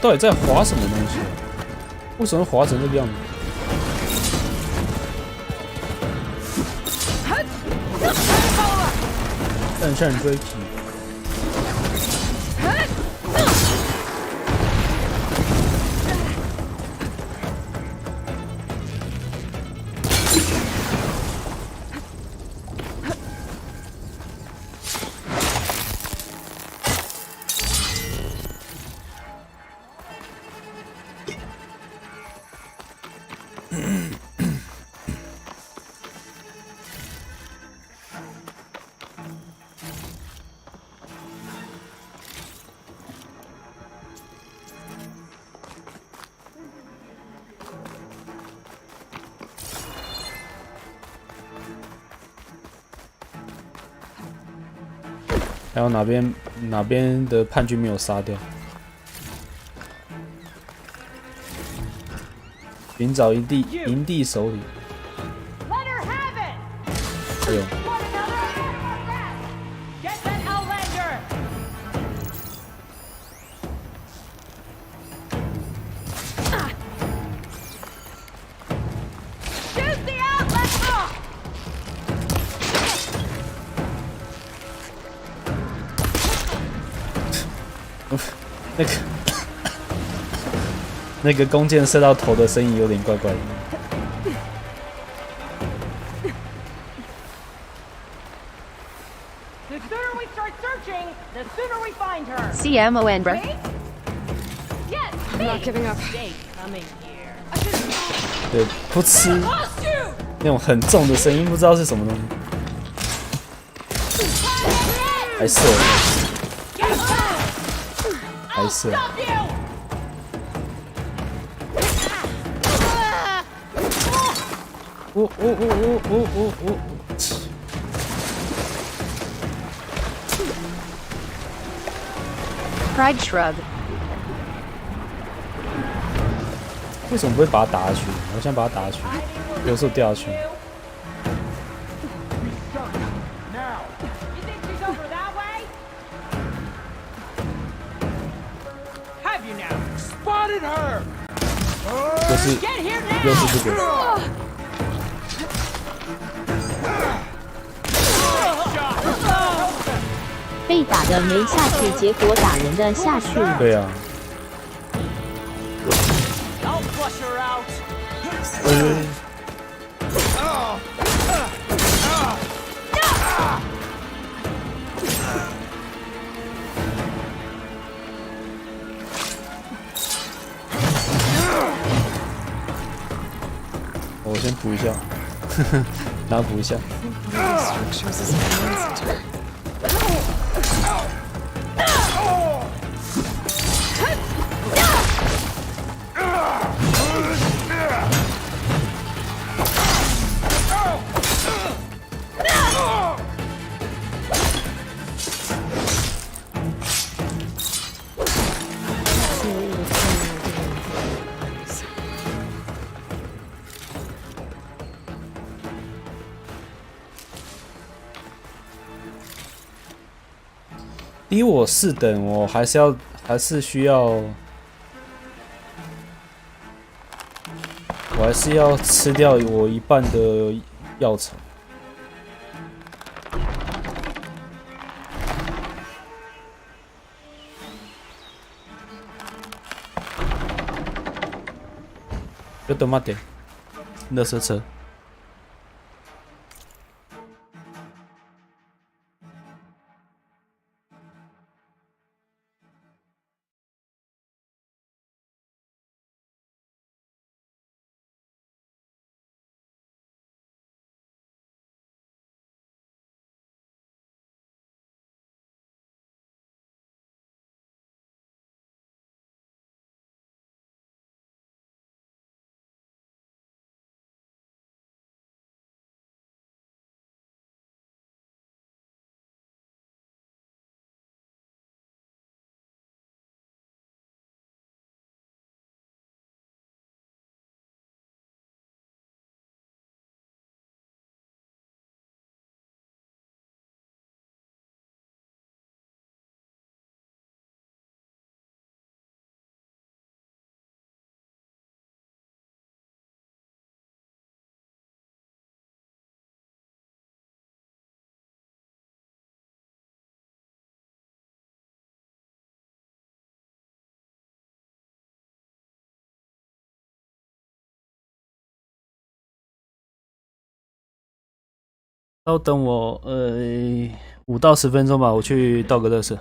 Speaker 1: 到底在滑什么东西？为什么滑成这个样子？战胜追击。还有哪边的叛军没有杀掉？寻找营地首领。哎呦！那个弓箭射到头的声音有点怪怪的。
Speaker 11: CMON,
Speaker 4: I'm not giving up.
Speaker 1: 对，噗嗤，那种很重的声音，不知道是什么东西。还射，还射。哦。
Speaker 11: Pride shrug.
Speaker 1: 为什么不会把它打下去？我想把它打下去，有时候掉下去。又是这个。
Speaker 2: 被打的没下去，结果打人的下去了。
Speaker 1: 对啊。我先补一下，然后补一下。逼我4等，我还是需要，我还是要吃掉我一半的药草。ちょっと待って、垃圾车。稍等我5到10分钟吧，我去倒个垃圾。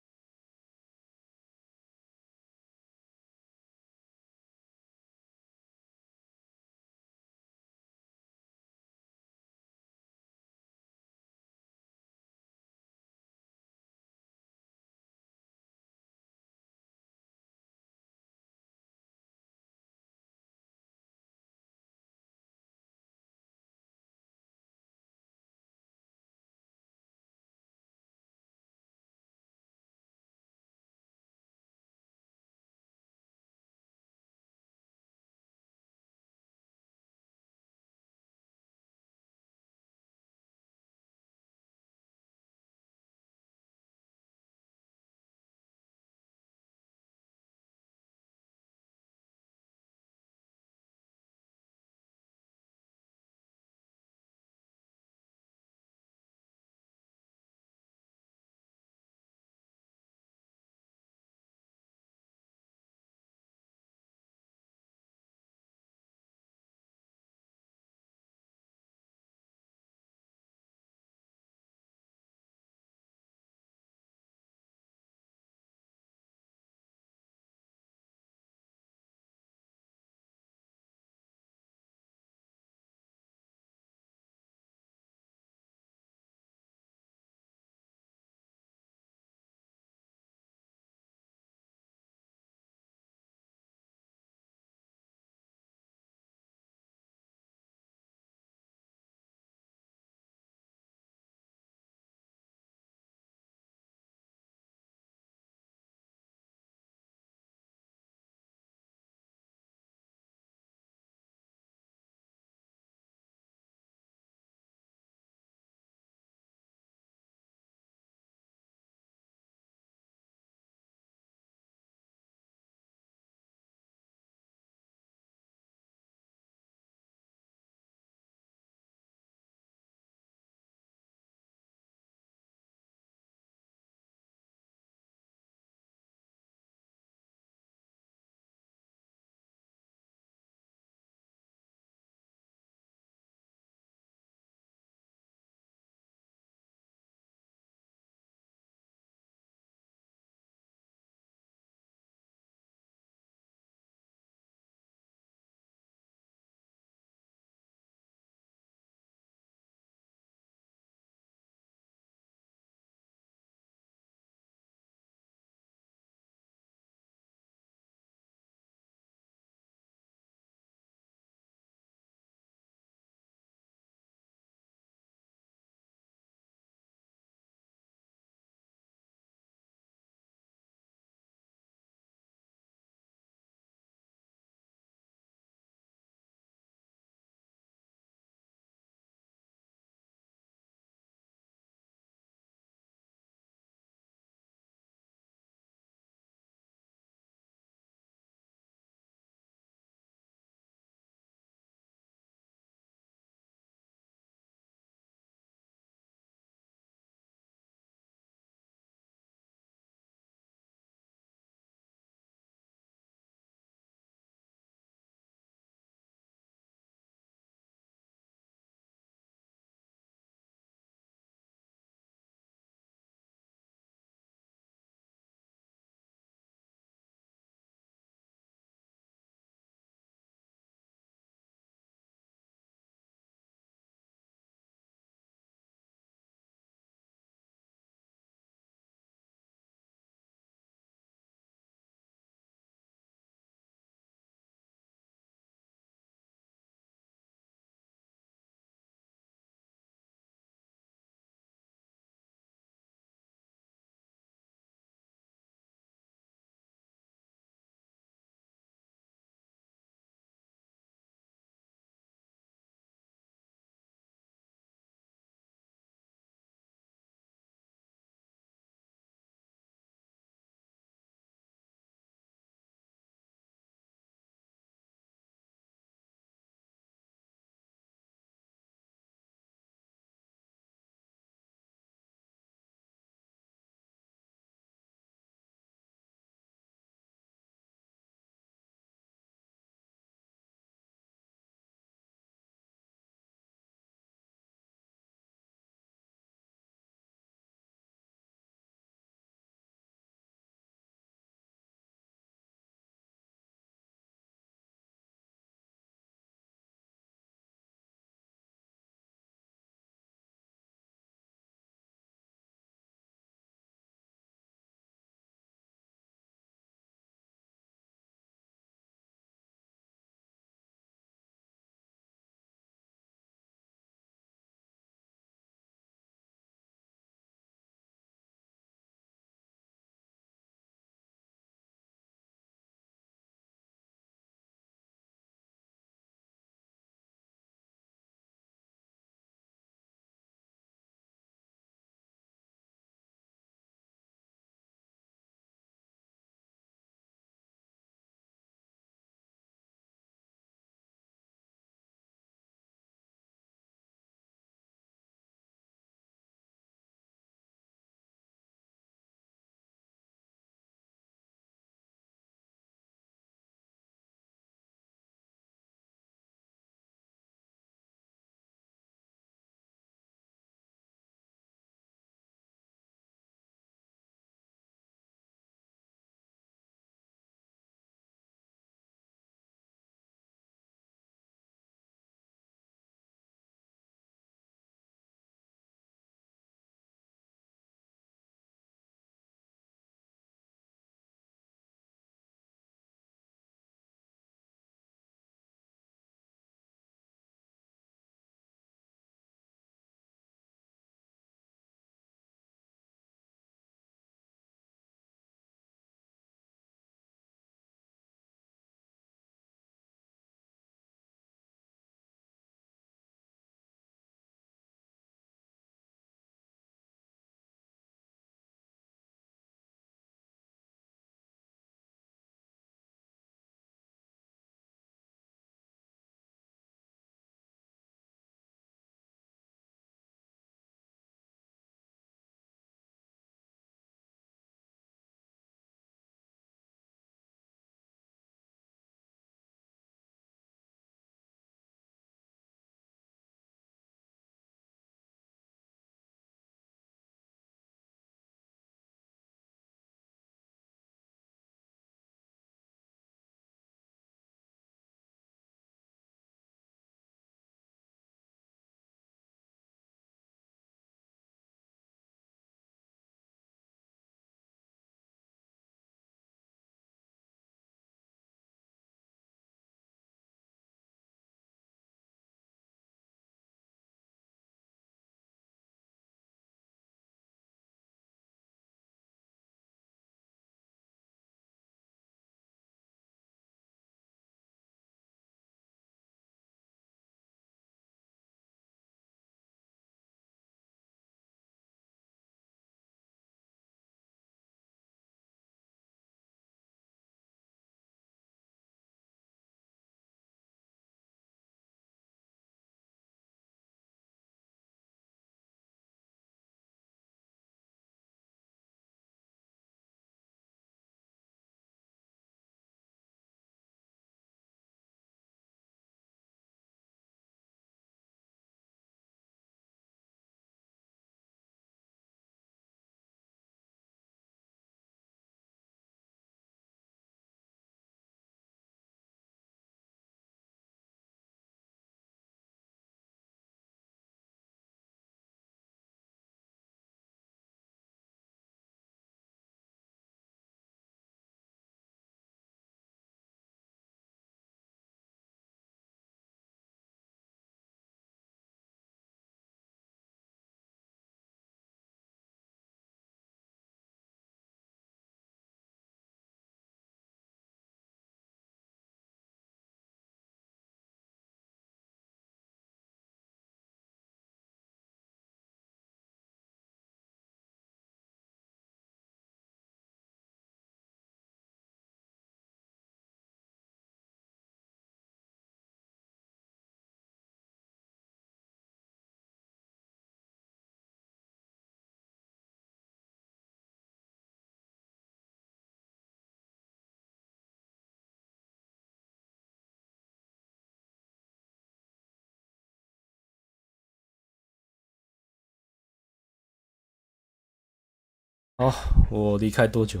Speaker 1: 好，我离开多久？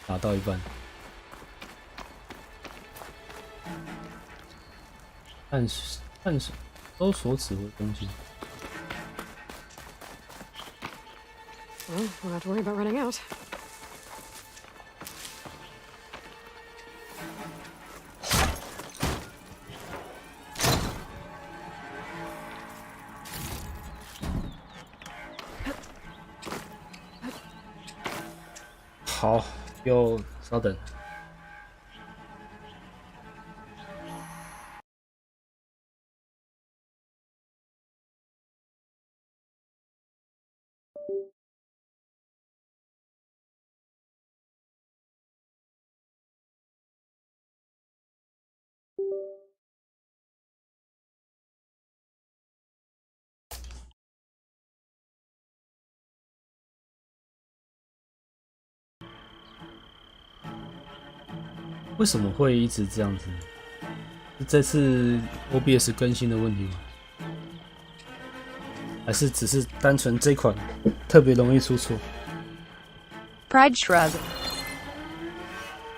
Speaker 1: 打到一半。探索搜索指挥中心。
Speaker 4: Well, we'll have to worry about running out. .
Speaker 1: 好，又稍等。为什么会一直这样子？是这次 OBS 更新的问题吗？还是只是单纯这款特别容易出错
Speaker 11: ？Pride shrug。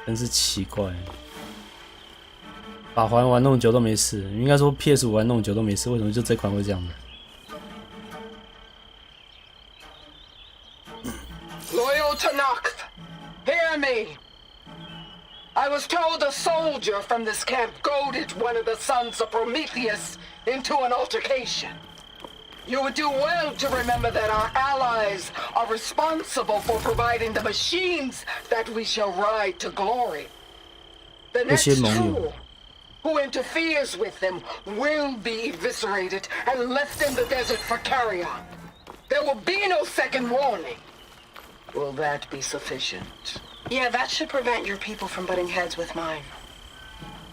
Speaker 1: 真是奇怪。把环玩弄久都没事，应该说 PS5 玩弄久都没事，为什么就这款会这样的？
Speaker 10: Loyal Tanakh, hear me. I was told a soldier from this camp goaded one of the sons of Prometheus into an altercation. You would do well to remember that our allies are responsible for providing the machines that we shall ride to glory. The next fool who interferes with them will be eviscerated and left in the desert for carrion. There will be no second warning. Will that be sufficient?
Speaker 3: Yeah, that should prevent your people from butting heads with mine.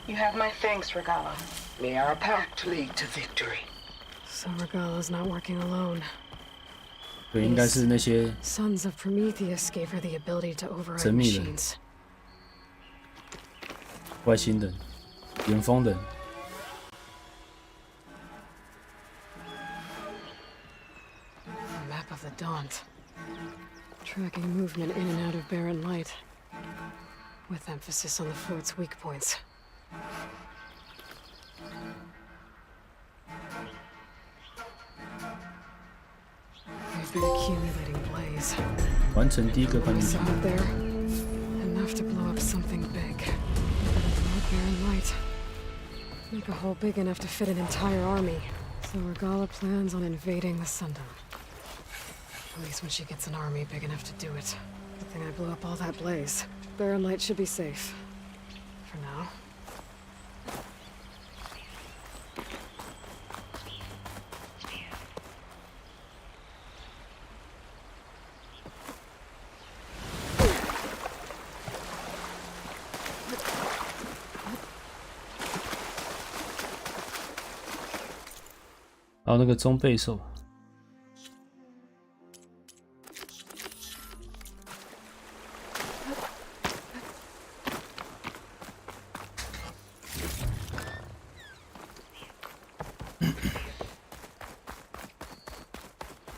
Speaker 3: You have my thanks, Regala.
Speaker 10: We are a pact lead to victory.
Speaker 4: So Regala's not working alone.
Speaker 1: 对，应该是那些
Speaker 4: Sons of Prometheus gave her the ability to override
Speaker 1: 神秘人、
Speaker 4: machines.
Speaker 1: 外星人、远方人。
Speaker 4: A map of the Daunt. Tracking movement in and out of barren light, with emphasis on the fort's weak points. We've been accumulating blaze.
Speaker 1: 完成第一个分
Speaker 4: What's out there? Enough to blow up something big. More barren light. Make a hole big enough to fit an entire army. So Regala plans on invading the Sundom. At least when she gets an army big enough to do it. Good thing I blew up all that blaze. Barren Light should be safe. For now.
Speaker 1: 然后那个中倍兽。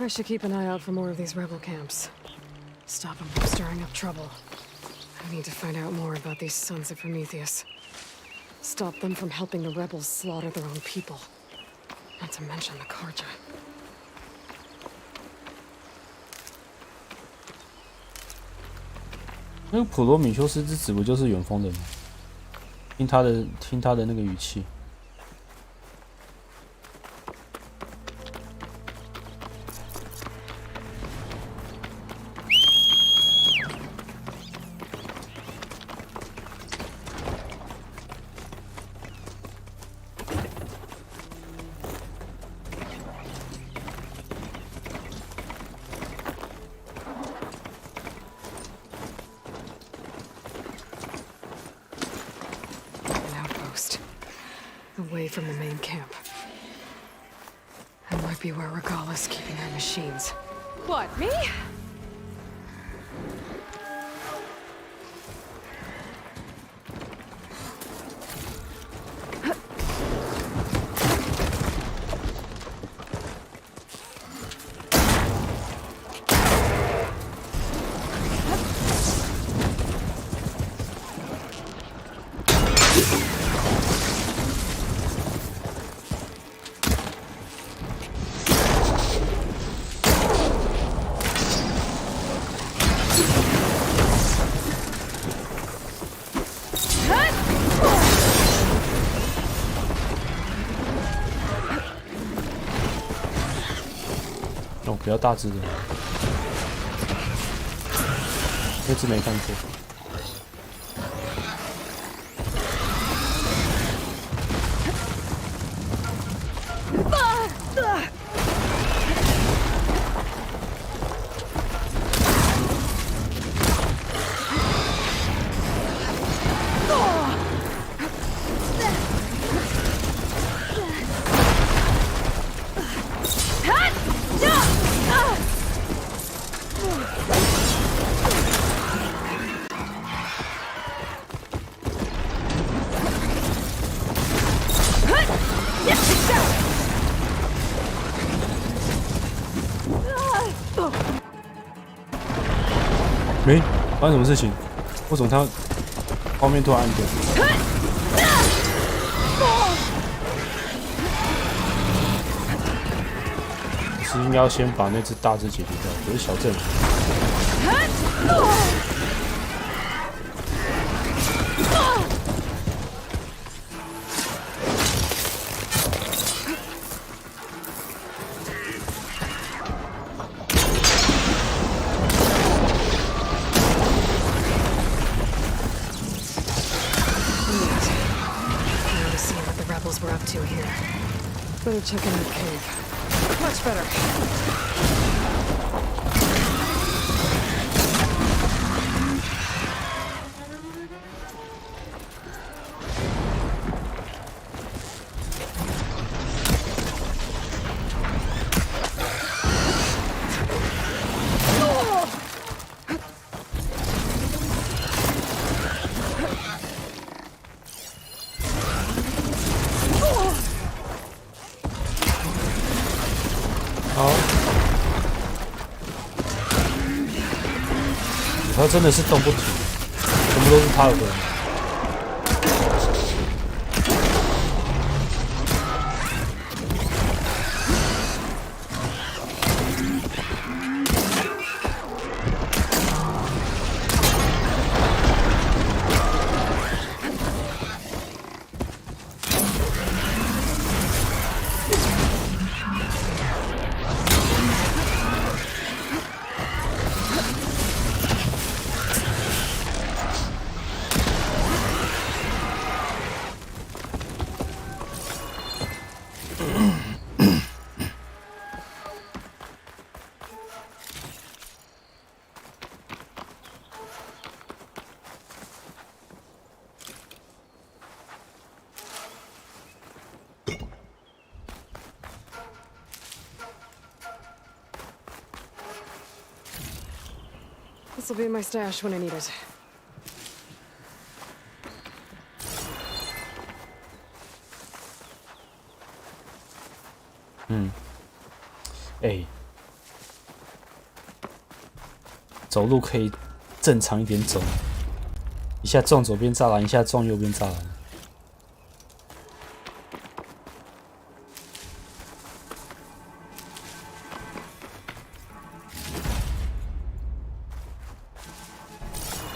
Speaker 4: I should keep an eye out for more of these rebel camps. Stop them from stirring up trouble. I need to find out more about these sons of Prometheus. Stop them from helping the rebels slaughter their own people. Not to mention the Karja.
Speaker 1: 那个普罗米修斯之子不就是远方人吗？听他的那个语气。
Speaker 4: Away from the main camp. That might be where Regala's keeping her machines. What, me?
Speaker 1: 比较大只的，那只没看过。没，发生什么事情？为什么他画面突然暗掉？是应该要先把那只大只解决掉，可是小镇。
Speaker 4: We're up to here. Better check in the cave. Much better.
Speaker 1: 好，他真的是动不停，全部都是他的。
Speaker 4: This'll be my stash when I need it.
Speaker 1: 走路可以正常一点走，一下撞左边栅栏，一下撞右边栅栏。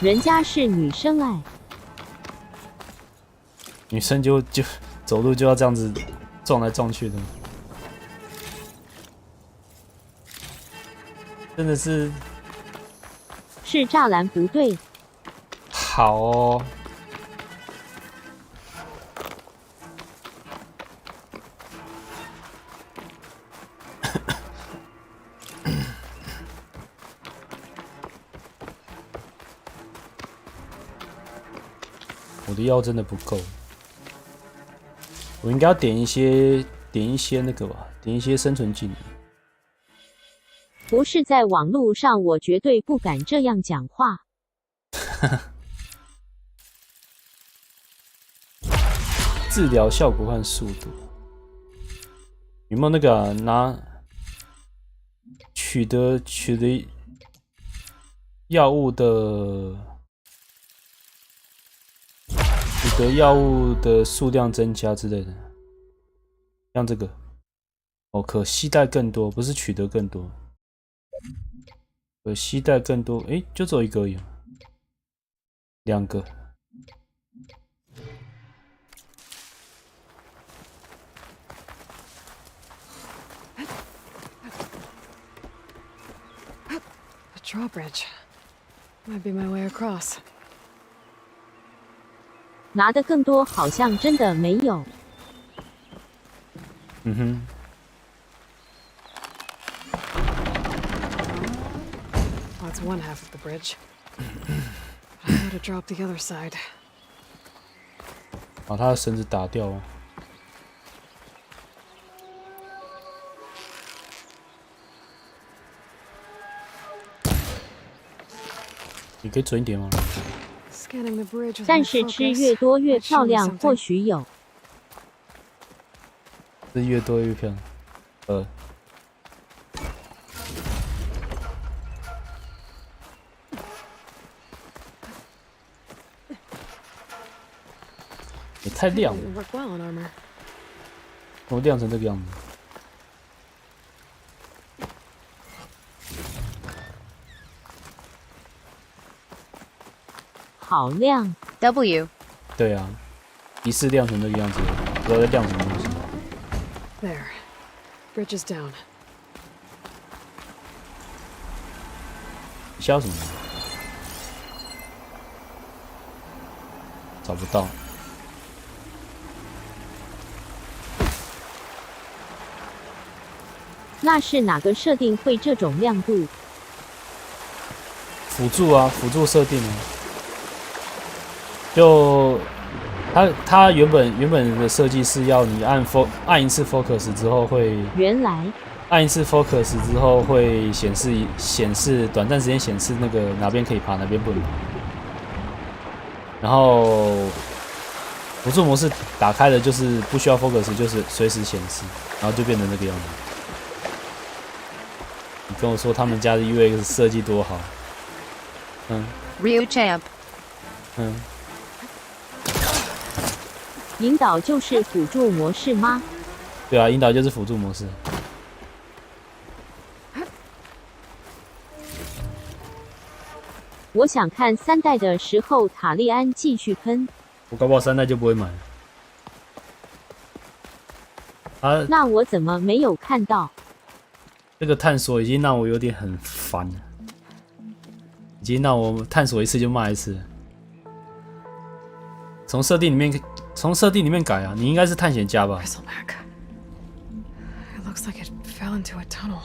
Speaker 2: 人家是女生哎，
Speaker 1: 女生就走路就要这样子撞来撞去的，真的是
Speaker 2: 栅栏不对。
Speaker 1: 好哦。我的药真的不够，我应该要点一些那个吧，点一些生存技能。
Speaker 2: 不是在网络上，我绝对不敢这样讲话。
Speaker 1: 治疗效果和速度，有没有那个拿取得药物的？取得药物的数量增加之类的，像这个哦，可携带更多，不是取得更多，可携带更多，就只有一个而已，两个。
Speaker 4: drawbridge. Might be my way across.
Speaker 2: 拿的更多好像真的没有。
Speaker 1: 嗯哼。
Speaker 4: That's one half of the bridge. I gotta drop the other side.
Speaker 1: 把他的绳子打掉哦。你可以准一点吗？
Speaker 2: 但是吃越多越漂亮，或许有。
Speaker 1: 是越多越漂亮。也太亮了，怎么亮成这个样子？
Speaker 2: 好亮
Speaker 11: ！W。
Speaker 1: 对啊，疑似亮成这个样子，不知道在亮什么东西。
Speaker 4: There, bridge is down.
Speaker 1: 消什么？找不到。
Speaker 2: 那是哪个设定会这种亮度？
Speaker 1: 辅助啊，辅助设定啊。就它原本的设计是要你按一次 focus 之后会，
Speaker 2: 原来
Speaker 1: 按一次 focus 之后会显示短暂时间显示那个哪边可以爬，哪边不能爬。然后辅助模式打开了就是不需要 focus， 就是随时显示，然后就变成那个样子。你跟我说他们家的 UX 设计多好，Ryu
Speaker 11: Champ。
Speaker 2: 引导就是辅助模式吗？
Speaker 1: 对啊，引导就是辅助模式。
Speaker 2: 我想看3代的时候，塔利安继续喷。
Speaker 1: 我搞不好3代就不会买了。
Speaker 2: 那我怎么没有看到？
Speaker 1: 这个探索已经让我有点很烦了，已经让我探索一次就骂一次。从设定里面改啊，你应该是探险家吧？
Speaker 4: It looks like it fell into a tunnel.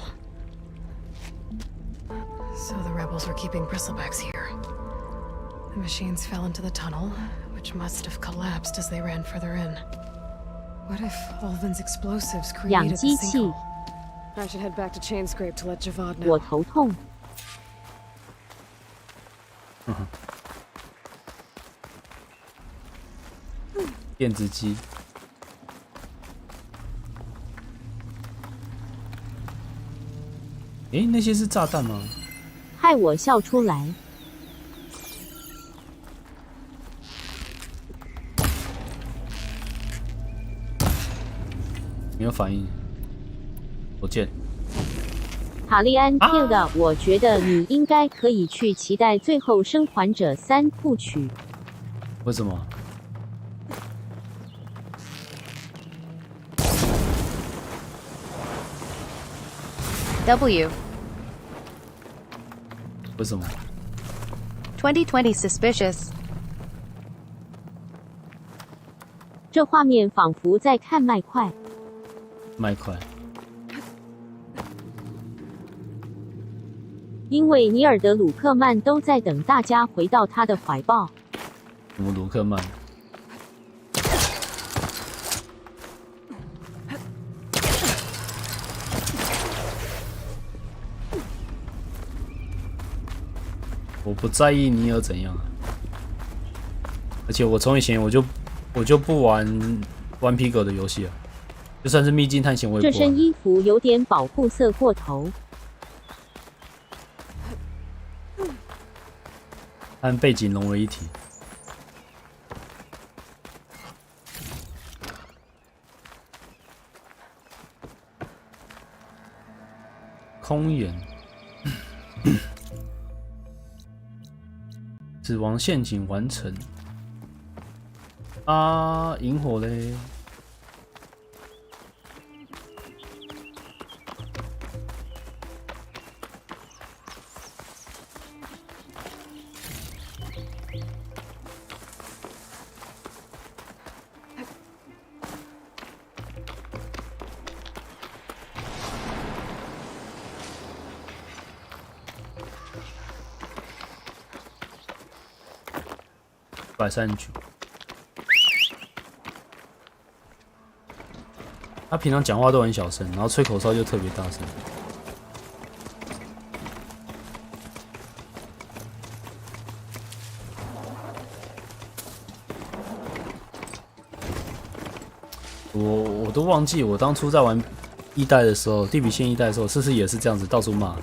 Speaker 4: So the rebels were keeping bristlebacks here. The machines fell into the tunnel, which must have collapsed as they ran further in. What if Ulvin's explosives created the sinkhole? I should head back to Chainscrape to let Javad know.
Speaker 2: 我头痛。
Speaker 1: 电子机。诶，那些是炸弹吗？
Speaker 2: 害我笑出来。
Speaker 1: 没有反应。火箭。
Speaker 2: 塔利安 Q 的，我觉得你应该可以去期待《最后生还者3》部曲。
Speaker 1: 为什么？
Speaker 11: W.
Speaker 1: 为什么
Speaker 11: 2020 suspicious.
Speaker 2: 这画面仿佛在看麦块。
Speaker 1: 麦块。
Speaker 2: 因为尼尔的鲁克曼都在等大家回到他的怀抱。
Speaker 1: 什么鲁克曼？我不在意尼尔怎样，而且我从以前我就不玩皮狗的游戏了，就算是秘境探险我也不玩。
Speaker 2: 这身衣服有点保护色过头。
Speaker 1: 和背景融为一体。空眼。死亡陷阱完成。啊，萤火嘞。130局。他平常讲话都很小声，然后吹口哨就特别大声。我都忘记我当初在玩1代的时候，地平线1代的时候，是不是也是这样子到处骂，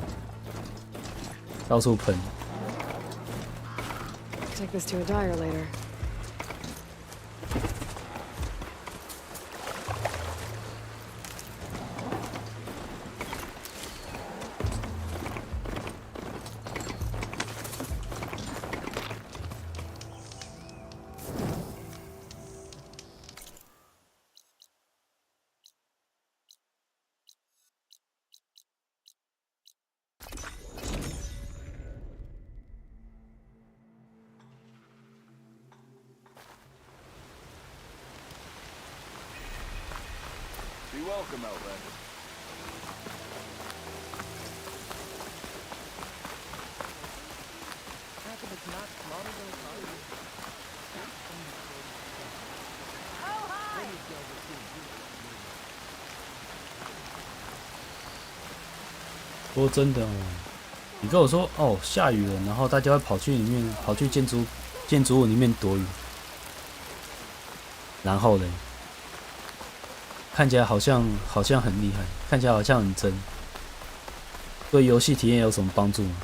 Speaker 1: 到处喷？
Speaker 4: Take this to a dyer later.
Speaker 13: Be welcome, Outlander.
Speaker 1: 不过真的哦，你跟我说哦下雨了，然后大家会跑去里面，跑去建筑物里面躲雨，然后嘞，看起来好像很厉害，看起来好像很真，对游戏体验有什么帮助吗？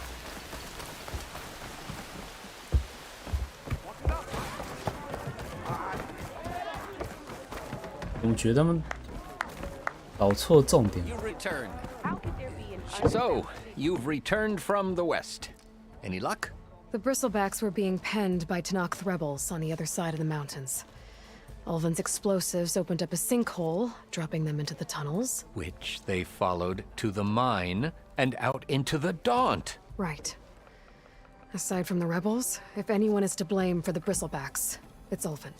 Speaker 1: 我觉得他们搞错重点。
Speaker 17: So, you've returned from the west. Any luck?
Speaker 4: The bristlebacks were being penned by Tanakh rebels on the other side of the mountains. Ulvin's explosives opened up a sinkhole, dropping them into the tunnels.
Speaker 17: Which they followed to the mine and out into the Daunt.
Speaker 4: Right. Aside from the rebels, if anyone is to blame for the bristlebacks, it's Ulvin.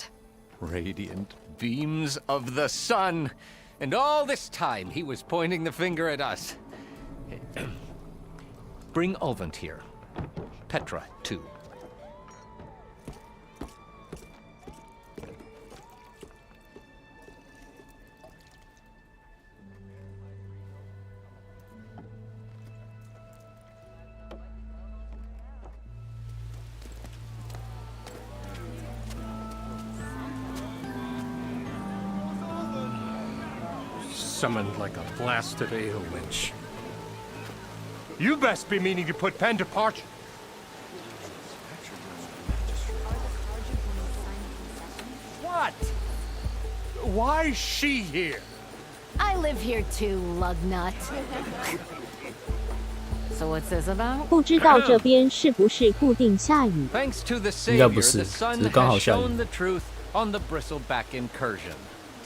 Speaker 17: Radiant beams of the sun. And all this time he was pointing the finger at us. Bring Ulvin here. Petra, too.
Speaker 21: Summoned like a blasted ale winch. You best be meaning to put pen to parchment. What? Why is she here?
Speaker 23: I live here too, lugnut. So what's this about?
Speaker 2: 不知道这边是不是固定下雨？
Speaker 17: Thanks to the Savior, the sun has shown the truth on the bristleback incursion.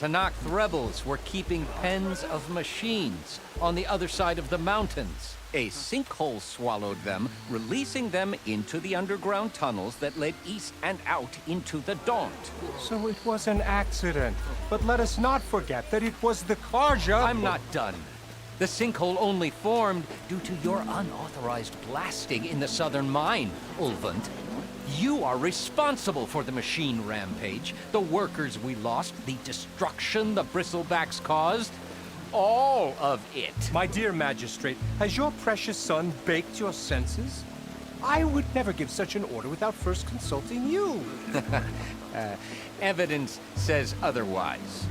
Speaker 17: Tanakh rebels were keeping pens of machines on the other side of the mountains. A sinkhole swallowed them, releasing them into the underground tunnels that led east and out into the Daunt.
Speaker 21: So it was an accident. But let us not forget that it was the Karja...
Speaker 17: I'm not done. The sinkhole only formed due to your unauthorized blasting in the southern mine, Ulvant. You are responsible for the machine rampage, the workers we lost, the destruction the bristlebacks caused. All of it.
Speaker 21: My dear magistrate, has your precious son baked your senses? I would never give such an order without first consulting you.
Speaker 17: Evidence says otherwise.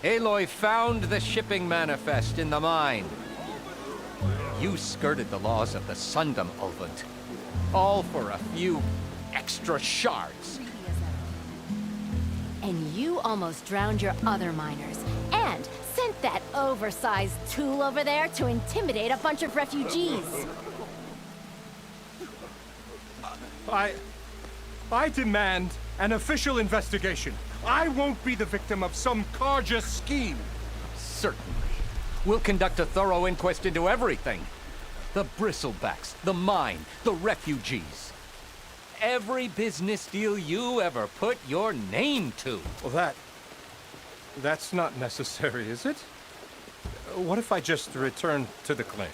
Speaker 17: Aloy found the shipping manifest in the mine. You skirted the laws of the Sundom, Ulvant. All for a few extra shards.
Speaker 23: And you almost drowned your other miners. And sent that oversized tool over there to intimidate a bunch of refugees.
Speaker 21: I demand an official investigation. I won't be the victim of some Karja scheme.
Speaker 17: Certainly. We'll conduct a thorough inquest into everything. The bristlebacks, the mine, the refugees. Every business deal you ever put your name to.
Speaker 21: Well, that's not necessary, is it? What if I just return to the claim?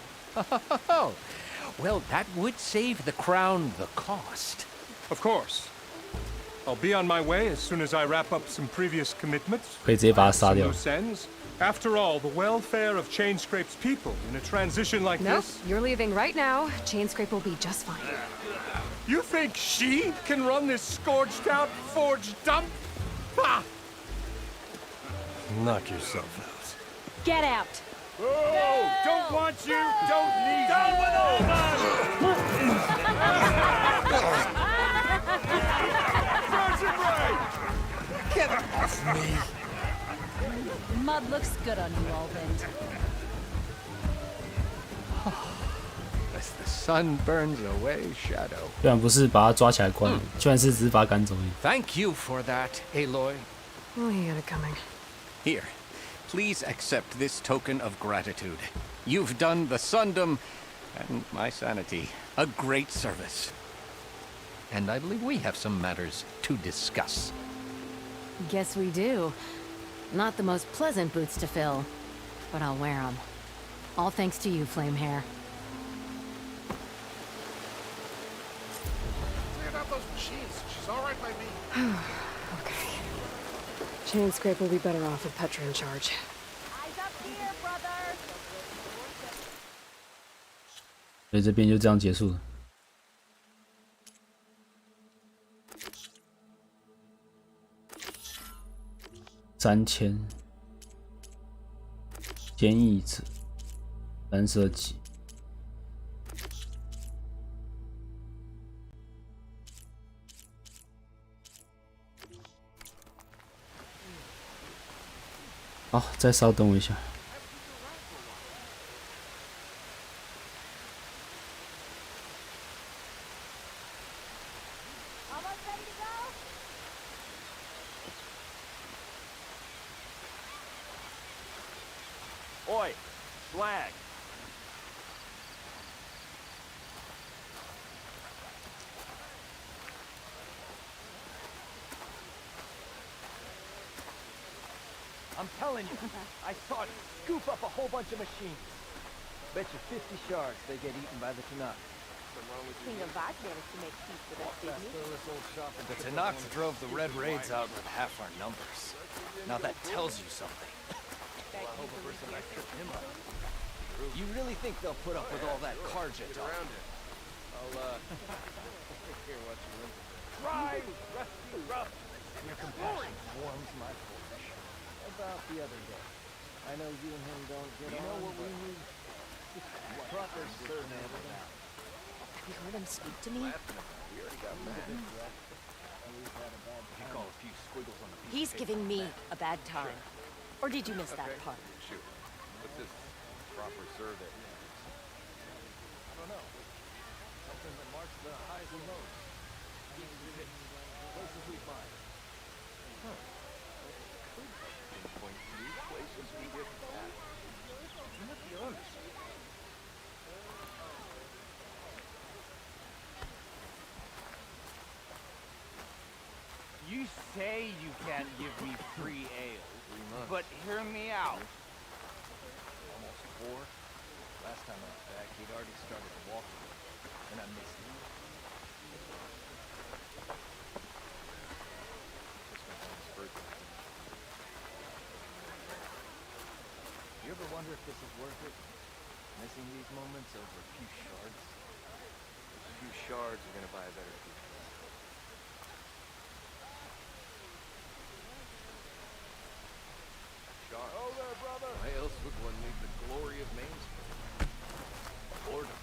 Speaker 17: Well, that would save the crown the cost.
Speaker 21: Of course. I'll be on my way as soon as I wrap up some previous commitments.
Speaker 1: 可以直接把他杀掉。
Speaker 21: Loose ends. After all, the welfare of Chainscrape's people in a transition like
Speaker 4: Nope,
Speaker 21: this.
Speaker 4: you're leaving right now. Chainscrape will be just fine.
Speaker 21: You think she can run this scorched out forge dump? Ha! Knock yourself out.
Speaker 23: Get out!
Speaker 21: Oh, don't want you, don't need you.
Speaker 17: Get off me!
Speaker 23: Mud looks good on you, Alvin.
Speaker 17: As the sun burns away shadow.
Speaker 1: 虽然不是把他抓起来关，居然是只是把他赶走而已。
Speaker 17: Thank you for that, Aloy.
Speaker 4: Oh, he had it coming.
Speaker 17: Here, please accept this token of gratitude. You've done the Sundom and my sanity a great service. And I believe we have some matters to discuss.
Speaker 23: Guess we do. Not the most pleasant boots to fill, but I'll wear them. All thanks to you, Flamehair.
Speaker 8: Cleared out those machines. She's all right by me.
Speaker 4: Okay. Chainscrape will be better off with Petra in charge.
Speaker 23: Eyes up here, brother!
Speaker 1: 所以这边就这样结束了。3000，坚毅者，蓝色级。好，再稍等我一下。
Speaker 15: Oi, Slag. I'm telling you, I saw it scoop up a whole bunch of machines. Bet you 50 shards they get eaten by the Tanakh.
Speaker 14: King of Vox managed to make peace with us, didn't he?
Speaker 17: The Tanakh drove the Red Raids out with half our numbers. Now that tells you something.
Speaker 15: You really think they'll put up with all that Karja talk? I'll, hear what you want. Drive, Rusty Rough! Your compassion warms my flesh. About the other day. I know you and him don't get on. You know what we need? Proper survey of the map.
Speaker 23: Have you heard him speak to me?
Speaker 15: We already got mad. You call a few squiggles on the piece
Speaker 23: He's
Speaker 15: of paper.
Speaker 23: giving me a bad time. Or did you miss that part?
Speaker 15: Shoot. What's this proper survey? I don't know. Something that marks the highs and lows. Places we find. Huh. Pinpoint new places we get at. You must be honest. You say you can't give me free ale. But hear me out. Almost 4. Last time I was back, he'd already started walking, and I missed him. This was on his birthday. You ever wonder if this is worth it? Missing these moments over a few shards? Those few shards are gonna buy a better future. Oh there, brother! Why else would one need the glory of Main Street? Boredom.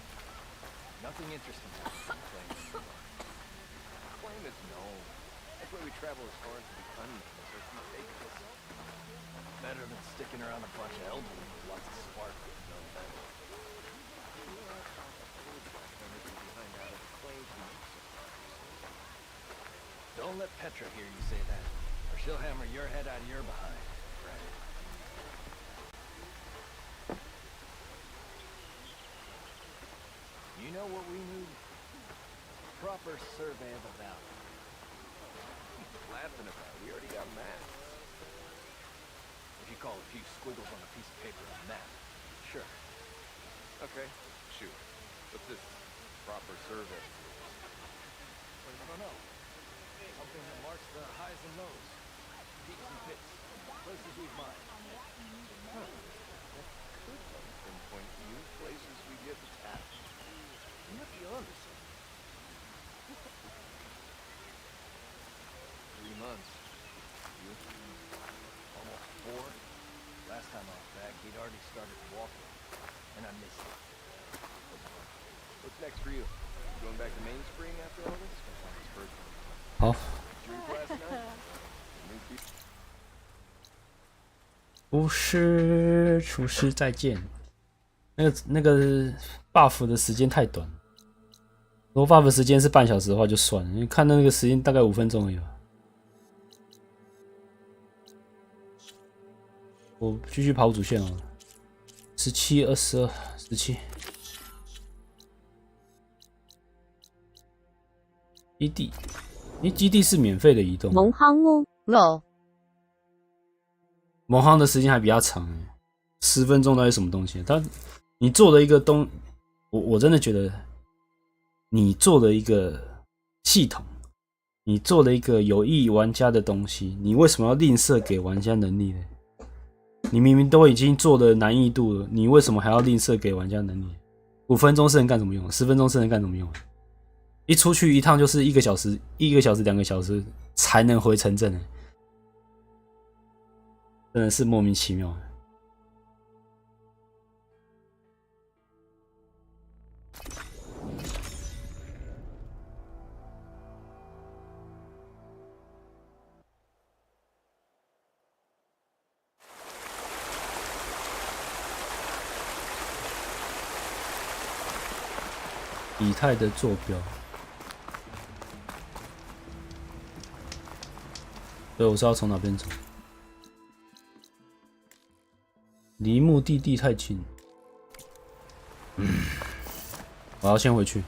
Speaker 15: Nothing interesting happens in Claim. Claim is known. That's why we travel as far as the unknown as our feet take us. Better than sticking around a bunch of elderly with lots of spark with no better. Behind out of the claims we make so far. Don't let Petra hear you say that, or she'll hammer your head out of your behind. You know what we need? Proper survey of the valley. Laughing about it. We already got maps. If you call a few squiggles on a piece of paper a map, sure. Okay, shoot. What's this proper survey? I don't know. Helping them march the highs and lows. Peaks and pits. Places we've mined. Huh. That could help pinpoint new places we get attacked. You might be onto something. 3 months. You? Almost 4. Last time I was back, he'd already started walking. And I missed it. What's next for you? Going back to Mainspring after all this?
Speaker 1: 好。厨师，厨师再见。那个 buff 的时间太短，如果 buff 时间是半小时的话就算了，你看那个时间大概5分钟而已吧。我继续跑主线好了，17、22、17。基地，因为基地是免费的移动。
Speaker 2: 蒙夯哦，lol。
Speaker 1: 蒙夯的时间还比较长，10分钟到底什么东西？你做的一个我真的觉得你做的一个系统，你做了一个有益玩家的东西，你为什么要吝啬给玩家能力呢？你明明都已经做的难易度了，你为什么还要吝啬给玩家能力？5分钟是能干什么用？10分钟是能干什么用？一出去一趟就是1个小时、1个小时、2个小时才能回城镇，真的是莫名其妙。以太的坐标。对，我知道从哪边走。离目的地太近。我要先回去。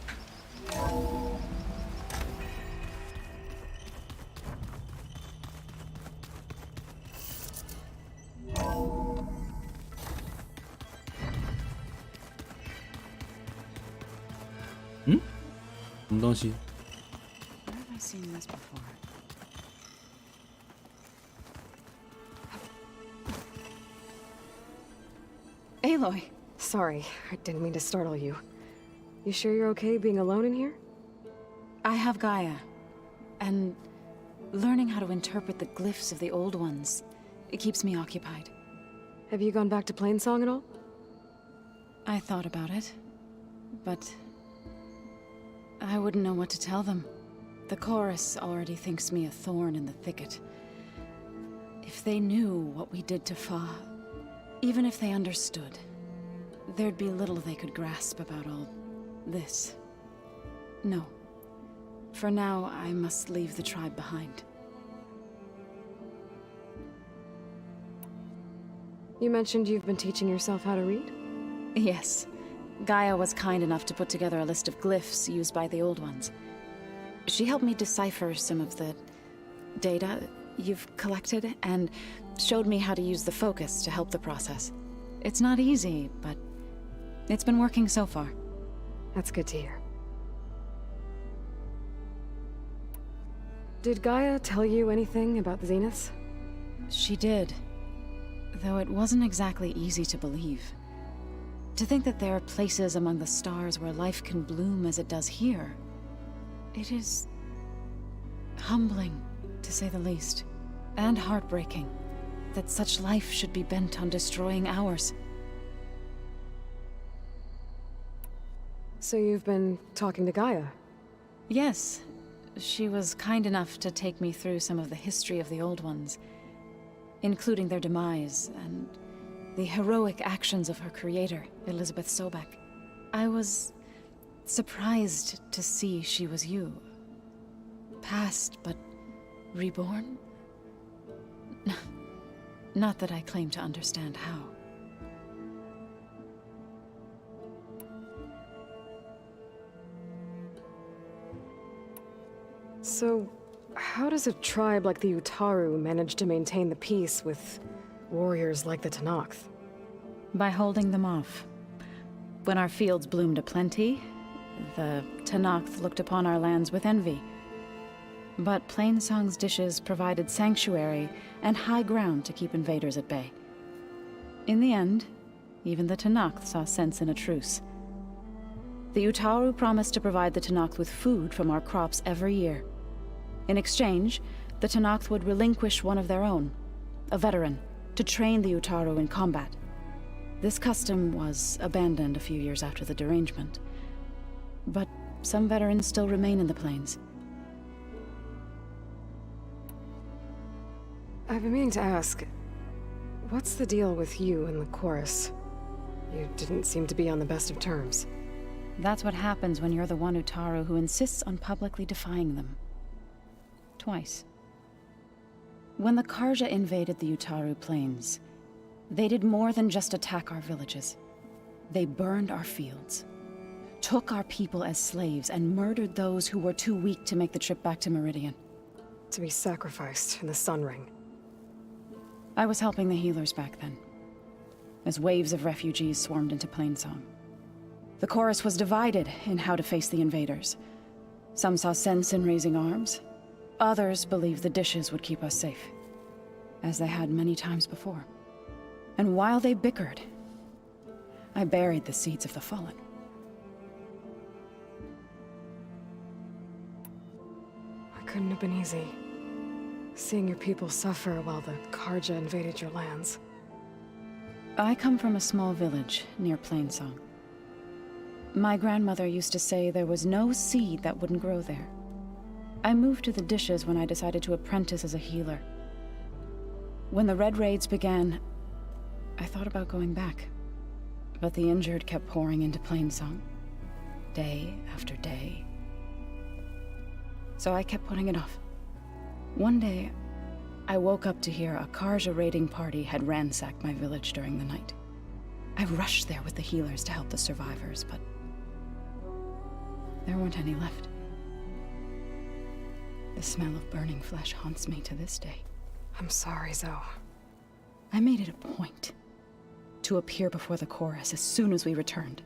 Speaker 1: 嗯？什么东西？
Speaker 4: Aloy! Sorry, I didn't mean to startle you. You sure you're okay being alone in here?
Speaker 18: I have Gaia, and learning how to interpret the glyphs of the old ones, it keeps me occupied.
Speaker 4: Have you gone back to Plainsong at all?
Speaker 18: I thought about it, but I wouldn't know what to tell them. The chorus already thinks me a thorn in the thicket. If they knew what we did to Fa, even if they understood, there'd be little they could grasp about all this. No. For now, I must leave the tribe behind.
Speaker 4: You mentioned you've been teaching yourself how to read?
Speaker 18: Yes. Gaia was kind enough to put together a list of glyphs used by the old ones. She helped me decipher some of the data you've collected, and showed me how to use the focus to help the process. It's not easy, but it's been working so far.
Speaker 4: That's good to hear. Did Gaia tell you anything about the Zeniths?
Speaker 18: She did, though it wasn't exactly easy to believe. To think that there are places among the stars where life can bloom as it does here, it is humbling, to say the least, and heartbreaking that such life should be bent on destroying ours.
Speaker 4: So you've been talking to Gaia?
Speaker 18: Yes. She was kind enough to take me through some of the history of the old ones, including their demise and the heroic actions of her creator, Elizabeth Sobek. I was surprised to see she was you. Past, but reborn? Not that I claim to understand how.
Speaker 4: So, how does a tribe like the Utaru manage to maintain the peace with warriors like the Tenakth?
Speaker 18: By holding them off. When our fields bloomed aplenty, the Tenakth looked upon our lands with envy. But Plainsong's dishes provided sanctuary and high ground to keep invaders at bay. In the end, even the Tenakth saw sense in a truce. The Utaru promised to provide the Tenakth with food from our crops every year. In exchange, the Tenakth would relinquish one of their own, a veteran, to train the Utaru in combat. This custom was abandoned a few years after the derangement. But some veterans still remain in the plains.
Speaker 4: I've been meaning to ask, what's the deal with you and the chorus? You didn't seem to be on the best of terms.
Speaker 18: That's what happens when you're the one Utaru who insists on publicly defying them. Twice. When the Karja invaded the Utaru plains, they did more than just attack our villages. They burned our fields, took our people as slaves, and murdered those who were too weak to make the trip back to Meridian.
Speaker 4: To be sacrificed in the Sun Ring.
Speaker 18: I was helping the healers back then, as waves of refugees swarmed into Plainsong. The chorus was divided in how to face the invaders. Some saw sense in raising arms. Others believed the dishes would keep us safe, as they had many times before. And while they bickered, I buried the seeds of the fallen.
Speaker 4: It couldn't have been easy. Seeing your people suffer while the Karja invaded your lands.
Speaker 18: I come from a small village near Plainsong. My grandmother used to say there was no seed that wouldn't grow there. I moved to the dishes when I decided to apprentice as a healer. When the Red Raids began, I thought about going back. But the injured kept pouring into Plainsong, day after day. So I kept putting it off. One day, I woke up to hear a Karja raiding party had ransacked my village during the night. I rushed there with the healers to help the survivors, but there weren't any left. The smell of burning flesh haunts me to this day.
Speaker 4: I'm sorry, Zoe.
Speaker 18: I made it a point to appear before the chorus as soon as we returned,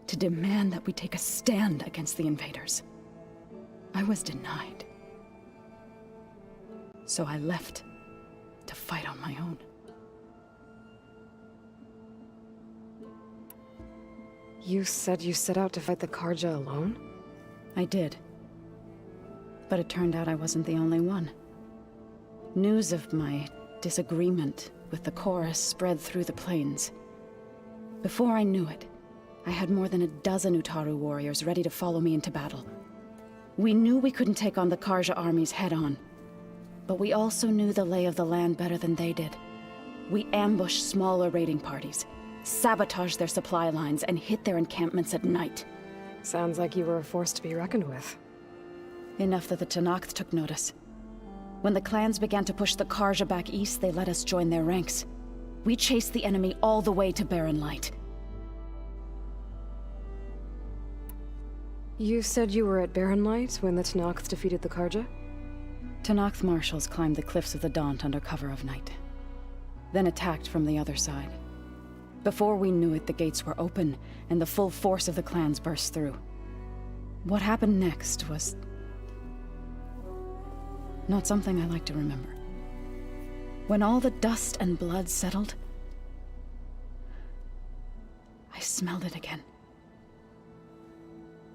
Speaker 18: to demand that we take a stand against the invaders. I was denied. So I left to fight on my own.
Speaker 4: You said you set out to fight the Karja alone?
Speaker 18: I did. But it turned out I wasn't the only one. News of my disagreement with the chorus spread through the plains. Before I knew it, I had more than a dozen Utaru warriors ready to follow me into battle. We knew we couldn't take on the Karja armies head-on, but we also knew the lay of the land better than they did. We ambushed smaller raiding parties, sabotaged their supply lines, and hit their encampments at night.
Speaker 4: Sounds like you were a force to be reckoned with.
Speaker 18: Enough that the Tenakth took notice. When the clans began to push the Karja back east, they let us join their ranks. We chased the enemy all the way to Barren Light.
Speaker 4: You said you were at Barren Light when the Tenakth defeated the Karja?
Speaker 18: Tenakth marshals climbed the cliffs of the Daunt under cover of night, then attacked from the other side. Before we knew it, the gates were open, and the full force of the clans burst through. What happened next was not something I like to remember. When all the dust and blood settled, I smelled it again.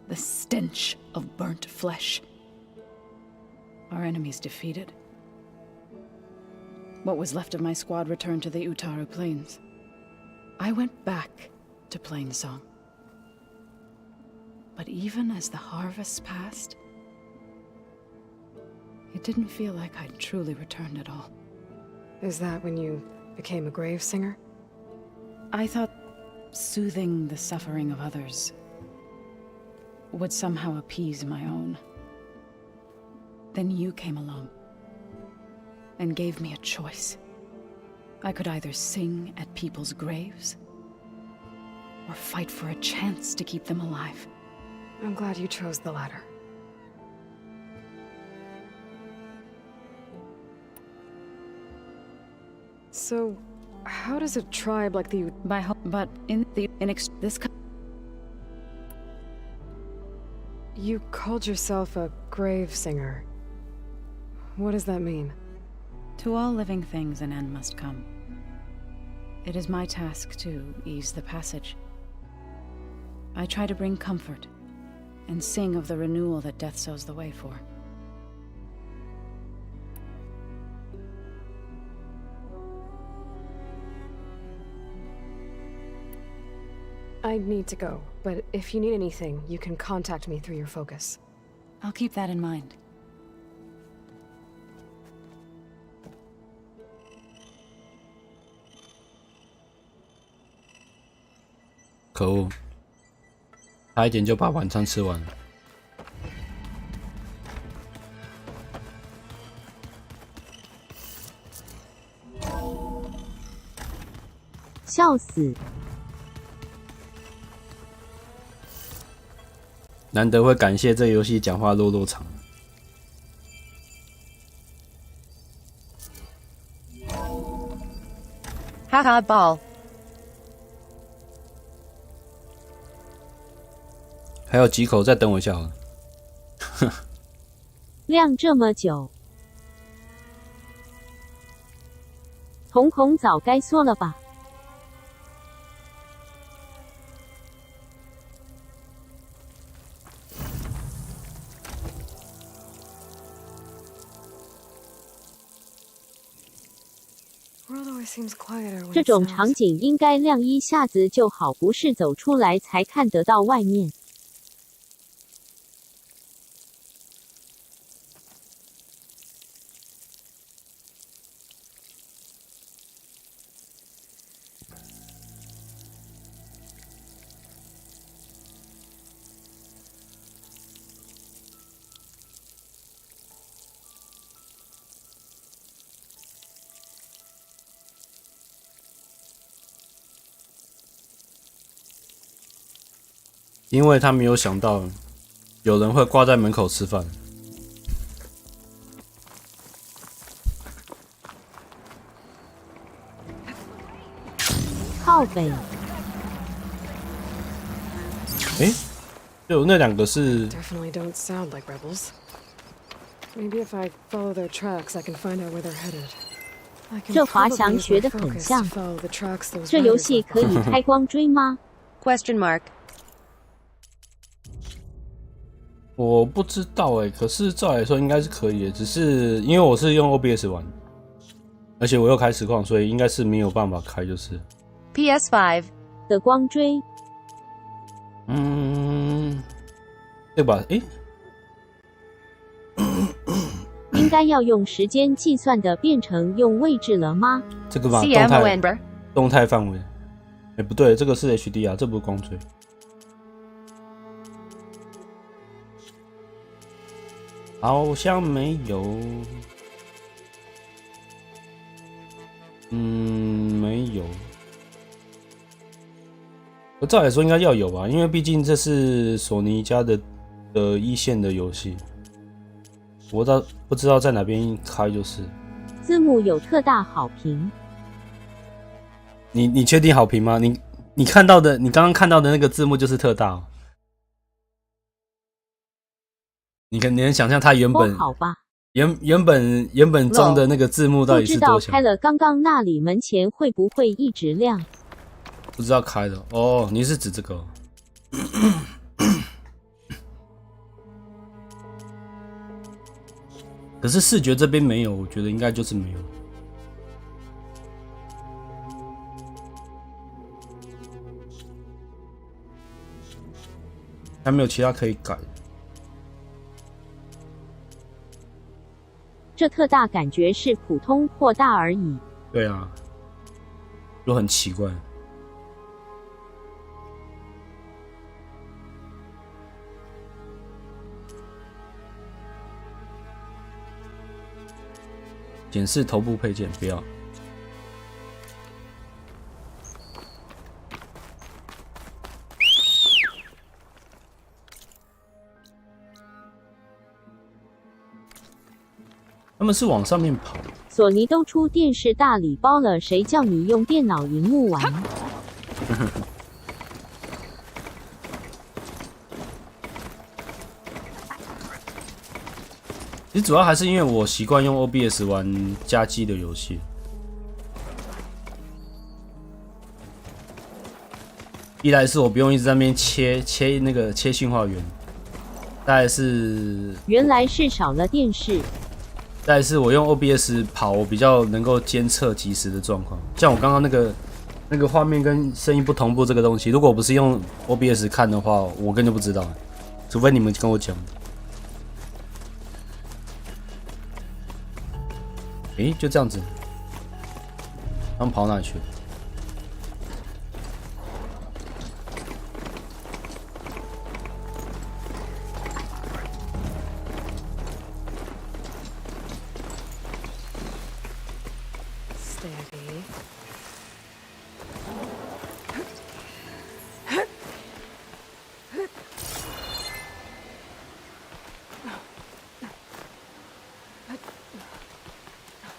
Speaker 18: The stench of burnt flesh. Our enemies defeated. What was left of my squad returned to the Utaru Plains. I went back to Plainsong. But even as the harvests passed, it didn't feel like I'd truly returned at all.
Speaker 4: Is that when you became a grave singer?
Speaker 18: I thought soothing the suffering of others would somehow appease my own. Then you came along and gave me a choice. I could either sing at people's graves or fight for a chance to keep them alive.
Speaker 4: I'm glad you chose the latter. So, how does a tribe like the You called yourself a grave singer. What does that mean?
Speaker 18: To all living things an end must come. It is my task to ease the passage. I try to bring comfort and sing of the renewal that death sows the way for.
Speaker 4: I need to go, but if you need anything, you can contact me through your focus.
Speaker 18: I'll keep that in mind.
Speaker 1: 可恶，差一点就把晚餐吃完了。
Speaker 2: 笑死！
Speaker 1: 难得会感谢这个游戏讲话落场。
Speaker 11: 哈哈 ball。
Speaker 1: 还有几口，再等我一下好了。
Speaker 2: 晾这么久，瞳孔早该缩了吧？这种场景应该晾一下子就好，不是走出来才看得到外面。
Speaker 1: 因为他没有想到有人会挂在门口吃饭。
Speaker 2: 靠北。
Speaker 1: 诶，就那两个是。
Speaker 4: Definitely don't sound like rebels. Maybe if I follow their tracks, I can find out where they're headed.
Speaker 2: 这滑翔学得很像。这游戏可以开光追吗
Speaker 11: ？Question mark.
Speaker 1: 我不知道欸，可是照来说应该是可以的，只是因为我是用 OBS 玩，而且我又开实况，所以应该是没有办法开，就是。
Speaker 11: PS5
Speaker 2: 的光追，
Speaker 1: 对吧？诶，
Speaker 2: 应该要用时间计算的变成用位置了吗？
Speaker 1: 这个吧，动态范围。诶，不对，这个是 HD 啊，这不是光追。好像没有，没有。照理说应该要有吧，因为毕竟这是索尼家的一线的游戏。我不知道在哪边开就是。
Speaker 2: 字幕有特大好评。
Speaker 1: 你确定好评吗？你看到的，你刚刚看到的那个字幕就是特大哦。你能想象它原本
Speaker 2: 好吧？
Speaker 1: 原本中的那个字幕到底是多小？
Speaker 2: 不知道开了刚刚那里门前会不会一直亮？
Speaker 1: 不知道开的哦，你是指这个哦？可是视觉这边没有，我觉得应该就是没有。还没有其他可以改。
Speaker 2: 这特大感觉是普通或大而已。
Speaker 1: 对啊，就很奇怪。检视头部配件，不要。他们是往上面跑。
Speaker 2: 索尼都出电视大礼包了，谁叫你用电脑萤幕玩？
Speaker 1: 其实主要还是因为我习惯用 OBS 玩加机的游戏。一来是我不用一直在那边切讯号源，再来是
Speaker 2: 原来是少了电视。
Speaker 1: 再来是我用 OBS 跑，我比较能够监测即时的状况。像我刚刚那个画面跟声音不同步这个东西，如果我不是用 OBS 看的话，我根本就不知道，除非你们跟我讲。诶，就这样子，他们跑哪里去了？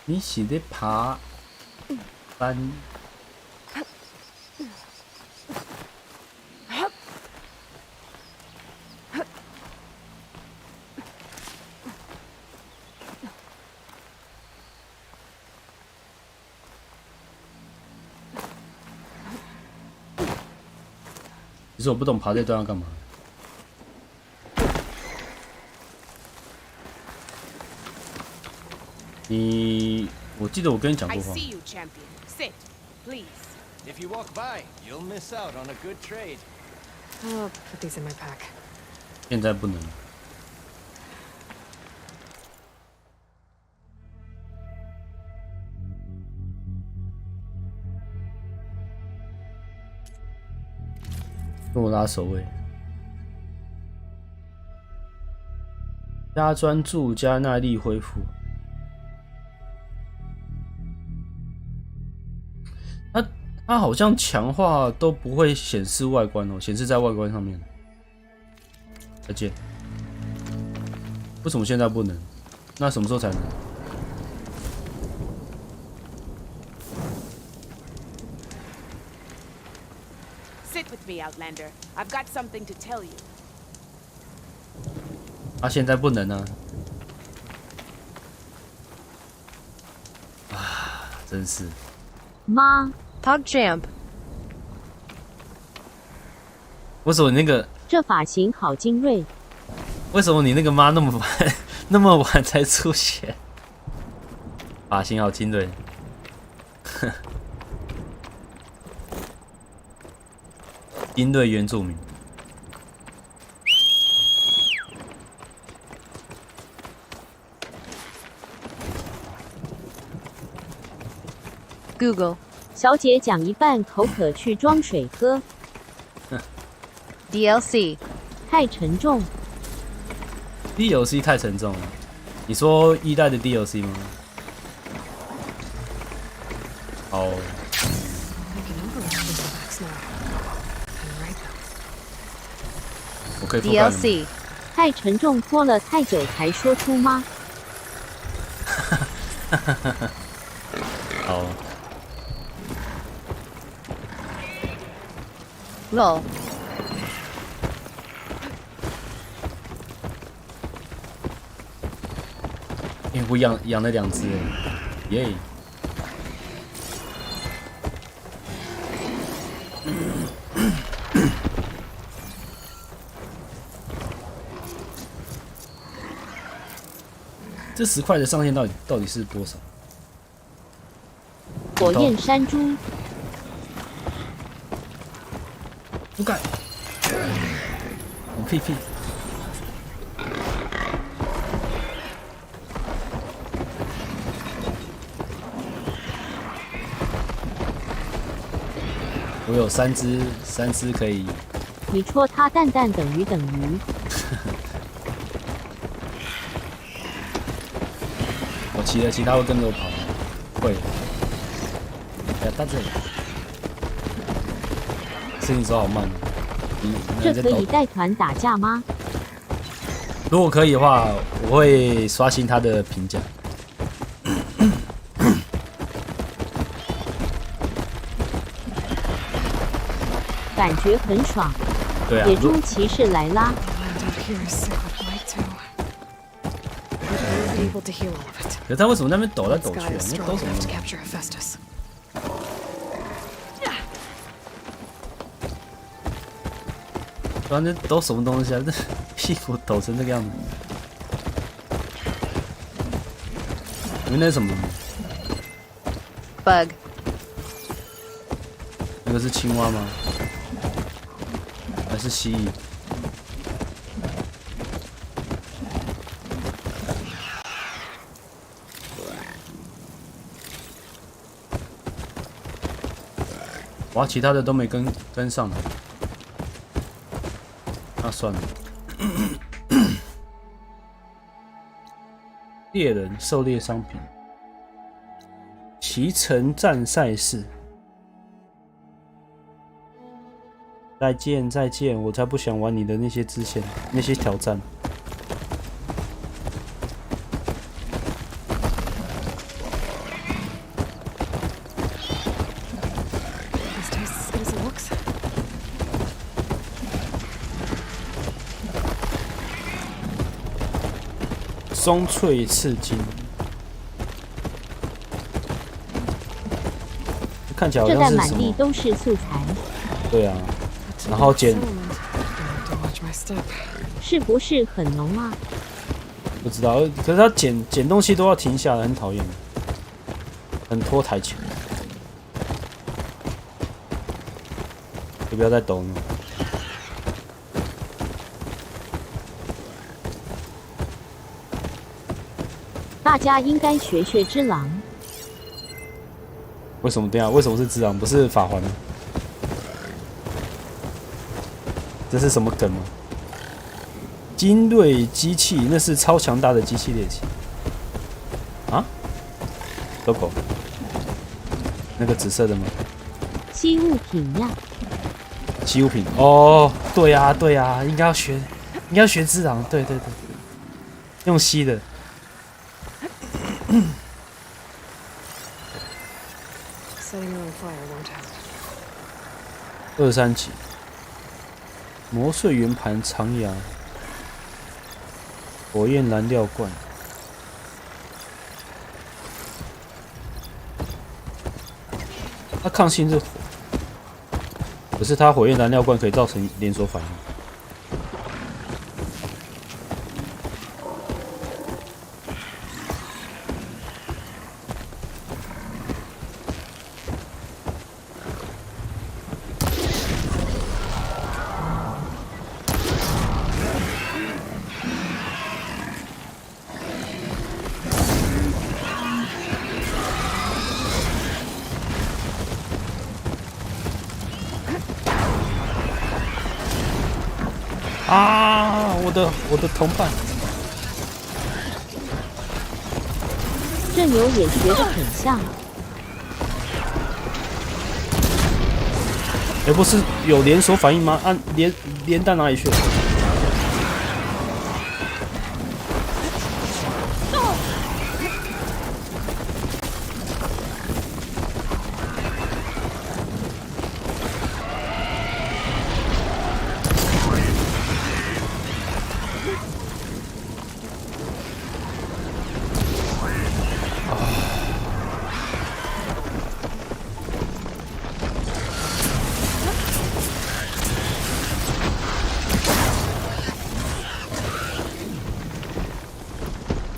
Speaker 1: 你是在爬山？其实我不懂爬这段要干嘛。我记得我跟你讲过话。
Speaker 17: If you walk by, you'll miss out on a good trade.
Speaker 4: I'll put these in my pack.
Speaker 1: 现在不能。跟我拉守卫。加专注，加耐力恢复。它好像强化都不会显示外观哦，显示在外观上面。再见。为什么现在不能？那什么时候才能
Speaker 14: ？Sit with me, Outlander. I've got something to tell you.
Speaker 1: 现在不能啊！真是。
Speaker 2: 妈
Speaker 11: ，PogChamp。
Speaker 1: 为什么那个？
Speaker 2: 这发型好精锐。
Speaker 1: 为什么你那个妈那么晚那么晚才出现？发型好精锐。精锐原住民。
Speaker 11: Google
Speaker 2: 小姐讲一半口渴去装水喝。
Speaker 11: DLC
Speaker 2: 太沉重。
Speaker 1: DLC 太沉重了。你说一代的 DLC 吗？好。我可以覆盖
Speaker 11: DLC
Speaker 2: 太沉重，拖了太久才说出吗？
Speaker 1: 好。
Speaker 11: LOL
Speaker 1: 我养了2只，耶！这10块的上限到底是多少？
Speaker 2: 火焰山猪。
Speaker 1: 覆盖。屁屁。我有3只可以。
Speaker 2: 你戳它蛋蛋等于。
Speaker 1: 我骑了，其他会跟着我跑。会。要到这里。事情手好慢。
Speaker 2: 这可以带团打架吗？
Speaker 1: 如果可以的话，我会刷新他的评价。
Speaker 2: 感觉很爽。
Speaker 1: 对啊。
Speaker 2: 野猪骑士来啦！
Speaker 4: able to heal all of it.
Speaker 1: 可是他为什么那边抖来抖
Speaker 4: This
Speaker 1: 去
Speaker 4: guy
Speaker 1: 啊？
Speaker 4: is
Speaker 1: 那
Speaker 4: strong
Speaker 1: 抖什么
Speaker 4: enough to
Speaker 1: 呢？
Speaker 4: capture Hephaestus.
Speaker 1: 反正抖什么东西啊？这屁股抖成这个样子。你们那是什么
Speaker 11: Bug.
Speaker 1: 那个是青蛙吗？还是蜥蜴？哇，其他的都没跟上。那算了。猎人狩猎商品，骑乘战赛事。再见，再见！我才不想玩你的那些支线，那些挑战。
Speaker 4: This tastes as good as it looks.
Speaker 1: 松脆刺金，看起来好
Speaker 2: 这
Speaker 1: 像是什
Speaker 2: 袋满地
Speaker 1: 么？
Speaker 2: 都是素材，
Speaker 1: 对啊，然后捡
Speaker 4: Watch my step.
Speaker 2: 是不是很浓啊？
Speaker 1: 不知道，可是他捡东西都要停下来，很讨厌，很拖台前。你不要再抖了。
Speaker 2: 大家应该学学只狼。
Speaker 1: 为什么这样？为什么是之狼，不是法环呢？这是什么梗吗？精锐机器，那是超强大的机器猎奇。啊？狗狗？那个紫色的吗？
Speaker 2: 吸物品呀，
Speaker 1: 吸物品。哦，对呀、对呀、应该要学之狼。对对对，用吸的。
Speaker 4: Setting her on fire won't help.
Speaker 1: 23级，磨碎圆盘长牙，火焰燃料罐。它抗性是火，可是它火焰燃料罐可以造成连锁反应。啊！我的同伴，
Speaker 2: 这牛也学得很像。
Speaker 1: 哎，不是有连锁反应吗？按连到哪里去了？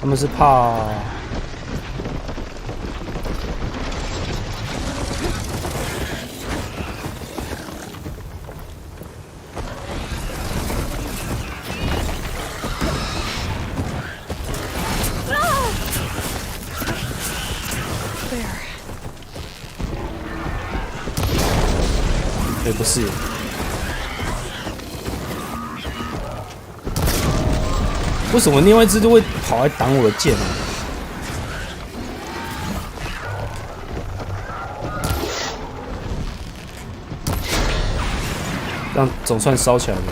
Speaker 1: 他们是怕也不是。为什么另外一只就会跑来挡我的剑呢？这样总算烧起来了。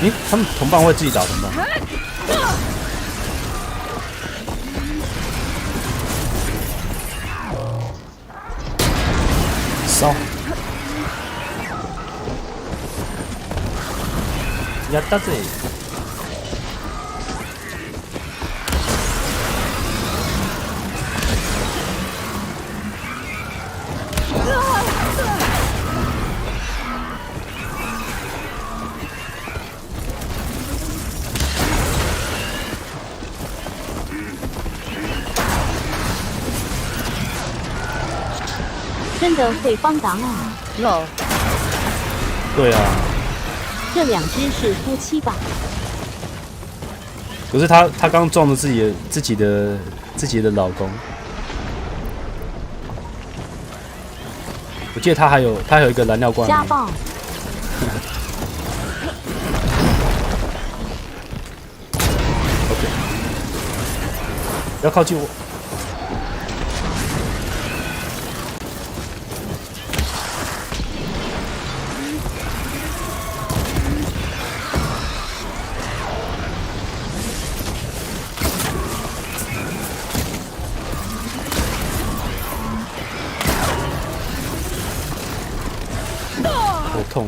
Speaker 1: 诶，他们同伴会自己打同伴。烧！やったぜ！
Speaker 2: 真的会帮档啊！
Speaker 23: 喽。
Speaker 1: 对啊。
Speaker 2: 这两只是夫妻吧？
Speaker 1: 可是他刚撞了自己的老公。我记得他还有一个燃料罐。
Speaker 2: 家暴。
Speaker 1: OK， 不要靠近我。好痛！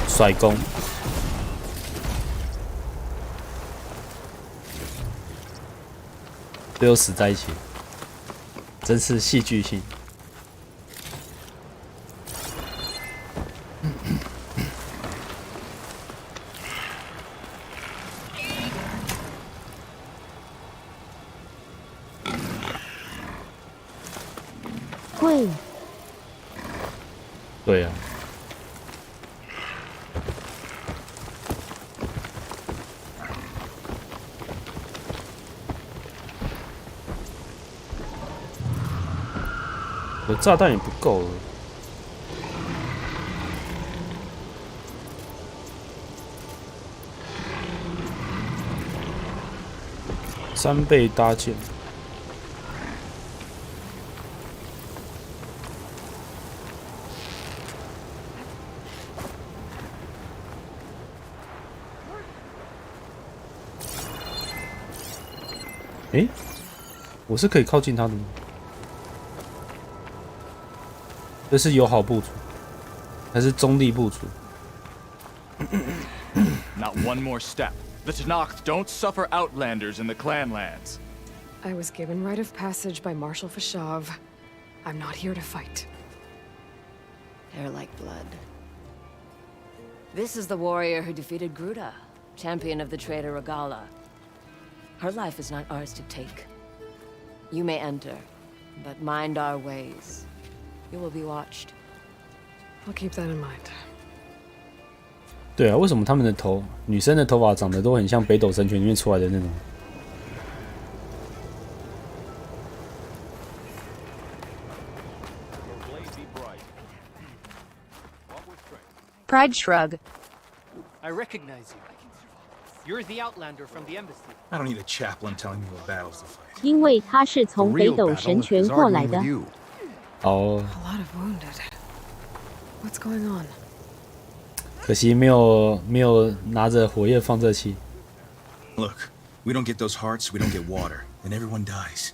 Speaker 1: 甩弓，最后死在一起，真是戏剧性。
Speaker 2: 贵。
Speaker 1: 对啊。我炸弹也不够了。3倍搭建。诶，我是可以靠近他的吗？这是友好部署，还是中立部署
Speaker 6: ？Not one more step. The Tenakth don't suffer outlanders in the Clanlands.
Speaker 4: I was given right of passage by Marshal Fashav. I'm not here to fight.
Speaker 23: They're like blood. This is the warrior who defeated Gruda, champion of the traitor Regala. Her life is not ours to take. You may enter, but mind our ways. You will be watched.
Speaker 4: I'll keep that in mind.
Speaker 1: 对啊，为什么他们的女生的头发长得都很像北斗神拳里面出来的那种？
Speaker 11: Pride shrug.
Speaker 15: I recognize you. You're the outlander from the embassy.
Speaker 9: I don't need a chaplain telling me what battles to fight.
Speaker 2: 因为他是从北斗神拳过来的。
Speaker 1: 哦。
Speaker 4: A lot of wounded. What's going on?
Speaker 1: 可惜没有拿着火焰放射器。
Speaker 9: Look, we don't get those hearts, we don't get water, and everyone dies.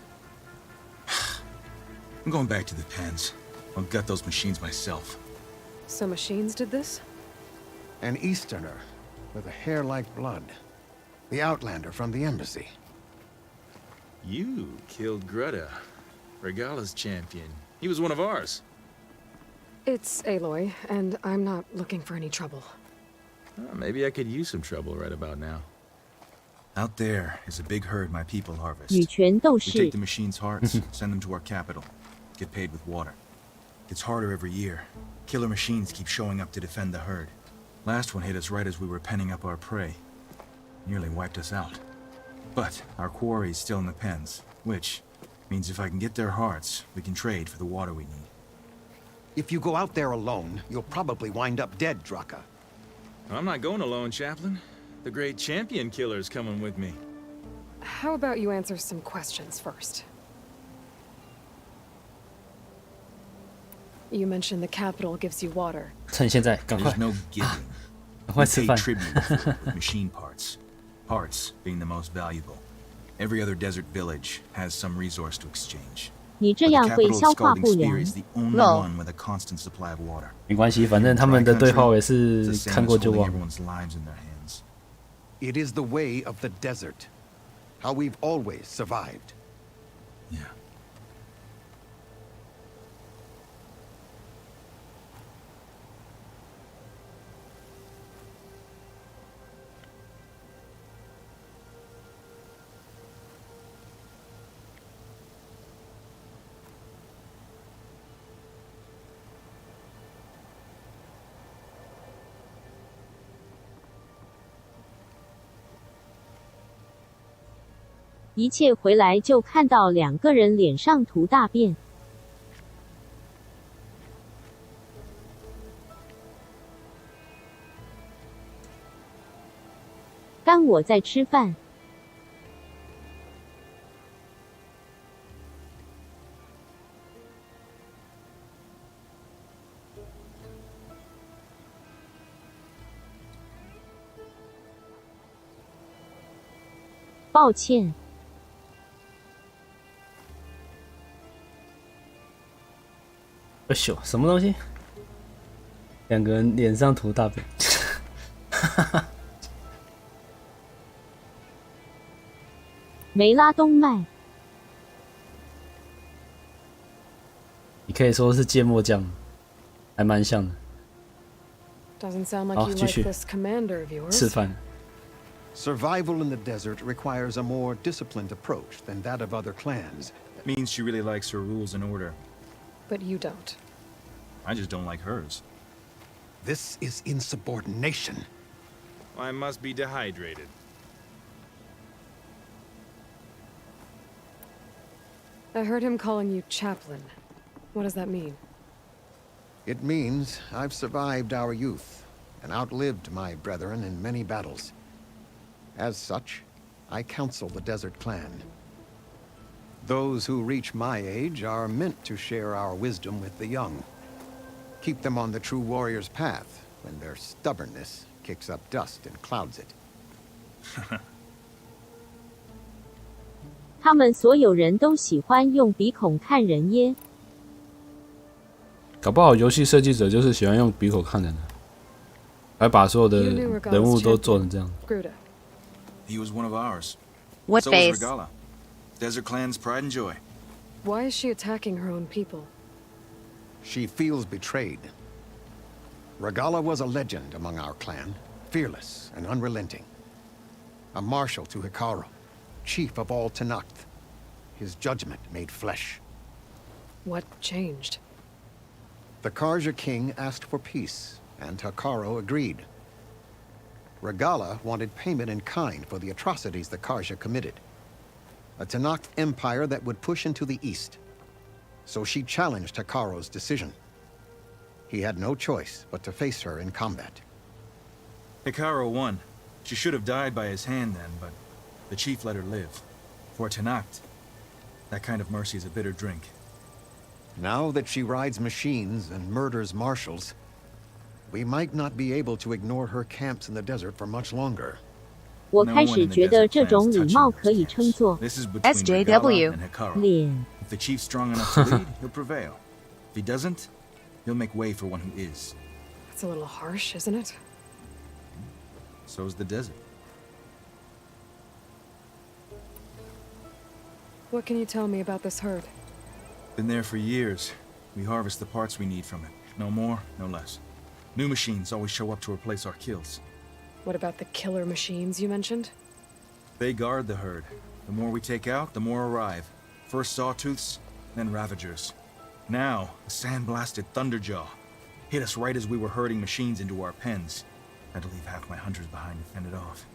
Speaker 9: I'm going back to the pens. I'll gut those machines myself.
Speaker 4: So machines did this?
Speaker 22: An Easterner with a hair like blood. The outlander from the embassy.
Speaker 9: You killed Greta, Regala's champion. He was one of ours.
Speaker 4: It's Aloy, and I'm not looking for any trouble.
Speaker 9: Maybe I could use some trouble right about now. Out there is a big herd my people harvest.
Speaker 2: 女权斗士。
Speaker 9: We take the machines' hearts, send them to our capital, get paid with water. It's harder every year. Killer machines keep showing up to defend the herd. Last one hit us right as we were penning up our prey. Nearly wiped us out. But our quarry is still in the pens, which means if I can get their hearts, we can trade for the water we need.
Speaker 22: If you go out there alone, you'll probably wind up dead, Draka.
Speaker 9: I'm not going alone, Chaplain. The great champion killer's coming with me.
Speaker 4: How about you answer some questions first? You mentioned the capital gives you water.
Speaker 1: 趁现在，赶快
Speaker 9: There's no giving.
Speaker 1: 赶快
Speaker 9: We
Speaker 1: 吃
Speaker 9: pay
Speaker 1: 饭。
Speaker 9: tribute for it with machine parts. Parts being the most valuable. Every other desert village has some resource to exchange.
Speaker 2: 你这
Speaker 9: But the
Speaker 2: 样会
Speaker 9: capital of
Speaker 2: 消化
Speaker 9: Scalding
Speaker 2: 不
Speaker 9: Spear
Speaker 2: 良。
Speaker 9: is the only
Speaker 2: Roll.
Speaker 9: one with a constant supply of water.
Speaker 1: 没关系，反正他们的对话我也是
Speaker 9: It's the same
Speaker 1: 看
Speaker 9: as
Speaker 1: 过就
Speaker 9: holding
Speaker 1: 忘了。
Speaker 9: everyone's lives in their hands.
Speaker 22: It is the way of the desert. How we've always survived.
Speaker 9: Yeah.
Speaker 2: 一切回来就看到2个人脸上涂大便。干我在吃饭。抱歉。
Speaker 1: 哎呦，什么东西？2个人脸上涂大便。
Speaker 2: 梅拉东麦。
Speaker 1: 你可以说是芥末酱，还蛮像的。
Speaker 4: Doesn't sound like
Speaker 1: 好，
Speaker 4: you
Speaker 1: 继
Speaker 4: like
Speaker 1: 续
Speaker 4: this commander of yours.
Speaker 1: 吃饭。
Speaker 22: Survival in the desert requires a more disciplined approach than that of other clans.
Speaker 9: Means she really likes her rules and order.
Speaker 4: But you don't.
Speaker 9: I just don't like hers.
Speaker 22: This is insubordination.
Speaker 9: I must be dehydrated.
Speaker 4: I heard him calling you chaplain. What does that mean?
Speaker 22: It means I've survived our youth and outlived my brethren in many battles. As such, I counsel the Desert Clan. Those who reach my age are meant to share our wisdom with the young. Keep them on the true warrior's path when their stubbornness kicks up dust and clouds it.
Speaker 2: 他们所有人都喜欢用鼻孔看人耶。
Speaker 1: 搞不好游戏设计者就是喜欢用鼻孔看人的，还把所有的人物都做成这样。
Speaker 9: He was one of ours.
Speaker 11: What
Speaker 9: so
Speaker 11: base?
Speaker 9: was Regala. Desert Clan's pride and joy.
Speaker 4: Why is she attacking her own people?
Speaker 22: She feels betrayed. Regala was a legend among our clan, fearless and unrelenting. A marshal to Hikaru, chief of all Tenakth. His judgment made flesh.
Speaker 4: What changed?
Speaker 22: The Karja king asked for peace, and Hikaru agreed. Regala wanted payment in kind for the atrocities the Karja committed. A Tenakth empire that would push into the east. So she challenged Hikaru's decision. He had no choice but to face her in combat.
Speaker 9: Hikaru won. She should have died by his hand then, but the chief let her live. For Tenakth, that kind of mercy is a bitter drink.
Speaker 22: Now that she rides machines and murders marshals, we might not be able to ignore her camps in the desert for much longer.
Speaker 2: 我开始觉得这种礼貌可以称作
Speaker 9: This is between
Speaker 11: SJW.
Speaker 9: Regala and Hikaru.
Speaker 2: 脸。
Speaker 9: If the chief's strong enough to lead, he'll prevail. If he doesn't, he'll make way for one who is.
Speaker 4: That's a little harsh, isn't it?
Speaker 9: So is the desert.
Speaker 4: What can you tell me about this herd?
Speaker 9: Been there for years. We harvest the parts we need from it. No more, no less. New machines always show up to replace our kills.
Speaker 4: What about the killer machines you mentioned?
Speaker 9: They guard the herd. The more we take out, the more arrive. First sawtooths, then ravagers. Now, a sand-blasted thunderjaw. Hit us right as we were herding machines into our pens. Had to leave half my hunters behind to fend it off.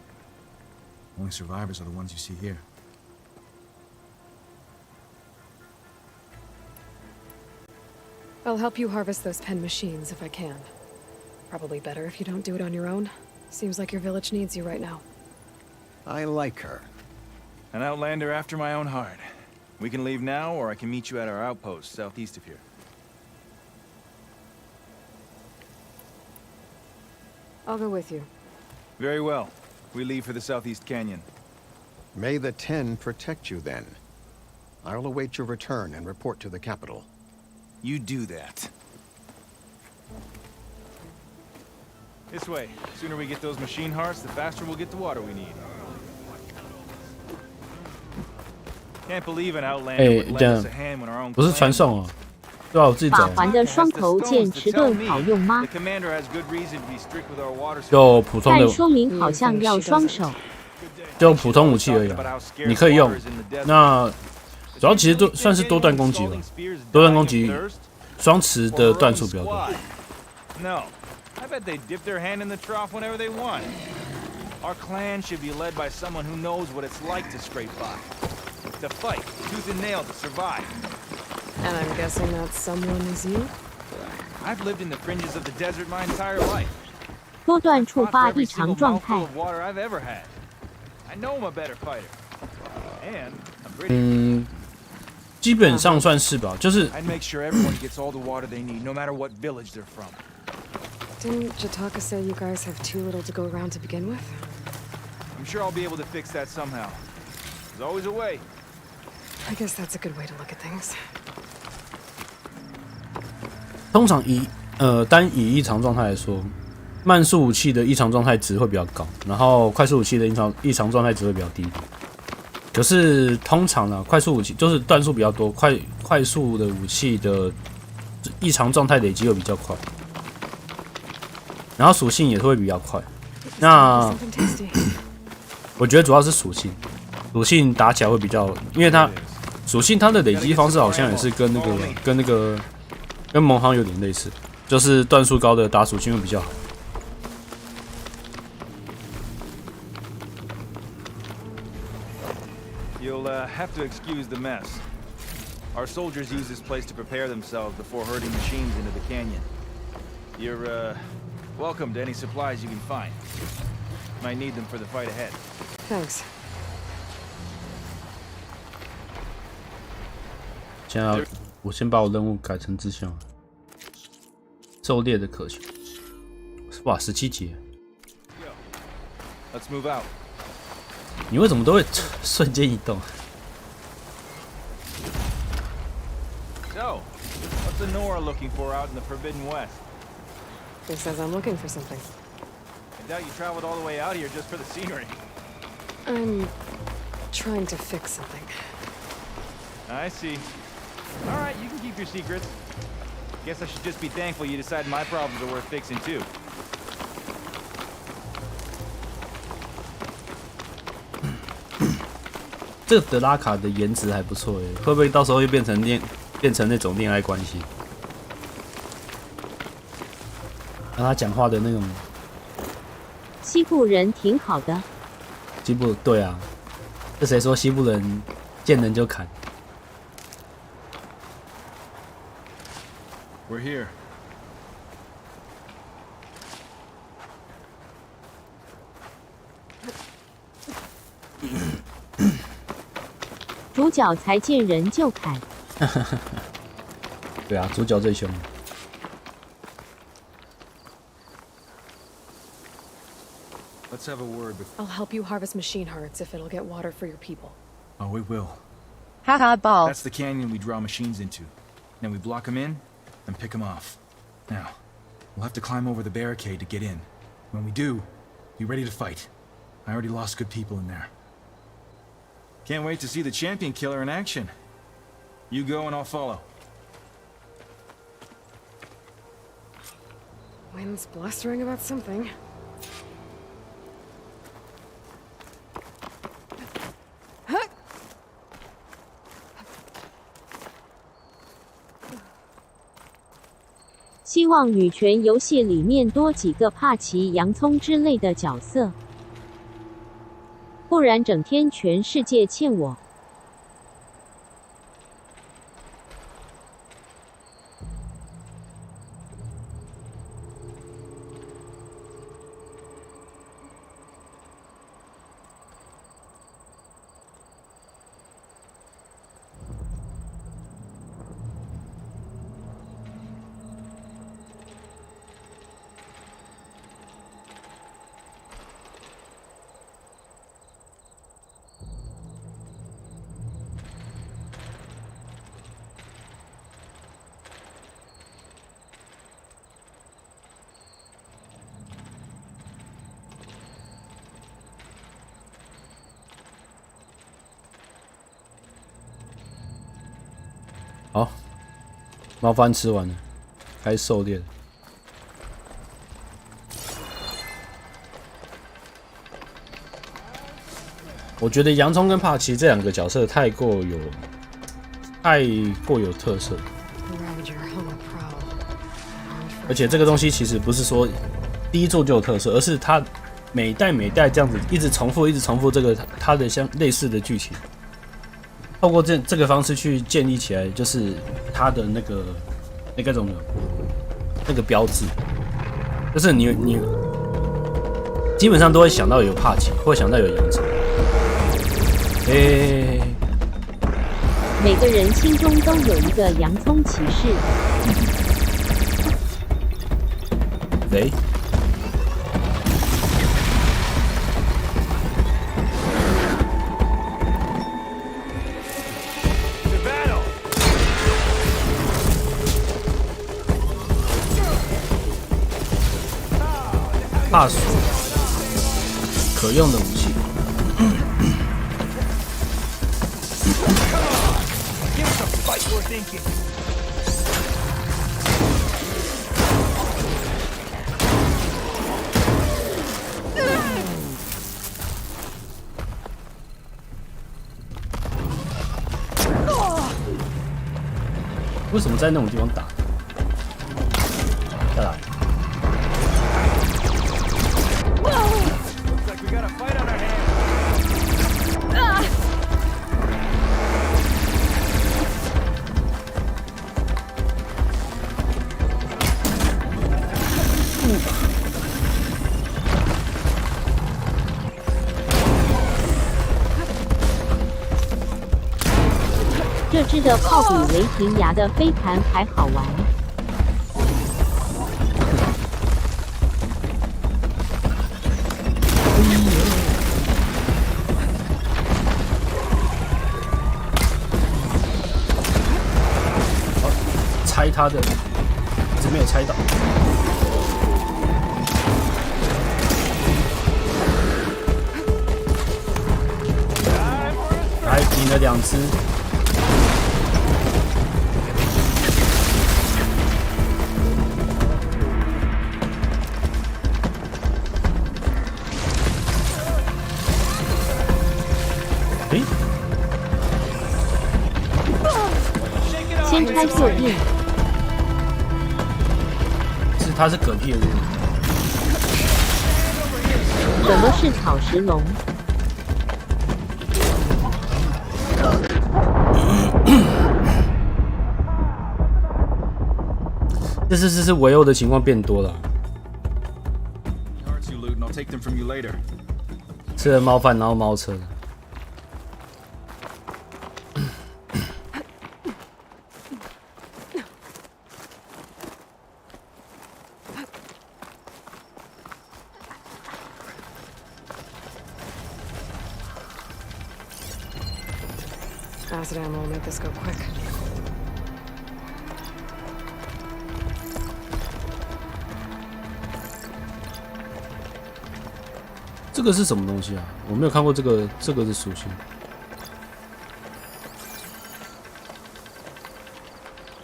Speaker 9: Only survivors are the ones you see here.
Speaker 4: I'll help you harvest those pen machines if I can. Probably better if you don't do it on your own. Seems like your village needs you right now.
Speaker 22: I like her.
Speaker 15: An outlander after my own heart. We can leave now, or I can meet you at our outpost southeast of here.
Speaker 4: I'll go with you.
Speaker 9: Very well. We leave for the Southeast Canyon.
Speaker 22: May the 10 protect you then. I'll await your return and report to the capital.
Speaker 9: You do that. This way. The sooner we get those machine hearts, the faster we'll get the water we need. Can't believe an Outlander would lend us a hand when our own
Speaker 1: 不是传送哦，对啊，我自己走
Speaker 2: 法。环的双头剑迟钝好用吗？
Speaker 9: The commander has good reason to be strict with our water supply.
Speaker 1: 就普通的，
Speaker 2: 但说明好像要双手。
Speaker 1: 就普通武器而已啊，你可以用。那主要其实都算是多段攻击吧，多段攻击，双持的段数比较多。
Speaker 9: No, I bet they dip their hand in the trough whenever they want. Our clan should be led by someone who knows what it's like to scrape by, to fight tooth and nail to survive.
Speaker 4: And I'm guessing that someone is you?
Speaker 9: I've lived in the fringes of the desert my entire life.
Speaker 2: 多段触发异常状态。
Speaker 9: Water I've ever had. I know I'm a better fighter. And I'm pretty.
Speaker 1: 基本上算是吧，就是。
Speaker 9: I'd make sure everyone gets all the water they need, no matter what village they're from.
Speaker 4: Didn't Jataka say you guys have too little to go around to begin with?
Speaker 9: I'm sure I'll be able to fix that somehow. There's always a way.
Speaker 4: I guess that's a good way to look at things.
Speaker 1: 通常单以异常状态来说，慢速武器的异常状态值会比较高，然后快速武器的异常状态值会比较低。可是通常呢，快速武器就是段数比较多，快速的武器的异常状态累积会比较快，然后属性也会比较快。那我觉得主要是属性打起来会比较，因为它属性它的累积方式好像也是跟蒙航有点类似，就是段数高的打属性会比较好。
Speaker 9: You'll have to excuse the mess. Our soldiers use this place to prepare themselves before herding machines into the canyon. You're welcome to any supplies you can find. Might need them for the fight ahead.
Speaker 4: Thanks.
Speaker 1: 现在我先把我任务改成志向，狩猎的可行。哇，17节。
Speaker 9: Let's move out.
Speaker 1: 你为什么都会瞬间移动
Speaker 9: So, what's the Nora looking for out in the Forbidden West?
Speaker 4: He says I'm looking for something.
Speaker 9: I doubt you traveled all the way out here just for the scenery.
Speaker 4: I'm trying to fix something.
Speaker 9: I see. All right, you can keep your secrets. Guess I should just be thankful you decided my problems are worth fixing too.
Speaker 1: 这个德拉卡的颜值还不错耶，会不会到时候又变成那种恋爱关系？然后他讲话的那种。
Speaker 2: 西部人挺好的。
Speaker 1: 西部对啊，这谁说西部人见人就砍？
Speaker 9: We're here.
Speaker 2: 主角才见人就砍。
Speaker 1: 对啊，主角最凶。
Speaker 9: Let's have a word.
Speaker 4: I'll help you harvest machine hearts if it'll get water for your people.
Speaker 9: Oh, we will.
Speaker 11: Haha, ball.
Speaker 9: That's the canyon we draw machines into. Then we block them in, and pick them off. Now, we'll have to climb over the barricade to get in. When we do, be ready to fight. I already lost good people in there. Can't wait to see the champion killer in action. You go and I'll follow.
Speaker 4: Wind's blustering about something. Huh?
Speaker 2: 希望女权游戏里面多几个帕奇、洋葱之类的角色。 不然整天全世界欠我。
Speaker 1: 猫饭吃完了，开始狩猎。我觉得洋葱跟帕奇这两个角色太过有特色，而且这个东西其实不是说第一座就有特色，而是它每代这样子一直重复这个它的像类似的剧情，透过这个方式去建立起来，就是它的那种那个标志，就是你基本上都会想到有帕奇，会想到有洋葱。
Speaker 2: 每个人心中都有一个洋葱骑士。
Speaker 1: 谁？帕索，可用的武器。为什么在那种地方打？再来。
Speaker 2: 这支的炮比雷霆牙的飞盘还好玩。
Speaker 1: 拆他的，一直没有拆到。来，赢了2只。
Speaker 2: 先拆就硬。
Speaker 1: 它是嗝屁的。
Speaker 2: 什么是草食龙？
Speaker 1: 这是围殴的情况变多了。吃了猫饭，然后猫车。
Speaker 4: Acid ammo will make this go quick.
Speaker 1: 这个是什么东西啊？我没有看过这个的属性。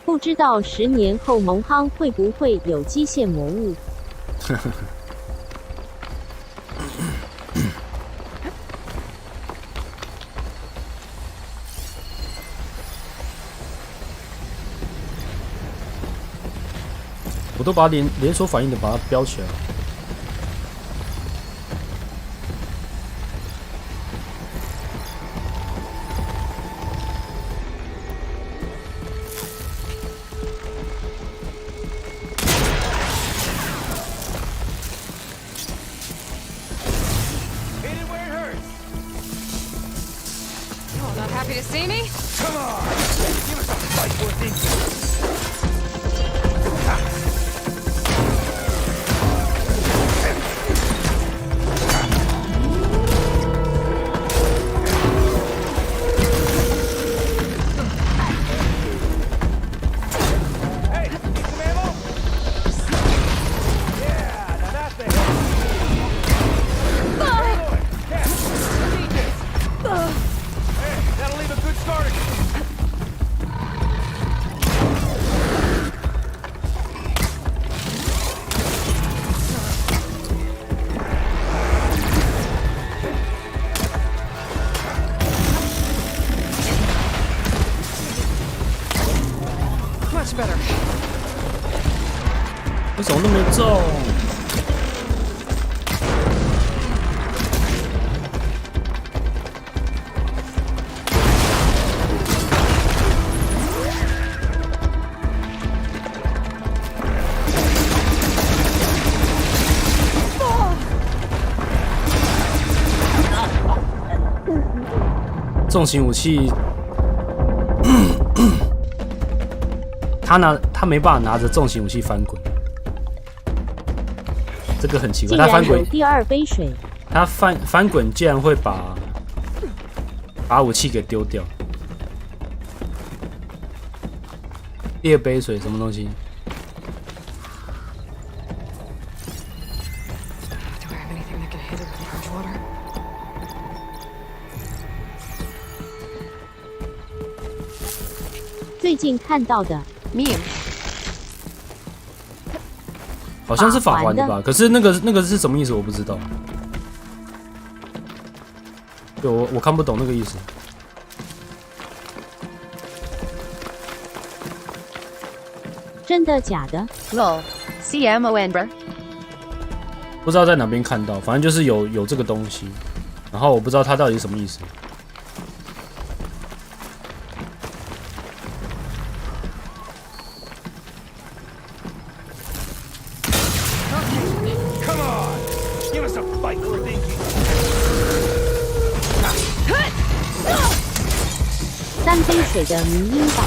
Speaker 2: 不知道10年后蒙夯会不会有机械魔物？
Speaker 1: 我都把连锁反应的把它标起来。
Speaker 4: Oh, not happy to see me?
Speaker 21: Come on! Give us a fight worth thinking.
Speaker 1: 为什么都没中？重型武器，他没办法拿着重型武器翻滚，这个很奇怪。他翻滚
Speaker 2: 第二杯水，
Speaker 1: 他翻滚竟然会把武器给丢掉。第二杯水什么东西？
Speaker 2: 最近看到的
Speaker 11: 命，
Speaker 1: 好像是法环的吧？可是那个是什么意思？我不知道。对，我看不懂那个意思。
Speaker 2: 真的假的
Speaker 11: ？Lol, CMO Amber。
Speaker 1: 不知道在哪边看到，反正就是有这个东西，然后我不知道它到底是什么意思。
Speaker 2: 三杯水的迷音吧。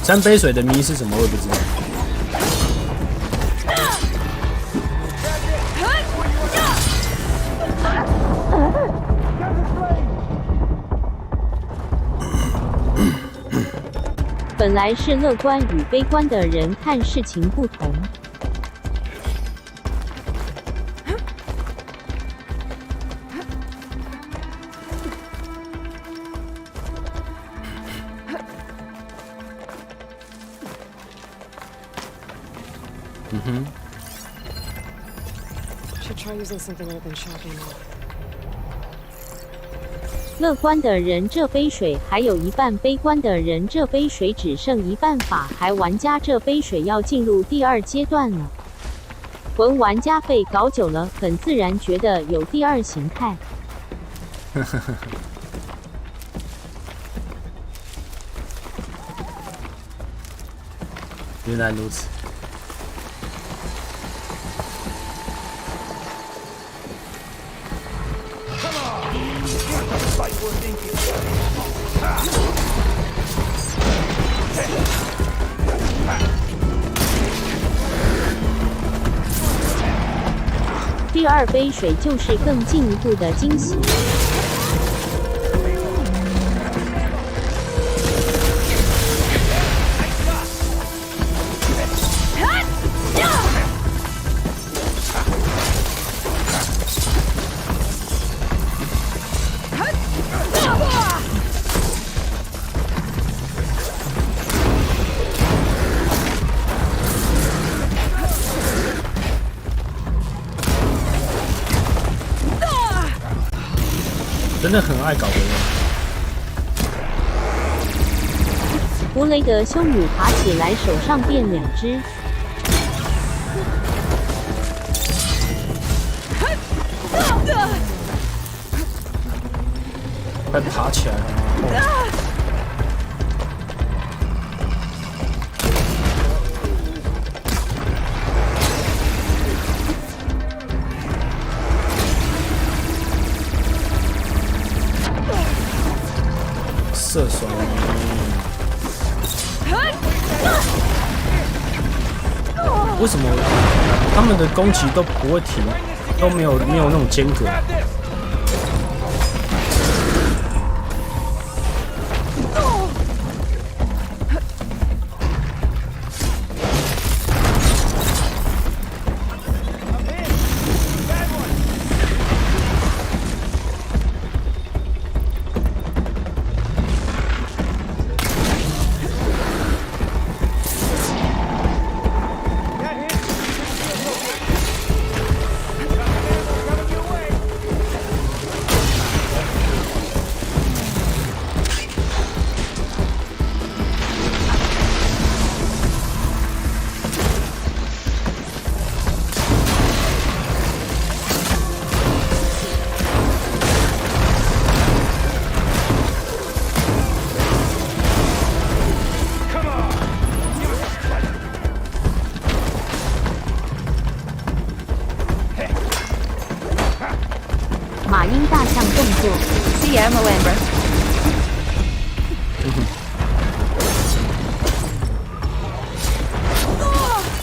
Speaker 1: 三杯水的迷是什么？我也不知道。
Speaker 2: 本来是乐观与悲观的人看事情不同。
Speaker 4: Should try using something other than shock ammo.
Speaker 2: 乐观的人这杯水还有一半，悲观的人这杯水只剩一半。法还玩家这杯水要进入第二阶段了。魂玩家被搞久了，很自然觉得有第二形态。
Speaker 1: 原来如此。
Speaker 2: 第二杯水就是更进一步的惊喜。
Speaker 1: 真的很爱搞的人。
Speaker 2: 弗雷德修女爬起来，手上变两只。
Speaker 1: 快爬起来了！射手，为什么他们的攻击都不会停，都没有那种间隔？
Speaker 2: 马英大象动作。
Speaker 11: CMON, bro.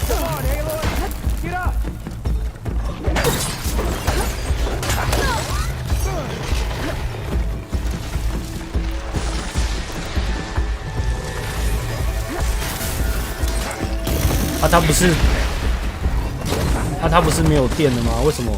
Speaker 15: Come on, Aloy! Get up!
Speaker 1: 啊，他不是，他不是没有电的吗？为什么？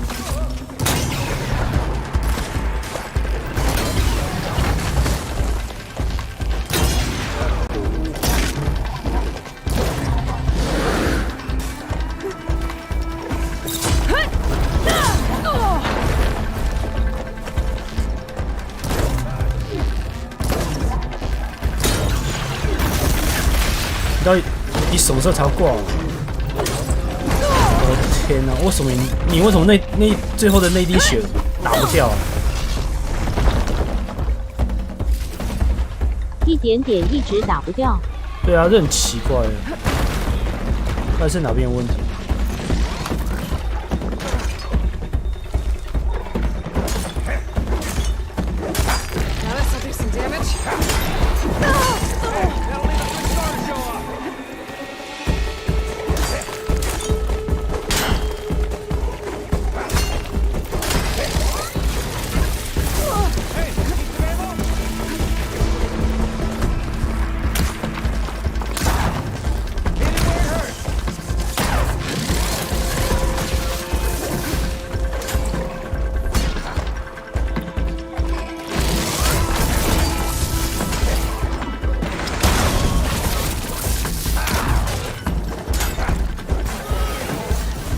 Speaker 1: 你到底你什么时候才要挂？我的天哪！为什么你为什么那最后的那滴血打不掉啊？
Speaker 2: 一点点一直打不掉。
Speaker 1: 对啊，这很奇怪，到底是哪边有问题？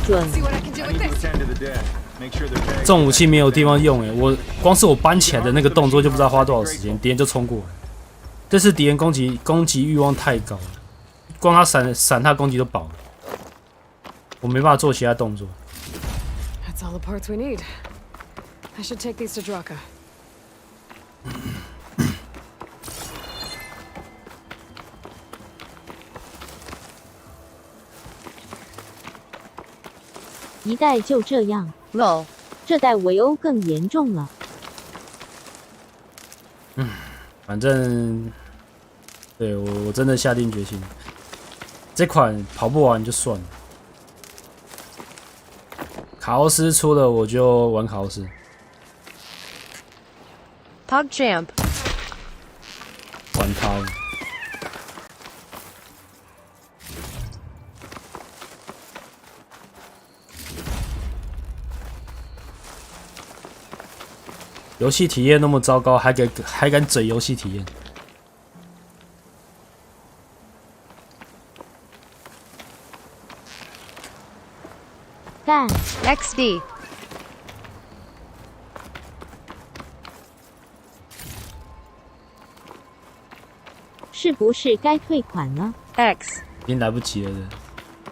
Speaker 2: 准。
Speaker 1: 这种武器没有地方用哎，我光是我搬起来的那个动作就不知道花多少时间，敌人就冲过来。这次敌人攻击欲望太高了，光他闪他攻击都饱了，我没办法做其他动作。
Speaker 4: That's all the parts we need. I should take these to Draka.
Speaker 2: 一代就这样
Speaker 11: ，lol，
Speaker 2: 这代围殴更严重了。
Speaker 1: 反正，对我真的下定决心，这款跑不完就算了。卡欧斯出了我就玩卡欧斯。
Speaker 11: PogChamp，
Speaker 1: 玩他。 游戏体验那么糟糕，还敢嘴游戏体验？
Speaker 2: 干
Speaker 11: XD，
Speaker 2: 是不是该退款了
Speaker 11: ？X，
Speaker 1: 已经来不及了的，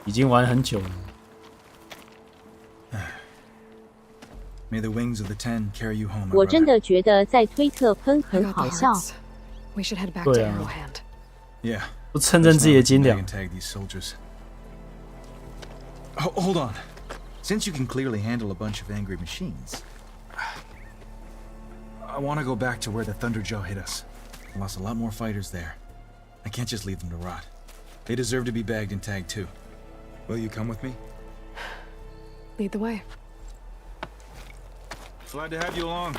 Speaker 1: 已经玩很久了。
Speaker 9: May the wings of the Ten carry you home.
Speaker 2: 我真的觉得在推特喷很好笑。
Speaker 1: 对啊，
Speaker 9: Yeah.
Speaker 1: 不承认自己的斤两。
Speaker 9: Hold on. Since you can clearly handle a bunch of angry machines, I want to go back to where the Thunderjaw hit us. I lost a lot more fighters there. I can't just leave them to rot. They deserve to be bagged and tagged too. Will you come with me?
Speaker 4: Lead the way.
Speaker 9: Glad to have you along.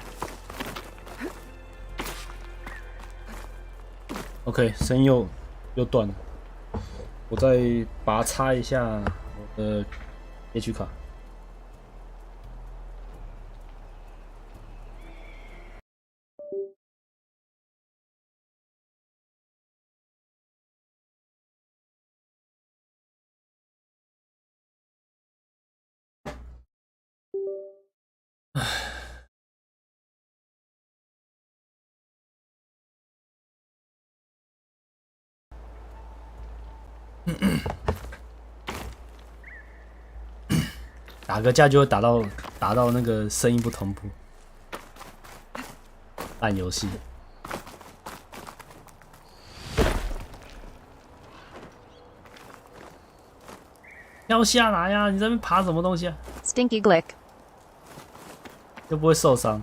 Speaker 1: OK， 声音又断了，我再把它插一下我的 H 卡。打个架就会打到那个声音不同步，烂游戏。要下来呀！你在那边爬什么东西啊
Speaker 11: ？Stinky Glick。
Speaker 1: 又不会受伤。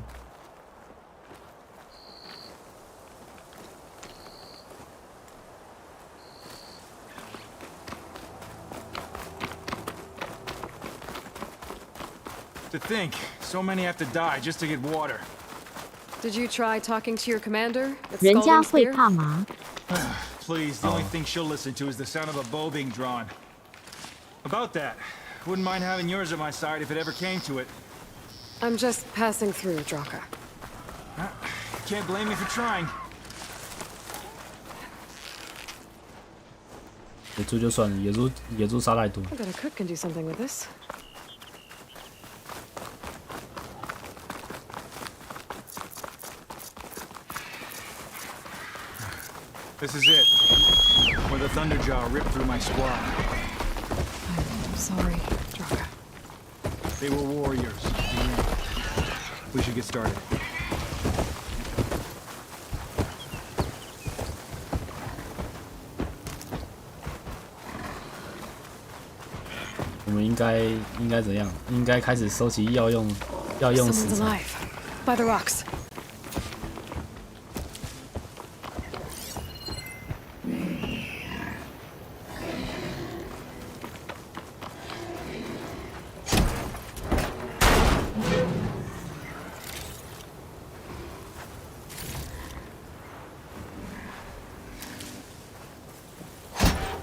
Speaker 9: To think, so many have to die just to get water.
Speaker 4: Did you try talking to your commander? At
Speaker 2: 人家
Speaker 4: Scalding
Speaker 2: 会
Speaker 4: Spear?
Speaker 2: 怕吗？
Speaker 9: Please, the only thing she'll listen to is the sound of a bow being drawn. About that, wouldn't mind having yours at my side if it ever came to it.
Speaker 4: I'm just passing through, Draka.
Speaker 9: Can't blame me for trying.
Speaker 1: 野猪就算了，野猪杀太多。
Speaker 4: I bet a cook can do something with this.
Speaker 9: This is it. Where the Thunderjaw ripped through my squad.
Speaker 4: I'm sorry, Draka.
Speaker 9: They were warriors. We should get started.
Speaker 1: 我们应该怎样？应该开始收集药用食
Speaker 4: Someone's
Speaker 1: 材。
Speaker 4: alive. By the rocks.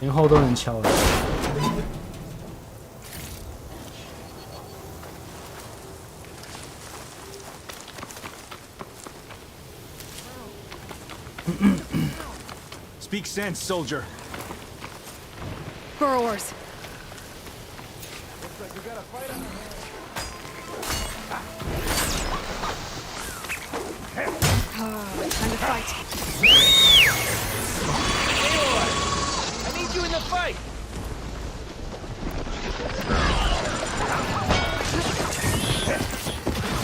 Speaker 1: 连后都能敲了。
Speaker 9: Speak sense, soldier.
Speaker 4: Burrowers. Time to fight.
Speaker 15: I need you in the fight.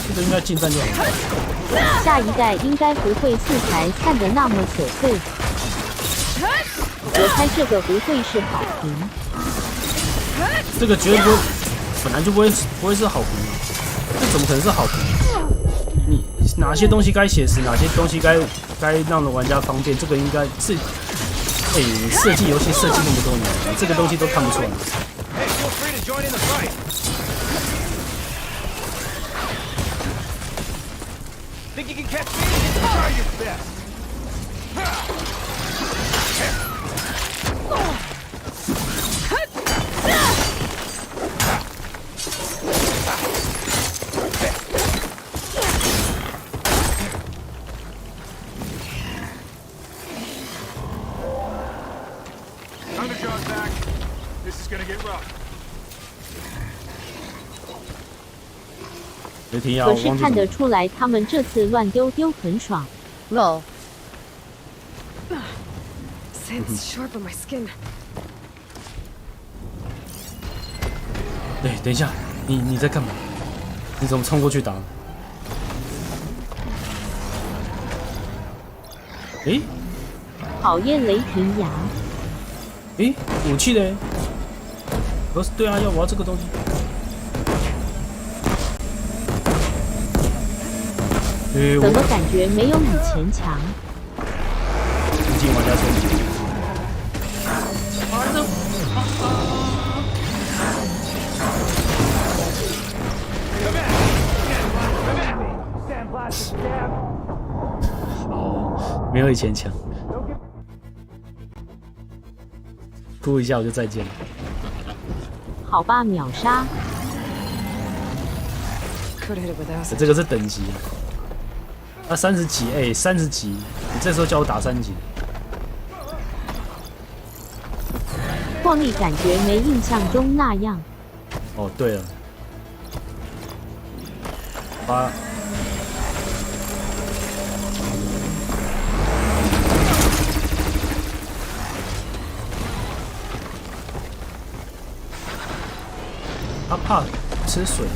Speaker 1: 这个应该近战就好。
Speaker 2: 下一代应该不会素材看得那么琐碎。我猜这个不会是好评。
Speaker 1: 这个绝对不会，本来就不会是好评啊！这怎么可能是好评？你哪些东西该写实，哪些东西该让玩家方便，这个应该是，你设计游戏设计那么多年，你这个东西都看不出来。
Speaker 15: Hey, feel free to join in the fight. Think you can catch me? Try your best.
Speaker 9: Thunderjaw's back. This is gonna get rough.
Speaker 2: 可是看得出来，他们这次乱丢很爽。
Speaker 11: Lol.
Speaker 4: Sand's sharp on my skin.
Speaker 1: 等一下，你在干嘛？你怎么冲过去打？
Speaker 2: 讨厌雷霆牙。
Speaker 1: 武器嘞？对啊，我要这个东西。
Speaker 2: 怎么感觉没有以前强？
Speaker 1: 毕竟玩家说你。好，没有以前强。哭一下我就再见了。
Speaker 2: 好吧，秒杀。
Speaker 1: 这个是等级啊，30级，30级，你这时候叫我打3级。
Speaker 2: 魄力感觉没印象中那样。
Speaker 1: 哦，对了，他怕吃水。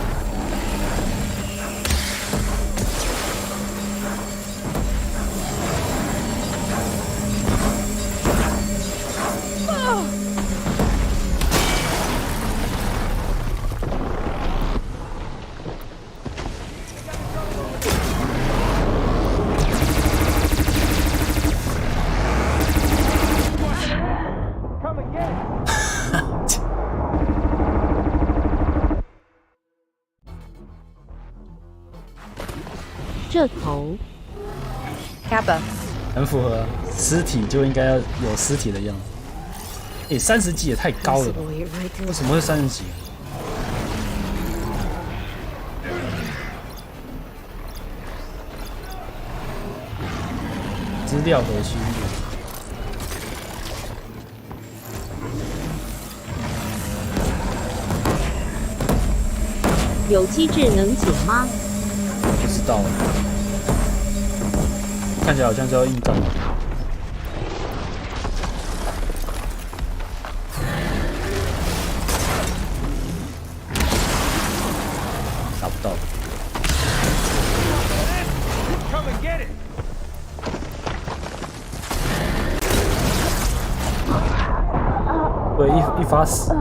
Speaker 2: 这头
Speaker 11: Kappa。
Speaker 1: 很符合尸体就应该要有尸体的样子。30级也太高了吧？为什么会30级啊？资料核心
Speaker 2: 有机制能解吗？
Speaker 1: 不知道，看起来好像是要硬战。打不到。对，一发死。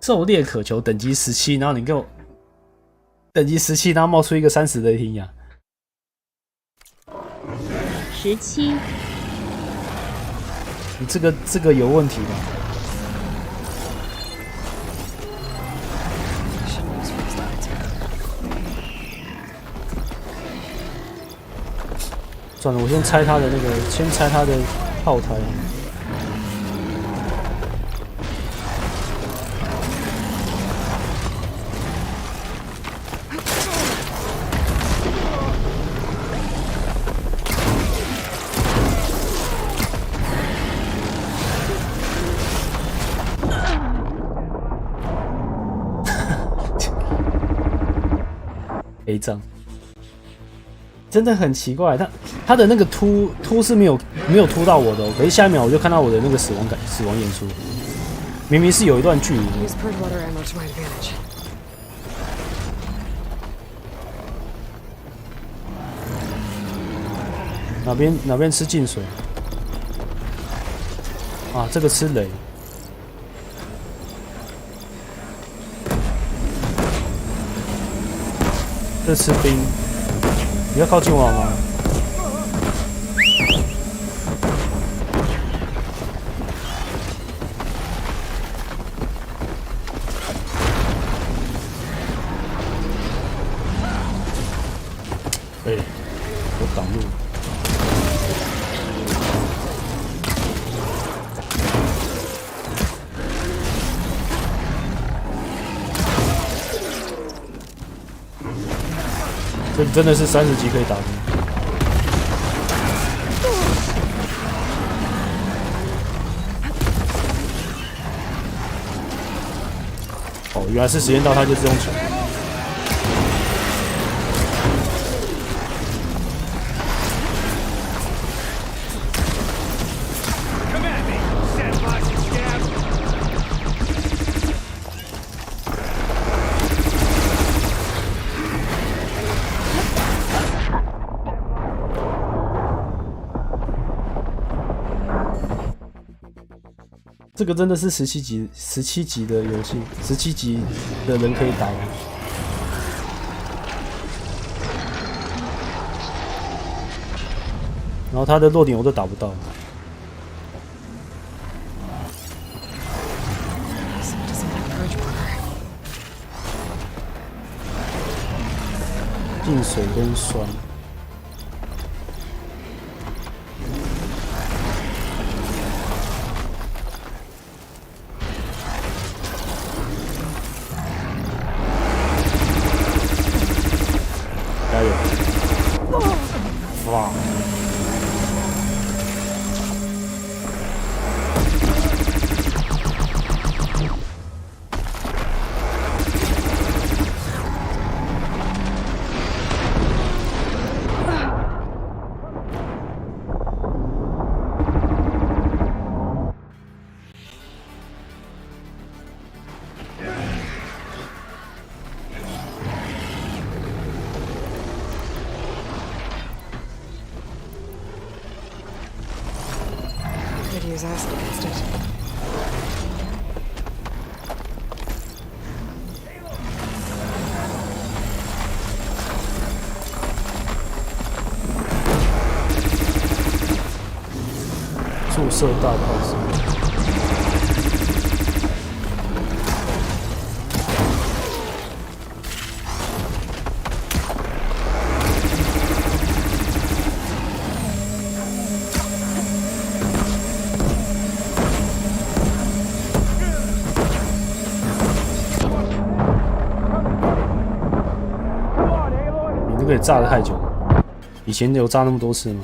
Speaker 1: 狩猎渴求等级17，然后你给我等级17，然后冒出一个30的听呀
Speaker 2: ？17，
Speaker 1: 你这个有问题吧？算了，我先拆他的那个，先拆他的炮台。黑杖真的很奇怪，他的那个突是没有突到我的可是下一秒我就看到我的那个死亡演出，明明是有一段距离。哪边吃净水啊？这个吃雷。这吃冰，你要靠近我吗？我挡路。这真的是30级可以打的。哦，原来是时间到，他就自动抢。这个真的是17级的游戏，17级的人可以打的。然后他的落点我都打不到。净水跟酸。加油！哇！Use
Speaker 4: acid against it.
Speaker 1: 速射大炮手。你这个也炸得太久了，以前有炸那么多次吗？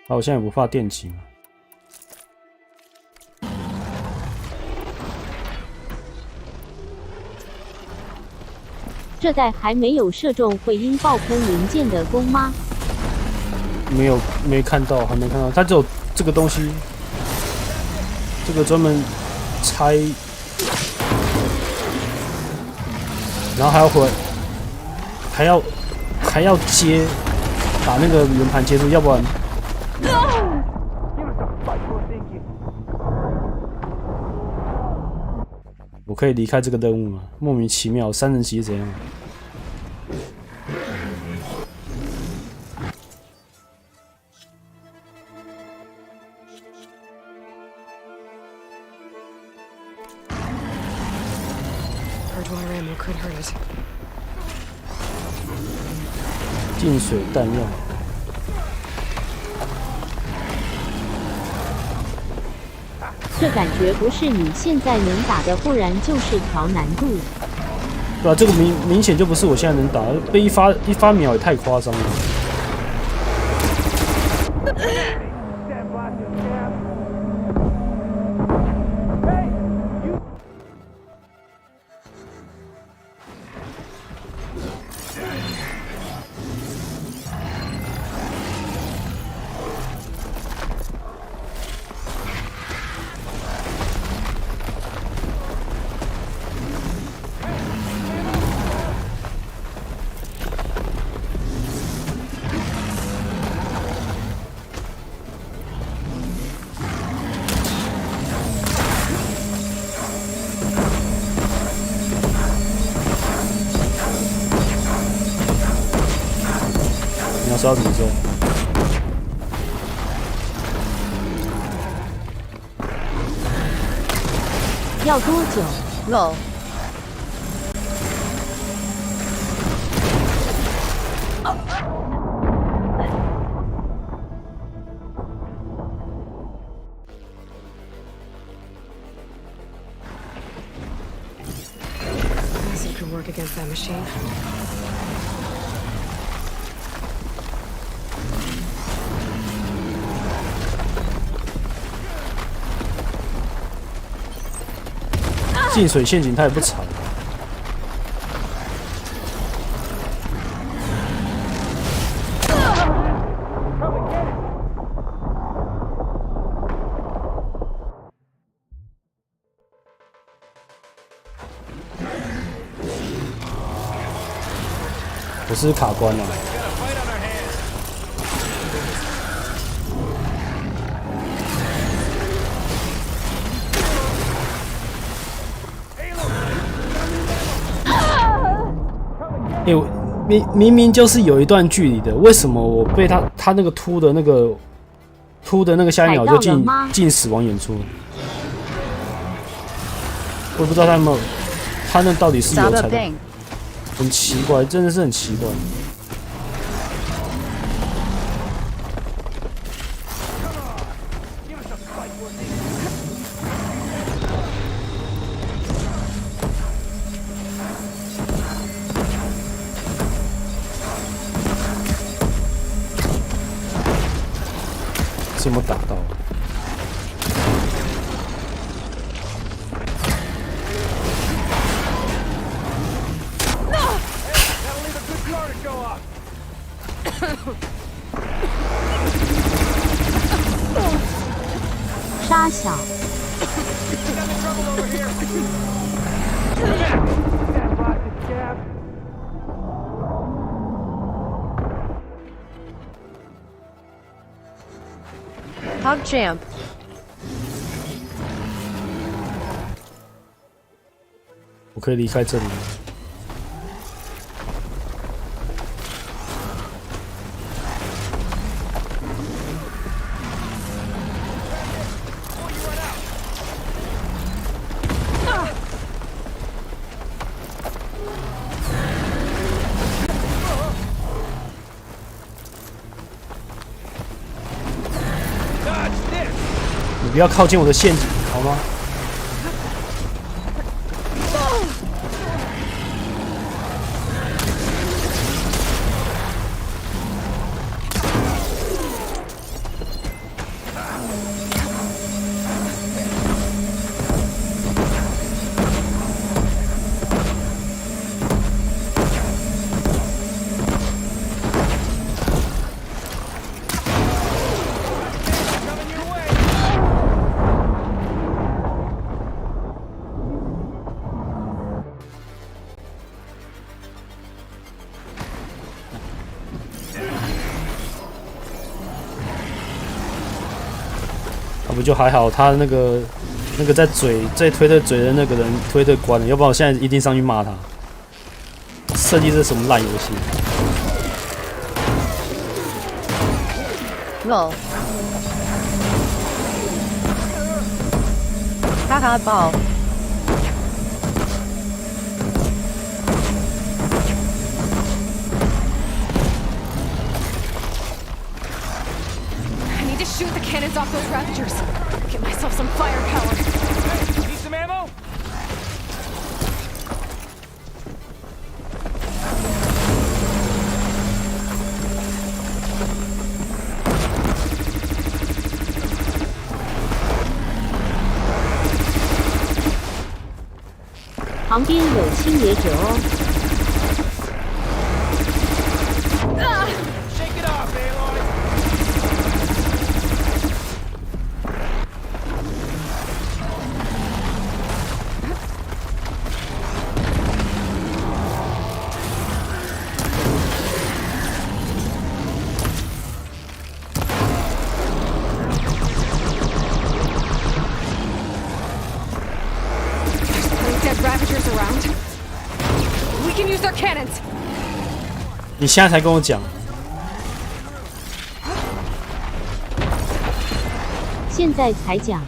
Speaker 1: 啊，我现在也不怕电击嘛。
Speaker 2: 这代还没有射中会因爆喷零件的弓吗？
Speaker 1: 没看到，还没看到。它只有这个东西，这个专门拆，然后还要回，还要接，把那个圆盘接住，要不然。我可以离开这个任务吗？莫名其妙，3人级是怎样？ 进水弹药。
Speaker 2: 这感觉不是你现在能打的，不然就是调难度。
Speaker 1: 对啊，这个明显就不是我现在能打，被一发秒也太夸张了。 你要烧怎么做？
Speaker 2: 要多久
Speaker 11: ？Low。This
Speaker 4: could work against that machine.
Speaker 1: 进水陷阱它也不长。我是卡关了。 明明就是有一段距离的，为什么我被他那个突的那个下一秒就进死亡演出？我也不知道他有没有，他那到底是有才，很奇怪，真的是很奇怪。怎么打到？
Speaker 2: 沙小。
Speaker 11: PogChamp。
Speaker 1: 我可以离开这里吗？你不要靠近我的陷阱，好吗？不就还好，他那个在推的嘴的那个人推的关了，要不然我现在一定上去骂他。设计这是什么烂游戏？
Speaker 11: 哦，哈哈爆！
Speaker 4: Shoot the cannons off those raptors. Get myself some firepower.
Speaker 15: Hey, need some ammo?
Speaker 2: 旁边有清野者哦。
Speaker 15: Shake it off, Aloy.
Speaker 1: 你现在才跟我讲，
Speaker 2: 现在才讲。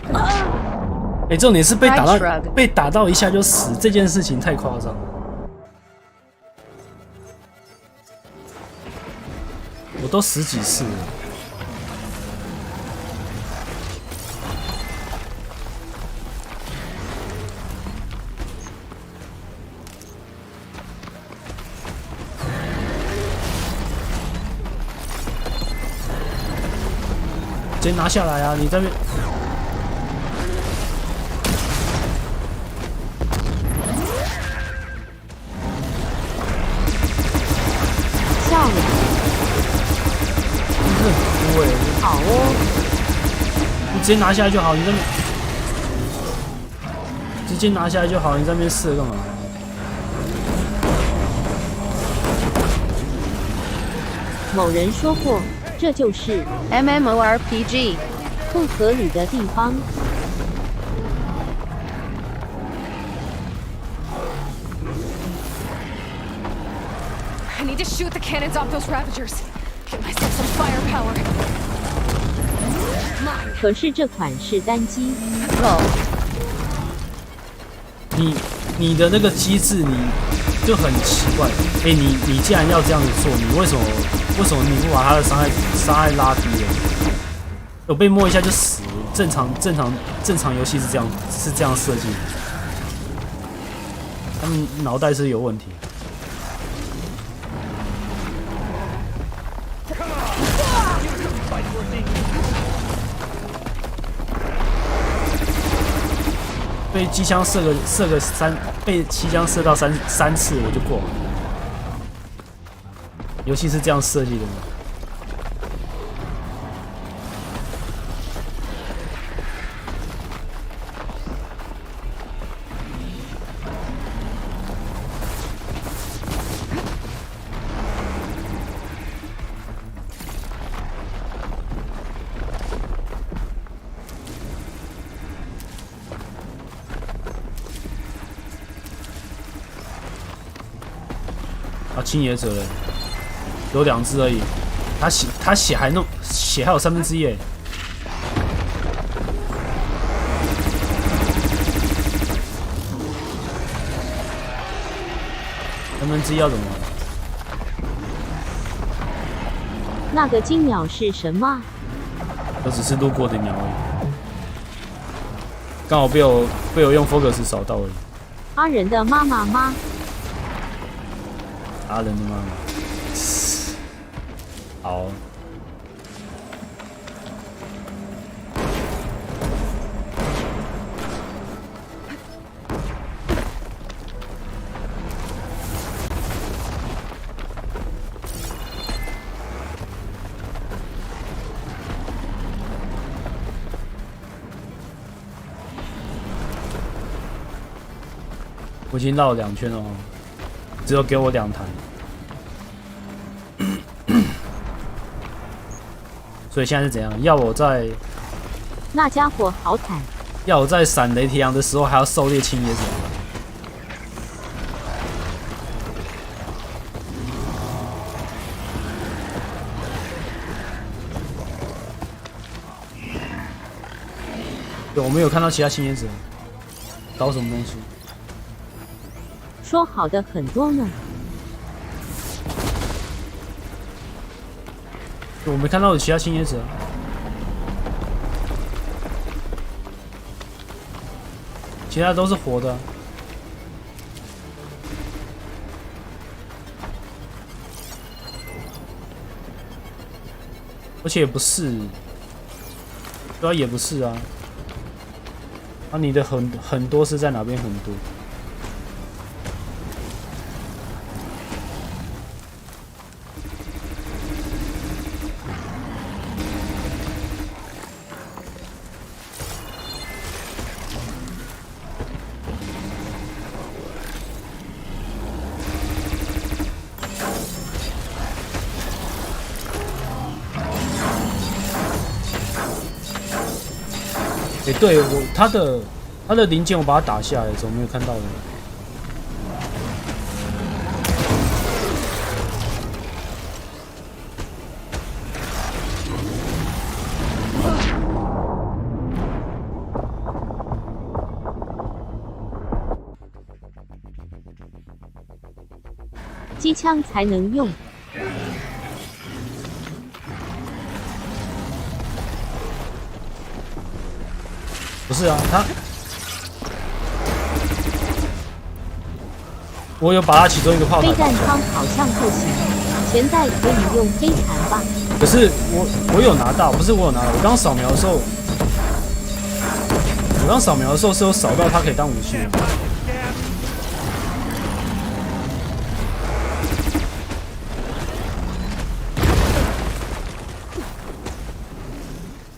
Speaker 1: 重点是被打到一下就死，这件事情太夸张了。我都10几次了。 直接拿下来啊！你这边
Speaker 2: 笑了，
Speaker 1: 你很哭哎！
Speaker 2: 好哦，
Speaker 1: 你直接拿下来就好。你这边直接拿下来就好，你在那边试了干嘛？
Speaker 2: 某人说过。 这就是
Speaker 11: MMORPG
Speaker 2: 不合理的地方。
Speaker 4: I need to shoot the cannons off those Ravagers. Get myself some firepower.
Speaker 2: 可是这款是单机。
Speaker 1: 你的那个机制你就很奇怪。你既然要这样子做，你为什么你不把他的伤害拉低了？有被摸一下就死了。正常游戏是这样设计的。他们脑袋是有问题。 被机枪射个被机枪射到三次我就过了。游戏是这样设计的吗？啊，青野者嘞，有2只而已。他血还有1/3耶。1/3要怎么玩？
Speaker 2: 那个金鸟是什么？
Speaker 1: 我只是路过的鸟而已，刚好被我用 focus 扫到而已。
Speaker 2: 阿仁的妈妈吗？
Speaker 1: 阿仁的妈妈。好。我已经绕了2圈了哦，只有给我2台，所以现在是怎样？要我在
Speaker 2: 那家伙好惨！
Speaker 1: 要我在闪雷提昂的时候还要狩猎青野者？对，我没有看到其他青野者，搞什么东西？
Speaker 2: 说好的很多呢。
Speaker 1: 我没看到有其他青野者。其他都是活的。而且也不是，对啊，也不是啊。啊，你的很多是在哪边很多？对我他的零件我把它打下来，怎么没有看到呢？
Speaker 2: 机枪才能用。
Speaker 1: 不是啊，我有把它其中一个炮塔。
Speaker 2: 飞弹枪好像不行，现在可以用飞弹吧？
Speaker 1: 可是我有拿到，不是我有拿到，我刚扫描的时候，是有扫到它可以当武器。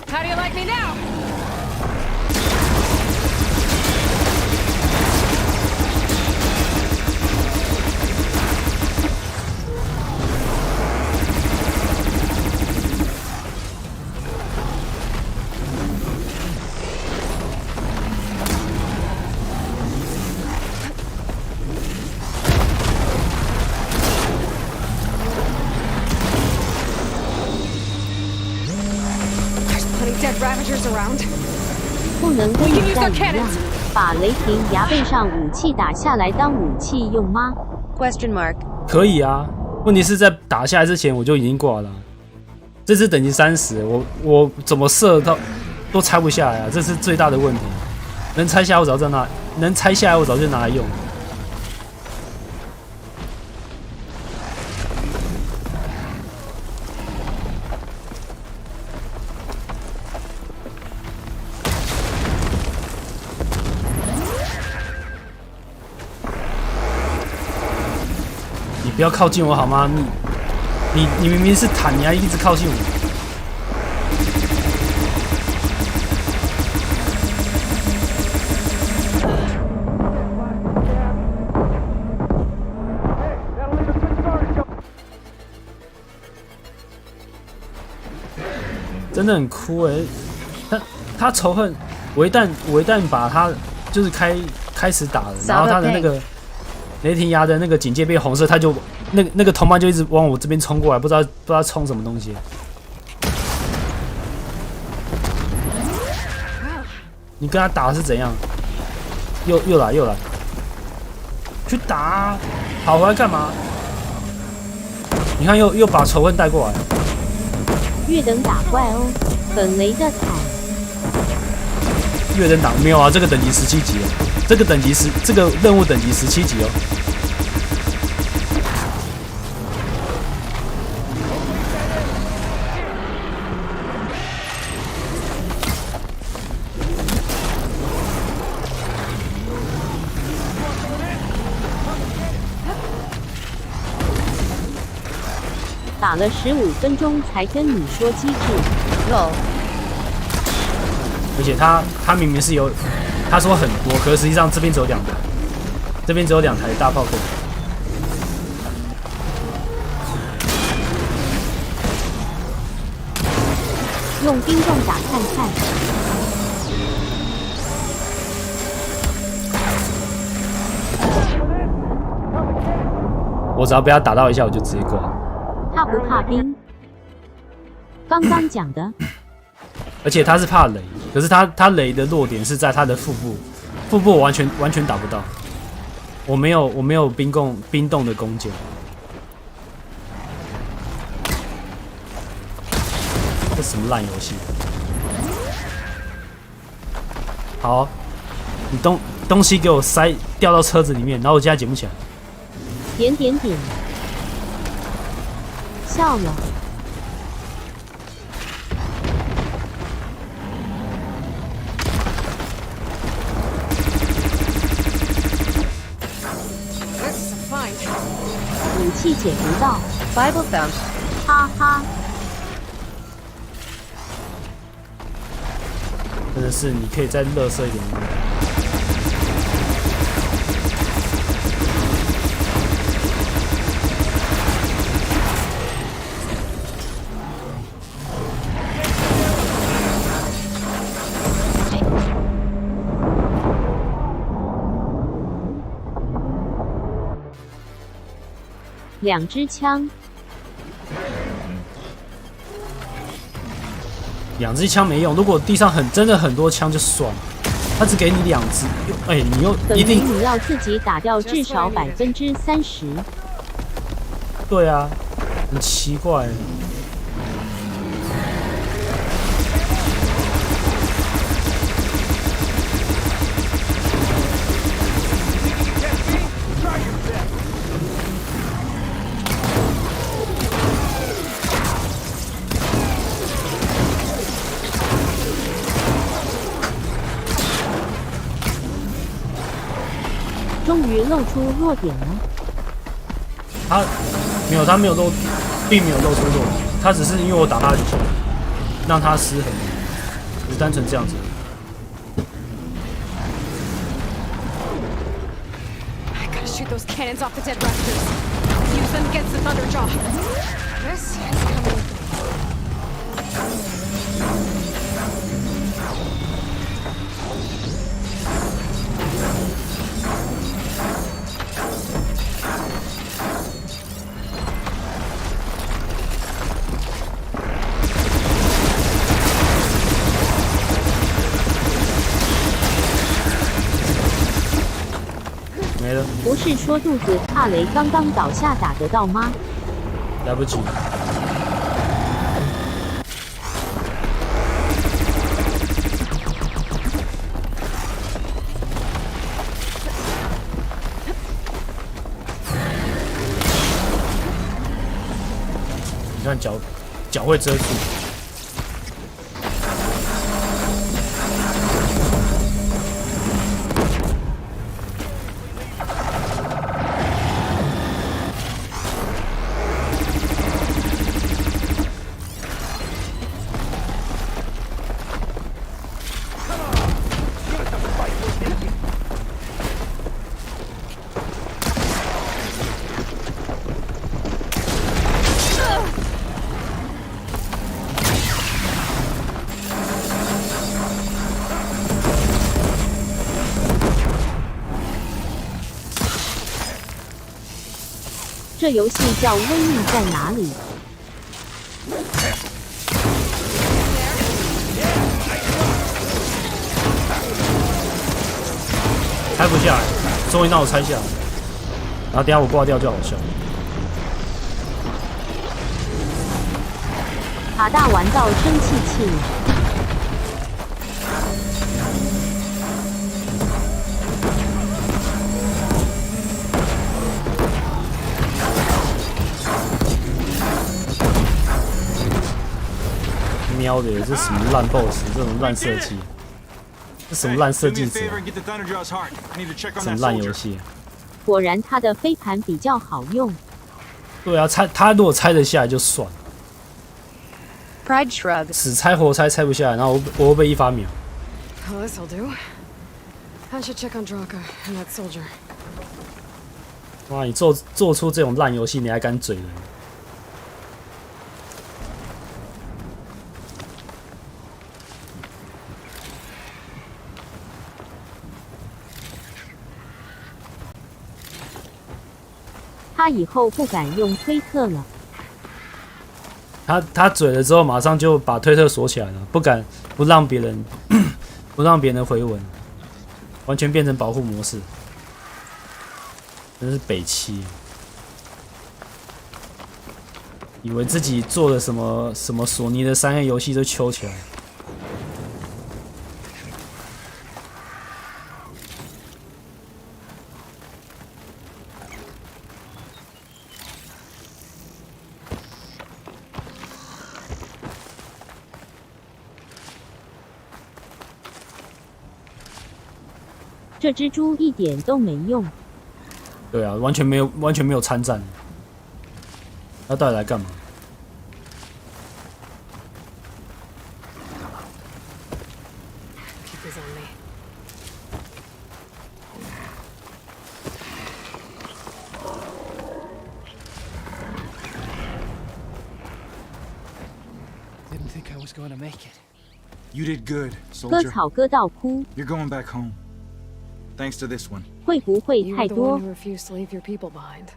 Speaker 14: How do you like me now?
Speaker 2: 不能跟你弹一样，把雷霆牙背上武器打下来当武器用吗
Speaker 11: ？Question mark。
Speaker 1: 可以啊，问题是在打下来之前我就已经挂了。这次等级30，我怎么射到都拆不下来啊，这是最大的问题。能拆下来我早就拿来用。不要靠近我好吗？你明明是坦，你还一直靠近我。真的很哭哎、他仇恨我一旦把他就是开始打了，然后他的那个雷霆牙的那个警戒变红色，他就那个同伴就一直往我这边冲过来，不知道冲什么东西。你跟他打是怎样？又来，去打啊！跑回来干嘛？你看又把仇恨带过来。
Speaker 2: 月等打怪哦，很雷的惨。
Speaker 1: 月等打没有啊？这个等级17级哦，这个任务等级17级哦。
Speaker 2: 打了15分钟才跟你说机制，
Speaker 1: 而且他明明是有，他说很多，可是实际上这边只有2台，这边只有2台大炮可以。
Speaker 2: 用冰冻打看看。
Speaker 1: 我只要被他打到一下，我就直接挂。
Speaker 2: 怕不怕冰？刚刚讲的。
Speaker 1: 而且他是怕雷，可是他雷的弱点是在他的腹部，腹部我完全打不到。我没有冰冻的弓箭。这什么烂游戏？好，你东西给我掉到车子里面，然后我现在捡不起来。
Speaker 2: 点点点，笑了。武器捡不到
Speaker 11: ，Bible found，
Speaker 2: 哈哈。
Speaker 1: 真的是，你可以再垃圾一点吗？2
Speaker 2: 支枪
Speaker 1: ，2支枪没用。如果地上真的很多枪就算了，他只给你2支，你又一定
Speaker 2: 你要自己打掉至少30%。
Speaker 1: 对啊，很奇怪。
Speaker 2: 终于露出弱点了。
Speaker 1: 他没有露，并没有露出弱点，他只是因为我打他几下，让他失衡，只单纯这样子。
Speaker 4: I gotta shoot those cannons off the dead raptors. Use them against the Thunderjaw. This is coming.
Speaker 1: 没了。
Speaker 2: 不是说肚子怕雷刚刚倒下打得到吗？
Speaker 1: 来不及。你看脚会遮住。
Speaker 2: 这游戏叫威力在哪里？
Speaker 1: 拆不下来，终于让我拆下来，然后等下我挂掉就好笑。
Speaker 2: 卡大玩到生气气了。
Speaker 1: 喵的，这什么烂 BOSS， 这种烂设计，这什么烂设计者，什么烂游戏？
Speaker 2: 果然他的飞盘比较好用。
Speaker 1: 对啊，他如果拆得下来就算了。
Speaker 11: Pride shrug.
Speaker 1: 死拆活拆拆不下来，然后我会被一发秒。
Speaker 4: Well, this'll do. I should check on Draka and that soldier.
Speaker 1: 哇，你做出这种烂游戏，你还敢嘴人？
Speaker 2: 他以后不敢用推特了。
Speaker 1: 他嘴了之后，马上就把推特锁起来了，不让别人回文，完全变成保护模式，真是北七。以为自己做了什么索尼的3A 游戏都揪起来。
Speaker 2: 这蜘蛛一点都没用。
Speaker 1: 对啊，完全没有参战。他到底来干嘛？You
Speaker 9: did good,
Speaker 2: 割
Speaker 9: soldier.
Speaker 2: 草割到哭，
Speaker 9: You're going back home. Thanks to this one.
Speaker 2: 会不会
Speaker 4: You
Speaker 2: 太
Speaker 4: were the
Speaker 2: 多
Speaker 4: one？ who refused to leave your people behind.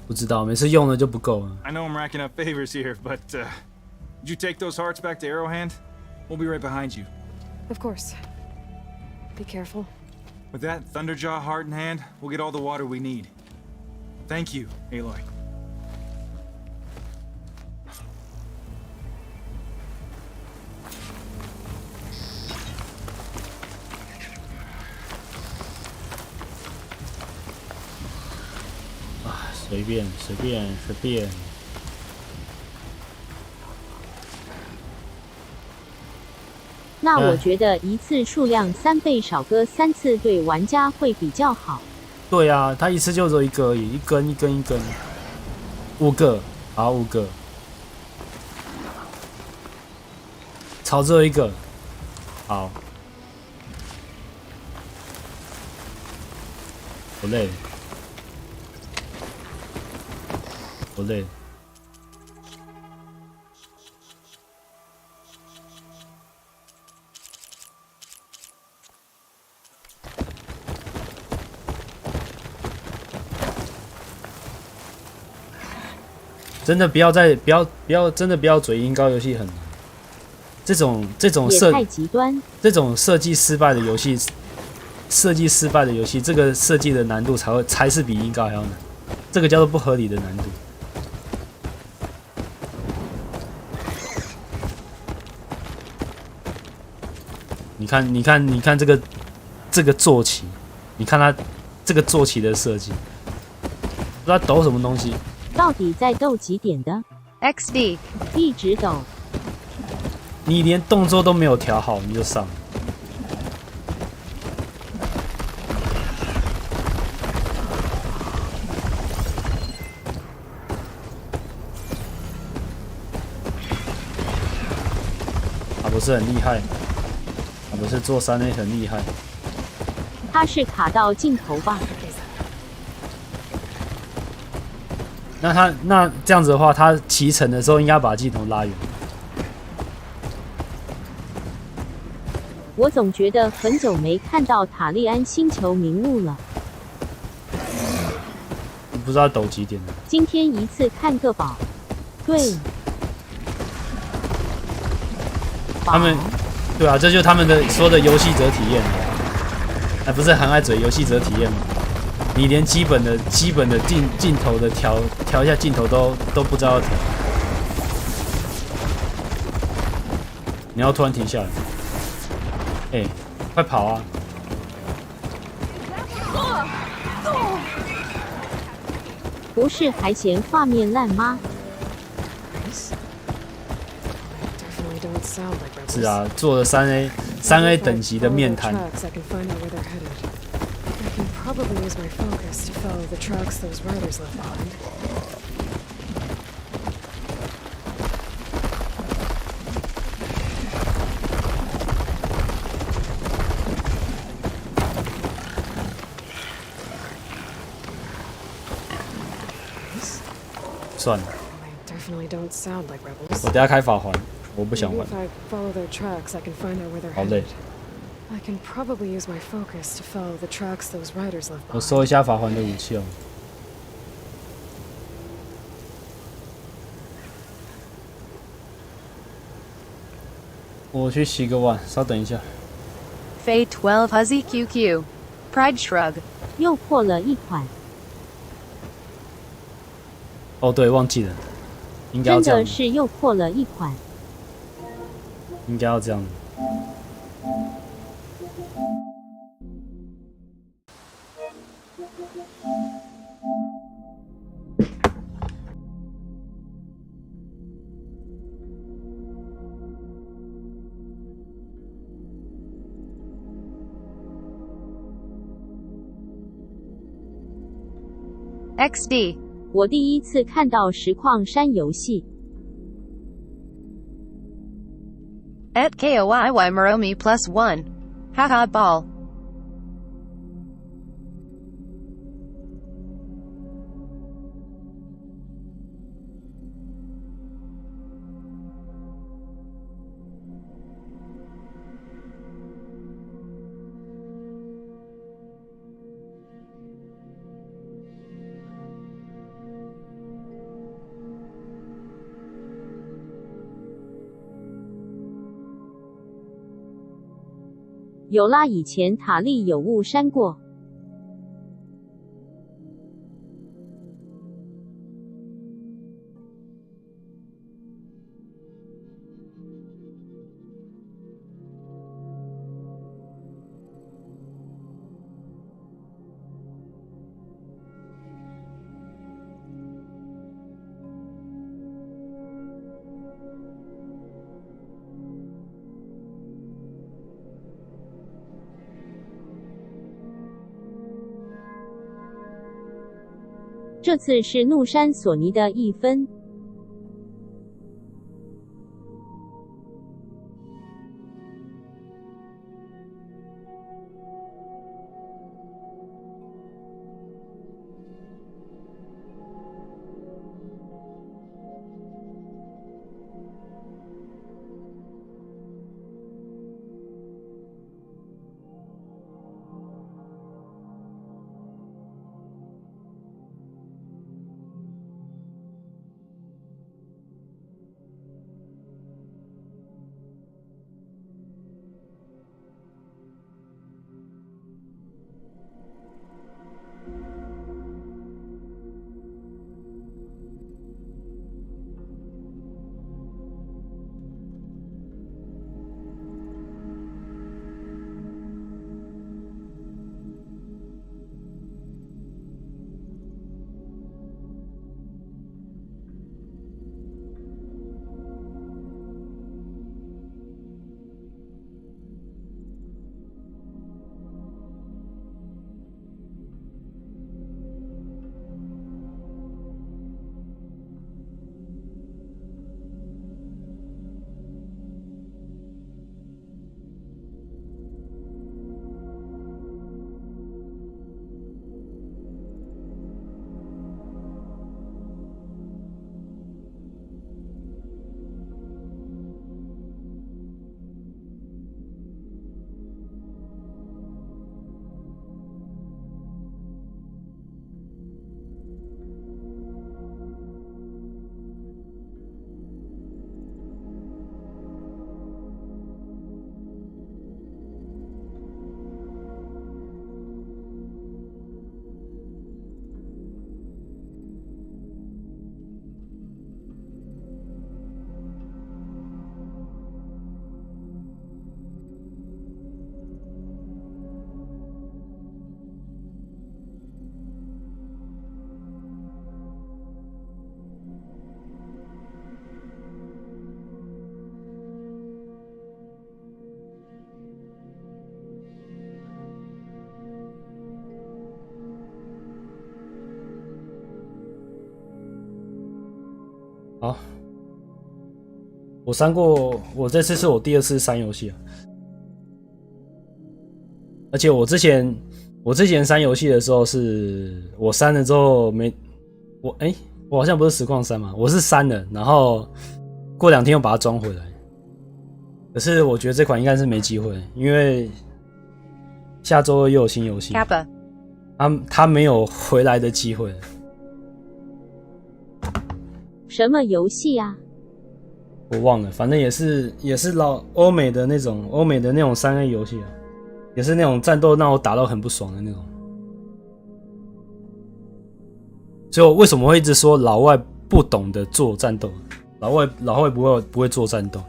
Speaker 1: 不知道，每次用的就不够了。
Speaker 9: I know I'm racking up favors here, but did you take those hearts back to Arrowhand? We'll be right behind you.
Speaker 4: Of course. Be careful.
Speaker 9: With that Thunderjaw heart in hand, we'll get all the water we need. Thank you, Aloy.
Speaker 1: 随便。
Speaker 2: 那我觉得一次数量3倍，少割3次对玩家会比较好。
Speaker 1: 对啊，他一次就只有一个而已，一根，5个，好5个，草只有一个，好，我累了。真的不要真的不要嘴音高游戏很难，这种
Speaker 2: 也太极端，
Speaker 1: 这种设计失败的游戏，这个设计的难度才是比音高还要难，这个叫做不合理的难度。你看这个坐骑，你看它这个坐骑的设计，不知道抖什么东西。
Speaker 2: 到底在斗几点的
Speaker 11: XD
Speaker 2: 一直抖，
Speaker 1: 你连动作都没有调好，你就上。不是很厉害，不是做3A 很厉害。
Speaker 2: 他是卡到镜头吧？
Speaker 1: 那这样子的话，他骑乘的时候应该把镜头拉远。
Speaker 2: 我总觉得很久没看到塔利安星球迷雾了。
Speaker 1: 不知道抖几点了。
Speaker 2: 今天一次看个宝。对。
Speaker 1: 他们，对啊，这就是他们的说的游戏者体验。不是很爱嘴游戏者体验吗？你连基本的镜头的调一下镜头都不知道要调，你要突然停下来，哎，快跑啊！
Speaker 2: 不是还嫌画面烂吗？
Speaker 1: 是啊，做了3A 等级的面瘫。
Speaker 4: Probably use my focus to follow the tracks those riders left behind.
Speaker 1: 算了，
Speaker 4: Definitely don't sound like rebels.
Speaker 1: 我等下开法环，我不想玩。
Speaker 4: Maybe if I follow their tracks, I can find out where they're
Speaker 1: 好累。
Speaker 4: headed. I can probably use my focus to follow the tracks those riders left
Speaker 1: 我
Speaker 4: behind.
Speaker 1: 收一下法环的武器哦。我去洗个碗，稍等一下。
Speaker 11: Fate 12 Huzzy QQ. Pride Shrug.
Speaker 2: 又破了一款。
Speaker 1: 哦，对，忘记了，应该要
Speaker 2: 真
Speaker 1: 这样。
Speaker 2: 的是又破了一款。
Speaker 1: 应该要这样。
Speaker 11: XD.
Speaker 2: 我第一次看到实况山游戏。
Speaker 11: Et KOIY Moromi +1. Haha ball.
Speaker 2: 有啦，以前塔利有误删过。这次是怒山索尼的1分。
Speaker 1: 好，我删过，我这次是我第2次删游戏啊。而且我之前删游戏的时候是我删了之后我好像不是实况删嘛，我是删了，然后过2天又把它装回来。可是我觉得这款应该是没机会，因为下周2又有新游戏，它没有回来的机会。
Speaker 2: 什么游戏啊？
Speaker 1: 我忘了，反正也是老欧美的那种3A 游戏啊，也是那种战斗让我打到很不爽的那种。所以我为什么会一直说老外不懂得做战斗？老外不会做战斗。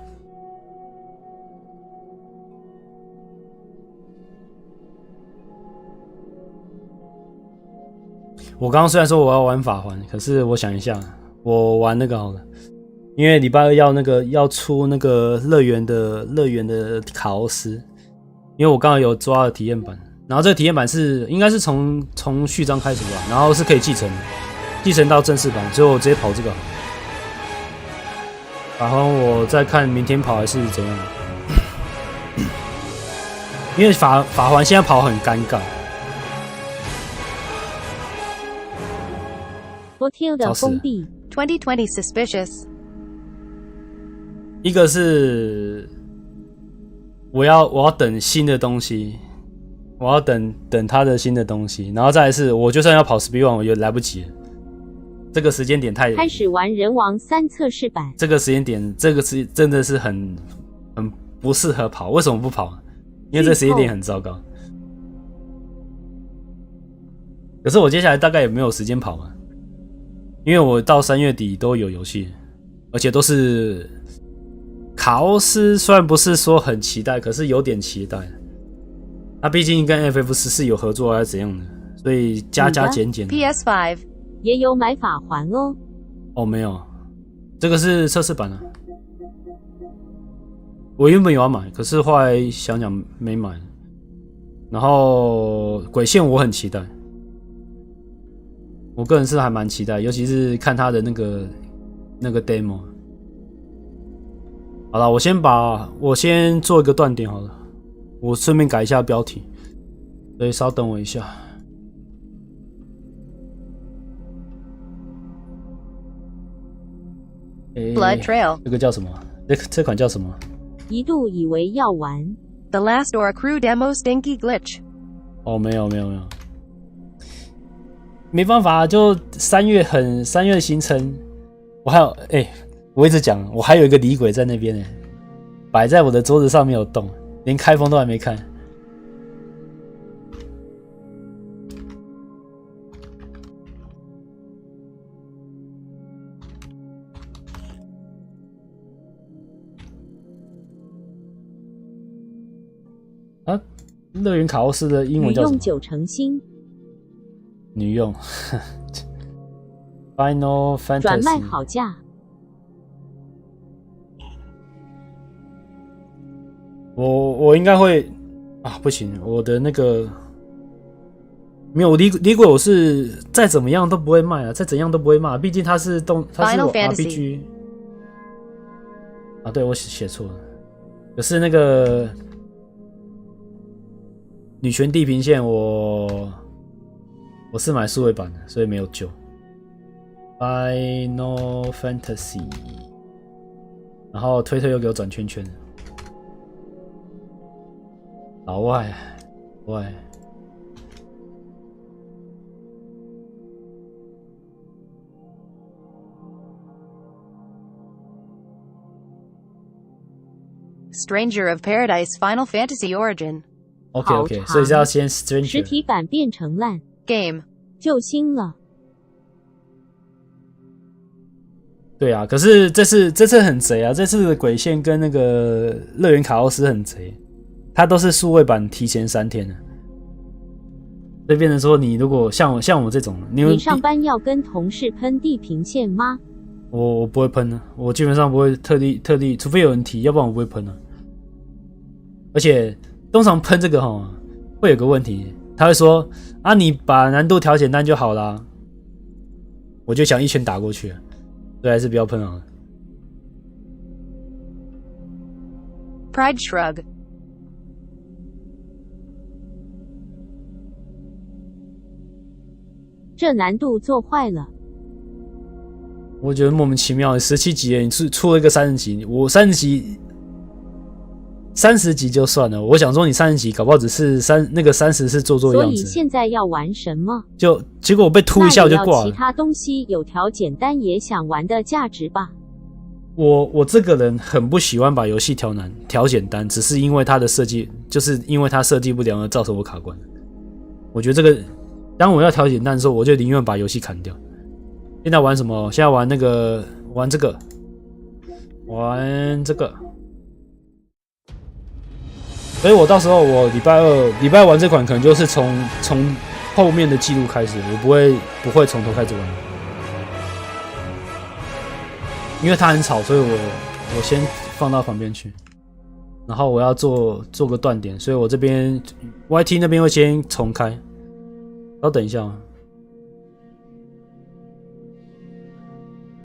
Speaker 1: 我刚刚虽然说我要玩法环，可是我想一下，我玩那个好了，因为礼拜2要出那个乐园的卡欧斯，因为我刚刚有抓了体验版，然后这个体验版应该是从序章开始吧，然后是可以继承到正式版，所以我直接跑这个好了。然后我再看明天跑还是怎样，因为法环现在跑很尴尬。
Speaker 2: Hotel 的封闭。
Speaker 11: 2020 suspicious。
Speaker 1: 一个是我要等新的东西，我要等他的新的东西，然后再来是我就算要跑 Speed 1，我也来不及了。这个时间点太
Speaker 2: 开始玩人王3测试版。
Speaker 1: 这个时间点，这个是真的是很不适合跑。为什么不跑？因为这时间点很糟糕。可是我接下来大概也没有时间跑嘛。因为我到3月底都有游戏，而且都是卡欧斯，虽然不是说很期待，可是有点期待。他毕竟跟 FF14 有合作还是怎样的，所以加减减。
Speaker 11: PS5
Speaker 2: 也有买法环哦。
Speaker 1: 哦，没有，这个是测试版啊。我原本有要买，可是后来想想没买。然后鬼线我很期待。我个人是还蛮期待，尤其是看他的那个 demo。好了，我先做一个断点好了，我顺便改一下标题，所以稍等我一下。
Speaker 11: Blood Trail
Speaker 1: 这个叫什么？这款叫什么？
Speaker 2: 一度以为要玩
Speaker 11: The Last Door Crew Demo Stinky Glitch。
Speaker 1: 哦，没有。没办法，就3月行程，我还有我一直讲，我还有一个李鬼在那边呢，摆在我的桌子上没有动，连开封都还没看。啊，乐园卡欧斯的英文叫什么？
Speaker 2: 女用9成新。
Speaker 1: 女用，Final Fantasy
Speaker 2: 转卖好价。
Speaker 1: 我应该会啊，不行，我的那个没有李鬼，我是再怎么样都不会卖啊，再怎样都不会卖，毕竟它是 RPG 啊，对我写错了，可是那个女权地平线我是买数位版的，所以没有救。Final Fantasy， 然后推又给我转圈圈。老外。
Speaker 11: Stranger of Paradise Final Fantasy Origin。OK，
Speaker 1: 所以是要先 Stranger。
Speaker 2: 实体版变成烂
Speaker 11: Game
Speaker 2: 救星了。
Speaker 1: 对啊，可是这次很贼啊！这次的鬼线跟那个乐园卡欧斯很贼，它都是数位版提前3天的。所以变成说，你如果像我这种，
Speaker 2: 你上班要跟同事喷地平线吗？
Speaker 1: 我不会喷的，我基本上不会特地，除非有人提，要不然我不会喷的。而且通常喷这个会有个问题，他会说啊，你把难度调简单就好啦。我就想一拳打过去了。对，还是不要喷好了。
Speaker 11: Pride shrug.
Speaker 2: 这难度做坏了。
Speaker 1: 我觉得莫名其妙，17级你出了一个30级，我30级就算了，我想说你30级搞不好只是30是做样子。
Speaker 2: 所以现在要玩什么？
Speaker 1: 就结果我被突一下我就挂了。
Speaker 2: 其他东西有条简单也想玩的价值吧。
Speaker 1: 我这个人很不喜欢把游戏调难调简单，只是因为它的设计，就是因为它设计不良而造成我卡关。我觉得这个，当我要调简单的时候，我就宁愿把游戏砍掉。现在玩什么？现在玩这个，玩这个。所以我到时候我礼拜玩这款，可能就是从后面的记录开始，我不会从头开始玩。 因为它很吵，所以我先放到旁边去，然后我要做个断点，所以我这边 YT 那边会先重开，稍等一下。